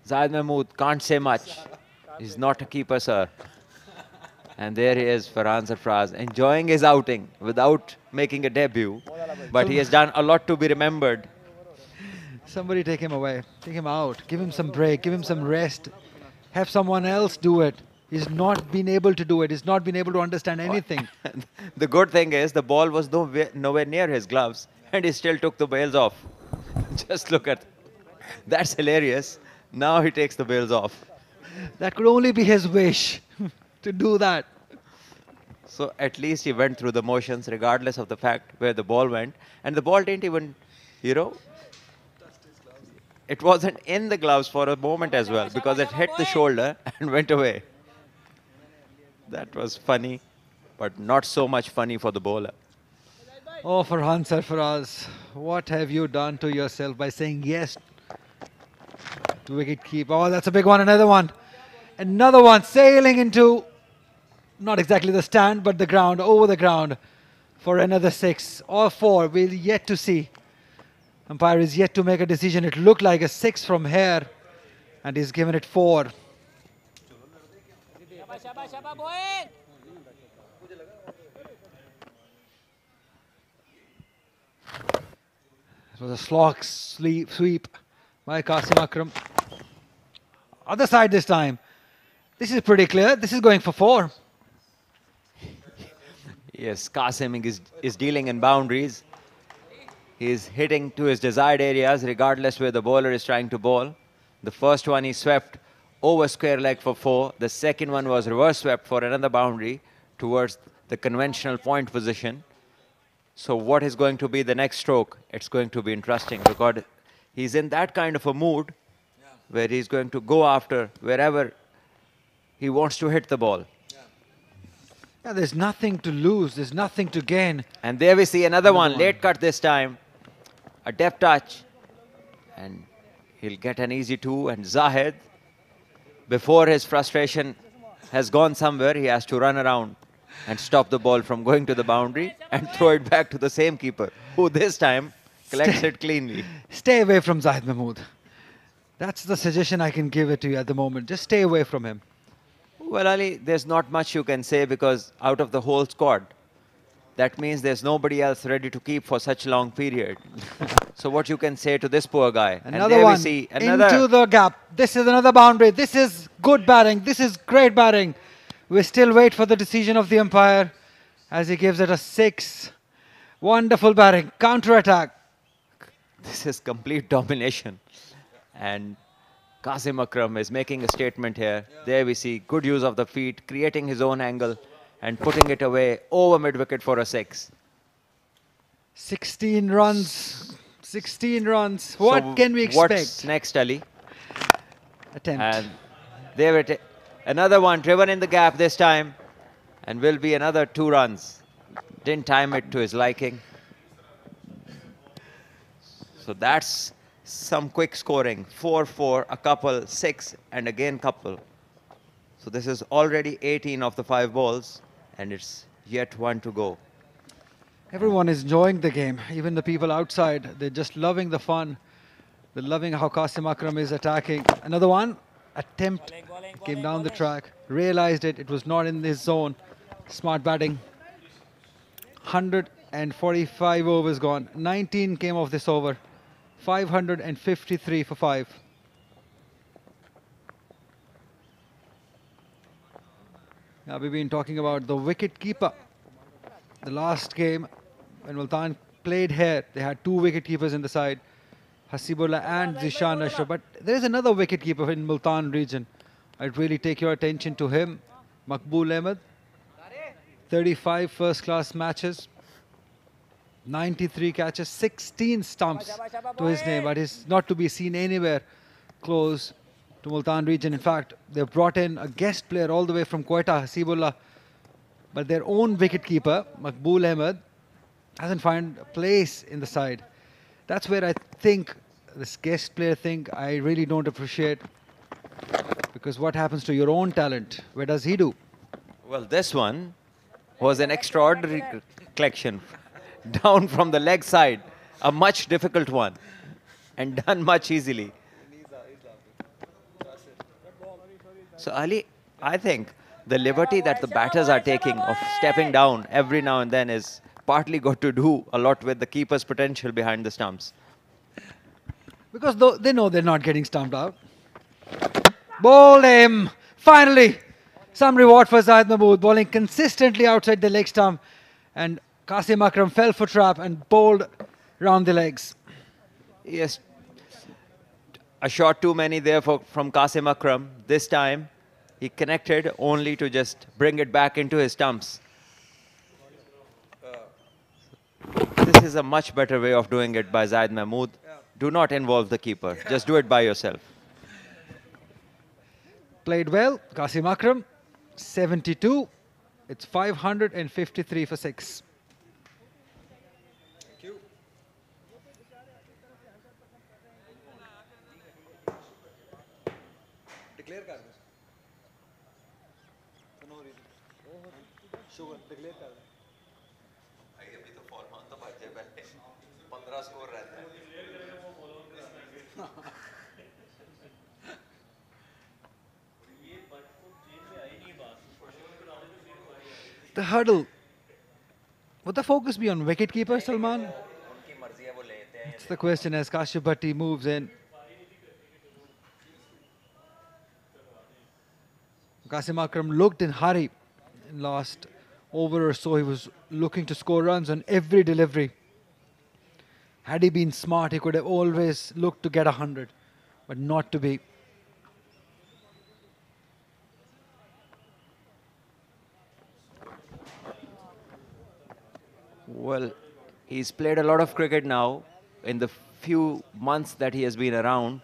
Zahid Mahmood can't say much. He's not a keeper, sir. And there he is, Farhan Sarfraz, enjoying his outing without making a debut. But he has done a lot to be remembered. Somebody take him away, take him out, give him some break, give him some rest. Have someone else do it. He's not been able to do it. He's not been able to understand anything. The good thing is the ball was nowhere near his gloves and he still took the bails off. Just look at, that's hilarious. Now he takes the bails off. That could only be his wish to do that. So at least he went through the motions regardless of the fact where the ball went. And the ball didn't even, it wasn't in the gloves for a moment as well because it hit the shoulder and went away. That was funny, but not so much funny for the bowler. Oh, Farhan Sarfaraz, what have you done to yourself by saying yes to wicket keep? Oh, that's a big one, another one. Another one sailing into, not exactly the stand, but the ground, over the ground for another 6 or 4. We'll yet to see Umpire is yet to make a decision. It looked like a 6 from here, and he's given it 4. It was a slog sweep by Qasim Akram. Other side this time. This is pretty clear. This is going for 4. Yes, Qasim is dealing in boundaries. He's hitting to his desired areas regardless where the bowler is trying to bowl. The first one he swept over square leg for 4. The second one was reverse swept for another boundary towards the conventional point position. So what is going to be the next stroke? It's going to be interesting because he's in that kind of a mood where he's going to go after wherever he wants to hit the ball. Yeah, there's nothing to lose. There's nothing to gain. And there we see another one. Late cut this time. A deft touch. And he'll get an easy 2. And Zahid, before his frustration has gone somewhere, he has to run around and stop the ball from going to the boundary and throw it back to the same keeper, who this time collects it cleanly. Stay away from Zahid Mahmood. That's the suggestion I can give it to you at the moment. Just stay away from him. Well, Ali, there's not much you can say because out of the whole squad, that means there's nobody else ready to keep for such a long period. So what you can say to this poor guy? Another one into the gap. This is another boundary. This is good batting. This is great batting. We still wait for the decision of the umpire as he gives it a 6. Wonderful batting. Counter-attack. This is complete domination. And Qasim Akram is making a statement here. There we see good use of the feet, creating his own angle and putting it away over mid-wicket for a 6. 16 runs. 16 runs. What So can we expect? What's next, Ali? Attempt. And there it is. Another one driven in the gap this time. And will be another 2 runs. Didn't time it to his liking. So that's some quick scoring. 4-4, a couple, 6, and again couple. So this is already 18 of the 5 balls, and it's yet 1 to go. Everyone is enjoying the game. Even the people outside, they're just loving the fun. They're loving how Qasim Akram is attacking. Another one. Attempt. Came down the track. Realized it. It was not in his zone. Smart batting. 145 overs gone. 19 came off this over. 553 for 5. Now we've been talking about the wicket keeper. The last game when Multan played here, they had 2 wicket keepers in the side, Hasibullah and Zishan Ashraf. But there is another wicket keeper in Multan region. I'd really take your attention to him, Maqbool Ahmed. 35 first-class matches, 93 catches, 16 stumps to his name, but he's not to be seen anywhere close to Multan region. In fact, they've brought in a guest player all the way from Quetta, Hasibullah, but their own wicketkeeper, Maqbool Ahmed, hasn't found a place in the side. That's where I think this guest player thing I really don't appreciate, because what happens to your own talent? Where does he do? Well, this one was an extraordinary collection. Down from the leg side, a much difficult one, and done much easily. So Ali, I think the liberty that the batters are taking of stepping down every now and then is partly got to do a lot with the keeper's potential behind the stumps. Because they know they're not getting stumped out. Bowled him! Finally! Some reward for Zahid Mahmood, bowling consistently outside the leg stump, and Qasim Akram fell for trap and bowled round the legs. Yes, a shot too many there from Qasim Akram. This time, he connected only to just bring it back into his stumps. This is a much better way of doing it by Zahid Mahmood. Do not involve the keeper. Just do it by yourself. Played well. Qasim Akram, 72. It's 553 for 6. The hurdle. Would the focus be on wicketkeeper, Salman? That's the question as Kashyap Bhatti moves in. Qasim Akram looked in hurry in last over or so. He was looking to score runs on every delivery. Had he been smart, he could have always looked to get 100, but not to be. Well, he's played a lot of cricket now in the few months that he has been around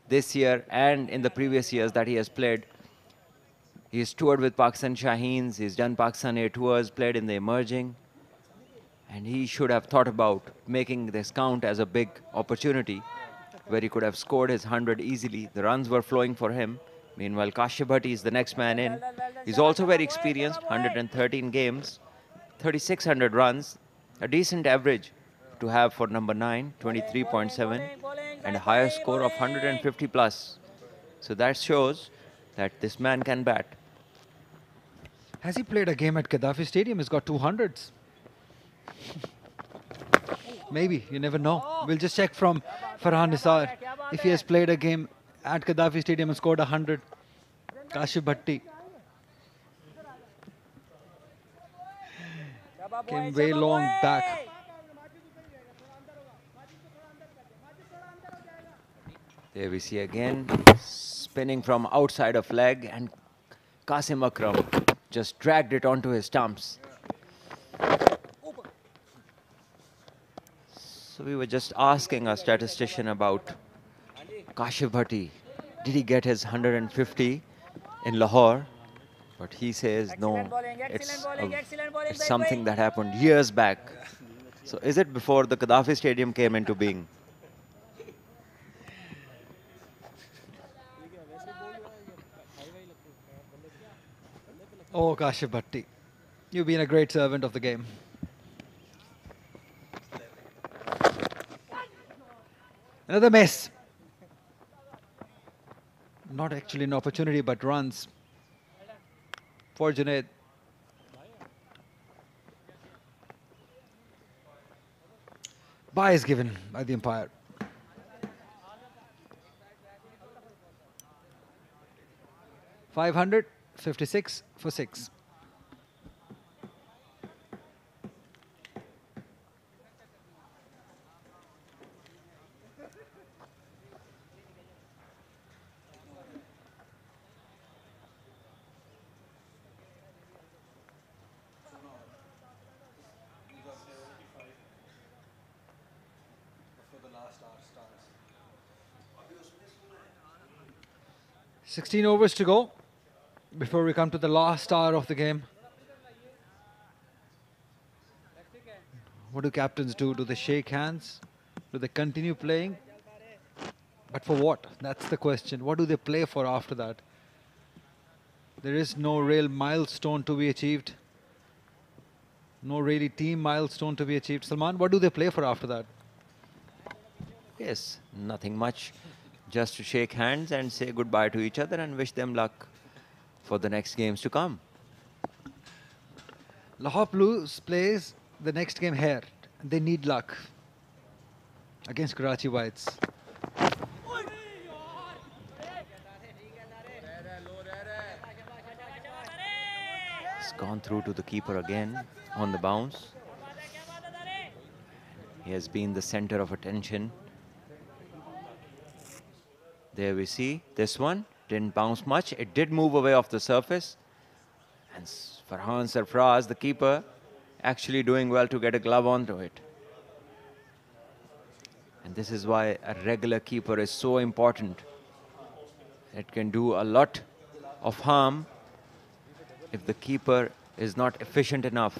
this year and in the previous years that he has played. He's toured with Pakistan Shaheens, he's done Pakistan A tours, played in the emerging. And he should have thought about making this count as a big opportunity where he could have scored his 100 easily. The runs were flowing for him. Meanwhile, Kashyap Bhatti is the next man in. He's also very experienced, 113 games, 3,600 runs, a decent average to have for number 9, 23.7, and a higher score of 150 plus. So that shows that this man can bat. Has he played a game at Gaddafi Stadium? He's got 200s. Maybe, you never know. We'll just check from Farhan Nisar if he has played a game at Gaddafi Stadium and scored 100. Kashyap Bhatti came way long back. There we see again, spinning from outside of leg, and Qasim Akram just dragged it onto his stumps. So we were just asking our statistician about Kashyap Bhatti. Did he get his 150 in Lahore? But he says no, it's something that happened years back. So is it before the Gaddafi Stadium came into being? Oh, Kashyap Bhatti, you've been a great servant of the game. Another miss. Not actually an opportunity, but runs for Junaid. Bye is given by the umpire. $556 for 6. $16 overs to go before we come to the last hour of the game. What do captains do? Do they shake hands? Do they continue playing? But for what? That's the question. What do they play for after that? There is no real milestone to be achieved. No really team milestone to be achieved. Salman, what do they play for after that? Yes, nothing much. Just to shake hands and say goodbye to each other and wish them luck for the next games to come. Lahore Blues plays the next game here. They need luck against Karachi Whites. It's gone through to the keeper again on the bounce. He has been the center of attention. There we see this one didn't bounce much. It did move away off the surface. And Farhan Sarfraz, the keeper, actually doing well to get a glove onto it. And this is why a regular keeper is so important. It can do a lot of harm if the keeper is not efficient enough.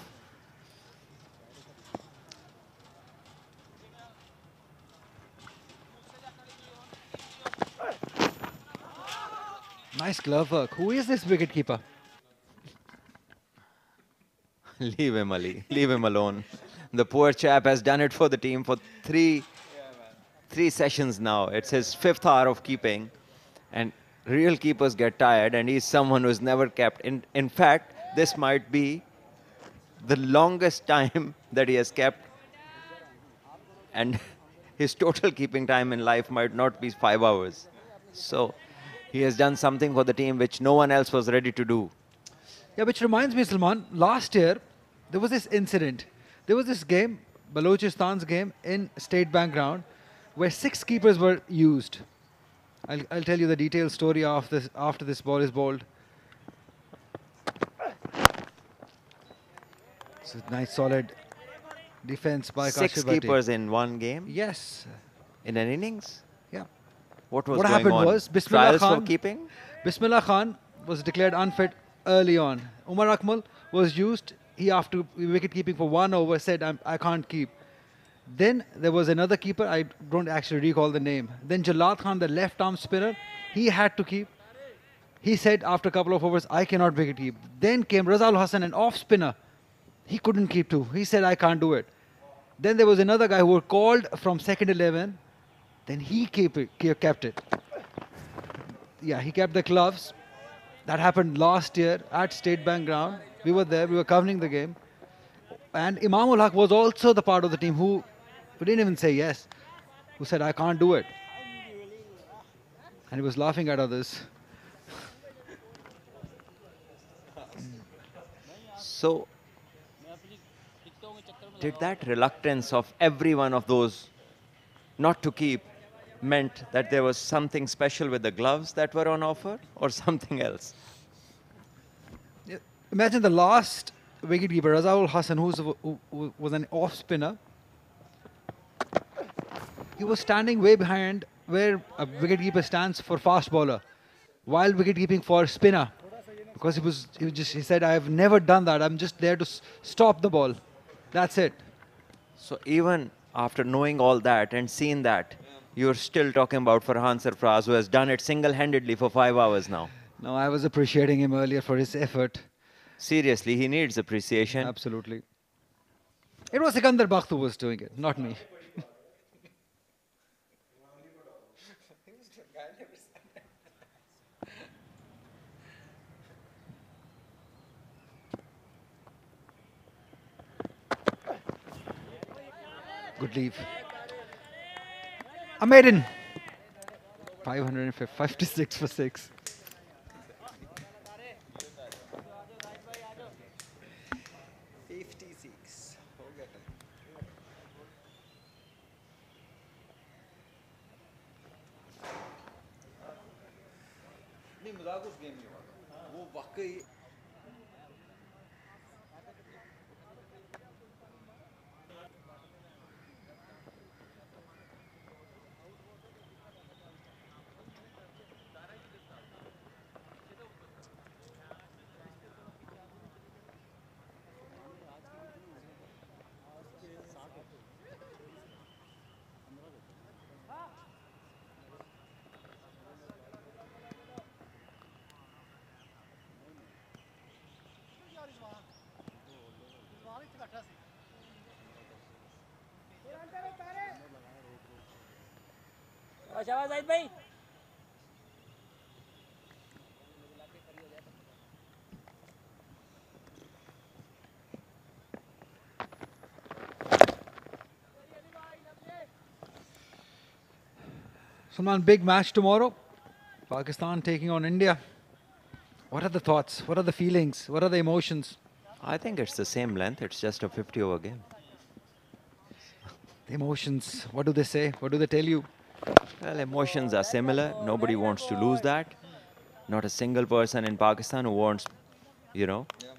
Nice glove work. Who is this wicketkeeper? Leave him, Ali. Leave him alone. The poor chap has done it for the team for three sessions now. It's his 5th hour of keeping. And real keepers get tired, and he's someone who's never kept. In fact, this might be the longest time that he has kept. And his total keeping time in life might not be 5 hours. So he has done something for the team which no one else was ready to do. Yeah, which reminds me, Salman, last year, there was this incident. There was this game, Balochistan's game, in State Bank ground, where 6 keepers were used. I'll tell you the detailed story of this after this ball is bowled. It's a nice, solid defense by 6 Kashif Bhatti. keepers in one game? Yes. In an innings? Yeah. What was What going happened on? was Bismillah Trials Khan, for keeping? Bismillah Khan was declared unfit early on. Umar Akmal was used. He, after wicket keeping for 1 over, said, I can't keep. Then there was another keeper. I don't actually recall the name. Then Jalad Khan, the left-arm spinner, he had to keep. He said after a couple of overs, I cannot wicket keep. Then came Razal Hassan, an off-spinner. He couldn't keep too. He said, I can't do it. Then there was another guy who was called from second 11. Then he kept it. Yeah, he kept the gloves. That happened last year at State Bank ground. We were there. We were covering the game. And Imam ul Haq was also the part of the team who didn't even say yes, who said, I can't do it. And he was laughing at others. So, did that reluctance of every one of those not to keep meant that there was something special with the gloves that were on offer, or something else? Imagine the last wicketkeeper, Razaul Hassan, who was an off spinner. He was standing way behind where a wicketkeeper stands for fast bowler, while wicketkeeping for spinner, because he said, I have never done that. I'm just there to stop the ball. That's it. So even after knowing all that and seeing that, you're still talking about Farhan Sarfraz, who has done it single-handedly for 5 hours now. No, I was appreciating him earlier for his effort. Seriously, he needs appreciation. Absolutely. It was Sikandar Bakht who was doing it, not me. Good leave. A maiden. 556 for 6. शाबाश जाहिद भाई Salman, big match tomorrow. Pakistan taking on India. What are the thoughts? What are the feelings? What are the emotions? I think it's the same length. It's just a 50-over game. The emotions, what do they say? What do they tell you? Well, emotions are similar. Nobody wants to lose that. Not a single person in Pakistan who wants,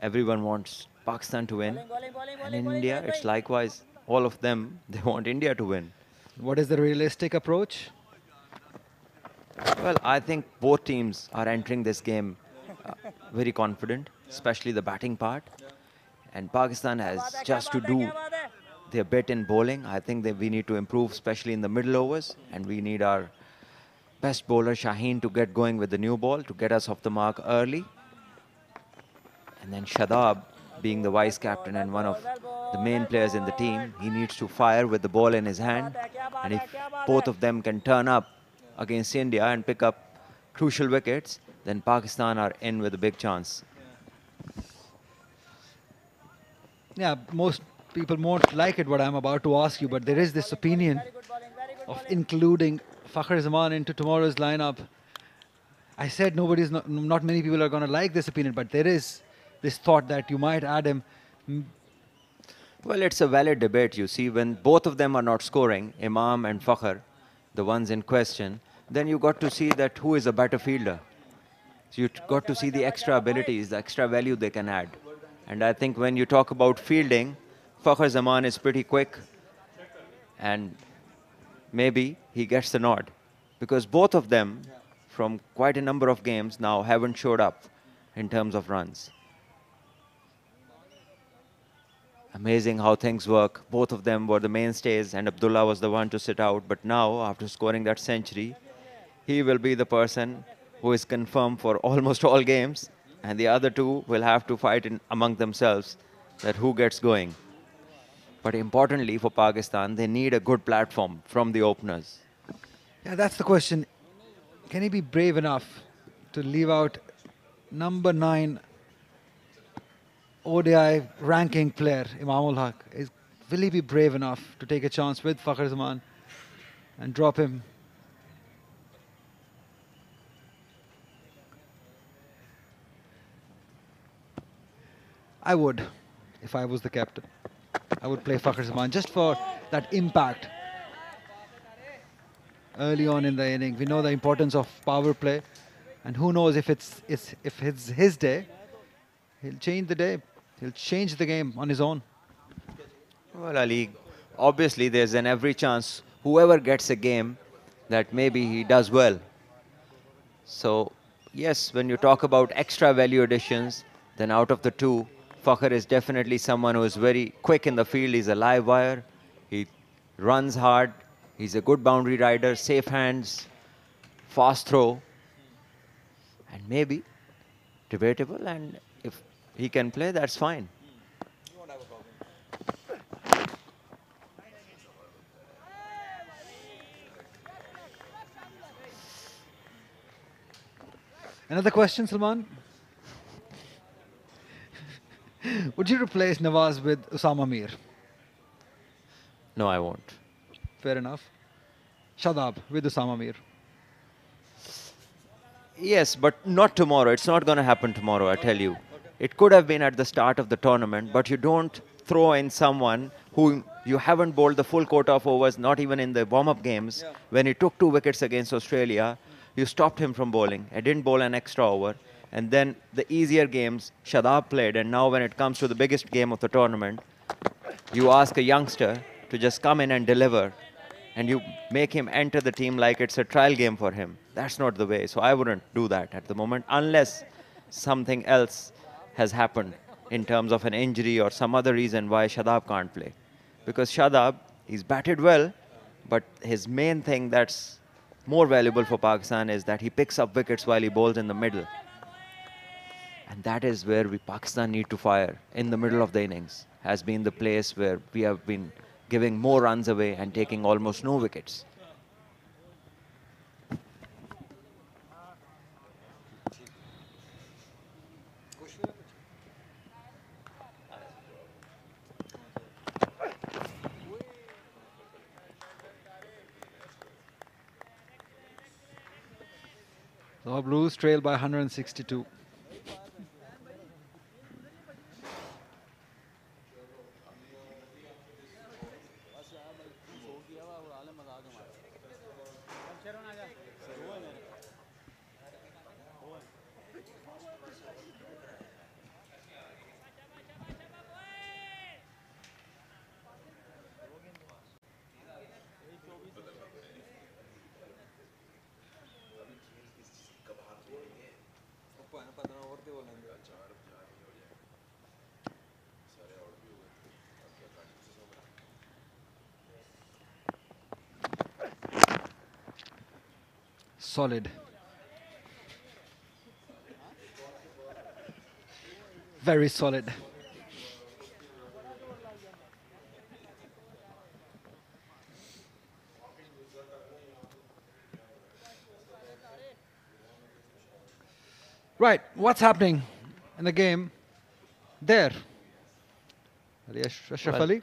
everyone wants Pakistan to win. And in India, it's likewise. All of them, they want India to win. What is the realistic approach? Well, I think both teams are entering this game very confident, especially the batting part. And Pakistan has just to do their bit in bowling. I think that we need to improve, especially in the middle overs. And we need our best bowler, Shaheen, to get going with the new ball, to get us off the mark early. And then Shadab, being the vice captain and one of the main players in the team. He needs to fire with the ball in his hand. And if both of them can turn up against India and pick up crucial wickets, then Pakistan are in with a big chance. Yeah, most people won't like it what I'm about to ask you, but there is this opinion of including Quaid-e-Azam into tomorrow's lineup. I said not many people are going to like this opinion, but there is this thought that you might add him. Well, it's a valid debate. You see, when both of them are not scoring, Imam and Fakhr, the ones in question, then you got to see that who is a better fielder. So you got to see the extra abilities, the extra value they can add. And I think when you talk about fielding, Quaid-e-Azam is pretty quick, and maybe he gets the nod. Because both of them, from quite a number of games now, haven't showed up in terms of runs. Amazing how things work. Both of them were the mainstays, and Abdullah was the one to sit out. But now, after scoring that century, he will be the person who is confirmed for almost all games, and the other two will have to fight among themselves that who gets going. But importantly for Pakistan, they need a good platform from the openers. Yeah, that's the question. Can he be brave enough to leave out number 9 ODI ranking player, Imamul Haq? Will he be brave enough to take a chance with Quaid-e-Azam and drop him? I would, if I was the captain. I would play Quaid-e-Azam just for that impact. Early on in the inning, we know the importance of power play, and who knows if it's his day, he'll change the day. He'll change the game on his own. Well, Ali, obviously there's an every chance whoever gets a game that maybe he does well. So, yes, when you talk about extra value additions, then out of the two, Fakhr is definitely someone who is very quick in the field. He's a live wire. He runs hard. He's a good boundary rider, safe hands, fast throw. And maybe debatable, and if he can play, that's fine. Another question, Salman? Would you replace Nawaz with Usama Mir? No, I won't. Fair enough. Shadab with Usama Mir. Yes, but not tomorrow. It's not going to happen tomorrow, I tell you. It could have been at the start of the tournament, but you don't throw in someone who you haven't bowled the full quota of overs, not even in the warm-up games. Yeah. When he took 2 wickets against Australia, you stopped him from bowling. He didn't bowl an extra over. And then the easier games, Shadab played. And now when it comes to the biggest game of the tournament, you ask a youngster to just come in and deliver. And you make him enter the team like it's a trial game for him. That's not the way. So I wouldn't do that at the moment unless something else has happened in terms of an injury or some other reason why Shadab can't play. Because Shadab, he's batted well, but his main thing that's more valuable for Pakistan is that he picks up wickets while he bowls in the middle. And that is where Pakistan need to fire in the middle of the innings. Has been the place where we have been giving more runs away and taking almost no wickets. The Blues trail by 162. Solid. Very solid. Right, what's happening in the game there? Ashraf Well, Ali?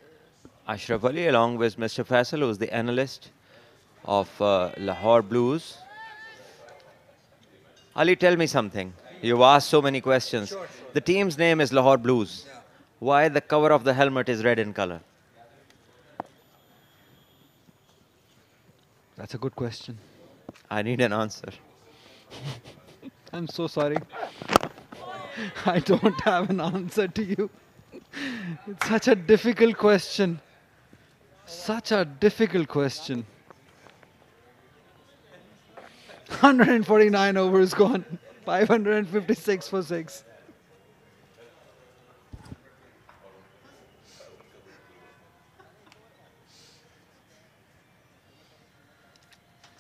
Ashraf Ali, along with Mr. Faisal, who's the analyst of Lahore Blues. Ali, tell me something. You've asked so many questions. The team's name is Lahore Blues. Why the cover of the helmet is red in color? That's a good question. I need an answer. I'm so sorry. I don't have an answer to you. It's such a difficult question. Such a difficult question. 149 overs gone. 556 for 6.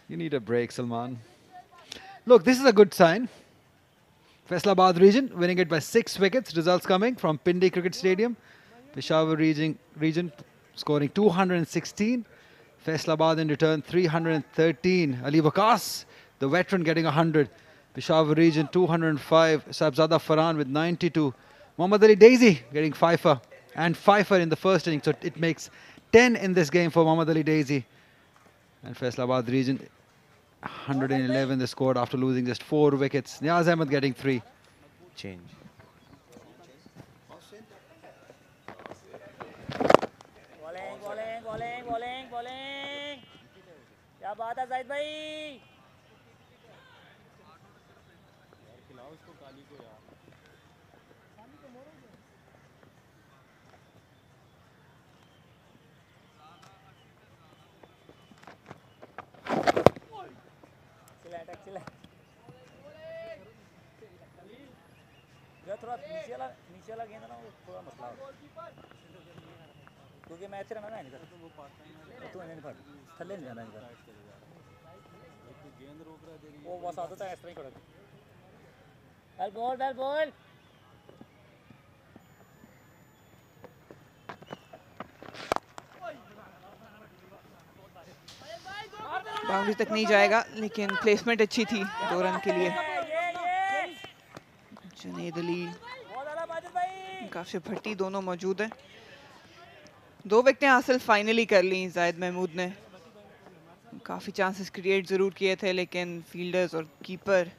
You need a break, Salman. Look, this is a good sign. Faisalabad region winning it by 6 wickets. Results coming from Pindi Cricket Stadium. Peshawar region scoring 216. Faisalabad in return 313. Ali Waqas, the veteran, getting 100. Peshawar region 205. Sabzada Farhan with 92. Muhammad Ali Daisy getting Fifer. And Fifer in the first inning. So it makes 10 in this game for Muhammad Ali Daisy. And Faisalabad region 111 they scored after losing just 4 wickets. Niaz Ahmed getting 3. Change. Bowling क्या बात है जाहिद भाई थोड़ा नीचे वाला गेंद ना वो थोड़ा मसला क्योंकि मैं ऐसे रहना ना इनका तो इन्हें फट थल्ले नहीं जाना इनका गेंद रोक रहा है वो बस आदत है इस तरह ही खड़ा बैल बॉल बाउंड्री तक नहीं जाएगा लेकिन प्लेसमेंट अच्छी थी 2 रन के लिए। जुनैद अली, काफी भट्टी दोनों मौजूद हैं। 2 विकेटें हासिल फाइनली कर ली जाहिद महमूद ने। काफ़ी चांसेस क्रिएट ज़रूर किए थे लेकिन फील्डर्स और कीपर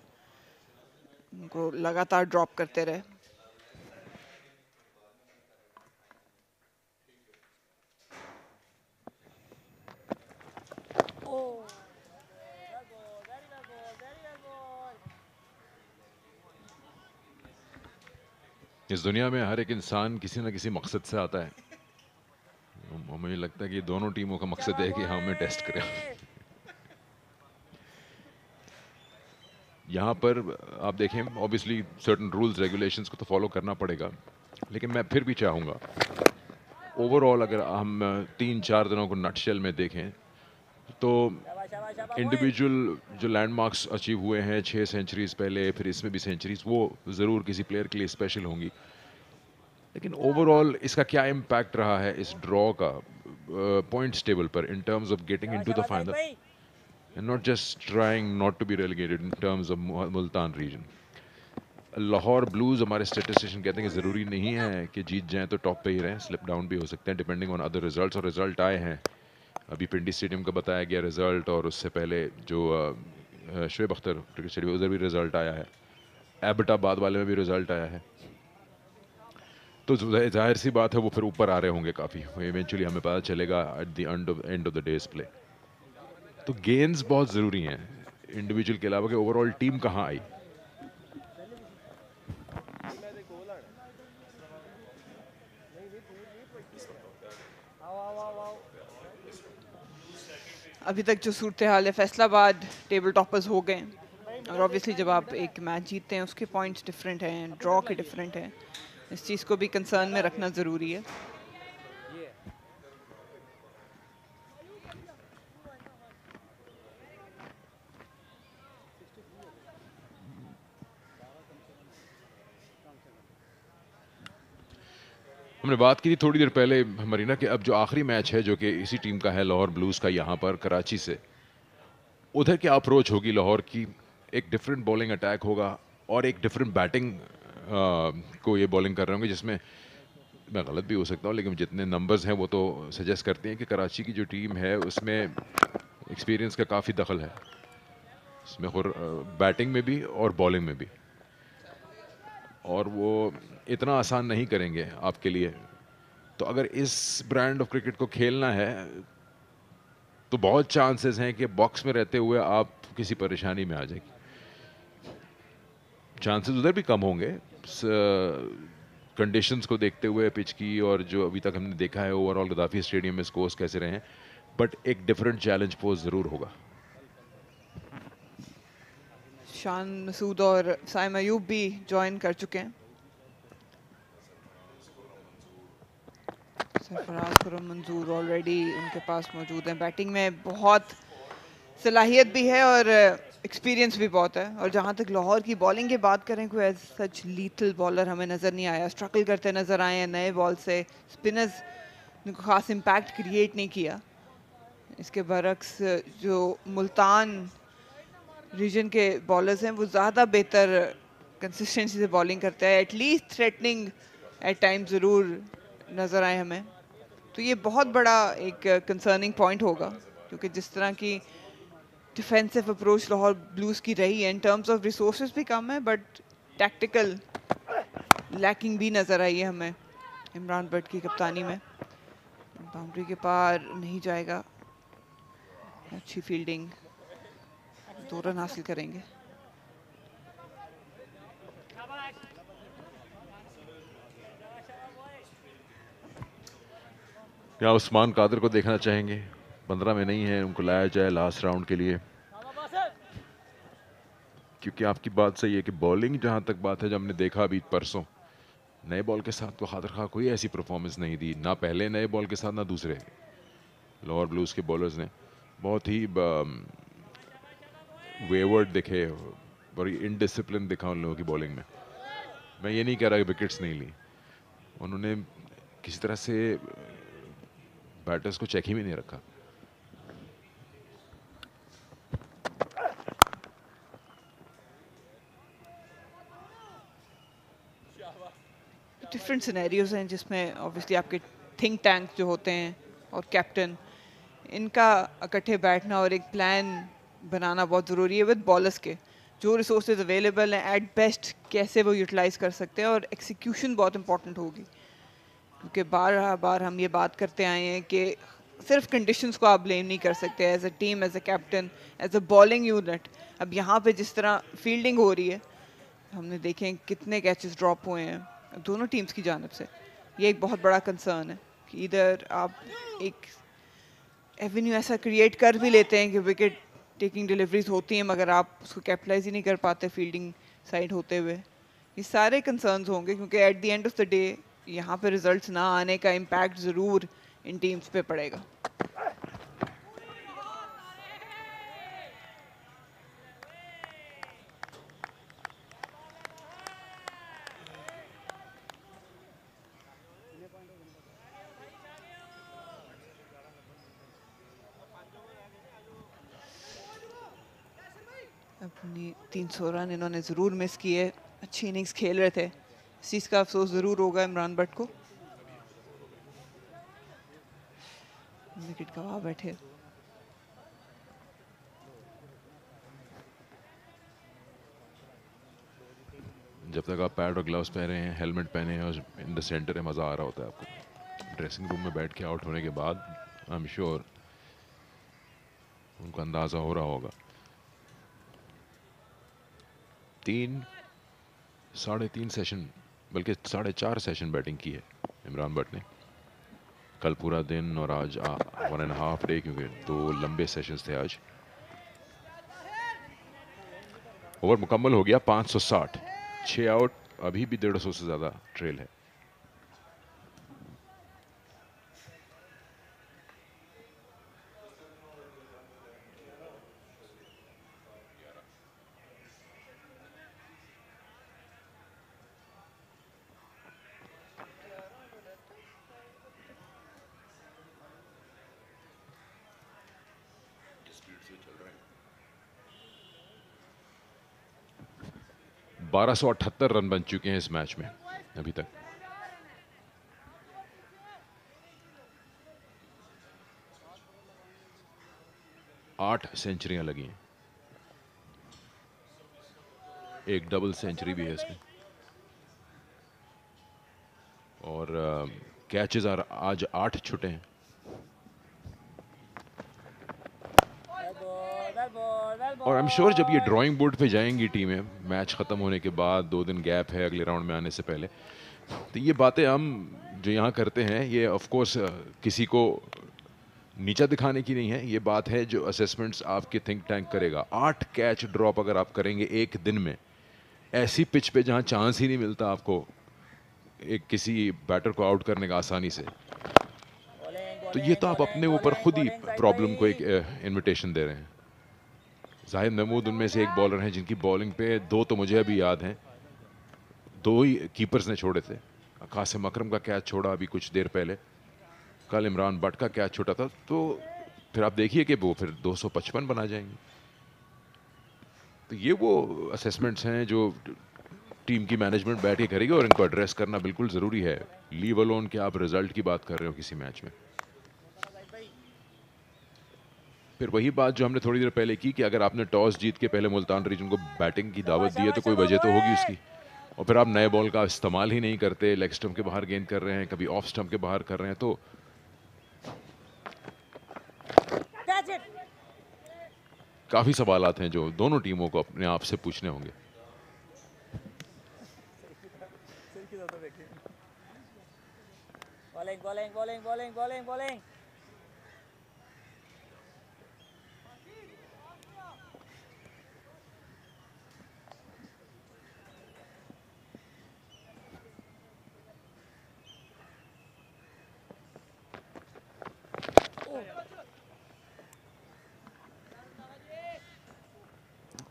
उनको लगातार ड्रॉप करते रहे। इस दुनिया में हर एक इंसान किसी न किसी मकसद से आता है। मुझे लगता है कि दोनों टीमों का मकसद है कि हमें टेस्ट करें। यहाँ पर आप देखें, ऑब्वियसली सर्टन रूल्स रेगुलेशंस को तो फॉलो करना पड़ेगा, लेकिन मैं फिर भी चाहूँगा ओवरऑल अगर हम 3-4 दिनों को नटशेल में देखें तो इंडिविजुअल जो लैंडमार्क्स अचीव हुए हैं, 6 सेंचुरीज पहले, फिर इसमें भी सेंचुरीज, वो ज़रूर किसी प्लेयर के लिए स्पेशल होंगी। लेकिन ओवरऑल इसका क्या इम्पैक्ट रहा है इस ड्रॉ का पॉइंट्स टेबल पर in terms of getting into the final and not just trying not to be relegated in terms of Multan region. Lahore Blues, हमारे स्टेटिस्टिशियन कहते हैं कि ज़रूरी नहीं है कि जीत जाएं तो टॉप पे ही रहें, स्लिप डाउन भी हो सकते हैं डिपेंडिंग ऑन अदर रिजल्ट्स। और रिजल्ट आए हैं अभी पिंडी स्टेडियम का बताया गया रिजल्ट, और उससे पहले जो शुएब अख्तर क्रिकेट स्टेडियम उधर भी रिजल्ट आया है, एबटाबाद वाले में भी रिजल्ट आया है। तो जाहिर सी बात है वो फिर ऊपर आ रहे होंगे काफ़ी, इवेंचुअली हमें पता चलेगा at the end of the days play. तो गेंस बहुत ज़रूरी हैं इंडिविजुअल के अलावा कि ओवरऑल टीम कहाँ आई। अभी तक जो सूरत हाल है, फैसलाबाद टेबल टॉपर्स हो गए और ऑब्वियसली जब आप एक मैच जीतते हैं उसके पॉइंट्स डिफरेंट हैं, ड्रॉ के डिफरेंट हैं, इस चीज़ को भी कंसर्न में रखना ज़रूरी है। हमने बात की थी थोड़ी देर पहले मरीना कि अब जो आखिरी मैच है जो कि इसी टीम का है लाहौर ब्लूज़ का यहाँ पर कराची से, उधर क्या अप्रोच होगी लाहौर की? एक डिफरेंट बॉलिंग अटैक होगा, और एक डिफरेंट बैटिंग को ये बॉलिंग कर रहे होंगे, जिसमें मैं गलत भी हो सकता हूँ, लेकिन जितने नंबर्स हैं वो तो सजेस्ट करते हैं कि कराची की जो टीम है उसमें एक्सपीरियंस का काफ़ी दखल है, इसमें बैटिंग में भी और बॉलिंग में भी, और वो इतना आसान नहीं करेंगे आपके लिए। तो अगर इस ब्रांड ऑफ क्रिकेट को खेलना है तो बहुत चांसेस हैं कि बॉक्स में रहते हुए आप किसी परेशानी में आ जाएगी। चांसेस उधर भी कम होंगे कंडीशंस को देखते हुए, पिच की, और जो अभी तक हमने देखा है ओवरऑल गद्दाफी स्टेडियम में स्कोर्स कैसे रहे हैं, बट एक डिफरेंट चैलेंज पोज ज़रूर होगा। शान मसूद और साइम अयूब भी ज्वाइन कर चुके हैं। सरफराज खुरम मंजूर ऑलरेडी उनके पास मौजूद हैं। बैटिंग में बहुत सलाहियत भी है और एक्सपीरियंस भी बहुत है। और जहां तक लाहौर की बॉलिंग की बात करें, कोई सच लीथल बॉलर हमें नज़र नहीं आया। स्ट्रगल करते नज़र आए हैं नए बॉल से, स्पिनर्स ने खास इम्पैक्ट क्रिएट नहीं किया। इसके बरक्स जो मुल्तान रीजन के बॉलर्स हैं वो ज़्यादा बेहतर कंसिस्टेंसी से बॉलिंग करते हैं, एटलीस्ट थ्रेटनिंग एट टाइम ज़रूर नज़र आए हमें। तो ये बहुत बड़ा एक कंसर्निंग पॉइंट होगा, क्योंकि जिस तरह की डिफेंसिव अप्रोच लाहौर ब्लूज़ की रही है, इन टर्म्स ऑफ रिसोर्सेज भी कम है बट टैक्टिकल लैकिंग भी नज़र आई है हमें इमरान भट्ट की कप्तानी में। बाउंड्री के पार नहीं जाएगा, अच्छी फील्डिंग, 2 रन हासिल करेंगे। क्या उस्मान कादर को देखना चाहेंगे? 15 में नहीं है, उनको लाया जाए लास्ट राउंड के लिए, क्योंकि आपकी बात सही है कि बॉलिंग, जहां तक बात है, जब हमने देखा अभी परसों नए बॉल के साथ, तो खादर खां कोई ऐसी परफॉर्मेंस नहीं दी, ना पहले नए बॉल के साथ ना दूसरे। लाहौर ब्लूज के बॉलर्स ने बहुत ही वेवर्ड दिखे और इनडिसिप्लिन दिखा उन लोगों की बॉलिंग में। मैं ये नहीं कह रहा कि विकेट्स नहीं ली, उन्होंने किसी तरह से बैटर्स को चेक ही में नहीं रखा। डिफरेंट सिनेरियोज हैं जिसमें ऑब्वियसली आपके थिंक टैंक जो होते हैं और कैप्टन, इनका इकट्ठे बैठना और एक प्लान बनाना बहुत ज़रूरी है विद बॉलर्स के। जो रिसोर्सेज अवेलेबल हैं एट बेस्ट कैसे वो यूटिलाइज कर सकते हैं, और एक्सिक्यूशन बहुत इंपॉर्टेंट होगी, क्योंकि बार बार हम ये बात करते आए हैं कि सिर्फ कंडीशंस को आप ब्लेम नहीं कर सकते as a team, as a captain, as a bowling unit. अब यहाँ पे जिस तरह फील्डिंग हो रही है, हमने देखे कितने कैचेस ड्रॉप हुए हैं दोनों टीम्स की जानिब से। ये एक बहुत बड़ा कंसर्न है कि इधर आप एक एवेन्यू ऐसा क्रिएट कर भी लेते हैं कि विकेट टेकिंग डिलीवरीज होती हैं, मगर आप उसको कैपिटलाइज ही नहीं कर पाते फील्डिंग साइड होते हुए। ये सारे कंसर्न्स होंगे, क्योंकि at the end of the day यहाँ पे रिजल्ट्स ना आने का इम्पैक्ट ज़रूर इन टीम्स पे पड़ेगा। अपनी 300 रन इन्होंने ज़रूर मिस किए, अच्छी इनिंग्स खेल रहे थे, इस चीज़ का अफसोस ज़रूर होगा इमरान भट्ट को। विकेट गवा बैठे। जब तक आप पैड और ग्लव्स पहने हैं, हेलमेट पहने हैं और इन द सेंटर है, मज़ा आ रहा होता है आपको। ड्रेसिंग रूम में बैठ के आउट होने के बाद आई एम श्योर उनको अंदाज़ा हो रहा होगा। 3-3.5 सेशन, बल्कि 4.5 सेशन बैटिंग की है इमरान भट्ट ने। कल पूरा दिन और आज 1.5 डे, क्योंकि 2 लंबे सेशंस थे आज। ओवर मुकम्मल हो गया 560, 6 आउट, अभी भी 150 से ज़्यादा ट्रेल है। 1278 रन बन चुके हैं इस मैच में अभी तक। आठ सेंचुरियां लगी हैं, एक डबल सेंचुरी भी है इसमें, और कैचेस आज 8 छुटे हैं। और आई एम श्योर जब ये ड्राइंग बोर्ड पे जाएंगी टीमें मैच ख़त्म होने के बाद, 2 दिन गैप है अगले राउंड में आने से पहले, तो ये बातें हम जो यहाँ करते हैं ये ऑफ कोर्स किसी को नीचा दिखाने की नहीं है, ये बात है जो असेसमेंट्स आपके थिंक टैंक करेगा। 8 कैच ड्रॉप अगर आप करेंगे एक दिन में, ऐसी पिच पे जहाँ चांस ही नहीं मिलता आपको एक किसी बैटर को आउट करने का आसानी से, तो ये तो आप अपने ऊपर खुद ही प्रॉब्लम को एक इन्विटेशन दे रहे हैं। जाहिद महमूद उनमें से एक बॉलर हैं जिनकी बॉलिंग पे 2 तो मुझे अभी याद हैं, 2 ही कीपर्स ने छोड़े थे। कासिम अकरम का कैच छोड़ा अभी कुछ देर पहले, कल इमरान भट्ट का कैच छोटा था, तो फिर आप देखिए कि वो फिर 255 बना जाएंगे। तो ये वो असेसमेंट्स हैं जो टीम की मैनेजमेंट बैठ के करेगी और इनको एड्रेस करना बिल्कुल ज़रूरी है। लीव अलोन कि आप रिजल्ट की बात कर रहे हो किसी मैच में। फिर वही बात जो हमने थोड़ी देर पहले की कि अगर आपने टॉस जीत के पहले मुल्तान रीजन को बैटिंग की दावत दी है तो कोई वजह तो होगी उसकी, और फिर आप नए बॉल का इस्तेमाल ही नहीं करते, लेग स्टंप के बाहर गेंद कर रहे हैं, कभी ऑफ स्टंप के बाहर कर रहे हैं, तो काफ़ी सवालात हैं जो दोनों टीमों को अपने आप से पूछने होंगे। Bowling bowling bowling bowling bowling bowling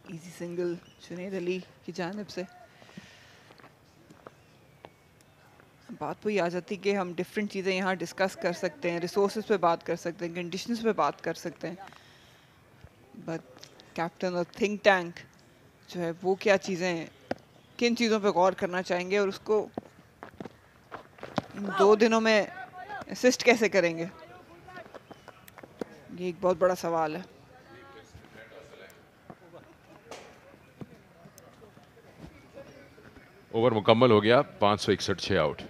easy single Junaid Ali की जानिब से। बात वही आ जाती कि हम डिफरेंट चीज़ें यहाँ डिस्कस कर सकते हैं, रिसोर्सेज पे बात कर सकते हैं, कंडीशंस पे बात कर सकते हैं, बट कैप्टन और थिंक टैंक जो है वो क्या चीज़ें, किन चीज़ों पे गौर करना चाहेंगे और उसको इन 2 दिनों में असिस्ट कैसे करेंगे, ये एक बहुत बड़ा सवाल है। ओवर मुकम्मल हो गया, 561 6 आउट।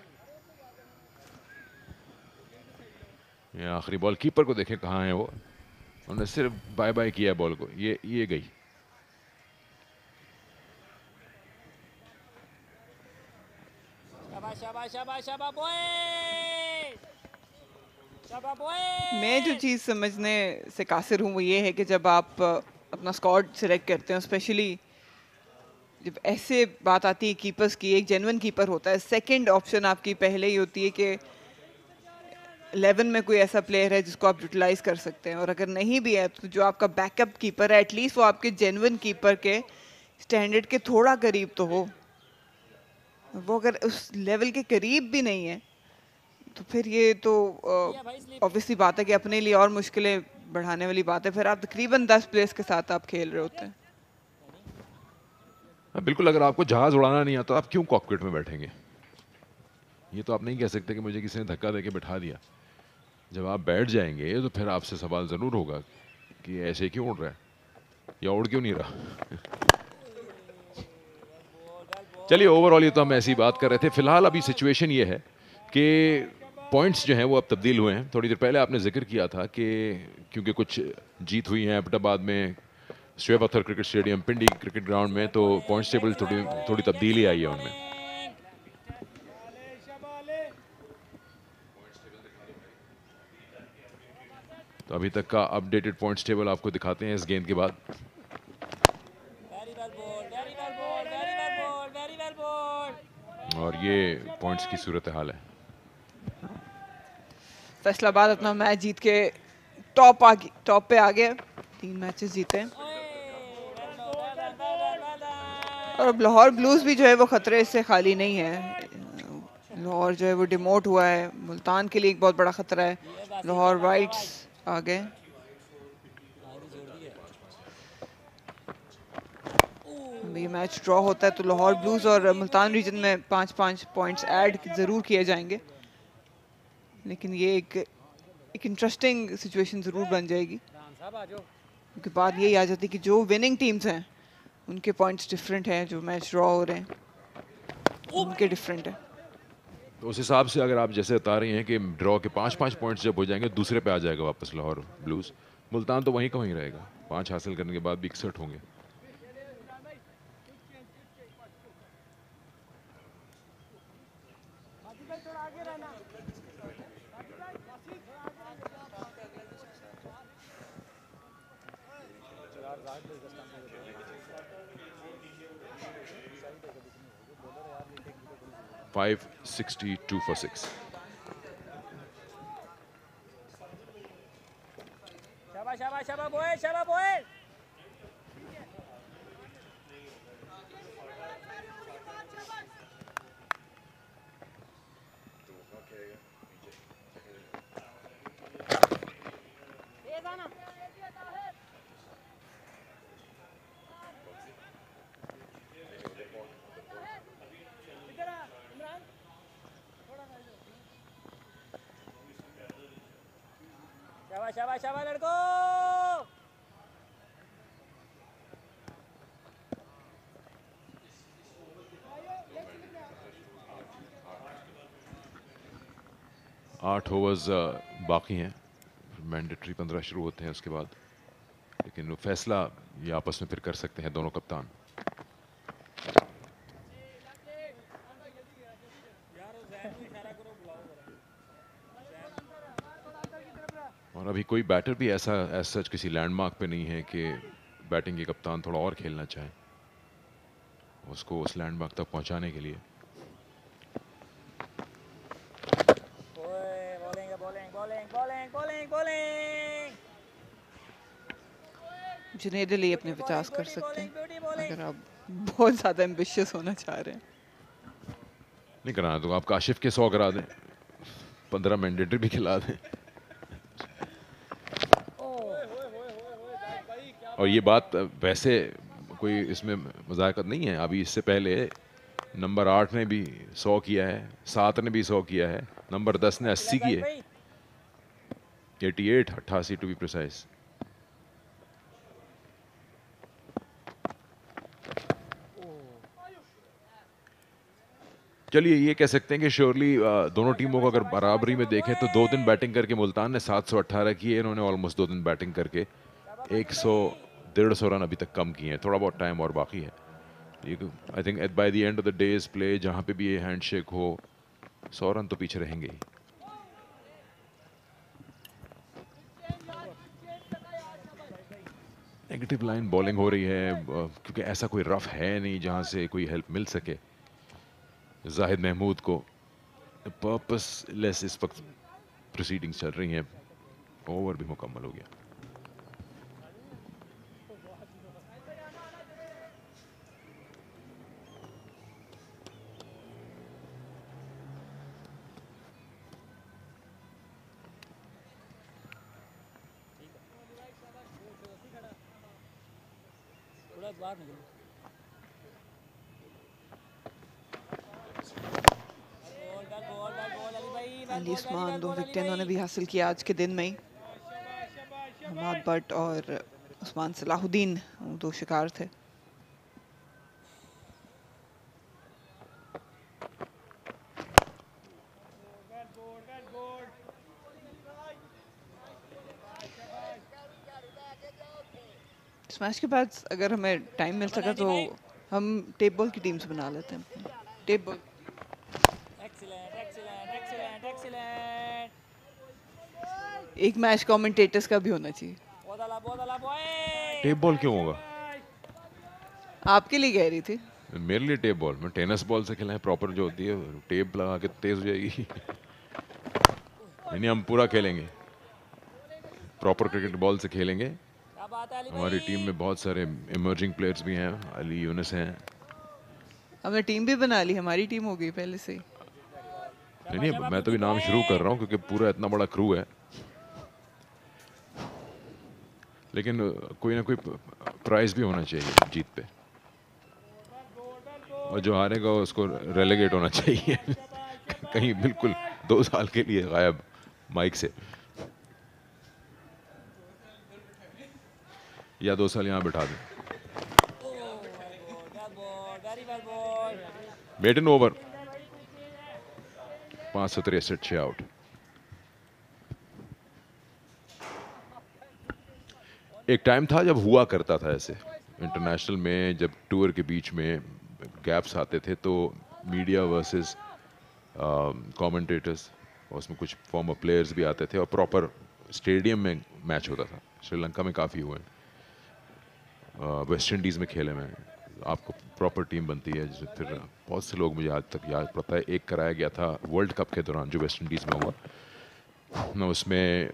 ये आखिरी बॉल, कीपर को देखें कहाँ है वो, उन्होंने सिर्फ बाय बाय किया बॉल को, ये गई। शाबाश शाबाश शाबाश शाबाश बॉय शाबाश बॉय। मैं जो चीज़ समझने से कासिर हूँ वो ये है कि जब आप अपना स्क्वाड सिलेक्ट करते हैं, स्पेशली जब ऐसे बात आती है कीपर्स की, एक जेन्युइन कीपर होता है, सेकंड ऑप्शन आपकी पहले ही होती है कि 11 में कोई ऐसा प्लेयर है जिसको आप यूटिलाइज कर सकते हैं, और अगर नहीं भी है तो जो आपका बैकअप कीपर है एटलीस्ट वो आपके जेन्युइन कीपर के स्टैंडर्ड के थोड़ा करीब तो हो। वो अगर उस लेवल के करीब भी नहीं है तो फिर ये तो ऑब्वियसली बात है कि अपने लिए और मुश्किलें बढ़ाने वाली बात है। फिर आप तकरीबन 10 प्लेयर्स के साथ आप खेल रहे होते हैं। बिल्कुल, अगर आपको जहाज उड़ाना नहीं आता आप क्यों कॉकपिट में बैठेंगे? ये तो आप नहीं कह सकते कि मुझे किसी ने धक्का देके बिठा दिया। जब आप बैठ जाएंगे तो फिर आपसे सवाल ज़रूर होगा कि ऐसे क्यों उड़ रहा है या उड़ क्यों नहीं रहा। चलिए, ओवरऑल ये तो हम ऐसी बात कर रहे थे। फिलहाल अभी सिचुएशन ये है कि पॉइंट्स जो हैं वो अब तब्दील हुए हैं। थोड़ी देर पहले आपने जिक्र किया था कि क्योंकि कुछ जीत हुई है एबटाबाद में, शोएब अख्तर क्रिकेट स्टेडियम, पिंडी क्रिकेट ग्राउंड में, तो पॉइंट्स टेबल थोड़ी तब्दीली आई है उनमें। तो अभी तक का अपडेटेड पॉइंट्स टेबल आपको दिखाते हैं इस गेंद के बाद। और ये पॉइंट्स की सूरत हाल है। फैसलाबाद अपना मैच जीत के टॉप पे आ गया, 3 मैचेस जीते हैं, और अब लाहौर ब्लूज भी जो है वो खतरे से खाली नहीं है। लाहौर जो है वो डिमोट हुआ है, मुल्तान के लिए एक बहुत बड़ा खतरा है। लाहौर वाइट्स आ गए, ये मैच ड्रॉ होता है तो लाहौर ब्लूज और मुल्तान रीजन में 5-5 पॉइंट्स ऐड ज़रूर किए जाएंगे, लेकिन ये एक इंटरेस्टिंग सिचुएशन ज़रूर बन जाएगी, क्योंकि बात यही आ जाती है कि जो विनिंग टीम्स हैं उनके पॉइंट्स डिफरेंट हैं, जो मैच ड्रॉ हो रहे हैं उनके डिफरेंट है। तो उस हिसाब से अगर आप जैसे बता रही हैं कि ड्रॉ के 5-5 पॉइंट्स जब हो जाएंगे दूसरे पे आ जाएगा वापस लाहौर ब्लूज, मुल्तान तो वहीं का वहीं रहेगा, 5 हासिल करने के बाद भी 61 होंगे। $562 for 6. शाबाश शाबाश शाबाश बोए शाबाश बोए। शाबाश शाबाश शाबाश लड़को। 8 ओवर्स बाकी हैं, मैंडेटरी 15 शुरू होते हैं उसके बाद, लेकिन फैसला ये आपस में फिर कर सकते हैं दोनों कप्तान। और अभी कोई बैटर भी ऐसा सच किसी लैंडमार्क पे नहीं है कि बैटिंग के कप्तान थोड़ा और खेलना चाहे उसको उस लैंडमार्क तक पहुंचाने के लिए। जुनेद अली अपने 50 कर सकते हैं अगर आप बहुत ज़्यादा एम्बिशियस होना चाह रहे हैं। नहीं कराना तो आप काशिफ के 100 करा दें, 15 मैंडेटरी भी खिला दें। और ये बात वैसे कोई इसमें मजाक नहीं है, अभी इससे पहले नंबर 8 ने भी 100 किया है, 7 ने भी 100 किया है, नंबर 10 ने 80 किए, 88 टू बी प्रिसाइज। चलिए ये कह सकते हैं कि श्योरली दोनों टीमों को अगर बराबरी में देखें तो 2 दिन बैटिंग करके मुल्तान ने 718 किए, इन्होंने ऑलमोस्ट 2 दिन बैटिंग करके 100-150 रन अभी तक कम किए हैं, थोड़ा बहुत टाइम और बाकी है। I think by the end of the days play जहाँ पे भी ये हैंडशेक हो 100 रन तो पीछे रहेंगे ही। नेगेटिव लाइन बॉलिंग हो रही है क्योंकि ऐसा कोई रफ है नहीं जहाँ से कोई हेल्प मिल सके। जाहिद महमूद को पर्पसलेस इस वक्त प्रोसीडिंग्स चल रही हैं, ओवर भी मुकम्मल हो गया। बाहर निकलो। अली उस्मान 2 विकेट उन्होंने भी हासिल किया आज के दिन में ही। हमाद भट्ट और उस्मान सलाहुद्दीन 2 शिकार थे। इस मैच के बाद अगर हमें टाइम मिल सका तो हम टेप बॉल की टीम्स बना लेते हैं। टेप बॉल एक मैच कमेंटेटर्स का भी होना चाहिए। टेप बॉल क्यों होगा? आपके लिए कह रही थी। मेरे लिए टेप बॉल, मैं टेनिस बॉल से खेला है प्रॉपर जो होती है, टेप लगा के तेज हो जाएगी। नहीं हम पूरा खेलेंगे, प्रॉपर क्रिकेट बॉल से खेलेंगे। हमारी टीम में बहुत सारे इमर्जिंग प्लेयर्स भी हैं, अली यूनुस हैं। हमने टीम भी बना ली, हमारी टीम हो गई पहले से ही। नहीं मैं तो भी नाम शुरू कर रहा हूँ क्योंकि पूरा इतना बड़ा क्रू है, लेकिन कोई ना कोई प्राइज भी होना चाहिए जीत पे। और जो हारेगा उसको रेलेगेट होना चाहिए कहीं बिल्कुल 2 साल के लिए गायब माइक से, या 2 साल यहाँ बिठा दें। मेडन ओवर 563 6 आउट। एक टाइम था जब हुआ करता था ऐसे इंटरनेशनल में, जब टूर के बीच में गैप्स आते थे तो मीडिया वर्सेस कमेंटेटर्स, और उसमें कुछ फॉर्मर प्लेयर्स भी आते थे और प्रॉपर स्टेडियम में मैच होता था। श्रीलंका में काफ़ी हुए, वेस्ट इंडीज़ में खेले मैं, आपको प्रॉपर टीम बनती है। जिसमें फिर बहुत से लोग मुझे आज तक याद पड़ता है, एक कराया गया था वर्ल्ड कप के दौरान जो वेस्ट इंडीज़ में हुआ ना, उसमें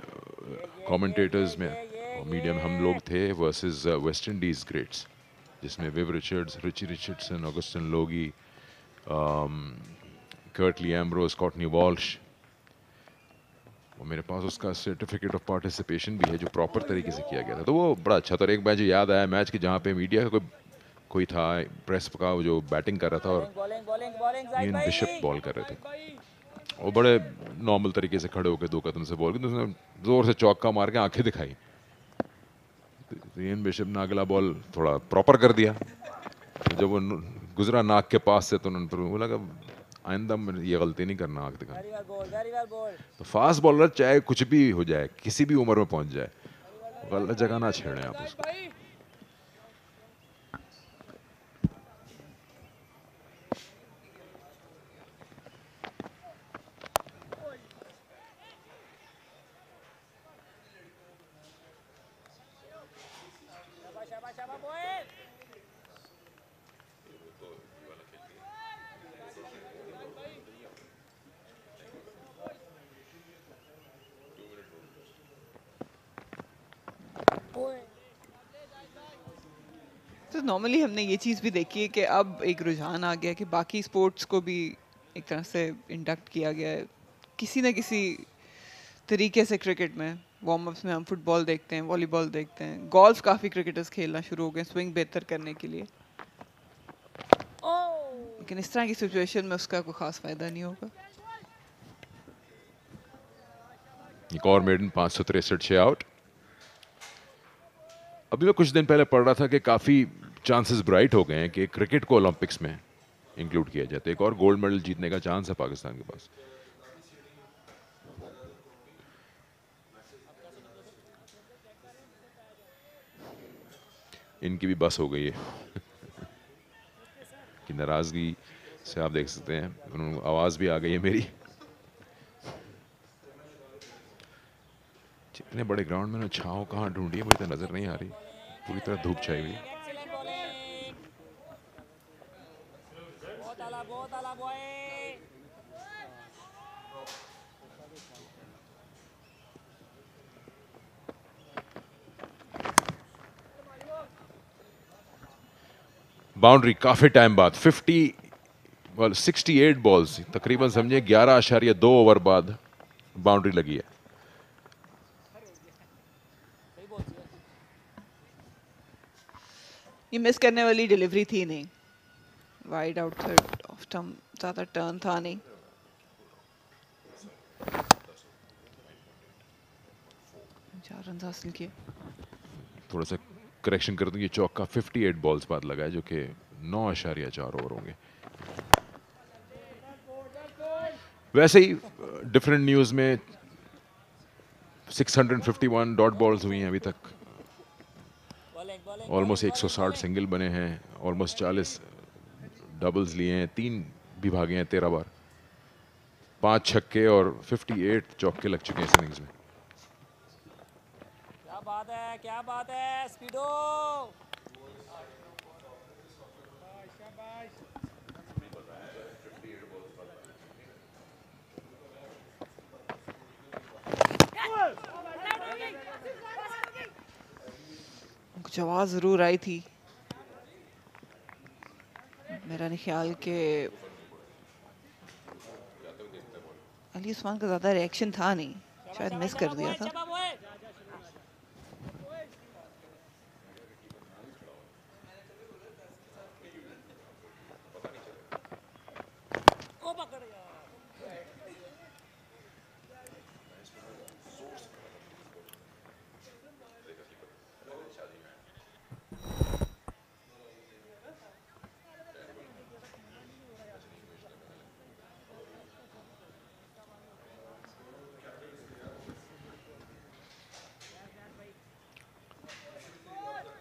कमेंटेटर्स में और मीडिया में हम लोग थे वर्सेस वेस्ट इंडीज़ ग्रेट्स, जिसमें Viv Richards, Richie Richardson, Augustine Logie, Curtly Ambrose, Courtney Walsh, और मेरे पास उसका सर्टिफिकेट ऑफ पार्टिसिपेशन भी है जो प्रॉपर तरीके से किया गया था। तो वो बड़ा अच्छा था। और एक मैच याद आया, मैच की जहाँ पे मीडिया का कोई था, प्रेस का जो बैटिंग कर रहा था और इन बिशप बॉल कर रहे थे, वो बड़े नॉर्मल तरीके से खड़े होकर 2 कदम से बॉल की, तो उसने जोर से चौका मार के आंखें दिखाई। तो इन बिशप ने अगला बॉल थोड़ा प्रॉपर कर दिया। जब वो गुजरा नाक के पास से तो उन्होंने बोला कि आइंदा ये गलती नहीं करना आंख दिखा। तो फास्ट बॉलर चाहे कुछ भी हो जाए, किसी भी उम्र में पहुंच जाए, गलत जगह ना छेड़ें आप उसको। तो नॉर्मली हमने ये चीज़ भी देखी है कि अब एक रुझान आ गया कि बाकी स्पोर्ट्स को भी एक तरह से इंडक्ट किया गया है किसी न किसी तरीके से। क्रिकेट में वार्म अप्स में हम फुटबॉल देखते हैं, वॉलीबॉल देखते हैं, गोल्फ काफ़ी क्रिकेटर्स खेलना शुरू हो गए स्विंग बेहतर करने के लिए। लेकिन इस तरह की सिचुएशन में उसका कोई खास फायदा नहीं होगा। एक और मेडन 563 6 आउट। अभी मैं कुछ दिन पहले पढ़ रहा था कि काफ़ी चांसेस ब्राइट हो गए हैं कि क्रिकेट को ओलंपिक्स में इंक्लूड किया जाए, तो एक और गोल्ड मेडल जीतने का चांस है पाकिस्तान के पास। इनकी भी बस हो गई है कि नाराजगी से आप देख सकते हैं, उन्होंने आवाज़ भी आ गई है मेरी। इतने बड़े ग्राउंड में छाँव कहाँ ढूंढी है, मुझे तो नजर नहीं आ रही, पूरी तरह धूप छाई हुई। बाउंड्री काफी टाइम बाद 68 बॉल्स, तकरीबन समझिए 11.2 ओवर बाद बाउंड्री लगी है। ये मिस करने वाली डिलीवरी थी नहीं, wide out third off stump, ज्यादा टर्न था नहीं। चार रन हासिल किए। थोड़ा सा करेक्शन कर दूं, ये चौका 58 बॉल्स बाद लगा है, जो कि 9.4 ओवर होंगे। वैसे ही डिफरेंट न्यूज़ में 651 डॉट बॉल्स हुई हैं अभी तक, ऑलमोस्ट 160 सिंगल बने हैं, ऑलमोस्ट 40 डबल्स लिए हैं, 3 भी भागे हैं 13 बार, 5 छक्के और 58 चौके लग चुके हैं इस इनिंग्स में। क्या बात है स्पीडो। कुछ आवाज जरूर आई थी, मेरा नहीं ख्याल के अली उस्मान का ज्यादा रिएक्शन था नहीं, शायद मिस कर दिया था।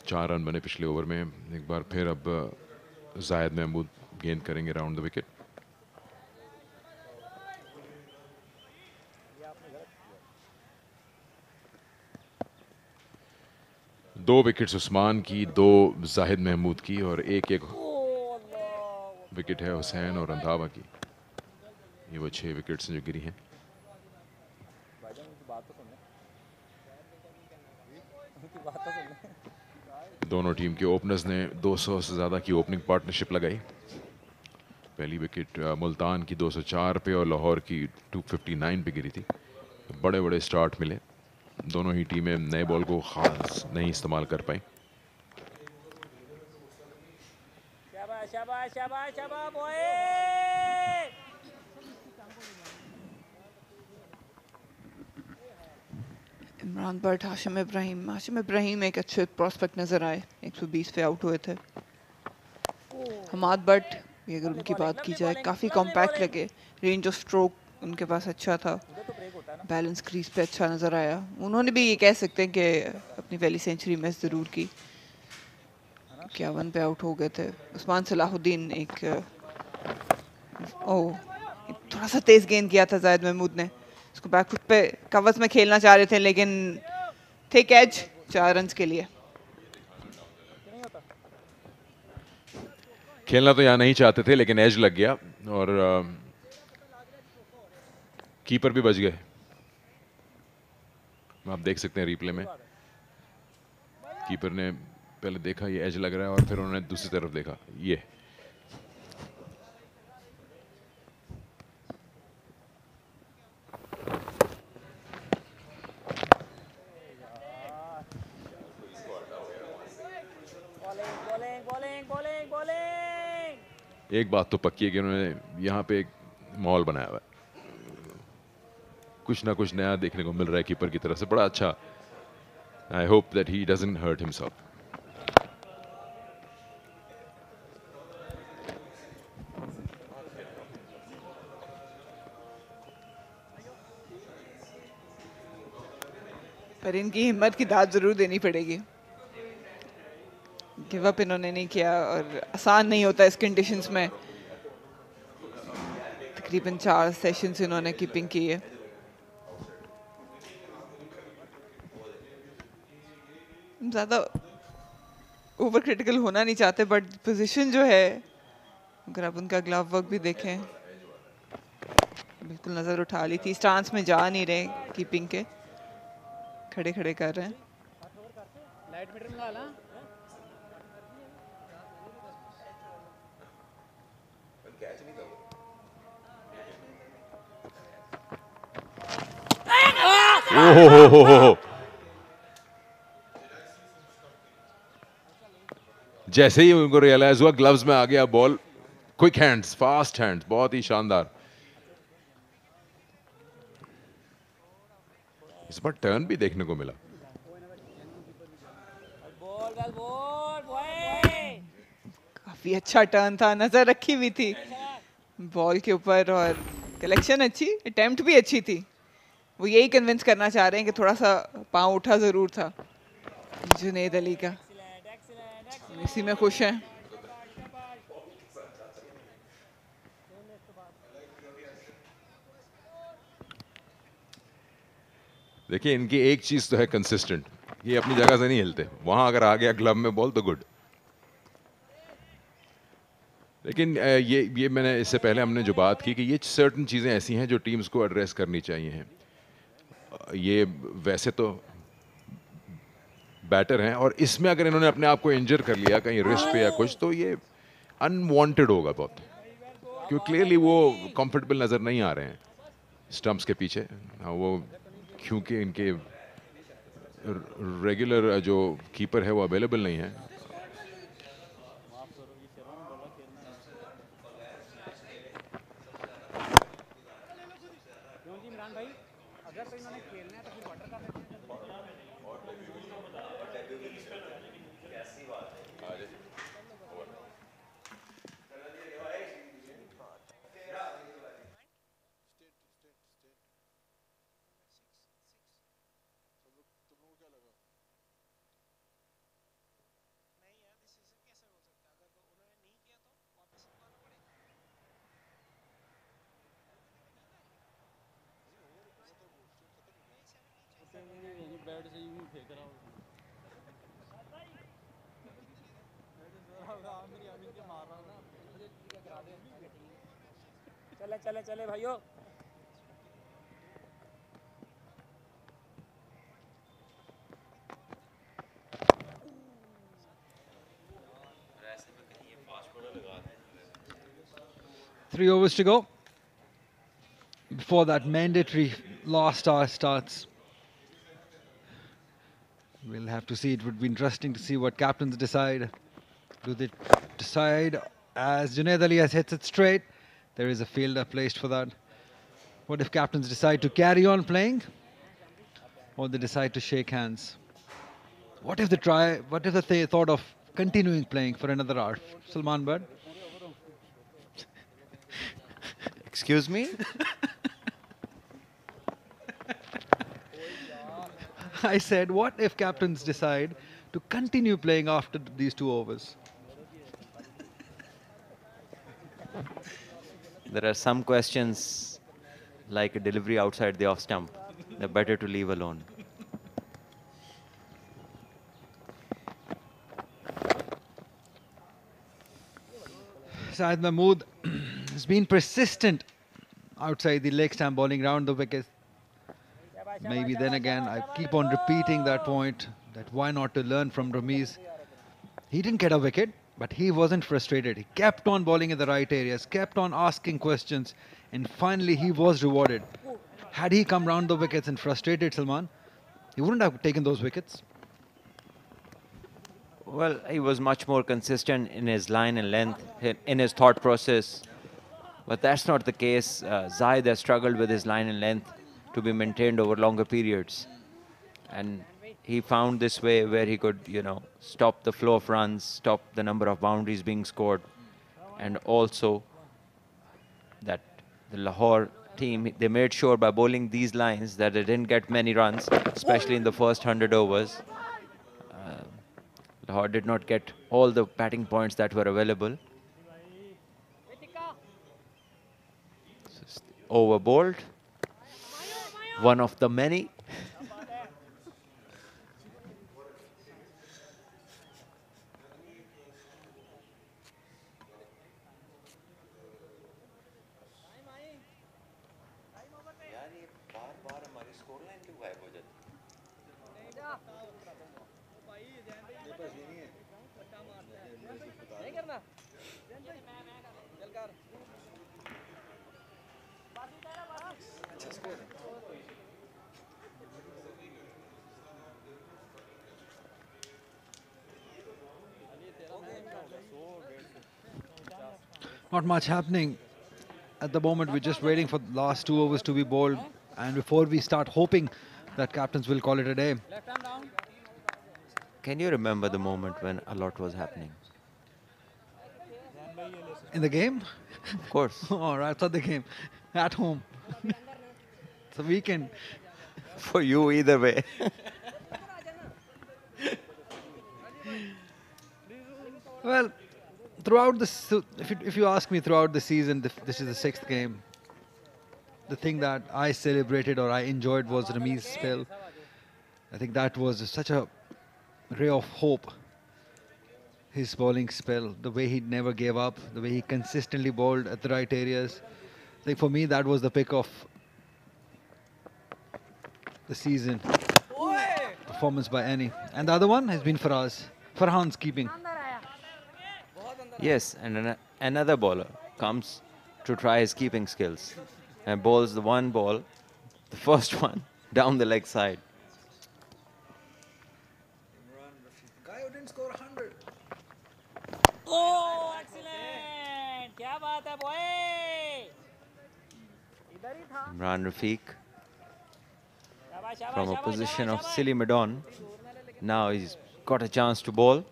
4 रन बने पिछले ओवर में। एक बार फिर अब जायद महमूद गेंद करेंगे राउंड द विकेट। दो विकेट्स उस्मान की, 2 जाहिद महमूद की और एक विकेट है हुसैन और रंधावा की। ये वो 6 विकेट्स जो गिरी हैं। दोनों टीम के ओपनर्स ने 200 से ज़्यादा की ओपनिंग पार्टनरशिप लगाई। पहली विकेट मुल्तान की 204 पे और लाहौर की 259 पे गिरी थी। बड़े बड़े स्टार्ट मिले। दोनों ही टीमें नए बॉल को खास नहीं इस्तेमाल कर पाई। शाबाश शाबाश शाबाश शाबाश बॉय। इमरान बट, हाशिम इब्राहिम एक अच्छे प्रोस्पेक्ट नजर आए। 120 पे आउट हुए थे। हमाद बट भी अगर उनकी बात की जाए काफ़ी कॉम्पैक्ट लगे। रेंज ऑफ स्ट्रोक उनके पास अच्छा था। बैलेंस क्रीज पे अच्छा नज़र आया। उन्होंने भी ये कह सकते हैं कि अपनी पहली सेंचुरी मिस ज़रूर की। 51 पे आउट हो गए थे। उस्मान सलाहुद्दीन एक थोड़ा सा तेज गेंद किया था जायद महमूद ने। उसको बैकफुट पे कवर्स में खेलना चाह रहे थे लेकिन थिक एज 4 रन के लिए। खेलना तो यहाँ नहीं चाहते थे लेकिन एज लग गया और कीपर भी बच गए। आप देख सकते हैं रिप्ले में, कीपर ने पहले देखा ये एज लग रहा है और फिर उन्होंने दूसरी तरफ देखा ये। एक बात तो पक्की है कि उन्होंने यहाँ पे एक माहौल बनाया हुआ है। कुछ ना कुछ नया देखने को मिल रहा है कीपर की तरफ से, बड़ा अच्छा। I hope that he doesn't hurt himself. पर इनकी हिम्मत की दाद जरूर देनी पड़ेगी। गिव अप इन्होंने नहीं किया और आसान नहीं होता इस कंडीशंस में। तकरीबन 4 सेशंस इन्होंने कीपिंग की है। ज़्यादा ओवर क्रिटिकल होना नहीं चाहते बट पोजीशन जो है, अगर आप उनका ग्लव वर्क भी देखें, बिल्कुल नज़र उठा ली थी। स्टांस में जा नहीं रहे, कीपिंग के खड़े खड़े कर रहे हैं। ओहो, जैसे ही उनको रियलाइज हुआ ग्लव्स में आ गया ball. Quick hands, fast hands, बहुत ही शानदार। इस बार टर्न भी देखने को मिला। काफी अच्छा टर्न था, नजर रखी हुई थी बॉल के ऊपर और कलेक्शन अच्छी, अटेम्प्ट भी अच्छी थी। वो यही कन्विंस करना चाह रहे हैं कि थोड़ा सा पांव उठा जरूर था जुनैद अली का। इसी में खुश हैं। देखिए इनकी एक चीज तो है कंसिस्टेंट, ये अपनी जगह से नहीं हिलते। वहां अगर आ गया ग्लव में बॉल तो गुड। लेकिन ये मैंने इससे पहले हमने जो बात की कि ये सर्टन चीज़ें ऐसी हैं जो टीम्स को एड्रेस करनी चाहिए हैं। ये वैसे तो बैटर हैं और इसमें अगर इन्होंने अपने आप को इंजर कर लिया कहीं रिस्ट पे या कुछ, तो ये अनवांटेड होगा बहुत, क्योंकि क्लियरली वो कंफर्टेबल नज़र नहीं आ रहे हैं स्टंप्स के पीछे। वो क्योंकि इनके रेगुलर जो कीपर है वो अवेलेबल नहीं है। चले चले चले भाइयों. Three overs to go before that mandatory last hour starts. We'll have to see. It would be interesting to see what captains decide. Do they decide as Junaid Ali has hits it straight? There is a fielder placed for that. What if captains decide to carry on playing, or they decide to shake hands? What if they try? What if they thought of continuing playing for another hour? Salman Bird. Excuse me? I said, what if captains decide to continue playing after these 2 overs? There are some questions like a delivery outside the off stump. They're better to leave alone. Syed Mahmood has been persistent outside the leg stump, bowling round the wicket. Maybe then again, I keep on repeating that point, that why not to learn from Ramiz. He didn't get a wicket, but he wasn't frustrated. He kept on bowling in the right areas, kept on asking questions, and finally he was rewarded. Had he come round the wickets and frustrated Salman, he wouldn't have taken those wickets. Well, he was much more consistent in his line and length, in his thought process. But that's not the case. Zahid has struggled with his line and length to be maintained over longer periods. And he found this way where he could, you know, stop the flow of runs, stop the number of boundaries being scored. And also that the Lahore team, they made sure by bowling these lines that they didn't get many runs, especially in the first 100 overs. Lahore did not get all the batting points that were available. Over bowled. One of the many. Not much happening at the moment. We're just waiting for the last 2 overs to be bowled, and before we start hoping that captains will call it a day. Can you remember the moment when a lot was happening? In the game? Of course. Oh, right, the game. At home. It's a weekend. For you, either way. Well, throughout this, if you ask me, throughout the season, this is the 6th game. The thing that I celebrated or I enjoyed was Ramiz's spell. I think that was such a ray of hope. His bowling spell, the way he never gave up, the way he consistently bowled at the right areas. I think for me, that was the pick of the season. Performance by any. And the other one has been Farhan's keeping. Yes, and another bowler comes to try his keeping skills and bowls the one ball, the first one, down the leg side. Guy who didn't score 100. Oh, excellent! क्या बात है boy? इधर ही था. Imran Rafiq शाबाश, शाबाश, from a शाबाश, position शाबाश, of शाबाश. silly Madon. Now he's got a chance to bowl.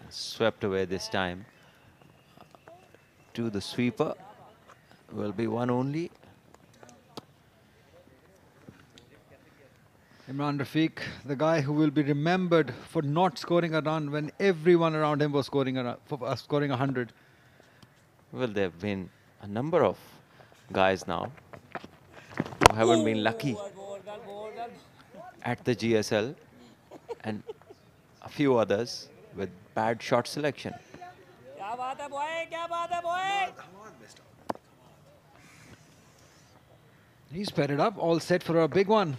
Swept away this time. To the sweeper. Will be one only. Imran Rafiq, the guy who will be remembered for not scoring a run when everyone around him was scoring scoring 100. Well, there have been a number of guys now haven't been lucky at the GSL, and a few others with bad shot selection. क्या बात है boy? क्या बात है boy? He's paired it up, all set for a big one.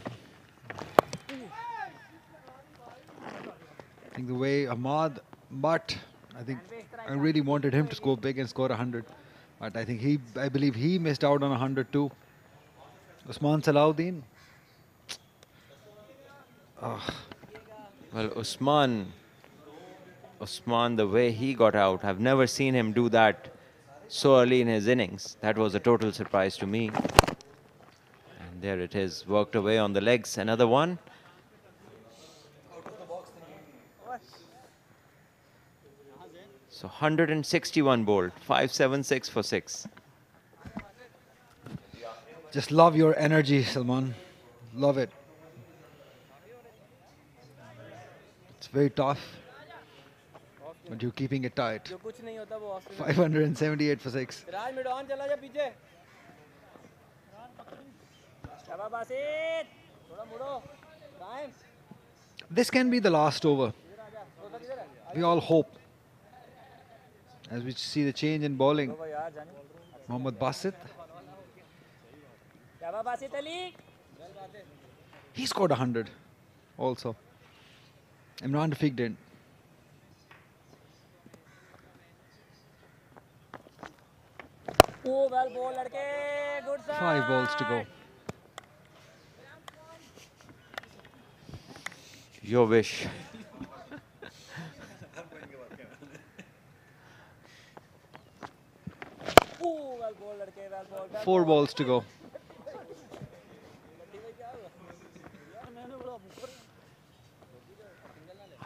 I think the way Ahmad, but I really wanted him to score big and score 100. But I believe he missed out on 100 too. Usman Salahuddin. Well, Usman, the way he got out, I've never seen him do that so early in his innings. That was a total surprise to me. And there it is, worked away on the legs. Another one. So 161 bowled, 576 for 6. Just love your energy, Salman. Love it. It's very tough, but you're keeping it tight. जो कुछ नहीं होता वो 578 for 6. Raj mid on चला जा पीछे शाबाश बासित थोड़ा मुड़ो time This can be the last over. We all hope. As we see the change in bowling, Mohammad Basit. शाबाश Basit Ali He scored 100 also. Imran Rafiq didn't. Oh well ball लड़के good shot 5 balls to go. Your wish. Oh well ball लड़के well ball 4 balls to go.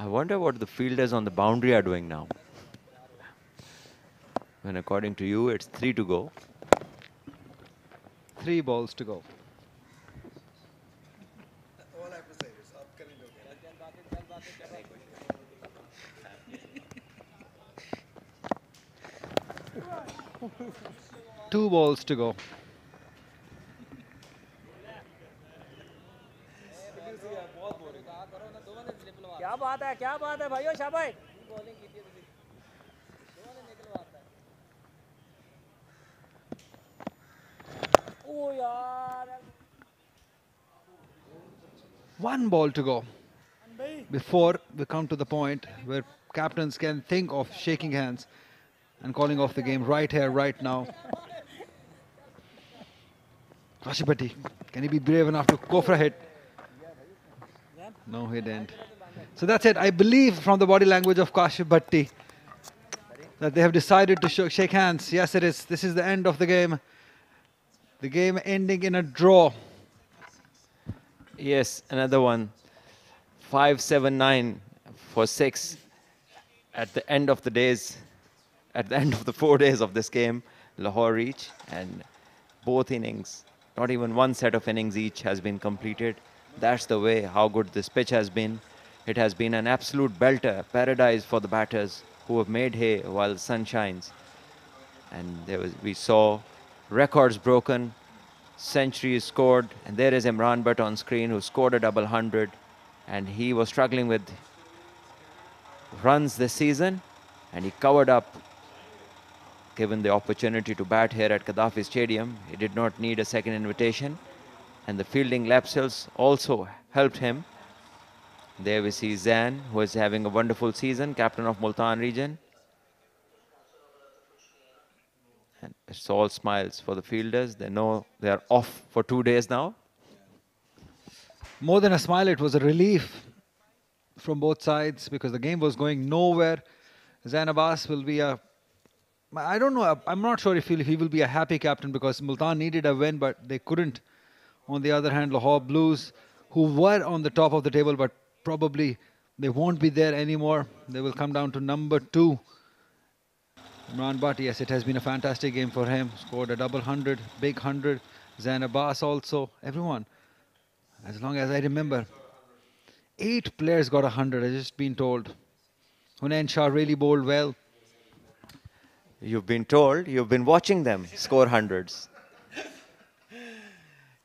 I wonder what the fielders on the boundary are doing now. When according to you, it's 3 to go. 3 balls to go. Two balls to go. क्या बात है भाइयों शाबाश ओ यार 1 ball to go. Before we come to the point where captains can think of shaking hands and calling off the game right here, right now. Kashipati, can he be brave enough to go for a hit? No, he didn't. So that's it. I believe from the body language of Kashipati that they have decided to shake hands. Yes, it is. This is the end of the game. The game ending in a draw. Yes, another one. 579 for 6. At the end of the days, at the end of the 4 days of this game, Lahore reach, and both innings, not even one set of innings each has been completed. That's the way how good this pitch has been. It has been an absolute belter, paradise for the batters who have made hay while the sun shines. And we saw records broken, centuries scored, and there is Imran Butt on screen who scored a double 100, and he was struggling with runs this season, and he covered up. Given the opportunity to bat here at Gaddafi Stadium, he did not need a second invitation, and the fielding lapses also helped him. There we see Zan, who is having a wonderful season, captain of Multan region. And it's all smiles for the fielders. They know they are off for 2 days now. More than a smile, it was a relief from both sides because the game was going nowhere. Zain Abbas will be I don't know, I'm not sure if he will be a happy captain because Multan needed a win, but they couldn't. On the other hand, Lahore Blues, who were on the top of the table, but probably they won't be there anymore. They will come down to number 2. Imran Butt, yes, it has been a fantastic game for him. Scored a double 100, big 100. Zain Abbas also, everyone. As long as I remember, 8 players got 100, I've just been told. Hunain Shah really bowled well. You've been told, you've been watching them score hundreds.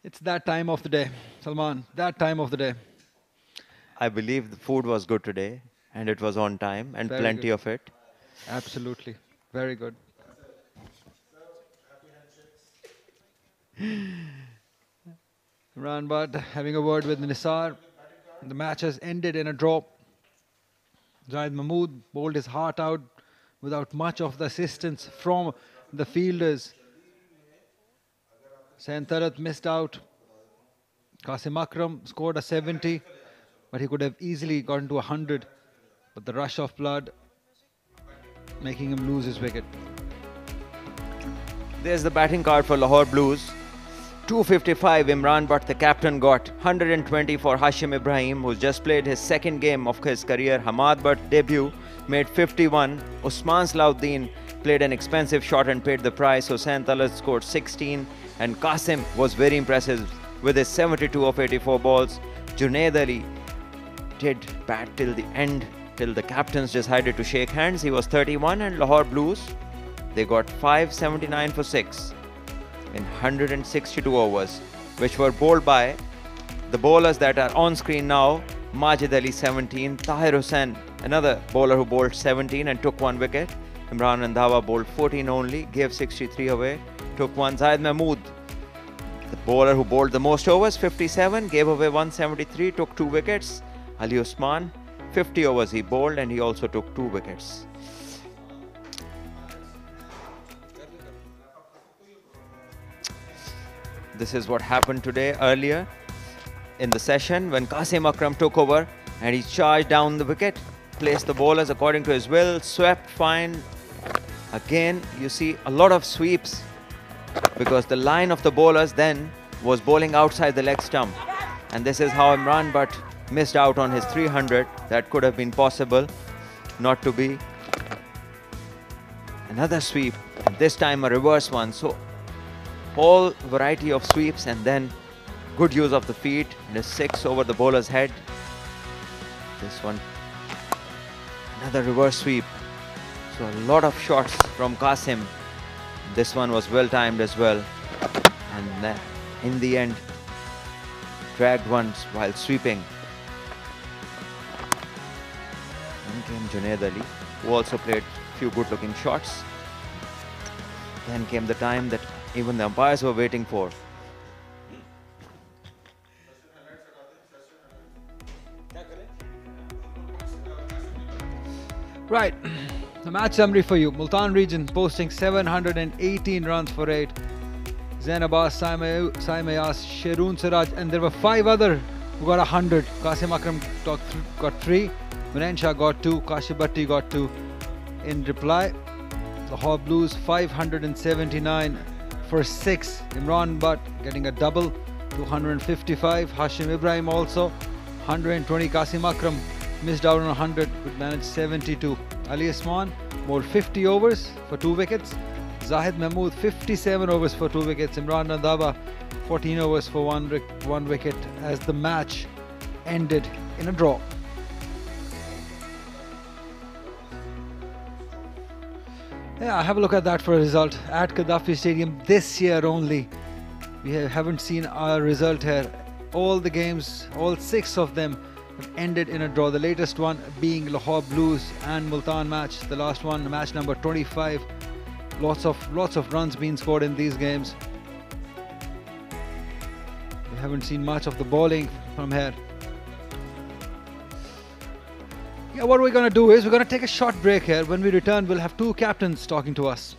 It's that time of the day, Salman, that time of the day. I believe the food was good today, and it was on time, and Very plenty good. of it. Absolutely. Very good. Imran Butt having a word with Nisar. The match has ended in a draw. Zahid Mahmood bowled his heart out without much of the assistance from the fielders. Sain Tarat missed out. Qasim Akram scored a 70, but he could have easily gotten to 100. But the rush of blood making him lose his wicket. There's the batting card for Lahore Blues. 255 Imran Butt, the captain, got 120 for Hashim Ibrahim, who's just played his second game of his career. Hamad Butt debut, made 51. Usman Salahuddin played an expensive shot and paid the price. Hussain Talat scored 16. And Qasim was very impressive with his 72 of 84 balls. Junaid Ali did bat till the end, till the captains decided to shake hands. He was 31, and Lahore Blues, they got 579 for 6 in 162 overs, which were bowled by the bowlers that are on screen now. Majid Ali 17, Tahir Hussain, another bowler who bowled 17 and took 1 wicket. Imran Randhawa bowled 14 only, gave 63 away, took 1. Zahid Mahmood, the bowler who bowled the most overs, 57, gave away 173, took 2 wickets. Ali Usman, 50 overs he bowled, and he also took 2 wickets. This is what happened today earlier in the session when Qasim Akram took over and he charged down the wicket, placed the bowlers according to his will, swept fine. Again, you see a lot of sweeps because the line of the bowlers then was bowling outside the leg stump. And this is how Imran Butt missed out on his 300. That could have been possible, not to be. Another sweep, and this time a reverse one. So whole variety of sweeps and then good use of the feet, and a 6 over the bowler's head. This one, another reverse sweep. So a lot of shots from Qasim. This one was well timed as well, and then in the end dragged once while sweeping. Then came Junaid Ali, who also played a few good looking shots. Then came the time that even the umpires were waiting for. Right, the match summary for you. Multan region posting 718 runs for 8. Zain Abbas, Saimayas, Sherun Siraj, and there were 5 other who got 100. Qasim Akram got 3, Munain Shah got 2, Kashif Bhatti got 2. In reply, Lahore Blues 579 for 6. Imran Butt getting a double, 255. Hashim Ibrahim also 120. Qasim Akram missed out on 100, but managed 72. Ali Usman more 50 overs for 2 wickets. Zahid Mahmood 57 overs for 2 wickets. Imran Randhawa 14 overs for 1 wicket as the match ended in a draw. Yeah, have a look at that for a result at Gaddafi Stadium this year only. We haven't seen our result here. All the games, all 6 of them have ended in a draw. The latest one being Lahore Blues and Multan match. The last one, match number 25. Lots of runs being scored in these games. We haven't seen much of the bowling from here. Yeah, what we're going to do is we're going to take a short break here. When we return, we'll have 2 captains talking to us.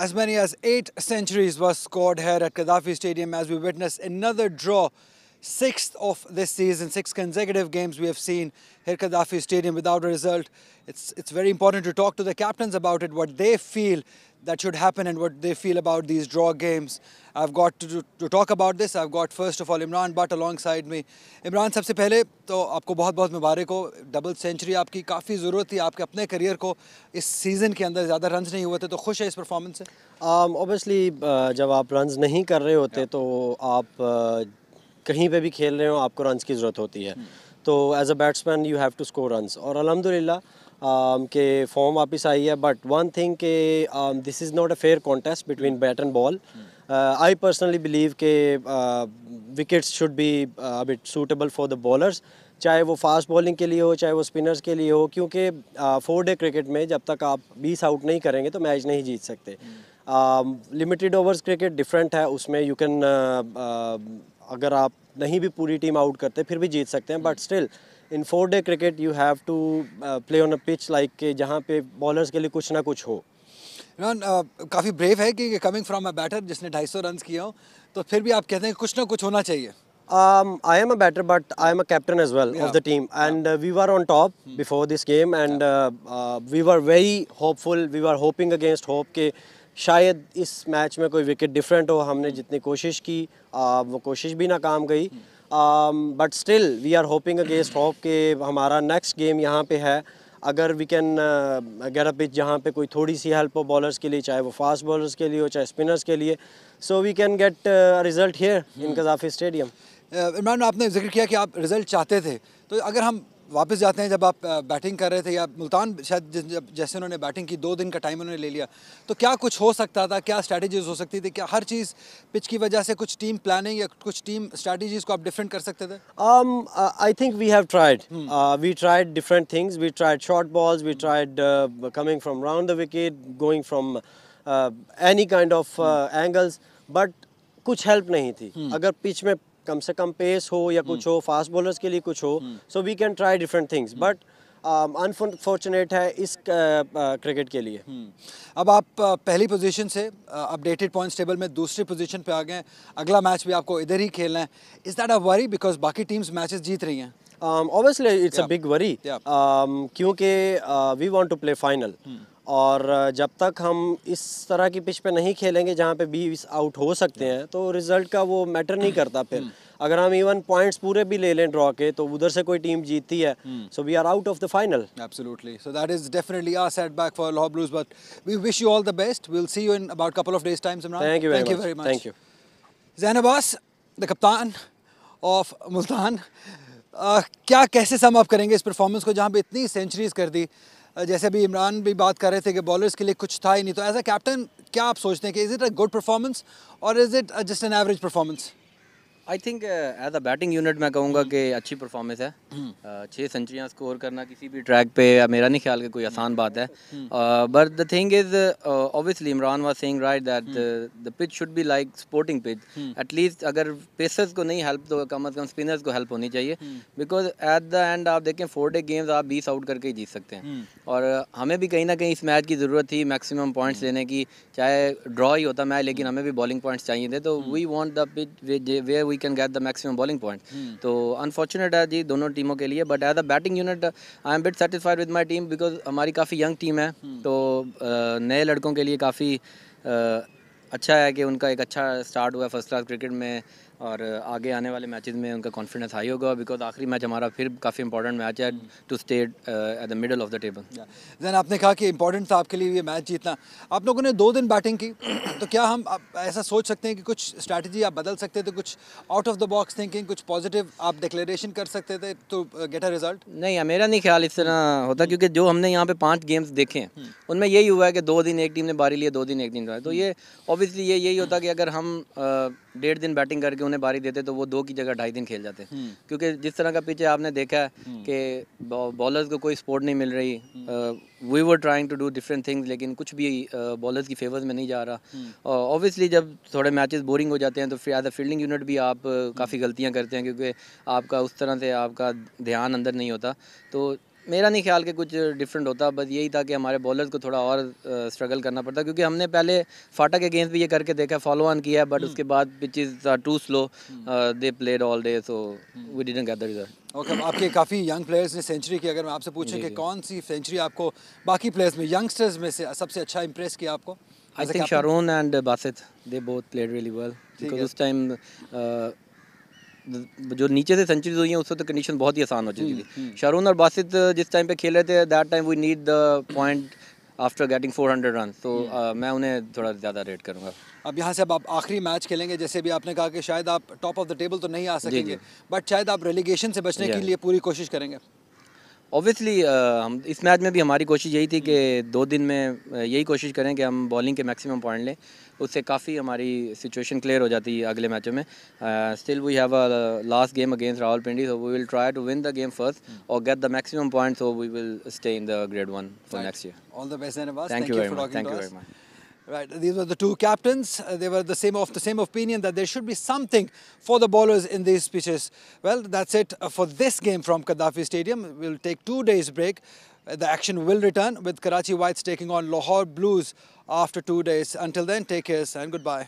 As many as 8 centuries was scored here at Gaddafi Stadium as we witness another draw. 6th of this season, 6 consecutive games we have seen here at Gaddafi Stadium without a result. It's very important to talk to the captains about it, what they feel that should happen and what they feel about these draw games. I've got to talk about this. I've got first of all Imran Butt alongside me. Imran, सबसे पहले तो आपको बहुत-बहुत मुबारक हो. Double century आपकी काफ़ी ज़रूरत थी आपके अपने करियर को. इस सीज़न के अंदर ज़्यादा रन्स नहीं हुए थे तो खुश है इस परफॉर्मेंस से? ऑब्वियसली जब आप रन्स नहीं कर रहे होते तो आप कहीं पे भी खेल रहे हो आपको रन्स की ज़रूरत होती है. तो as a batsman you have to score runs और अल्हम्दुलिल्लाह के फॉर्म वापस आई है. बट वन थिंग के this is not a fair contest between bat and ball. I personally believe के wickets should be a bit suitable for the bowlers, चाहे वो फास्ट बॉलिंग के लिए हो चाहे वो स्पिनर्स के लिए हो, क्योंकि 4 डे क्रिकेट में जब तक आप 20 आउट नहीं करेंगे तो मैच नहीं जीत सकते. लिमिटेड ओवर्स क्रिकेट डिफरेंट है, उसमें यू कैन अगर आप नहीं भी पूरी टीम आउट करते फिर भी जीत सकते हैं. But still in 4 day cricket you have to play on a pitch like के जहाँ पे बॉलर्स के लिए कुछ ना कुछ हो. काफ़ी ब्रेव है कि कमिंग फ्रॉम अ बैटर जिसने 250 रन किया हो तो फिर भी आप कहते हैं कि कुछ ना कुछ होना चाहिए. I am a batter, but I am a captain as well of the team, and we were on top before this game, and we were very hopeful. We were hoping against hope कि शायद इस match में कोई wicket different हो. हमने जितनी कोशिश की वो कोशिश भी नाकाम गई. But still we are hoping against hope कि हमारा नेक्स्ट गेम यहाँ पे है. अगर we can get a pitch जहाँ पे कोई थोड़ी सी हेल्प हो बॉलर्स के लिए, चाहे वो फास्ट बॉलर्स के लिए हो चाहे स्पिनर्स के लिए, so we can get result here in Gaddafi Stadium. Imran, आपने जिक्र किया कि आप रिजल्ट चाहते थे, तो अगर हम वापस जाते हैं जब आप बैटिंग कर रहे थे या मुल्तान शायद जैसे उन्होंने बैटिंग की 2 दिन का टाइम उन्होंने ले लिया, तो क्या कुछ हो सकता था, क्या स्ट्रैटेजीज हो सकती थी, क्या हर चीज़ पिच की वजह से कुछ टीम प्लानिंग या कुछ टीम स्ट्रैटेजीज को आप डिफरेंट कर सकते थे? I think we have tried. We tried different things. We tried short balls. We tried coming from round the wicket, going from any kind of angles. But कुछ help नहीं थी. अगर pitch में कम से कम पेस हो या कुछ हो, फास्ट बॉलर्स के लिए कुछ हो, so we can try different things. But unfortunate है इस क्रिकेट के लिए. अब आप पहली पोजीशन से अपडेटेड पॉइंट्स टेबल में दूसरी पोजीशन पे आ गए हैं. अगला मैच भी आपको इधर ही खेलना है. Is that a worry because बाकी टीम्स मैचेस जीत रही हैं? Obviously it's a big worry. क्योंकि we want to play final. और जब तक हम इस तरह की पिच पे नहीं खेलेंगे जहाँ पे 20 आउट हो सकते हैं तो रिजल्ट का वो मैटर नहीं करता. फिर अगर हम इवन पॉइंट्स पूरे भी ले लें ड्रॉ के तो उधर से कोई टीम जीतती है, so we are out of the final. Absolutely. So that is definitely a setback for Lahore Blues, but we wish you all the best. We'll see you in about a couple of days time, Imran. Thank you very much. Thank you. Zain Abbas, the captain of Multan. क्या कैसे sum up करेंगे इस performance को जहाँ पे इतनी centuries कर दी? जैसे अभी इमरान भी बात कर रहे थे कि बॉलर्स के लिए कुछ था ही नहीं, तो एज अ कैप्टन क्या आप सोचते हैं कि is it a good performance और is it just an average performance? I think as a batting unit मैं कहूँगा कि अच्छी परफॉर्मेंस है. 6 सेंचुरियाँ स्कोर करना किसी भी ट्रैक पे मेरा नहीं ख्याल कि कोई आसान बात है. But the thing is obviously Imran was saying right that the pitch should be like sporting pitch. At least अगर पेसर्स को नहीं हेल्प तो कम से कम स्पिनर्स को हेल्प होनी चाहिए. बिकॉज एट द एंड आप देखें 4 डे गेम्स आप 20 आउट करके ही जीत सकते हैं. और हमें भी कहीं ना कहीं इस मैच की ज़रूरत थी मैक्सिमम पॉइंट्स लेने की. चाहे ड्रॉ ही होता मैच लेकिन हमें भी बॉलिंग पॉइंट्स चाहिए थे. तो we want the pitch where we can get the maximum bowling point. तो अनफॉर्चुनेट है जी दोनों टीमों के लिए. But as a batting unit I am bit satisfied with my team because हमारी काफ़ी यंग टीम है. तो नए लड़कों के लिए काफ़ी अच्छा है कि उनका एक अच्छा स्टार्ट हुआ है फर्स्ट क्लास क्रिकेट में. और आगे आने वाले मैचेस में उनका कॉन्फिडेंस हाई होगा बिकॉज आखिरी मैच हमारा फिर काफ़ी इंपॉर्टेंट मैच है to stay at the middle of the table. Jain, आपने कहा कि इंपॉर्टेंट था आपके लिए ये मैच जीतना. आप लोगों ने 2 दिन बैटिंग की, तो क्या हम ऐसा सोच सकते हैं कि कुछ स्ट्रैटेजी आप बदल सकते थे, कुछ out of the box thinking, कुछ पॉजिटिव आप डिक्लेरेशन कर सकते थे टू गेट अ रिजल्ट? नहीं, मेरा नहीं ख्याल इस तरह होता क्योंकि जो हमने यहाँ पे 5 गेम्स देखे हैं उनमें यही हुआ है कि 2 दिन एक टीम ने बारी ली, 2 दिन एक टीम. तो ये ऑब्वियसली यही होता कि अगर हम 1.5 दिन बैटिंग करके उन्हें बारी देते तो वो 2 की जगह 2.5 दिन खेल जाते. क्योंकि जिस तरह का पिच है आपने देखा है कि बॉलर्स को कोई सपोर्ट नहीं मिल रही. We were trying to do different things लेकिन कुछ भी बॉलर्स की फेवर्स में नहीं जा रहा. ऑब्वियसली जब थोड़े मैचेस बोरिंग हो जाते हैं तो फिर एज अ फील्डिंग यूनिट भी आप काफ़ी गलतियाँ करते हैं क्योंकि आपका उस तरह से आपका ध्यान अंदर नहीं होता. तो मेरा नहीं ख्याल कि कुछ डिफरेंट होता, बस यही था कि हमारे बॉलर्स को थोड़ा और स्ट्रगल करना पड़ता, क्योंकि हमने पहले फाटा के गेंद भी ये करके देखा, फॉलो ऑन किया, बट उसके बाद pitches are too slow, they played all day, so we didn't get the result. Okay, आपके काफ़ी यंग प्लेयर्स ने सेंचुरी की। अगर मैं आपसे पूछूं कि कौन सी सेंचुरी आपको बाकी प्लेयर्स में, यंगस्टर्स में से सबसे अच्छा इंप्रेस किया आपको? I think Sharoon and Basit, they both played really well, because उस टाइम जो नीचे से सेंचुरीज हुई हैं उस वक्त कंडीशन बहुत ही आसान हो चुकी थी। शारून और बासित जिस टाइम पे खेल रहे थे, that time we need the point after getting 400 run, तो मैं उन्हें थोड़ा ज़्यादा रेट करूँगा। अब यहाँ से अब आप आखिरी मैच खेलेंगे, जैसे भी आपने कहा कि शायद आप टॉप ऑफ द टेबल तो नहीं आ सकेंगे, बट शायद आप रेलीगेशन से बचने के लिए पूरी कोशिश करेंगे। ऑब्वियसली हम इस मैच में भी हमारी कोशिश यही थी कि 2 दिन में यही कोशिश करें कि हम बॉलिंग के मैक्सिमम पॉइंट लें, उससे काफ़ी हमारी सिचुएशन क्लियर हो जाती है अगले मैचों में। Still we have a last game against Rawalpindi, so we will try to win the game first और get the maximum point, so we will stay in the grade 1 for next year. All the best Anabas. Thank you very much. Thank you very much. Right, these were the two captains. They were the same opinion that there should be something for the bowlers in these pitches. Well, that's it for this game from Gaddafi Stadium. We'll take 2 days break. The action will return with Karachi Whites taking on Lahore Blues after 2 days. Until then, take care and goodbye.